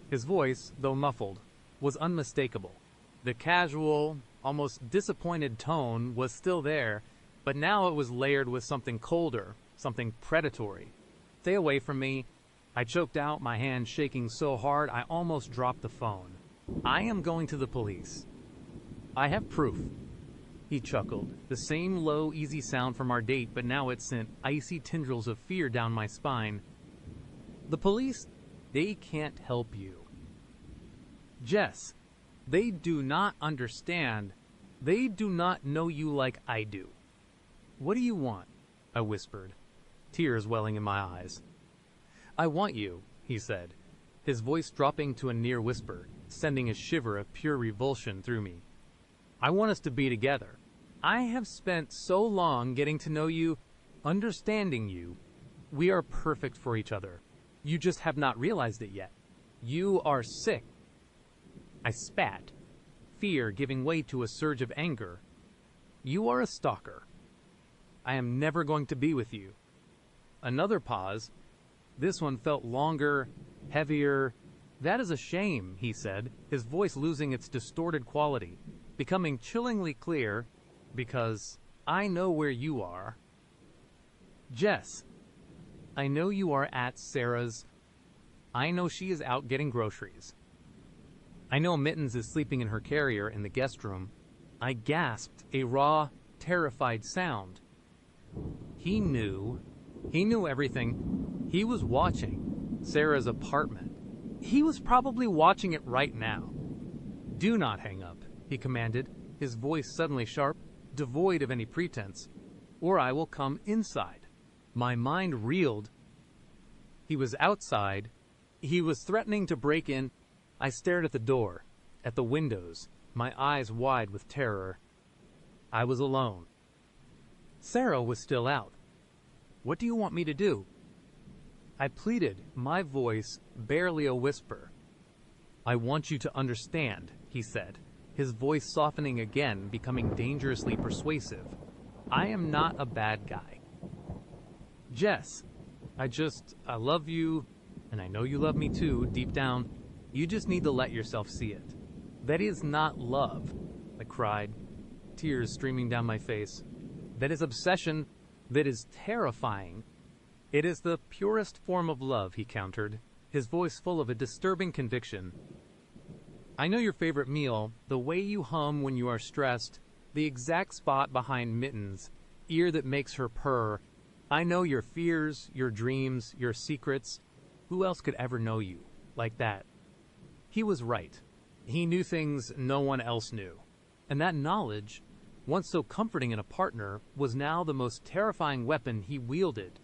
His voice, though muffled, was unmistakable. The casual, almost disappointed tone was still there, but now it was layered with something colder, something predatory. "Stay away from me." I choked out, my hand shaking so hard I almost dropped the phone. "I am going to the police. I have proof." He chuckled, the same low, easy sound from our date, but now it sent icy tendrils of fear down my spine. "The police, they can't help you. Jess, they do not understand. They do not know you like I do." "What do you want?" I whispered, tears welling in my eyes. "I want you," he said, his voice dropping to a near whisper, sending a shiver of pure revulsion through me. "I want us to be together. I have spent so long getting to know you, understanding you. We are perfect for each other. You just have not realized it yet. You are sick." I spat, fear giving way to a surge of anger. "You are a stalker. I am never going to be with you." Another pause. This one felt longer, heavier. "That is a shame," he said, his voice losing its distorted quality, becoming chillingly clear, "because I know where you are. Jess, I know you are at Sarah's. I know she is out getting groceries. I know Mittens is sleeping in her carrier in the guest room." I gasped, a raw, terrified sound. He knew. He knew everything. He was watching Sarah's apartment. He was probably watching it right now. "Do not hang up," he commanded, his voice suddenly sharp. devoid of any pretense, or I will come inside. My mind reeled. He was outside. He was threatening to break in. I stared at the door, at the windows, my eyes wide with terror. I was alone. Sarah was still out. What do you want me to do? I pleaded, my voice barely a whisper. I want you to understand, he said, his voice softening again, becoming dangerously persuasive. I am not a bad guy. Jess, I love you, and I know you love me too, deep down. You just need to let yourself see it. That is not love, I cried, tears streaming down my face. That is obsession. That is terrifying. It is the purest form of love, he countered, his voice full of a disturbing conviction. I know your favorite meal, the way you hum when you are stressed, the exact spot behind mittens, ear that makes her purr. I know your fears, your dreams, your secrets. Who else could ever know you like that? He was right. He knew things no one else knew. And that knowledge, once so comforting in a partner, was now the most terrifying weapon he wielded.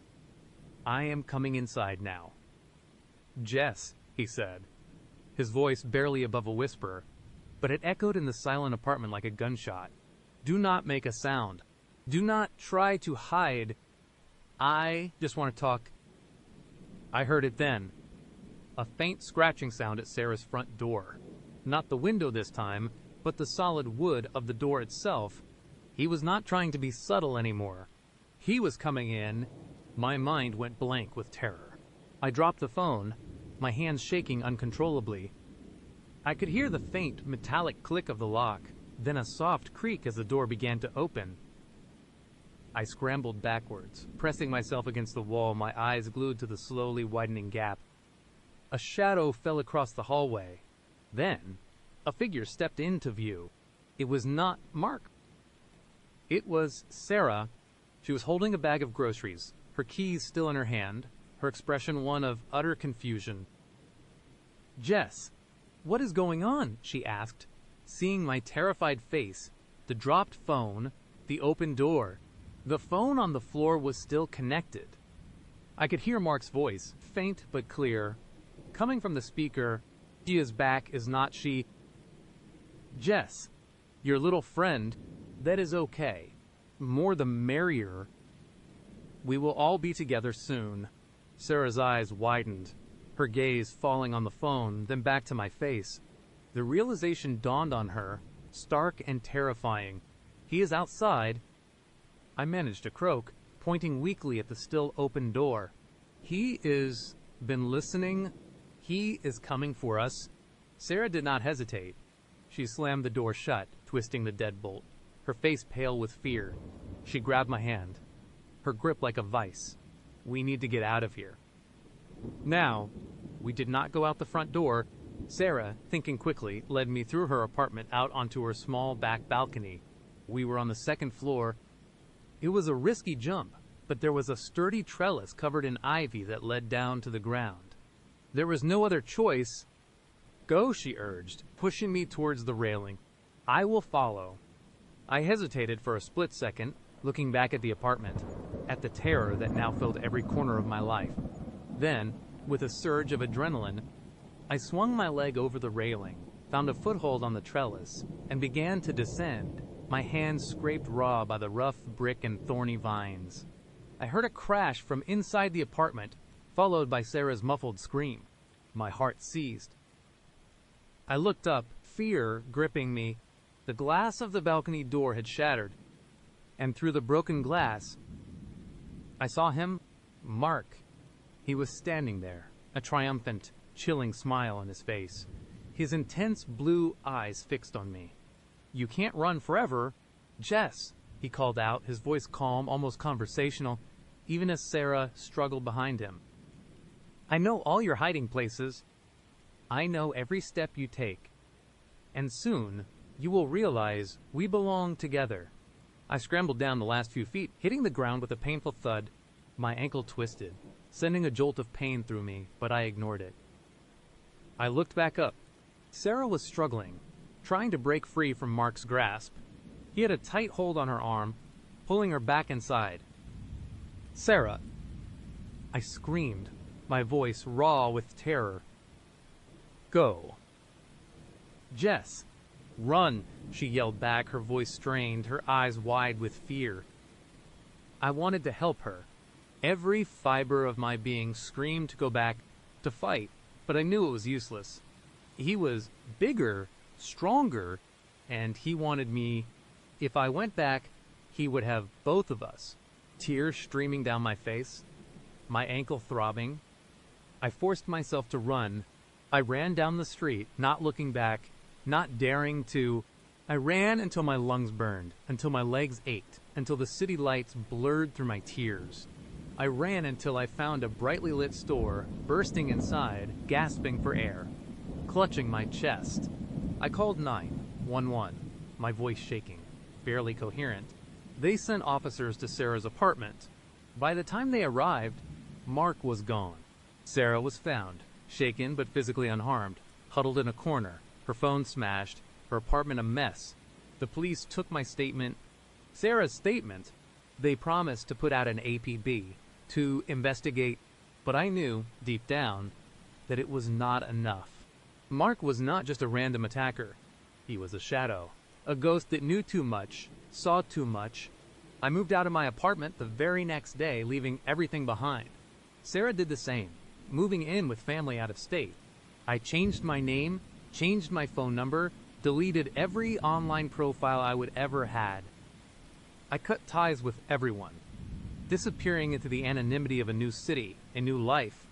I am coming inside now. Jess, he said, his voice barely above a whisper, but it echoed in the silent apartment like a gunshot. Do not make a sound. Do not try to hide. I just want to talk. I heard it then. A faint scratching sound at Sarah's front door. Not the window this time, but the solid wood of the door itself. He was not trying to be subtle anymore. He was coming in. My mind went blank with terror. I dropped the phone, my hands shaking uncontrollably. I could hear the faint, metallic click of the lock, then a soft creak as the door began to open. I scrambled backwards, pressing myself against the wall, my eyes glued to the slowly widening gap. A shadow fell across the hallway. Then, a figure stepped into view. It was not Mark. It was Sarah. She was holding a bag of groceries, her keys still in her hand, her expression one of utter confusion. Jess, what is going on? She asked, seeing my terrified face, the dropped phone, the open door. The phone on the floor was still connected. I could hear Mark's voice, faint but clear, coming from the speaker. She is back, is not she? Jess, your little friend, that is okay. More the merrier. We will all be together soon. Sarah's eyes widened, her gaze falling on the phone, then back to my face. The realization dawned on her, stark and terrifying. He is outside. I managed to croak, pointing weakly at the still open door. He is been listening. He is coming for us. Sarah did not hesitate. She slammed the door shut, twisting the deadbolt, her face pale with fear. She grabbed my hand, her grip like a vice. We need to get out of here. Now, we did not go out the front door. Sarah, thinking quickly, led me through her apartment out onto her small back balcony. We were on the second floor. It was a risky jump, but there was a sturdy trellis covered in ivy that led down to the ground. There was no other choice. Go, she urged, pushing me towards the railing. I will follow. I hesitated for a split second, looking back at the apartment, at the terror that now filled every corner of my life. Then, with a surge of adrenaline, I swung my leg over the railing, found a foothold on the trellis, and began to descend, my hands scraped raw by the rough brick and thorny vines. I heard a crash from inside the apartment, followed by Sarah's muffled scream. My heart seized. I looked up, fear gripping me. The glass of the balcony door had shattered, and through the broken glass, I saw him, Mark. He was standing there, a triumphant, chilling smile on his face, his intense blue eyes fixed on me. You can't run forever. Jess, he called out, his voice calm, almost conversational, even as Sarah struggled behind him. I know all your hiding places. I know every step you take. And soon, you will realize we belong together. I scrambled down the last few feet, hitting the ground with a painful thud. My ankle twisted, sending a jolt of pain through me, but I ignored it. I looked back up. Sarah was struggling, trying to break free from Mark's grasp. He had a tight hold on her arm, pulling her back inside. "Sarah!" I screamed, my voice raw with terror. "Go." "Jess!" "Run!" she yelled back, her voice strained, her eyes wide with fear. I wanted to help her. Every fiber of my being screamed to go back, to fight, but I knew it was useless. He was bigger, stronger, and he wanted me. If I went back, he would have both of us. Tears streaming down my face, my ankle throbbing. I forced myself to run. I ran down the street, not looking back, not daring to. I ran until my lungs burned, until my legs ached, until the city lights blurred through my tears. I ran until I found a brightly lit store, bursting inside, gasping for air, clutching my chest. I called 911, my voice shaking, barely coherent. They sent officers to Sarah's apartment. By the time they arrived, Mark was gone. Sarah was found, shaken but physically unharmed, huddled in a corner, her phone smashed, her apartment a mess. The police took my statement, Sarah's statement. They promised to put out an APB, to investigate, but I knew, deep down, that it was not enough. Mark was not just a random attacker. He was a shadow, a ghost that knew too much, saw too much. I moved out of my apartment the very next day, leaving everything behind. Sarah did the same, moving in with family out of state. I changed my name, changed my phone number, deleted every online profile I would ever had. I cut ties with everyone, disappearing into the anonymity of a new city, a new life.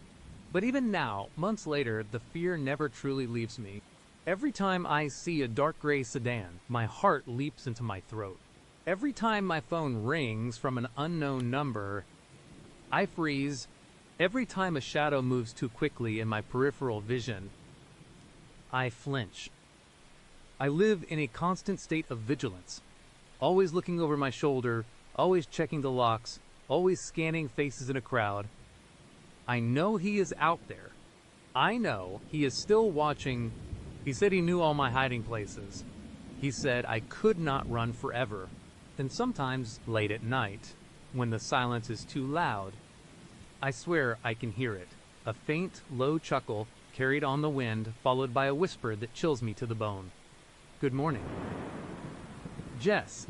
But even now, months later, the fear never truly leaves me. Every time I see a dark gray sedan, my heart leaps into my throat. Every time my phone rings from an unknown number, I freeze. Every time a shadow moves too quickly in my peripheral vision, I flinch. I live in a constant state of vigilance, always looking over my shoulder, always checking the locks, always scanning faces in a crowd. I know he is out there. I know he is still watching. He said he knew all my hiding places. He said I could not run forever. Then sometimes, late at night, when the silence is too loud, I swear I can hear it. A faint, low chuckle carried on the wind, followed by a whisper that chills me to the bone. Good morning. Jess,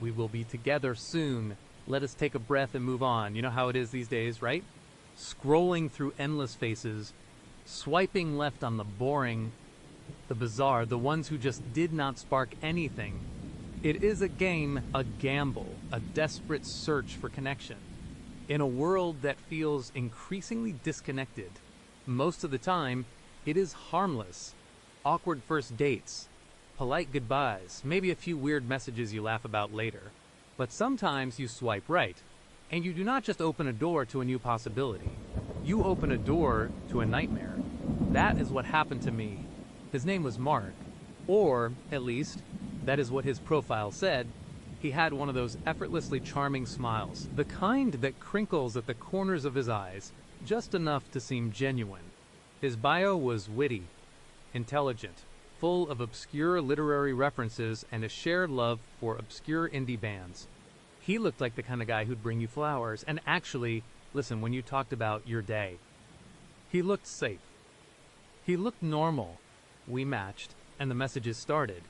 we will be together soon. Let us take a breath and move on. You know how it is these days, right? Scrolling through endless faces, swiping left on the boring, the bizarre, the ones who just did not spark anything. It is a game, a gamble, a desperate search for connection. In a world that feels increasingly disconnected, most of the time, it is harmless. Awkward first dates, polite goodbyes, maybe a few weird messages you laugh about later. But sometimes you swipe right, and you do not just open a door to a new possibility. You open a door to a nightmare. That is what happened to me. His name was Mark, or, at least, that is what his profile said. He had one of those effortlessly charming smiles, the kind that crinkles at the corners of his eyes, just enough to seem genuine. His bio was witty, intelligent, full of obscure literary references and a shared love for obscure indie bands. He looked like the kind of guy who'd bring you flowers and actually listen when you talked about your day. He looked safe. He looked normal. We matched, and the messages started.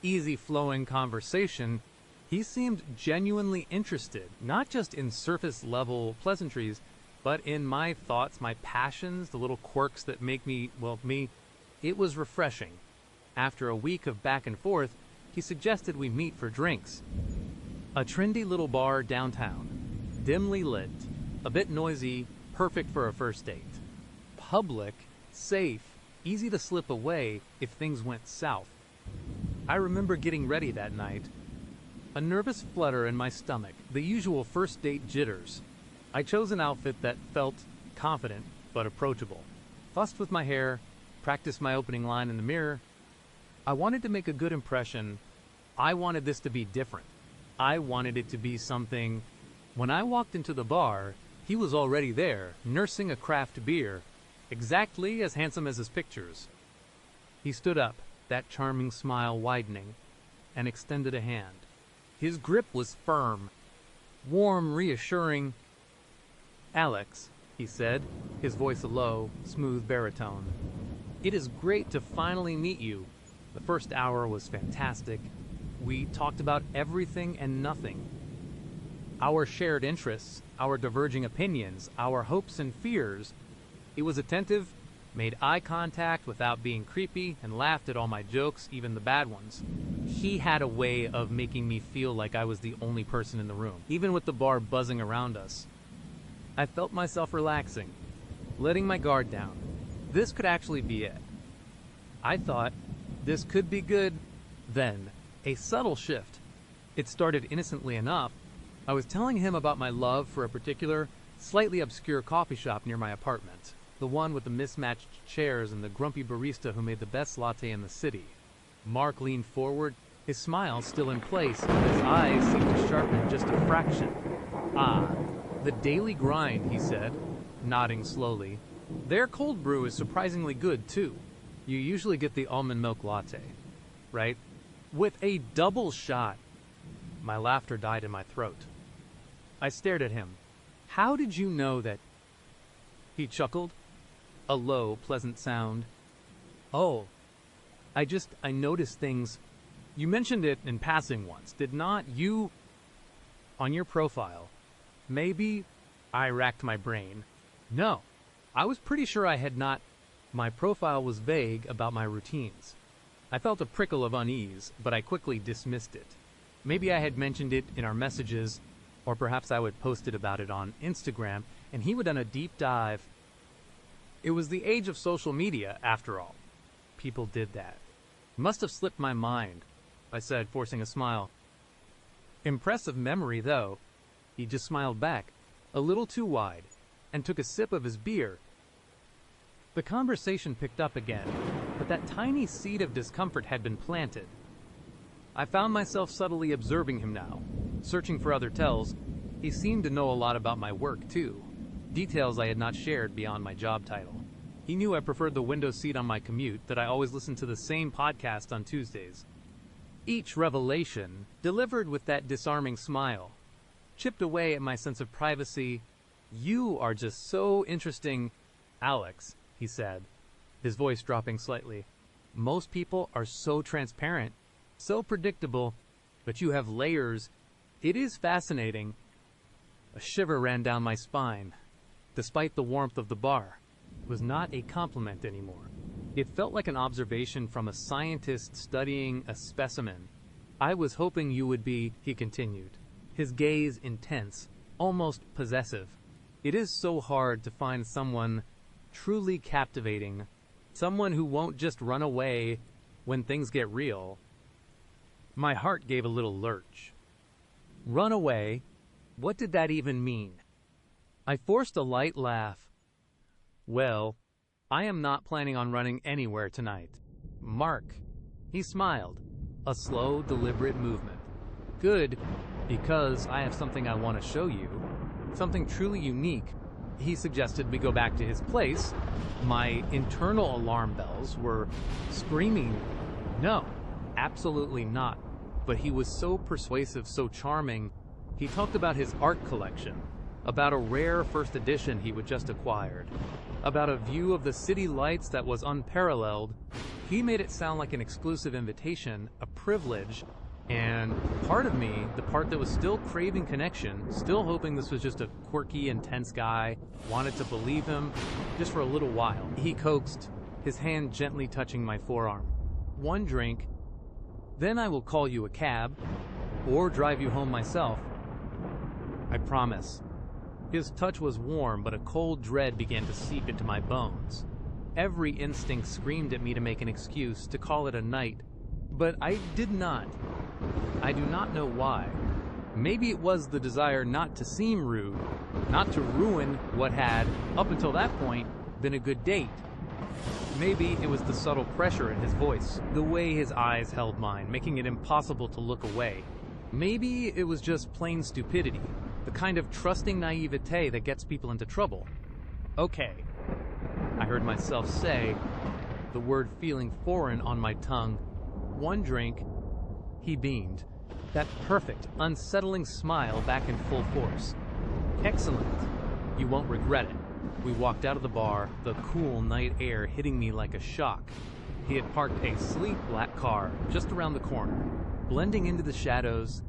Easy flowing conversation. He seemed genuinely interested, not just in surface level pleasantries, but in my thoughts, my passions, the little quirks that make me, well, me. It was refreshing. After a week of back and forth, he suggested we meet for drinks. A trendy little bar downtown, dimly lit, a bit noisy, perfect for a first date. Public, safe, easy to slip away if things went south. I remember getting ready that night. A nervous flutter in my stomach, the usual first date jitters. I chose an outfit that felt confident but approachable. Fussed with my hair, practiced my opening line in the mirror. I wanted to make a good impression. I wanted this to be different. I wanted it to be something. When I walked into the bar, he was already there, nursing a craft beer, exactly as handsome as his pictures. He stood up, that charming smile widening, and extended a hand. His grip was firm, warm, reassuring. "Alex," he said, his voice a low, smooth baritone. "It is great to finally meet you. The first hour was fantastic. We talked about everything and nothing. Our shared interests, our diverging opinions, our hopes and fears. He was attentive, made eye contact without being creepy, and laughed at all my jokes, even the bad ones. He had a way of making me feel like I was the only person in the room, even with the bar buzzing around us. I felt myself relaxing, letting my guard down. This could actually be it. I thought, this could be good. Then, a subtle shift. It started innocently enough. I was telling him about my love for a particular, slightly obscure coffee shop near my apartment. The one with the mismatched chairs and the grumpy barista who made the best latte in the city. Mark leaned forward, his smile still in place, but his eyes seemed to sharpen just a fraction. "Ah, the daily grind," he said, nodding slowly. "Their cold brew is surprisingly good, too. You usually get the almond milk latte, right? With a double shot." My laughter died in my throat. I stared at him. "How did you know that?" He chuckled, a low, pleasant sound. "Oh, I noticed things. You mentioned it in passing once, did not you? On your profile. Maybe?" I racked my brain. No, I was pretty sure I had not. My profile was vague about my routines. I felt a prickle of unease, but I quickly dismissed it. Maybe I had mentioned it in our messages, or perhaps I would posted about it on Instagram, and he would done a deep dive. It was the age of social media, after all. People did that. Must have slipped my mind, I said, forcing a smile. "Impressive memory, though." He just smiled back, a little too wide, and took a sip of his beer. The conversation picked up again, but that tiny seed of discomfort had been planted. I found myself subtly observing him now, searching for other tells. He seemed to know a lot about my work, too. Details I had not shared beyond my job title. He knew I preferred the window seat on my commute, that I always listened to the same podcast on Tuesdays. Each revelation, delivered with that disarming smile, chipped away at my sense of privacy. "You are just so interesting, Alex," he said, his voice dropping slightly. "Most people are so transparent, so predictable, but you have layers. It is fascinating." A shiver ran down my spine. Despite the warmth of the bar, it was not a compliment anymore. It felt like an observation from a scientist studying a specimen. "I was hoping you would be," he continued, his gaze intense, almost possessive. "It is so hard to find someone truly captivating, someone who won't just run away when things get real." My heart gave a little lurch. Run away? What did that even mean? I forced a light laugh. "Well, I am not planning on running anywhere tonight. Mark." He smiled, a slow, deliberate movement. "Good, because I have something I want to show you. Something truly unique." He suggested we go back to his place. My internal alarm bells were screaming, no, absolutely not. But he was so persuasive, so charming. He talked about his art collection, about a rare first edition he would just acquired, about a view of the city lights that was unparalleled. He made it sound like an exclusive invitation, a privilege, and part of me, the part that was still craving connection, still hoping this was just a quirky, intense guy, wanted to believe him, just for a little while. He coaxed, his hand gently touching my forearm. "One drink, then I will call you a cab, or drive you home myself. I promise." His touch was warm, but a cold dread began to seep into my bones. Every instinct screamed at me to make an excuse, to call it a night. But I did not. I do not know why. Maybe it was the desire not to seem rude, not to ruin what had, up until that point, been a good date. Maybe it was the subtle pressure in his voice, the way his eyes held mine, making it impossible to look away. Maybe it was just plain stupidity, the kind of trusting naivete that gets people into trouble. "Okay," I heard myself say, the word feeling foreign on my tongue. "One drink." He beamed. That perfect, unsettling smile back in full force. Excellent. You won't regret it. We walked out of the bar, the cool night air hitting me like a shock. He had parked a sleek black car just around the corner, blending into the shadows.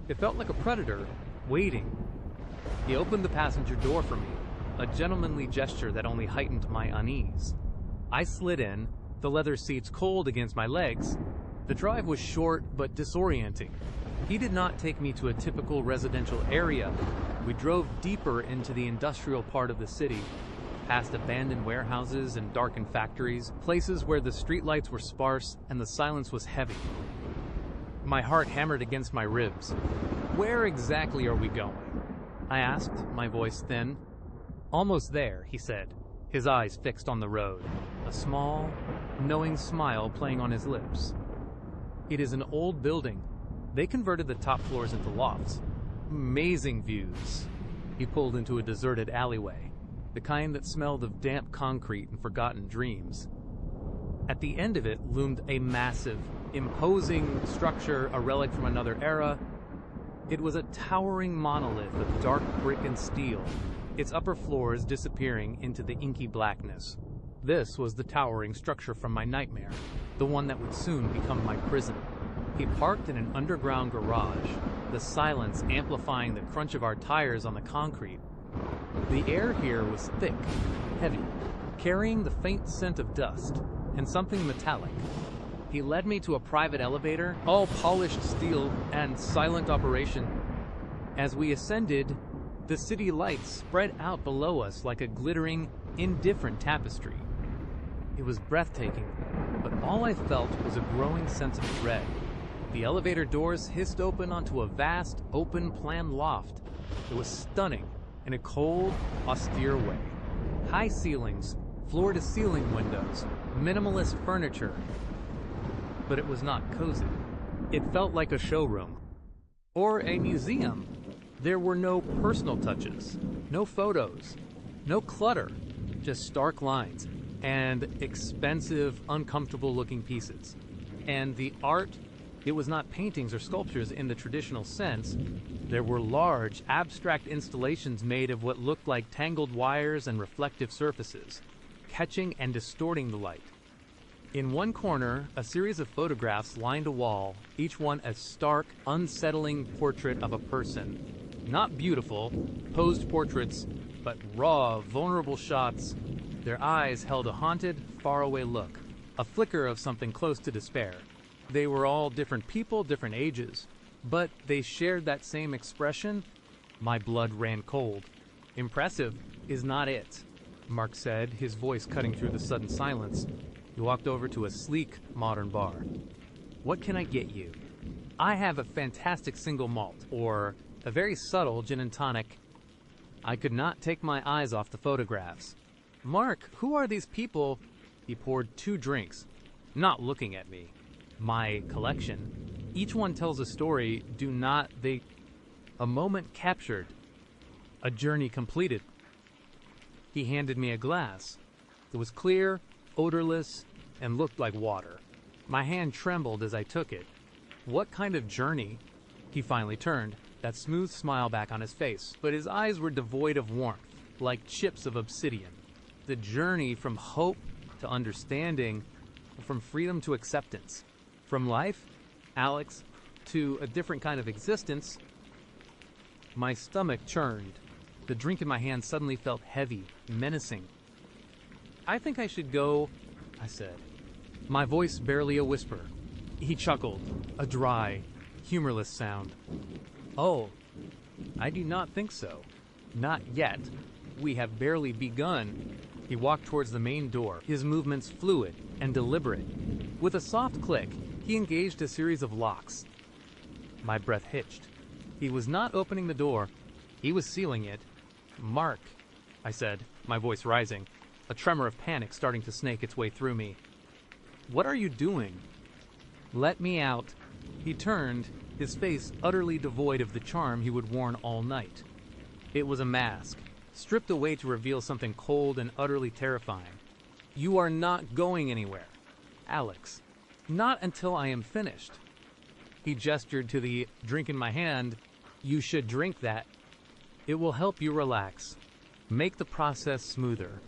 It felt like a predator, waiting. He opened the passenger door for me, a gentlemanly gesture that only heightened my unease. I slid in, the leather seats cold against my legs. The drive was short but disorienting. He did not take me to a typical residential area. We drove deeper into the industrial part of the city, past abandoned warehouses and darkened factories, places where the streetlights were sparse and the silence was heavy. My heart hammered against my ribs. Where exactly are we going? I asked, my voice thin. Almost there, he said, his eyes fixed on the road, a small, knowing smile playing on his lips. It is an old building. They converted the top floors into lofts. Amazing views. He pulled into a deserted alleyway, the kind that smelled of damp concrete and forgotten dreams. At the end of it loomed a massive, imposing structure, a relic from another era. It was a towering monolith of dark brick and steel, its upper floors disappearing into the inky blackness. This was the towering structure from my nightmare, the one that would soon become my prison. He parked in an underground garage, the silence amplifying the crunch of our tires on the concrete. The air here was thick, heavy, carrying the faint scent of dust and something metallic. He led me to a private elevator, all polished steel and silent operation. As we ascended, the city lights spread out below us like a glittering, indifferent tapestry. It was breathtaking, but all I felt was a growing sense of dread. The elevator doors hissed open onto a vast, open-plan loft. It was stunning, in a cold, austere way. High ceilings, floor-to-ceiling windows, minimalist furniture. But it was not cozy. It felt like a showroom. Or a museum. There were no personal touches, no photos, no clutter, just stark lines and expensive, uncomfortable-looking pieces. And the art, it was not paintings or sculptures in the traditional sense. There were large, abstract installations made of what looked like tangled wires and reflective surfaces, catching and distorting the light. In one corner, a series of photographs lined a wall, each one a stark, unsettling portrait of a person. Not beautiful, posed portraits, but raw, vulnerable shots. Their eyes held a haunted, faraway look, a flicker of something close to despair. They were all different people, different ages, but they shared that same expression. My blood ran cold. Impressive is not it, Mark said, his voice cutting through the sudden silence. He walked over to a sleek, modern bar. What can I get you? I have a fantastic single malt, or a very subtle gin and tonic. I could not take my eyes off the photographs. Mark, who are these people? He poured 2 drinks, not looking at me. My collection. Each one tells a story. A moment captured. A journey completed. He handed me a glass. It was clear, odorless, and looked like water. My hand trembled as I took it. What kind of journey? He finally turned, that smooth smile back on his face, but his eyes were devoid of warmth, like chips of obsidian. The journey from hope to understanding, from freedom to acceptance, from life, Alex, to a different kind of existence. My stomach churned. The drink in my hand suddenly felt heavy, menacing. I think I should go, I said, my voice barely a whisper. He chuckled, a dry, humorless sound. Oh, I do not think so. Not yet. We have barely begun. He walked towards the main door, his movements fluid and deliberate. With a soft click, he engaged a series of locks. My breath hitched. He was not opening the door. He was sealing it. Mark, I said, my voice rising, a tremor of panic starting to snake its way through me. What are you doing? Let me out. He turned, his face utterly devoid of the charm he would worn all night. It was a mask, stripped away to reveal something cold and utterly terrifying. You are not going anywhere. Alex, not until I am finished. He gestured to the drink in my hand. You should drink that. It will help you relax. Make the process smoother.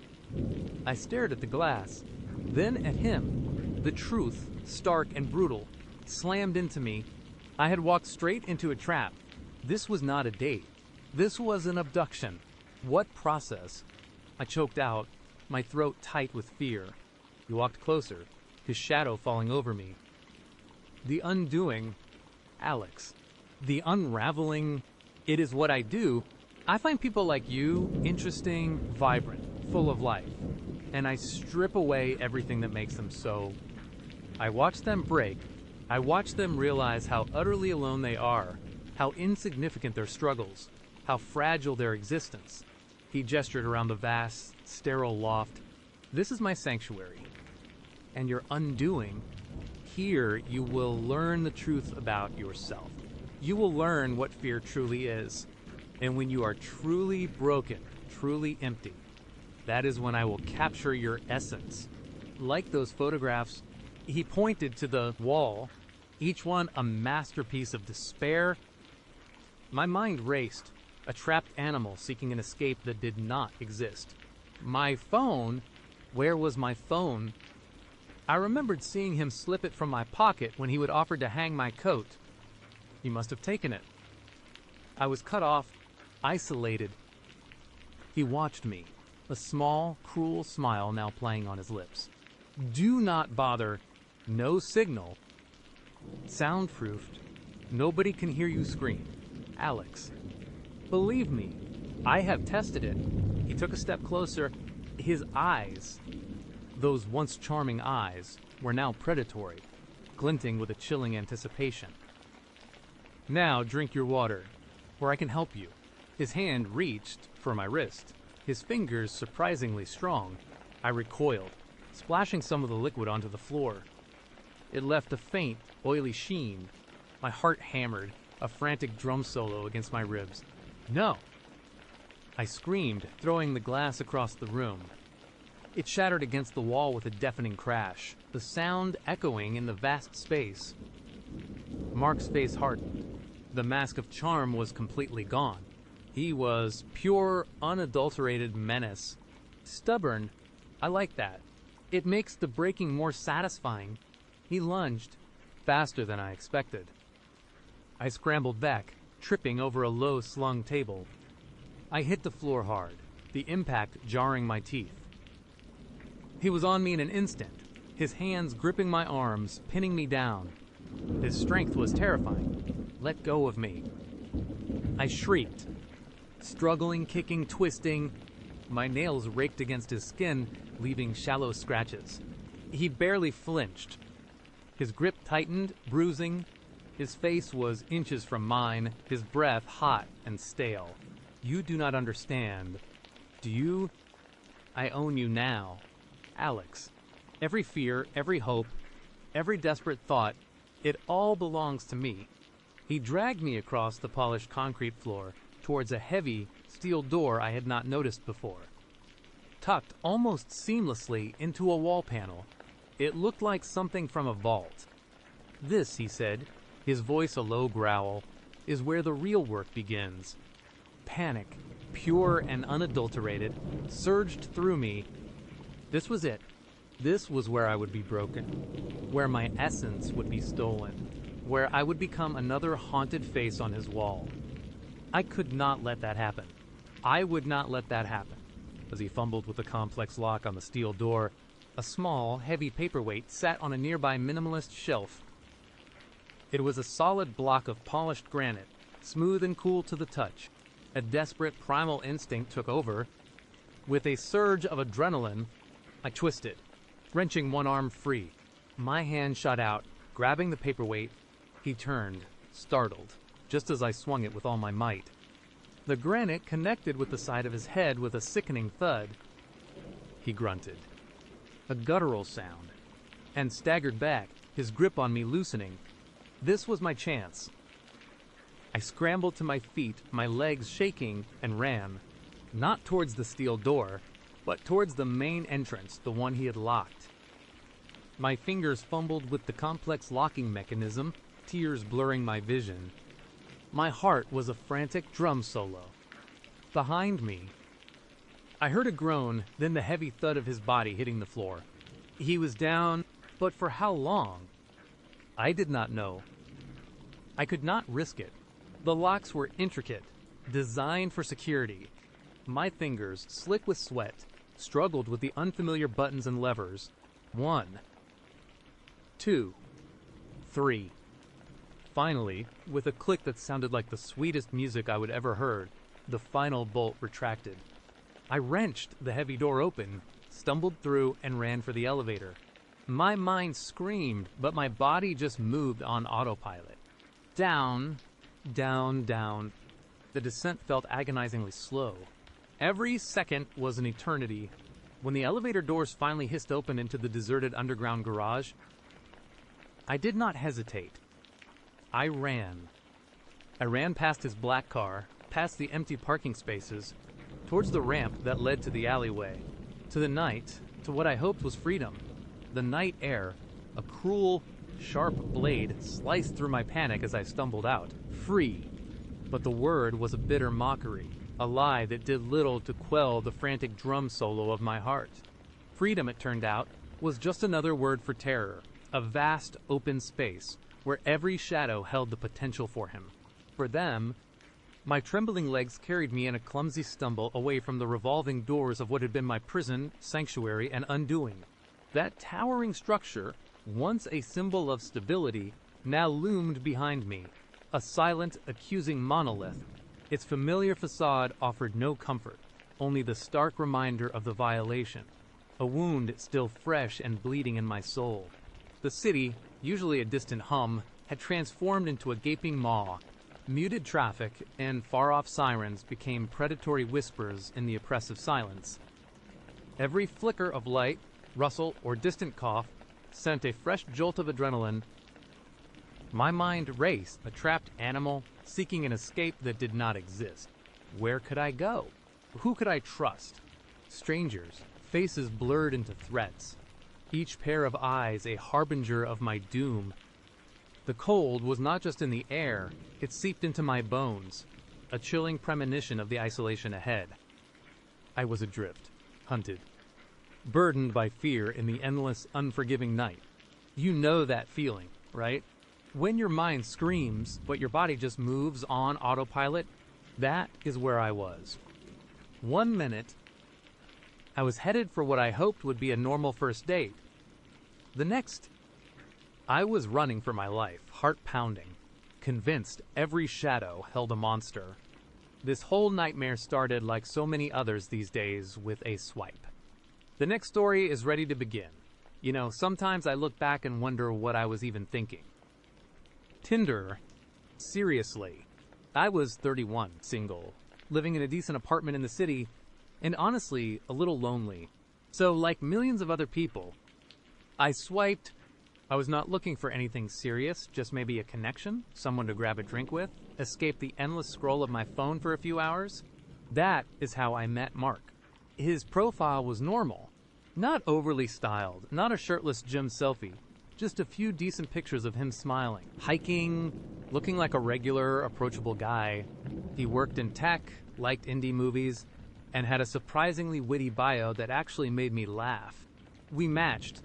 I stared at the glass, then at him. The truth, stark and brutal, slammed into me. I had walked straight into a trap. This was not a date. This was an abduction. What process? I choked out, my throat tight with fear. He walked closer, his shadow falling over me. The undoing, Alex. The unraveling, it is what I do. I find people like you interesting, vibrant, full of life, and I strip away everything that makes them so. I watch them break. I watch them realize how utterly alone they are, how insignificant their struggles, how fragile their existence. He gestured around the vast, sterile loft. This is my sanctuary. And your undoing, here you will learn the truth about yourself. You will learn what fear truly is. And when you are truly broken, truly empty, that is when I will capture your essence. Like those photographs, he pointed to the wall, each one a masterpiece of despair. My mind raced, a trapped animal seeking an escape that did not exist. My phone? Where was my phone? I remembered seeing him slip it from my pocket when he would offer to hang my coat. He must have taken it. I was cut off, isolated. He watched me, a small, cruel smile now playing on his lips. Do not bother. No signal. Soundproofed. Nobody can hear you scream. Alex. Believe me, I have tested it. He took a step closer. His eyes, those once charming eyes, were now predatory, glinting with a chilling anticipation. Now drink your water, or I can help you. His hand reached for my wrist, his fingers surprisingly strong. I recoiled, splashing some of the liquid onto the floor. It left a faint, oily sheen. My heart hammered, a frantic drum solo against my ribs. No! I screamed, throwing the glass across the room. It shattered against the wall with a deafening crash, the sound echoing in the vast space. Mark's face hardened. The mask of charm was completely gone. He was pure, unadulterated menace. Stubborn. I like that. It makes the breaking more satisfying. He lunged, faster than I expected. I scrambled back, tripping over a low-slung table. I hit the floor hard, the impact jarring my teeth. He was on me in an instant, his hands gripping my arms, pinning me down. His strength was terrifying. Let go of me. I shrieked. Struggling, kicking, twisting. My nails raked against his skin, leaving shallow scratches. He barely flinched. His grip tightened, bruising. His face was inches from mine, his breath hot and stale. You do not understand. Do you? I own you now. Alex. Every fear, every hope, every desperate thought, it all belongs to me. He dragged me across the polished concrete floor towards a heavy steel door I had not noticed before. Tucked almost seamlessly into a wall panel, it looked like something from a vault. This, he said, his voice a low growl, is where the real work begins. Panic, pure and unadulterated, surged through me. This was it. This was where I would be broken, where my essence would be stolen, where I would become another haunted face on his wall. I could not let that happen. I would not let that happen. As he fumbled with the complex lock on the steel door, a small, heavy paperweight sat on a nearby minimalist shelf. It was a solid block of polished granite, smooth and cool to the touch. A desperate primal instinct took over. With a surge of adrenaline, I twisted, wrenching one arm free. My hand shot out, grabbing the paperweight. He turned, startled, just as I swung it with all my might. The granite connected with the side of his head with a sickening thud. He grunted, a guttural sound, and staggered back, his grip on me loosening. This was my chance. I scrambled to my feet, my legs shaking, and ran, not towards the steel door, but towards the main entrance, the one he had locked. My fingers fumbled with the complex locking mechanism. tears blurring my vision. My heart was a frantic drum solo. Behind me, I heard a groan, then the heavy thud of his body hitting the floor. He was down, but for how long? I did not know. I could not risk it. The locks were intricate, designed for security. My fingers, slick with sweat, struggled with the unfamiliar buttons and levers. 1, 2, 3. Finally, with a click that sounded like the sweetest music I would ever heard, the final bolt retracted. I wrenched the heavy door open, stumbled through, and ran for the elevator. My mind screamed, but my body just moved on autopilot. Down, down, down. The descent felt agonizingly slow. Every second was an eternity. When the elevator doors finally hissed open into the deserted underground garage, I did not hesitate. I ran. I ran past his black car, past the empty parking spaces, towards the ramp that led to the alleyway, to the night, to what I hoped was freedom. The night air, a cruel, sharp blade sliced through my panic as I stumbled out. Free. But the word was a bitter mockery, a lie that did little to quell the frantic drum solo of my heart. Freedom, it turned out, was just another word for terror, a vast open space where every shadow held the potential for him. For them, my trembling legs carried me in a clumsy stumble away from the revolving doors of what had been my prison, sanctuary, and undoing. That towering structure, once a symbol of stability, now loomed behind me, a silent, accusing monolith. Its familiar facade offered no comfort, only the stark reminder of the violation, a wound still fresh and bleeding in my soul. The city, usually a distant hum, had transformed into a gaping maw. Muted traffic and far-off sirens became predatory whispers in the oppressive silence. Every flicker of light, rustle, or distant cough sent a fresh jolt of adrenaline. My mind raced, a trapped animal seeking an escape that did not exist. Where could I go? Who could I trust? Strangers, faces blurred into threats. Each pair of eyes a harbinger of my doom. The cold was not just in the air, it seeped into my bones, a chilling premonition of the isolation ahead. I was adrift, hunted, burdened by fear in the endless, unforgiving night. You know that feeling, right? When your mind screams, but your body just moves on autopilot, that is where I was. 1 minute, I was headed for what I hoped would be a normal first date. The next, I was running for my life, heart pounding, convinced every shadow held a monster. This whole nightmare started, like so many others these days, with a swipe. The next story is ready to begin. You know, sometimes I look back and wonder what I was even thinking. Tinder. Seriously. I was 31, single, living in a decent apartment in the city, and honestly, a little lonely. So, like millions of other people, I swiped. I was not looking for anything serious, just maybe a connection, someone to grab a drink with, escape the endless scroll of my phone for a few hours. That is how I met Mark. His profile was normal. Not overly styled, not a shirtless gym selfie, just a few decent pictures of him smiling, hiking, looking like a regular, approachable guy. He worked in tech, liked indie movies, and had a surprisingly witty bio that actually made me laugh. We matched,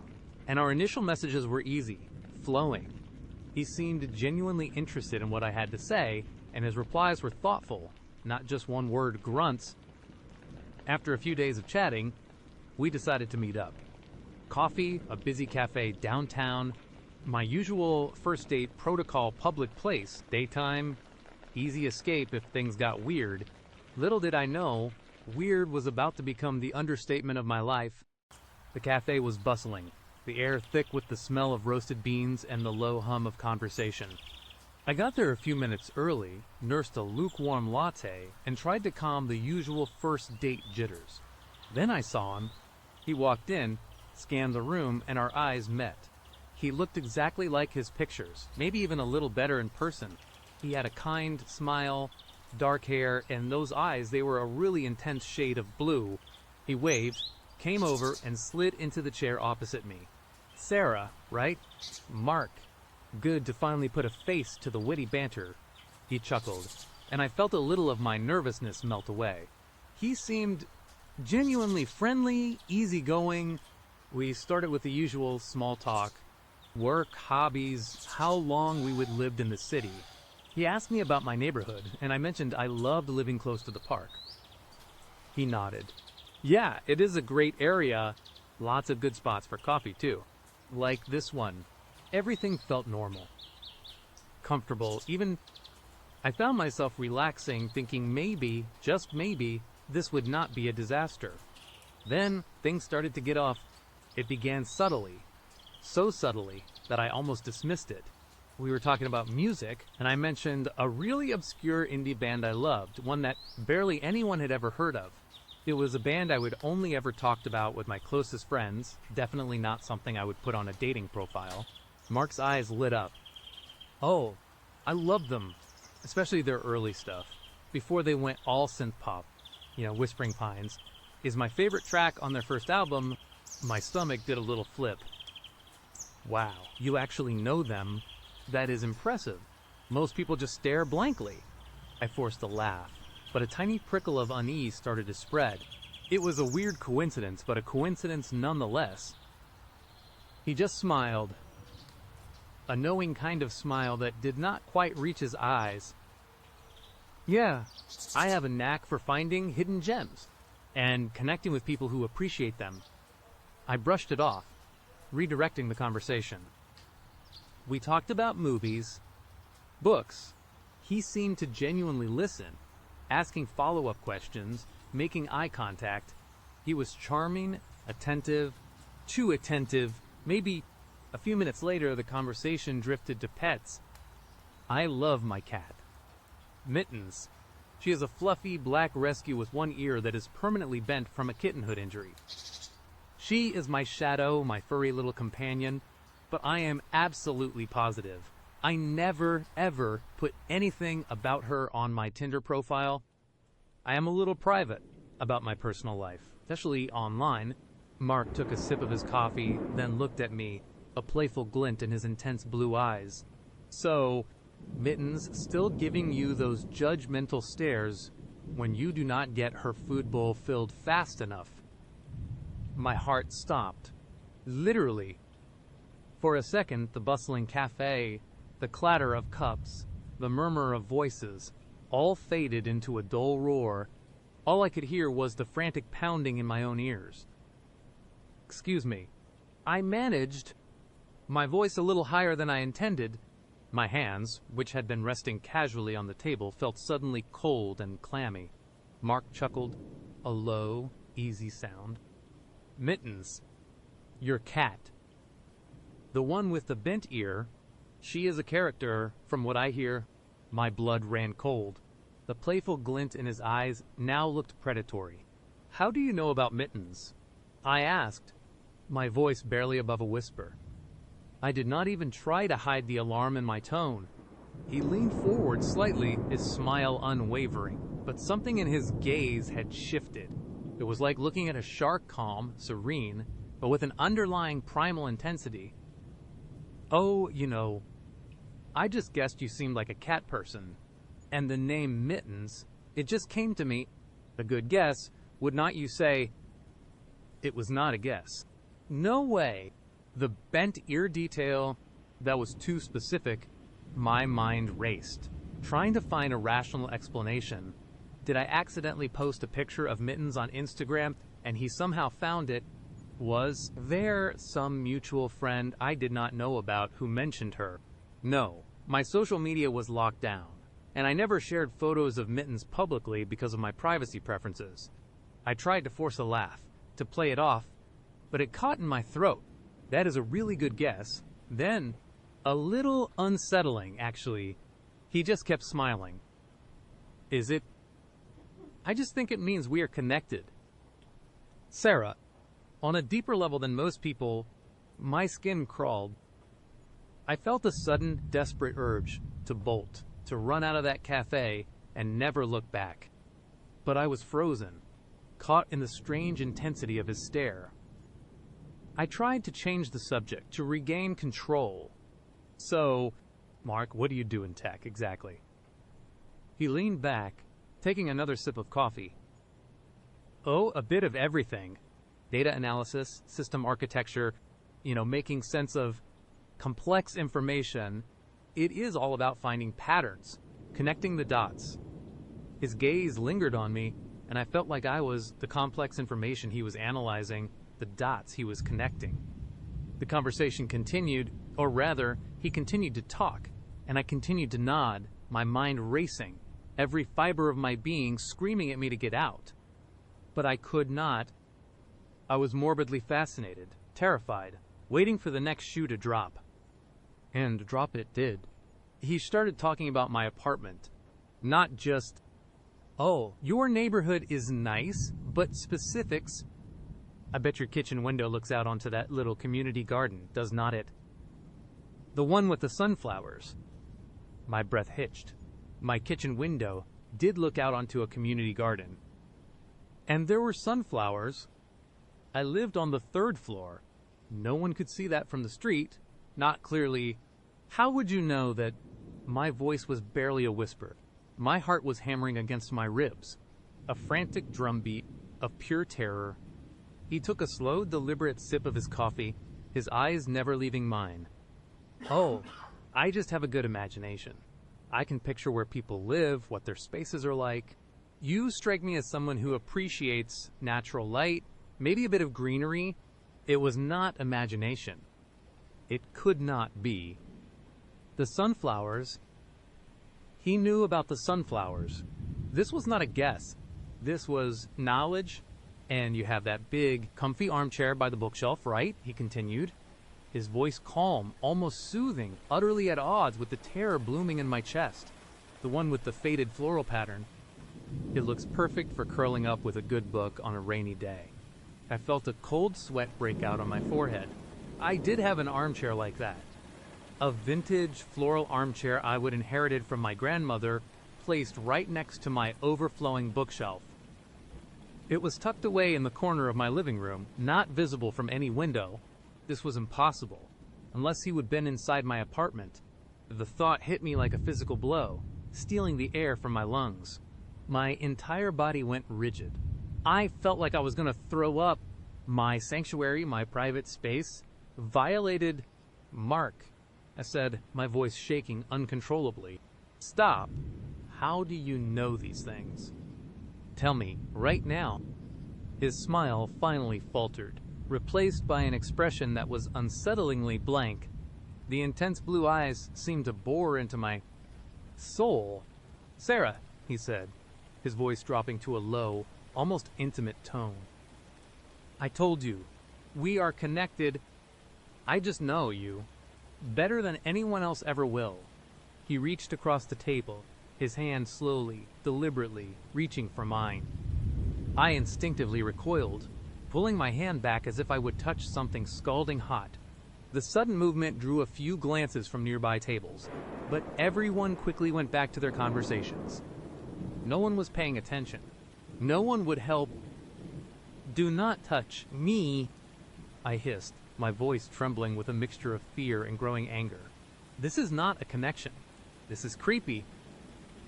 and our initial messages were easy, flowing. He seemed genuinely interested in what I had to say, and his replies were thoughtful, not just one-word grunts. After a few days of chatting, we decided to meet up. Coffee, a busy cafe downtown, my usual first date protocol public place, daytime, easy escape if things got weird. Little did I know, weird was about to become the understatement of my life. The cafe was bustling, the air thick with the smell of roasted beans and the low hum of conversation. I got there a few minutes early, nursed a lukewarm latte, and tried to calm the usual first date jitters. Then I saw him. He walked in, scanned the room, and our eyes met. He looked exactly like his pictures, maybe even a little better in person. He had a kind smile, dark hair, and those eyes, they were a really intense shade of blue. He waved, came over, and slid into the chair opposite me. Sarah, right? Mark. Good to finally put a face to the witty banter. He chuckled, and I felt a little of my nervousness melt away. He seemed genuinely friendly, easygoing. We started with the usual small talk. Work, hobbies, how long we would lived in the city. He asked me about my neighborhood, and I mentioned I loved living close to the park. He nodded. Yeah, it is a great area. Lots of good spots for coffee, too. Like this one. Everything felt normal. Comfortable, even I found myself relaxing, thinking maybe, just maybe, this would not be a disaster. Then, things started to get off. It began subtly. So subtly that I almost dismissed it. We were talking about music, and I mentioned a really obscure indie band I loved, one that barely anyone had ever heard of. It was a band I would only ever talked about with my closest friends, definitely not something I would put on a dating profile. Mark's eyes lit up. Oh, I loved them, especially their early stuff, before they went all synth pop. Whispering Pines is my favorite track on their first album. My stomach did a little flip. Wow, you actually know them? That is impressive. Most people just stare blankly. I forced a laugh, but a tiny prickle of unease started to spread. It was a weird coincidence, but a coincidence nonetheless. He just smiled. A knowing kind of smile that did not quite reach his eyes. Yeah, I have a knack for finding hidden gems and connecting with people who appreciate them. I brushed it off, redirecting the conversation. We talked about movies, books. He seemed to genuinely listen, asking follow-up questions, making eye contact. He was charming, attentive, too attentive. Maybe a few minutes later, the conversation drifted to pets. I love my cat. Mittens. She is a fluffy black rescue with one ear that is permanently bent from a kittenhood injury. She is my shadow, my furry little companion, but I am absolutely positive I never, ever put anything about her on my Tinder profile. I am a little private about my personal life, especially online. Mark took a sip of his coffee, then looked at me, a playful glint in his intense blue eyes. So, Mittens still giving you those judgmental stares when you do not get her food bowl filled fast enough. My heart stopped. Literally. For a second, the bustling cafe, the clatter of cups, the murmur of voices, all faded into a dull roar. All I could hear was the frantic pounding in my own ears. Excuse me. I managed, my voice a little higher than I intended. My hands, which had been resting casually on the table, felt suddenly cold and clammy. Mark chuckled, a low, easy sound. Mittens. Your cat. The one with the bent ear. She is a character, from what I hear. My blood ran cold. The playful glint in his eyes now looked predatory. How do you know about Mittens? I asked, my voice barely above a whisper. I did not even try to hide the alarm in my tone. He leaned forward slightly, his smile unwavering, but something in his gaze had shifted. It was like looking at a shark, calm, serene, but with an underlying primal intensity. Oh, I just guessed you seemed like a cat person. And the name Mittens, it just came to me. A good guess, would not you say? It was not a guess. No way. The bent ear detail, that was too specific. My mind raced, trying to find a rational explanation. Did I accidentally post a picture of Mittens on Instagram and he somehow found it? Was there some mutual friend I did not know about who mentioned her? No, my social media was locked down, and I never shared photos of Mittens publicly because of my privacy preferences. I tried to force a laugh, to play it off, but it caught in my throat. That is a really good guess. Then, a little unsettling, actually. He just kept smiling. Is it? I just think it means we are connected. Sarah, on a deeper level than most people, my skin crawled. I felt a sudden, desperate urge to bolt, to run out of that cafe and never look back. But I was frozen, caught in the strange intensity of his stare. I tried to change the subject, to regain control. So, Mark, what do you do in tech exactly? He leaned back, taking another sip of coffee. Oh, a bit of everything. Data analysis, system architecture, making sense of complex information. It is all about finding patterns, connecting the dots. His gaze lingered on me, and I felt like I was the complex information he was analyzing, the dots he was connecting. The conversation continued, or rather, he continued to talk, and I continued to nod, my mind racing, every fiber of my being screaming at me to get out. But I could not. I was morbidly fascinated, terrified, waiting for the next shoe to drop. And drop it did. He started talking about my apartment. Not just, oh, your neighborhood is nice, but specifics. I bet your kitchen window looks out onto that little community garden, does not it? The one with the sunflowers. My breath hitched. My kitchen window did look out onto a community garden. And there were sunflowers. I lived on the 3rd floor. No one could see that from the street. Not clearly. How would you know that my voice was barely a whisper? My heart was hammering against my ribs. A frantic drumbeat of pure terror. He took a slow, deliberate sip of his coffee, his eyes never leaving mine. Oh, I just have a good imagination. I can picture where people live, what their spaces are like. You strike me as someone who appreciates natural light, maybe a bit of greenery. It was not imagination. It could not be. The sunflowers. He knew about the sunflowers. This was not a guess. This was knowledge. And you have that big, comfy armchair by the bookshelf, right? He continued. His voice calm, almost soothing, utterly at odds with the terror blooming in my chest. The one with the faded floral pattern. It looks perfect for curling up with a good book on a rainy day. I felt a cold sweat break out on my forehead. I did have an armchair like that. A vintage floral armchair I would inherited from my grandmother, placed right next to my overflowing bookshelf. It was tucked away in the corner of my living room, not visible from any window. This was impossible, unless he would been inside my apartment. The thought hit me like a physical blow, stealing the air from my lungs. My entire body went rigid. I felt like I was going to throw up. My sanctuary, my private space, violated. Mark, I said, my voice shaking uncontrollably. Stop. How do you know these things? Tell me, right now. His smile finally faltered, replaced by an expression that was unsettlingly blank. The intense blue eyes seemed to bore into my soul. Sarah, he said, his voice dropping to a low, almost intimate tone. I told you, we are connected. I just know you, better than anyone else ever will. He reached across the table, his hand slowly, deliberately, reaching for mine. I instinctively recoiled, pulling my hand back as if I would touch something scalding hot. The sudden movement drew a few glances from nearby tables, but everyone quickly went back to their conversations. No one was paying attention. No one would help. Do not touch me, I hissed, my voice trembling with a mixture of fear and growing anger. This is not a connection. This is creepy.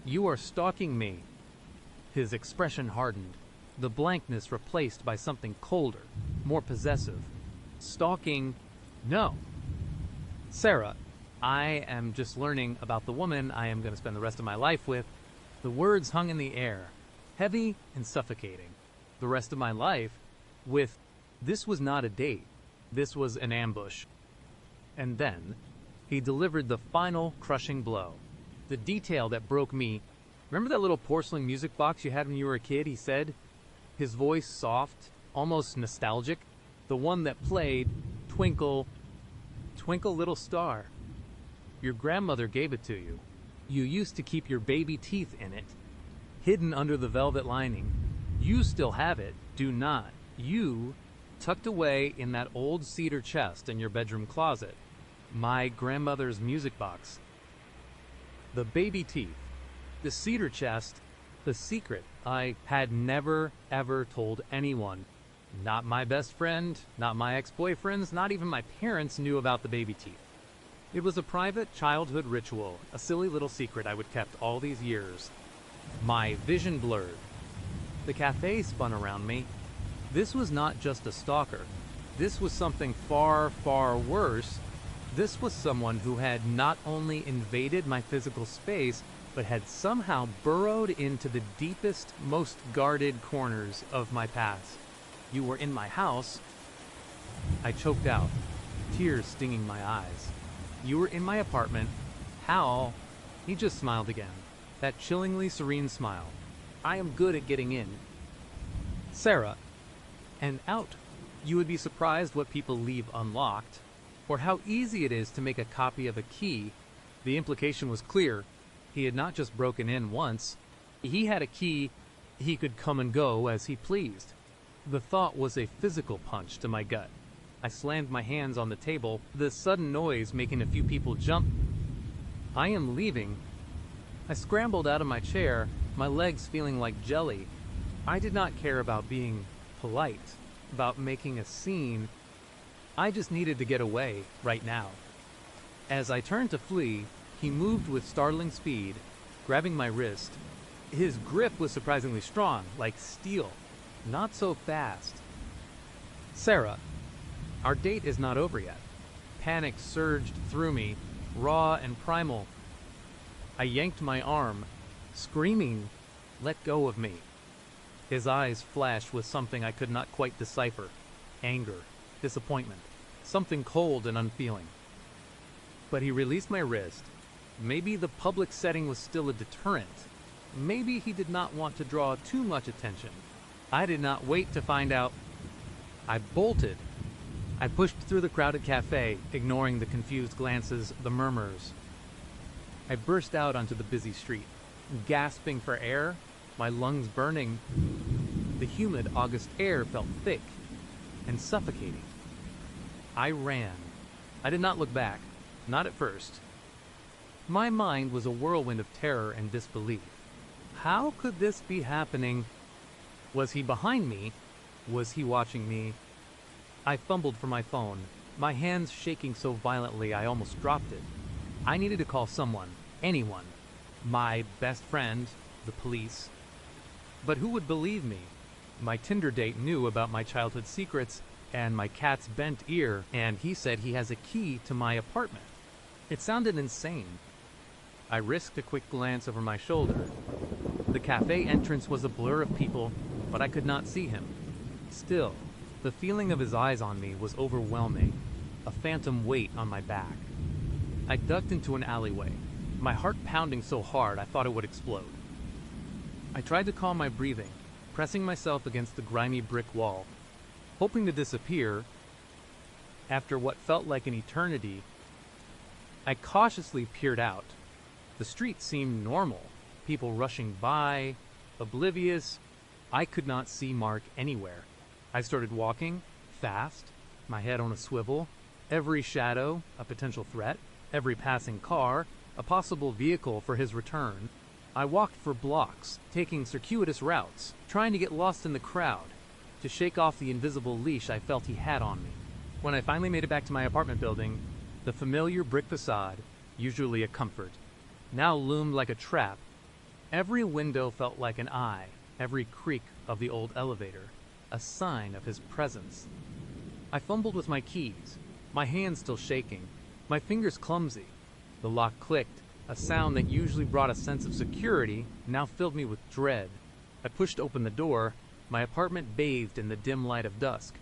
You are stalking me. His expression hardened, the blankness replaced by something colder, more possessive. Stalking? No. Sarah, I am just learning about the woman I am going to spend the rest of my life with. The words hung in the air, heavy and suffocating. The rest of my life with. This was not a date. This was an ambush. And then he delivered the final crushing blow. The detail that broke me. Remember that little porcelain music box you had when you were a kid, he said? His voice soft, almost nostalgic. The one that played Twinkle, Twinkle Little Star. Your grandmother gave it to you. You used to keep your baby teeth in it, hidden under the velvet lining. You still have it, do not. You, tucked away in that old cedar chest in your bedroom closet. My grandmother's music box. The baby teeth, the cedar chest, the secret I had never, ever told anyone. Not my best friend, not my ex-boyfriends, not even my parents knew about the baby teeth. It was a private childhood ritual, a silly little secret I would kept all these years. My vision blurred. The cafe spun around me. This was not just a stalker. This was something far, far worse. This was someone who had not only invaded my physical space, but had somehow burrowed into the deepest, most guarded corners of my past. You were in my house. I choked out, tears stinging my eyes. You were in my apartment. How? He just smiled again. That chillingly serene smile. I am good at getting in. Sarah. And out. You would be surprised what people leave unlocked, or how easy it is to make a copy of a key. The implication was clear. He had not just broken in once. He had a key. He could come and go as he pleased. The thought was a physical punch to my gut. I slammed my hands on the table, the sudden noise making a few people jump. I am leaving. I scrambled out of my chair, my legs feeling like jelly. I did not care about being polite, about making a scene. I just needed to get away right now. As I turned to flee, he moved with startling speed, grabbing my wrist. His grip was surprisingly strong, like steel. Not so fast. Sarah, our date is not over yet. Panic surged through me, raw and primal. I yanked my arm, screaming, "Let go of me." His eyes flashed with something I could not quite decipher. Anger, disappointment, something cold and unfeeling. But he released my wrist. Maybe the public setting was still a deterrent. Maybe he did not want to draw too much attention. I did not wait to find out. I bolted. I pushed through the crowded cafe, ignoring the confused glances, the murmurs. I burst out onto the busy street, gasping for air, my lungs burning. The humid August air felt thick and suffocating. I ran. I did not look back, not at first. My mind was a whirlwind of terror and disbelief. How could this be happening? Was he behind me? Was he watching me? I fumbled for my phone, my hands shaking so violently I almost dropped it. I needed to call someone, anyone. My best friend, the police. But who would believe me? My Tinder date knew about my childhood secrets and my cat's bent ear, and he said he has a key to my apartment. It sounded insane. I risked a quick glance over my shoulder. The cafe entrance was a blur of people, but I could not see him. Still, the feeling of his eyes on me was overwhelming, a phantom weight on my back. I ducked into an alleyway, my heart pounding so hard I thought it would explode. I tried to calm my breathing, pressing myself against the grimy brick wall, hoping to disappear. After what felt like an eternity, I cautiously peered out. The street seemed normal, people rushing by, oblivious. I could not see Mark anywhere. I started walking, fast, my head on a swivel, every shadow a potential threat, every passing car a possible vehicle for his return. I walked for blocks, taking circuitous routes, trying to get lost in the crowd, to shake off the invisible leash I felt he had on me. When I finally made it back to my apartment building, the familiar brick facade, usually a comfort, now loomed like a trap. Every window felt like an eye, every creak of the old elevator, a sign of his presence. I fumbled with my keys, my hands still shaking, my fingers clumsy. The lock clicked, a sound that usually brought a sense of security now filled me with dread. I pushed open the door, my apartment bathed in the dim light of dusk.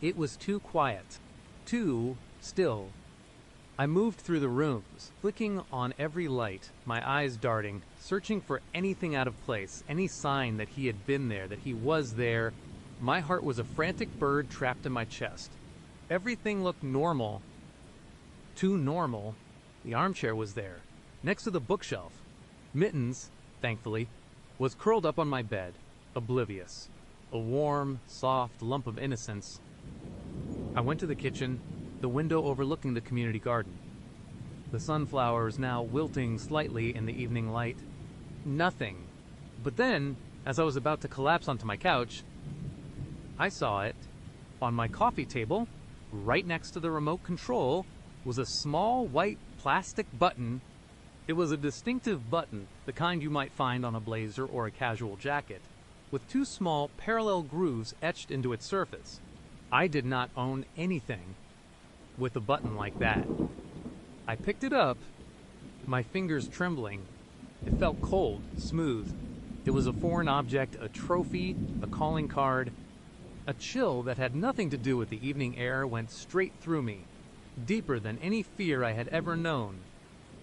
It was too quiet, too still. I moved through the rooms, flicking on every light, my eyes darting, searching for anything out of place, any sign that he had been there, that he was there. My heart was a frantic bird trapped in my chest. Everything looked normal. Too normal. The armchair was there, next to the bookshelf. Mittens, thankfully, was curled up on my bed, oblivious. A warm, soft lump of innocence. I went to the kitchen, the window overlooking the community garden. The sunflowers now wilting slightly in the evening light. Nothing. But then, as I was about to collapse onto my couch, I saw it. On my coffee table, right next to the remote control, was a small white plastic button. It was a distinctive button, the kind you might find on a blazer or a casual jacket, with two small parallel grooves etched into its surface. I did not own anything with a button like that. I picked it up, my fingers trembling. It felt cold, smooth. It was a foreign object, a trophy, a calling card. A chill that had nothing to do with the evening air went straight through me, deeper than any fear I had ever known.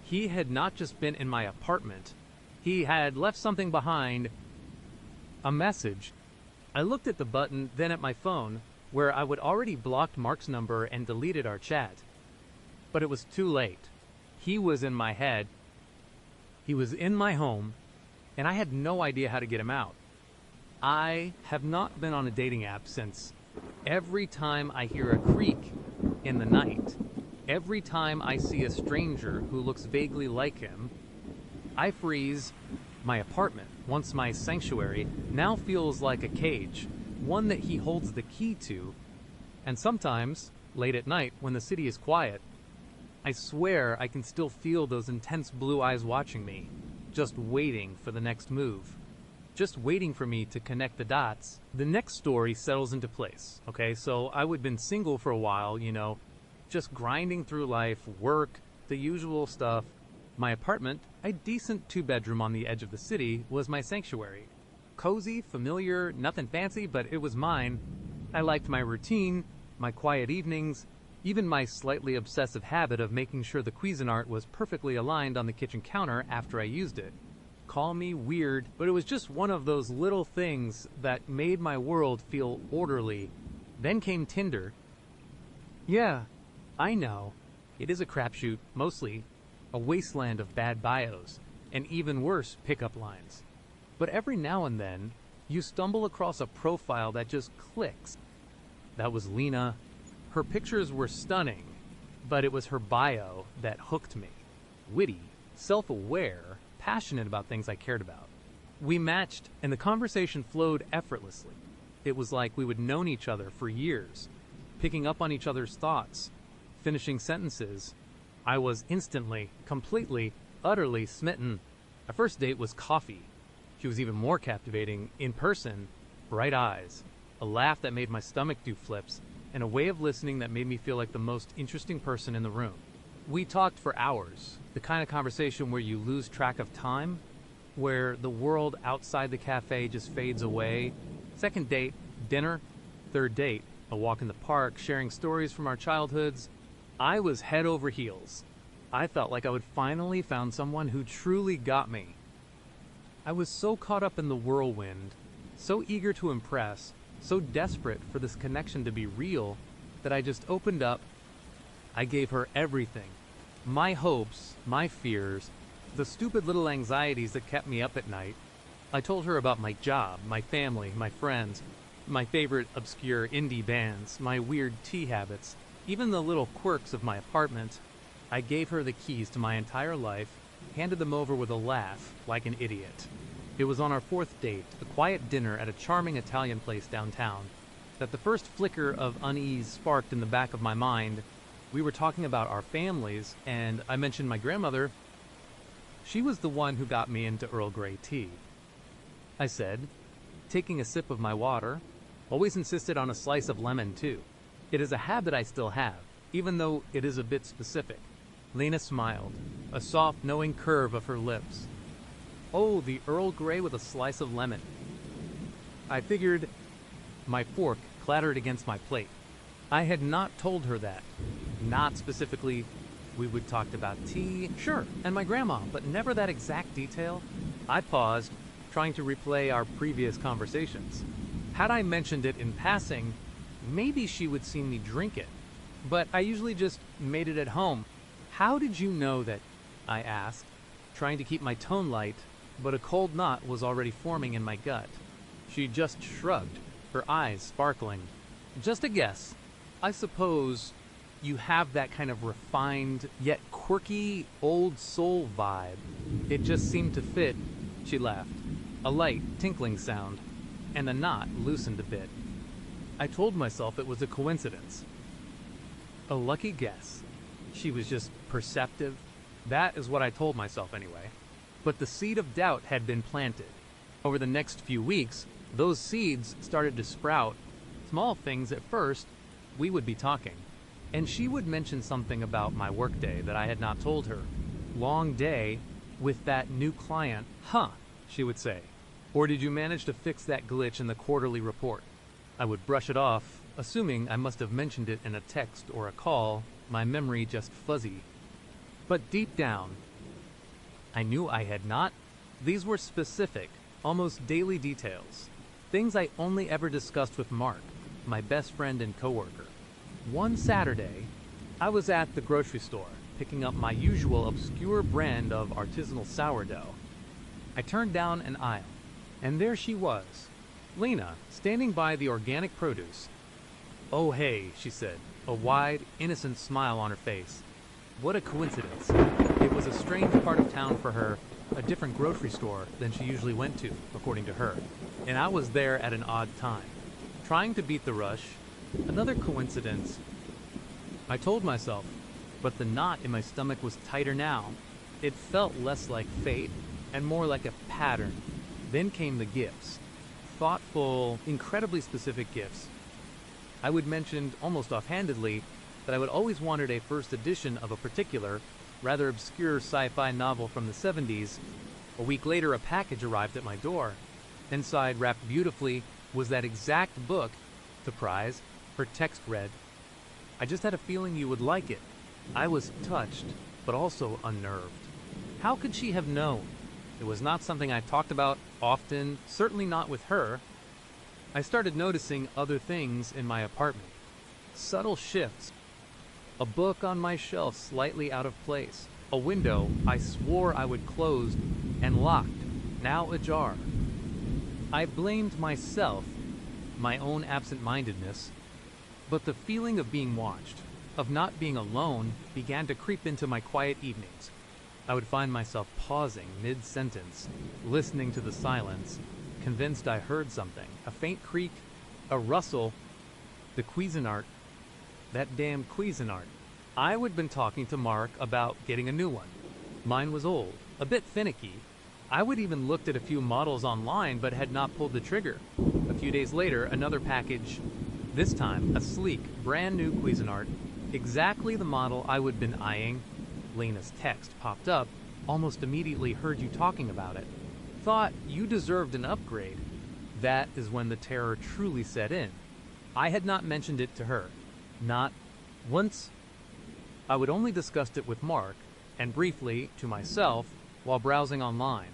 He had not just been in my apartment. He had left something behind. A message. I looked at the button, then at my phone, where I would already blocked Mark's number and deleted our chat. But it was too late. He was in my head. He was in my home, and I had no idea how to get him out. I have not been on a dating app since. Every time I hear a creak in the night, every time I see a stranger who looks vaguely like him, I freeze. My apartment, once my sanctuary, now feels like a cage, one that he holds the key to. And sometimes, late at night, when the city is quiet, I swear I can still feel those intense blue eyes watching me, just waiting for the next move. Just waiting for me to connect the dots. The next story settles into place, okay? So I would have been single for a while, just grinding through life, work, the usual stuff. My apartment, a decent 2-bedroom on the edge of the city, was my sanctuary. Cozy, familiar, nothing fancy, but it was mine. I liked my routine, my quiet evenings, even my slightly obsessive habit of making sure the Cuisinart was perfectly aligned on the kitchen counter after I used it. Call me weird, but it was just one of those little things that made my world feel orderly. Then came Tinder. Yeah, I know. It is a crapshoot, mostly. A wasteland of bad bios, and even worse pickup lines. But every now and then, you stumble across a profile that just clicks. That was Lena. Her pictures were stunning, but it was her bio that hooked me. Witty, self-aware, passionate about things I cared about. We matched, and the conversation flowed effortlessly. It was like we would known each other for years, picking up on each other's thoughts, finishing sentences. I was instantly, completely, utterly smitten. Our first date was coffee. She was even more captivating in person. Bright eyes, a laugh that made my stomach do flips, and a way of listening that made me feel like the most interesting person in the room. We talked for hours, the kind of conversation where you lose track of time, where the world outside the cafe just fades away. Second date, dinner. Third date, a walk in the park, sharing stories from our childhoods. I was head over heels. I felt like I would finally found someone who truly got me. I was so caught up in the whirlwind, so eager to impress, so desperate for this connection to be real, that I just opened up. I gave her everything. My hopes, my fears, the stupid little anxieties that kept me up at night. I told her about my job, my family, my friends, my favorite obscure indie bands, my weird tea habits, even the little quirks of my apartment. I gave her the keys to my entire life, handed them over with a laugh, like an idiot. It was on our fourth date, a quiet dinner at a charming Italian place downtown, that the first flicker of unease sparked in the back of my mind. We were talking about our families, and I mentioned my grandmother. She was the one who got me into Earl Grey tea. I said, taking a sip of my water, always insisted on a slice of lemon too. It is a habit I still have, even though it is a bit specific. Lena smiled, a soft, knowing curve of her lips. Oh, the Earl Grey with a slice of lemon. I figured. My fork clattered against my plate. I had not told her that. Not specifically. We would talk about tea, sure, and my grandma, but never that exact detail. I paused, trying to replay our previous conversations. Had I mentioned it in passing, maybe she would see me drink it. But I usually just made it at home. How did you know that? I asked, trying to keep my tone light, but a cold knot was already forming in my gut. She just shrugged, her eyes sparkling. Just a guess. I suppose you have that kind of refined, yet quirky, old soul vibe. It just seemed to fit. She laughed. A light, tinkling sound, and the knot loosened a bit. I told myself it was a coincidence. A lucky guess. She was just perceptive, That is what I told myself anyway. But the seed of doubt had been planted. Over the next few weeks, those seeds started to sprout. Small things at first. We would be talking, and she would mention something about my workday that I had not told her. Long day with that new client. Huh, she would say. Or did you manage to fix that glitch in the quarterly report? I would brush it off, assuming I must have mentioned it in a text or a call, my memory just fuzzy. But deep down, I knew I had not. These were specific, almost daily details. Things I only ever discussed with Mark, my best friend and coworker. One Saturday, I was at the grocery store, picking up my usual obscure brand of artisanal sourdough. I turned down an aisle, and there she was, Lena, standing by the organic produce. "Oh hey," she said, a wide, innocent smile on her face. What a coincidence. It was a strange part of town for her, a different grocery store than she usually went to, according to her. And I was there at an odd time, trying to beat the rush. Another coincidence. I told myself, but the knot in my stomach was tighter now. It felt less like fate and more like a pattern. Then came the gifts. Thoughtful, incredibly specific gifts. I would mention almost offhandedly that I would always wanted a first edition of a particular, rather obscure sci-fi novel from the 70s. A week later, a package arrived at my door. Inside, wrapped beautifully, was that exact book. Surprise, her text read, "I just had a feeling you would like it." I was touched, but also unnerved. How could she have known? It was not something I talked about often, certainly not with her. I started noticing other things in my apartment. Subtle shifts. A book on my shelf slightly out of place. A window I swore I would close and locked, now ajar. I blamed myself, my own absent-mindedness, but the feeling of being watched, of not being alone, began to creep into my quiet evenings. I would find myself pausing mid-sentence, listening to the silence, convinced I heard something, a faint creak, a rustle, the Cuisinart. That damn Cuisinart. I would have been talking to Mark about getting a new one. Mine was old, a bit finicky. I would even looked at a few models online but had not pulled the trigger. A few days later, another package. This time, a sleek, brand new Cuisinart. Exactly the model I would have been eyeing. Lena's text popped up, almost immediately heard you talking about it. Thought you deserved an upgrade. That is when the terror truly set in. I had not mentioned it to her. Not once. I would only discussed it with Mark, and briefly, to myself, while browsing online.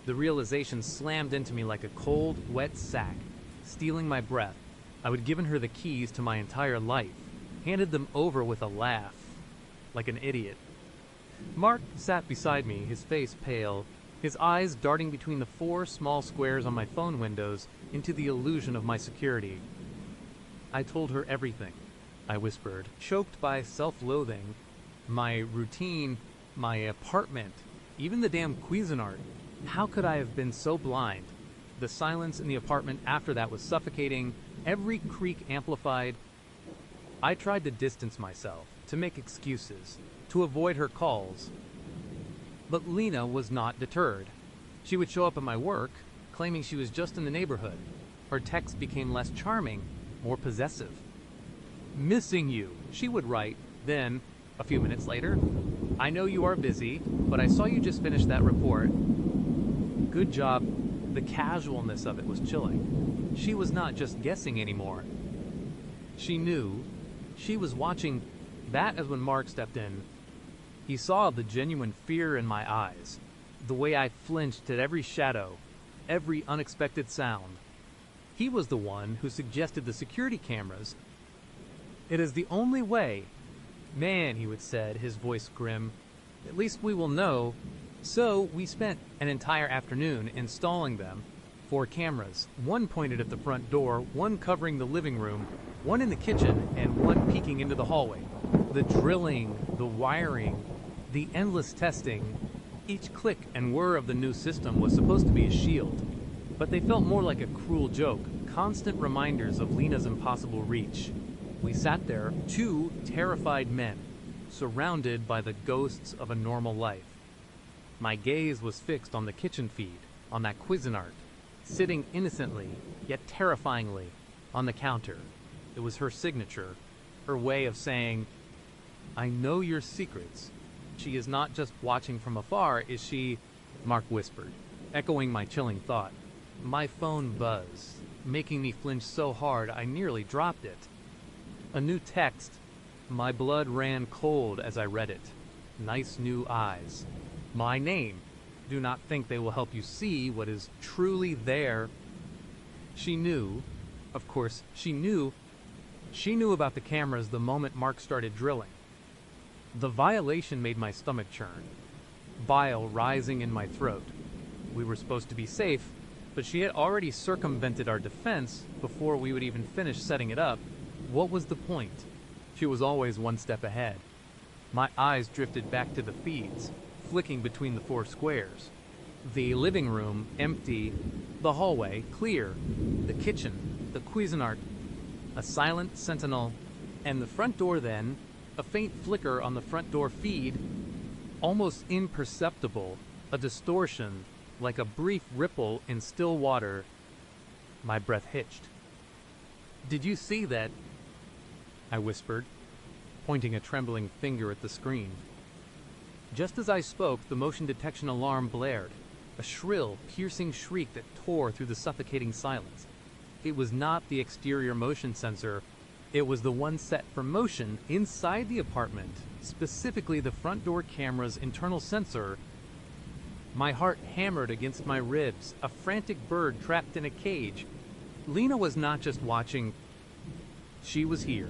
The realization slammed into me like a cold, wet sack, stealing my breath. I would given her the keys to my entire life, handed them over with a laugh, like an idiot. Mark sat beside me, his face pale, his eyes darting between the 4 small squares on my phone windows into the illusion of my security. I told her everything, I whispered, choked by self-loathing. My routine, my apartment, even the damn Cuisinart. How could I have been so blind? The silence in the apartment after that was suffocating, every creak amplified. I tried to distance myself, to make excuses, to avoid her calls. But Lena was not deterred. She would show up at my work, claiming she was just in the neighborhood. Her texts became less charming, more possessive. "Missing you," she would write. Then, a few minutes later, "I know you are busy, but I saw you just finish that report. Good job." The casualness of it was chilling. She was not just guessing anymore. She knew. She was watching. That is when Mark stepped in. He saw the genuine fear in my eyes, the way I flinched at every shadow, every unexpected sound. He was the one who suggested the security cameras. "It is the only way." "Man," he would said, his voice grim, "at least we will know." So we spent an entire afternoon installing them. 4 cameras, one pointed at the front door, one covering the living room, one in the kitchen, and one peeking into the hallway. The drilling, the wiring, the endless testing. Each click and whir of the new system was supposed to be a shield, but they felt more like a cruel joke, constant reminders of Lena's impossible reach. We sat there, 2 terrified men, surrounded by the ghosts of a normal life. My gaze was fixed on the kitchen feed, on that Cuisinart, sitting innocently, yet terrifyingly, on the counter. It was her signature, her way of saying, "I know your secrets." She is not just watching from afar, is she? Mark whispered, echoing my chilling thought. My phone buzzed, making me flinch so hard I nearly dropped it. A new text. My blood ran cold as I read it. Nice new eyes. My name. Do not think they will help you see what is truly there. She knew. Of course, she knew. She knew about the cameras the moment Mark started drilling. The violation made my stomach churn, bile rising in my throat. We were supposed to be safe, but she had already circumvented our defense before we would even finish setting it up. What was the point? She was always one step ahead. My eyes drifted back to the feeds, flicking between the 4 squares. The living room, empty. The hallway, clear. The kitchen, the Cuisinart. A silent sentinel. And the front door then, a faint flicker on the front door feed. Almost imperceptible. A distortion, like a brief ripple in still water. My breath hitched. "Did you see that?" I whispered, pointing a trembling finger at the screen. Just as I spoke, the motion detection alarm blared, a shrill, piercing shriek that tore through the suffocating silence. It was not the exterior motion sensor. It was the one set for motion inside the apartment, specifically the front door camera's internal sensor. My heart hammered against my ribs, a frantic bird trapped in a cage. Lena was not just watching. She was here.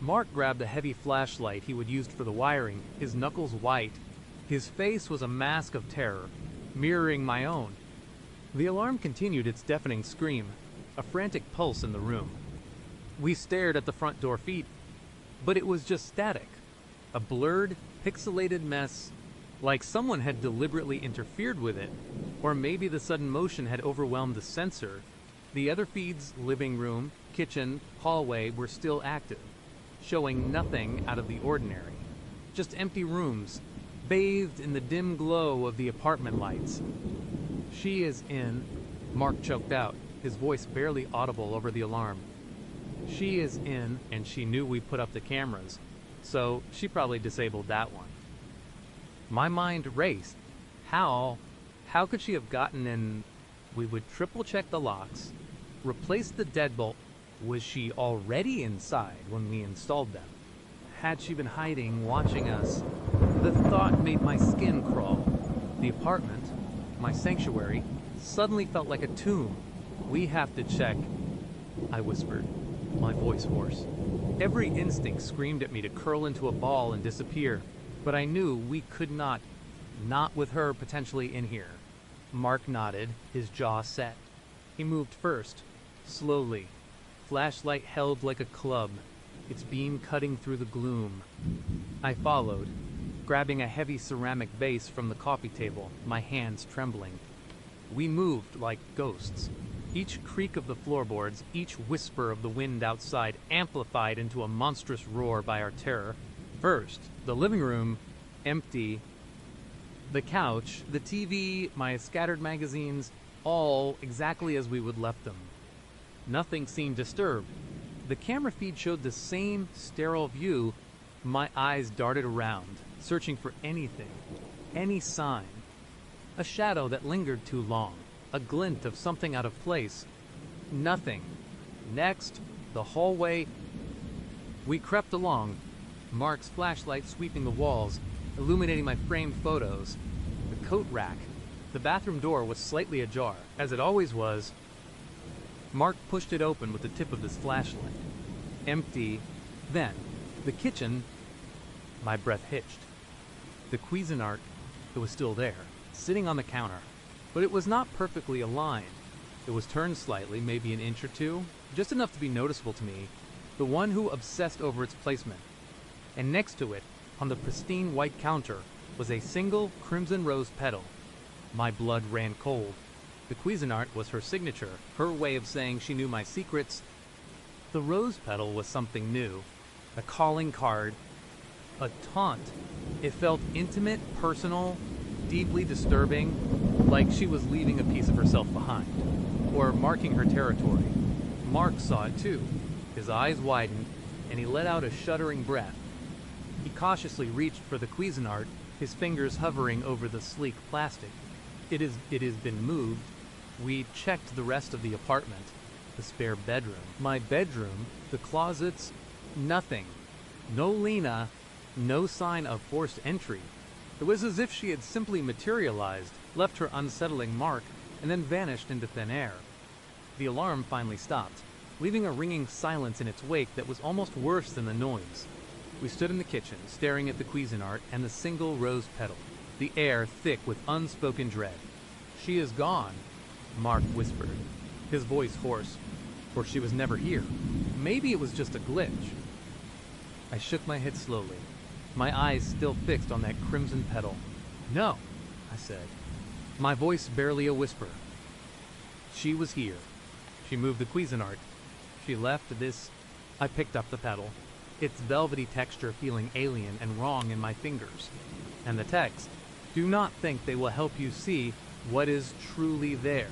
Mark grabbed a heavy flashlight he would use for the wiring, his knuckles white. His face was a mask of terror, mirroring my own. The alarm continued its deafening scream, a frantic pulse in the room. We stared at the front door feed, but it was just static. A blurred, pixelated mess, like someone had deliberately interfered with it, or maybe the sudden motion had overwhelmed the sensor. The other feeds, living room, kitchen, hallway, were still active, showing nothing out of the ordinary. Just empty rooms, bathed in the dim glow of the apartment lights. "She is in," Mark choked out, his voice barely audible over the alarm. "She is in," and she knew we put up the cameras, so she probably disabled that one. My mind raced. How could she have gotten in? We would triple check the locks, replace the deadbolt. Was she already inside when we installed them? Had she been hiding, watching us? The thought made my skin crawl. The apartment, my sanctuary, suddenly felt like a tomb. "We have to check," I whispered, my voice hoarse. Every instinct screamed at me to curl into a ball and disappear, but I knew we could not with her potentially in here. Mark nodded, his jaw set. He moved first, slowly, flashlight held like a club, its beam cutting through the gloom. I followed, grabbing a heavy ceramic vase from the coffee table, my hands trembling. We moved like ghosts. Each creak of the floorboards, each whisper of the wind outside amplified into a monstrous roar by our terror. First, the living room, empty. The couch, the TV, my scattered magazines, all exactly as we would left them. Nothing seemed disturbed. The camera feed showed the same sterile view. My eyes darted around, searching for anything, any sign. A shadow that lingered too long, a glint of something out of place. Nothing. Next, the hallway. We crept along, Mark's flashlight sweeping the walls, illuminating my framed photos. The coat rack. The bathroom door was slightly ajar, as it always was. Mark pushed it open with the tip of his flashlight. Empty. Then, the kitchen. My breath hitched. The Cuisinart, it was still there, sitting on the counter, but it was not perfectly aligned. It was turned slightly, maybe an inch or two, just enough to be noticeable to me, the one who obsessed over its placement. And next to it, on the pristine white counter, was a single crimson rose petal. My blood ran cold. The Cuisinart was her signature, her way of saying she knew my secrets. The rose petal was something new, a calling card. a taunt. It felt intimate, personal, deeply disturbing, like she was leaving a piece of herself behind, or marking her territory. Mark saw it too. His eyes widened, and he let out a shuddering breath. He cautiously reached for the Cuisinart, his fingers hovering over the sleek plastic. It has been moved. We checked the rest of the apartment, the spare bedroom, my bedroom, the closets, nothing. No Lena, no sign of forced entry. It was as if she had simply materialized, left her unsettling mark, and then vanished into thin air. The alarm finally stopped, leaving a ringing silence in its wake that was almost worse than the noise. We stood in the kitchen, staring at the Cuisinart and the single rose petal, the air thick with unspoken dread. "She is gone," Mark whispered, his voice hoarse, "or she was never here. Maybe it was just a glitch." I shook my head slowly, my eyes still fixed on that crimson petal. "No," I said, my voice barely a whisper. "She was here. She moved the Cuisinart. She left this." I picked up the petal, its velvety texture feeling alien and wrong in my fingers. And the text, "Do not think they will help you see what is truly there."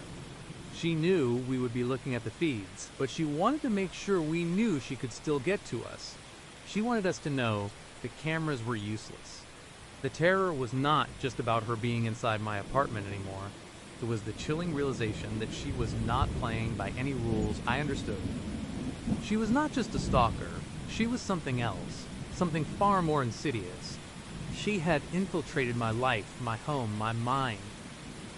She knew we would be looking at the feeds, but she wanted to make sure we knew she could still get to us. She wanted us to know the cameras were useless. The terror was not just about her being inside my apartment anymore. It was the chilling realization that she was not playing by any rules I understood. She was not just a stalker. She was something else, something far more insidious. She had infiltrated my life, my home, my mind.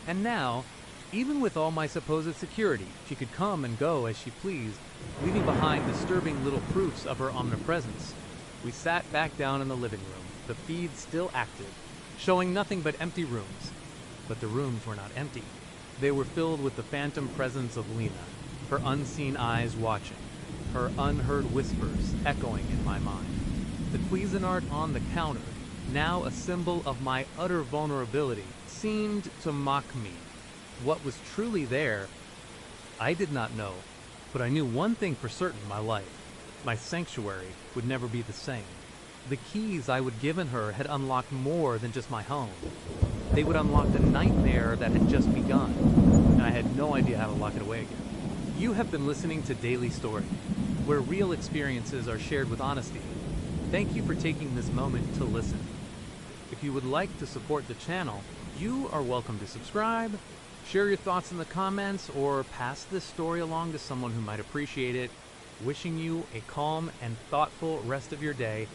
And now, even with all my supposed security, she could come and go as she pleased, leaving behind disturbing little proofs of her omnipresence. We sat back down in the living room, the feed still active, showing nothing but empty rooms. But the rooms were not empty. They were filled with the phantom presence of Lena, her unseen eyes watching, her unheard whispers echoing in my mind. The Cuisinart on the counter, now a symbol of my utter vulnerability, seemed to mock me. What was truly there, I did not know, but I knew one thing for certain in my life. My sanctuary would never be the same. The keys I would given her had unlocked more than just my home. They would unlock the nightmare that had just begun, and I had no idea how to lock it away again. You have been listening to Daily Story, where real experiences are shared with honesty. Thank you for taking this moment to listen. If you would like to support the channel, you are welcome to subscribe, share your thoughts in the comments, or pass this story along to someone who might appreciate it. Wishing you a calm and thoughtful rest of your day.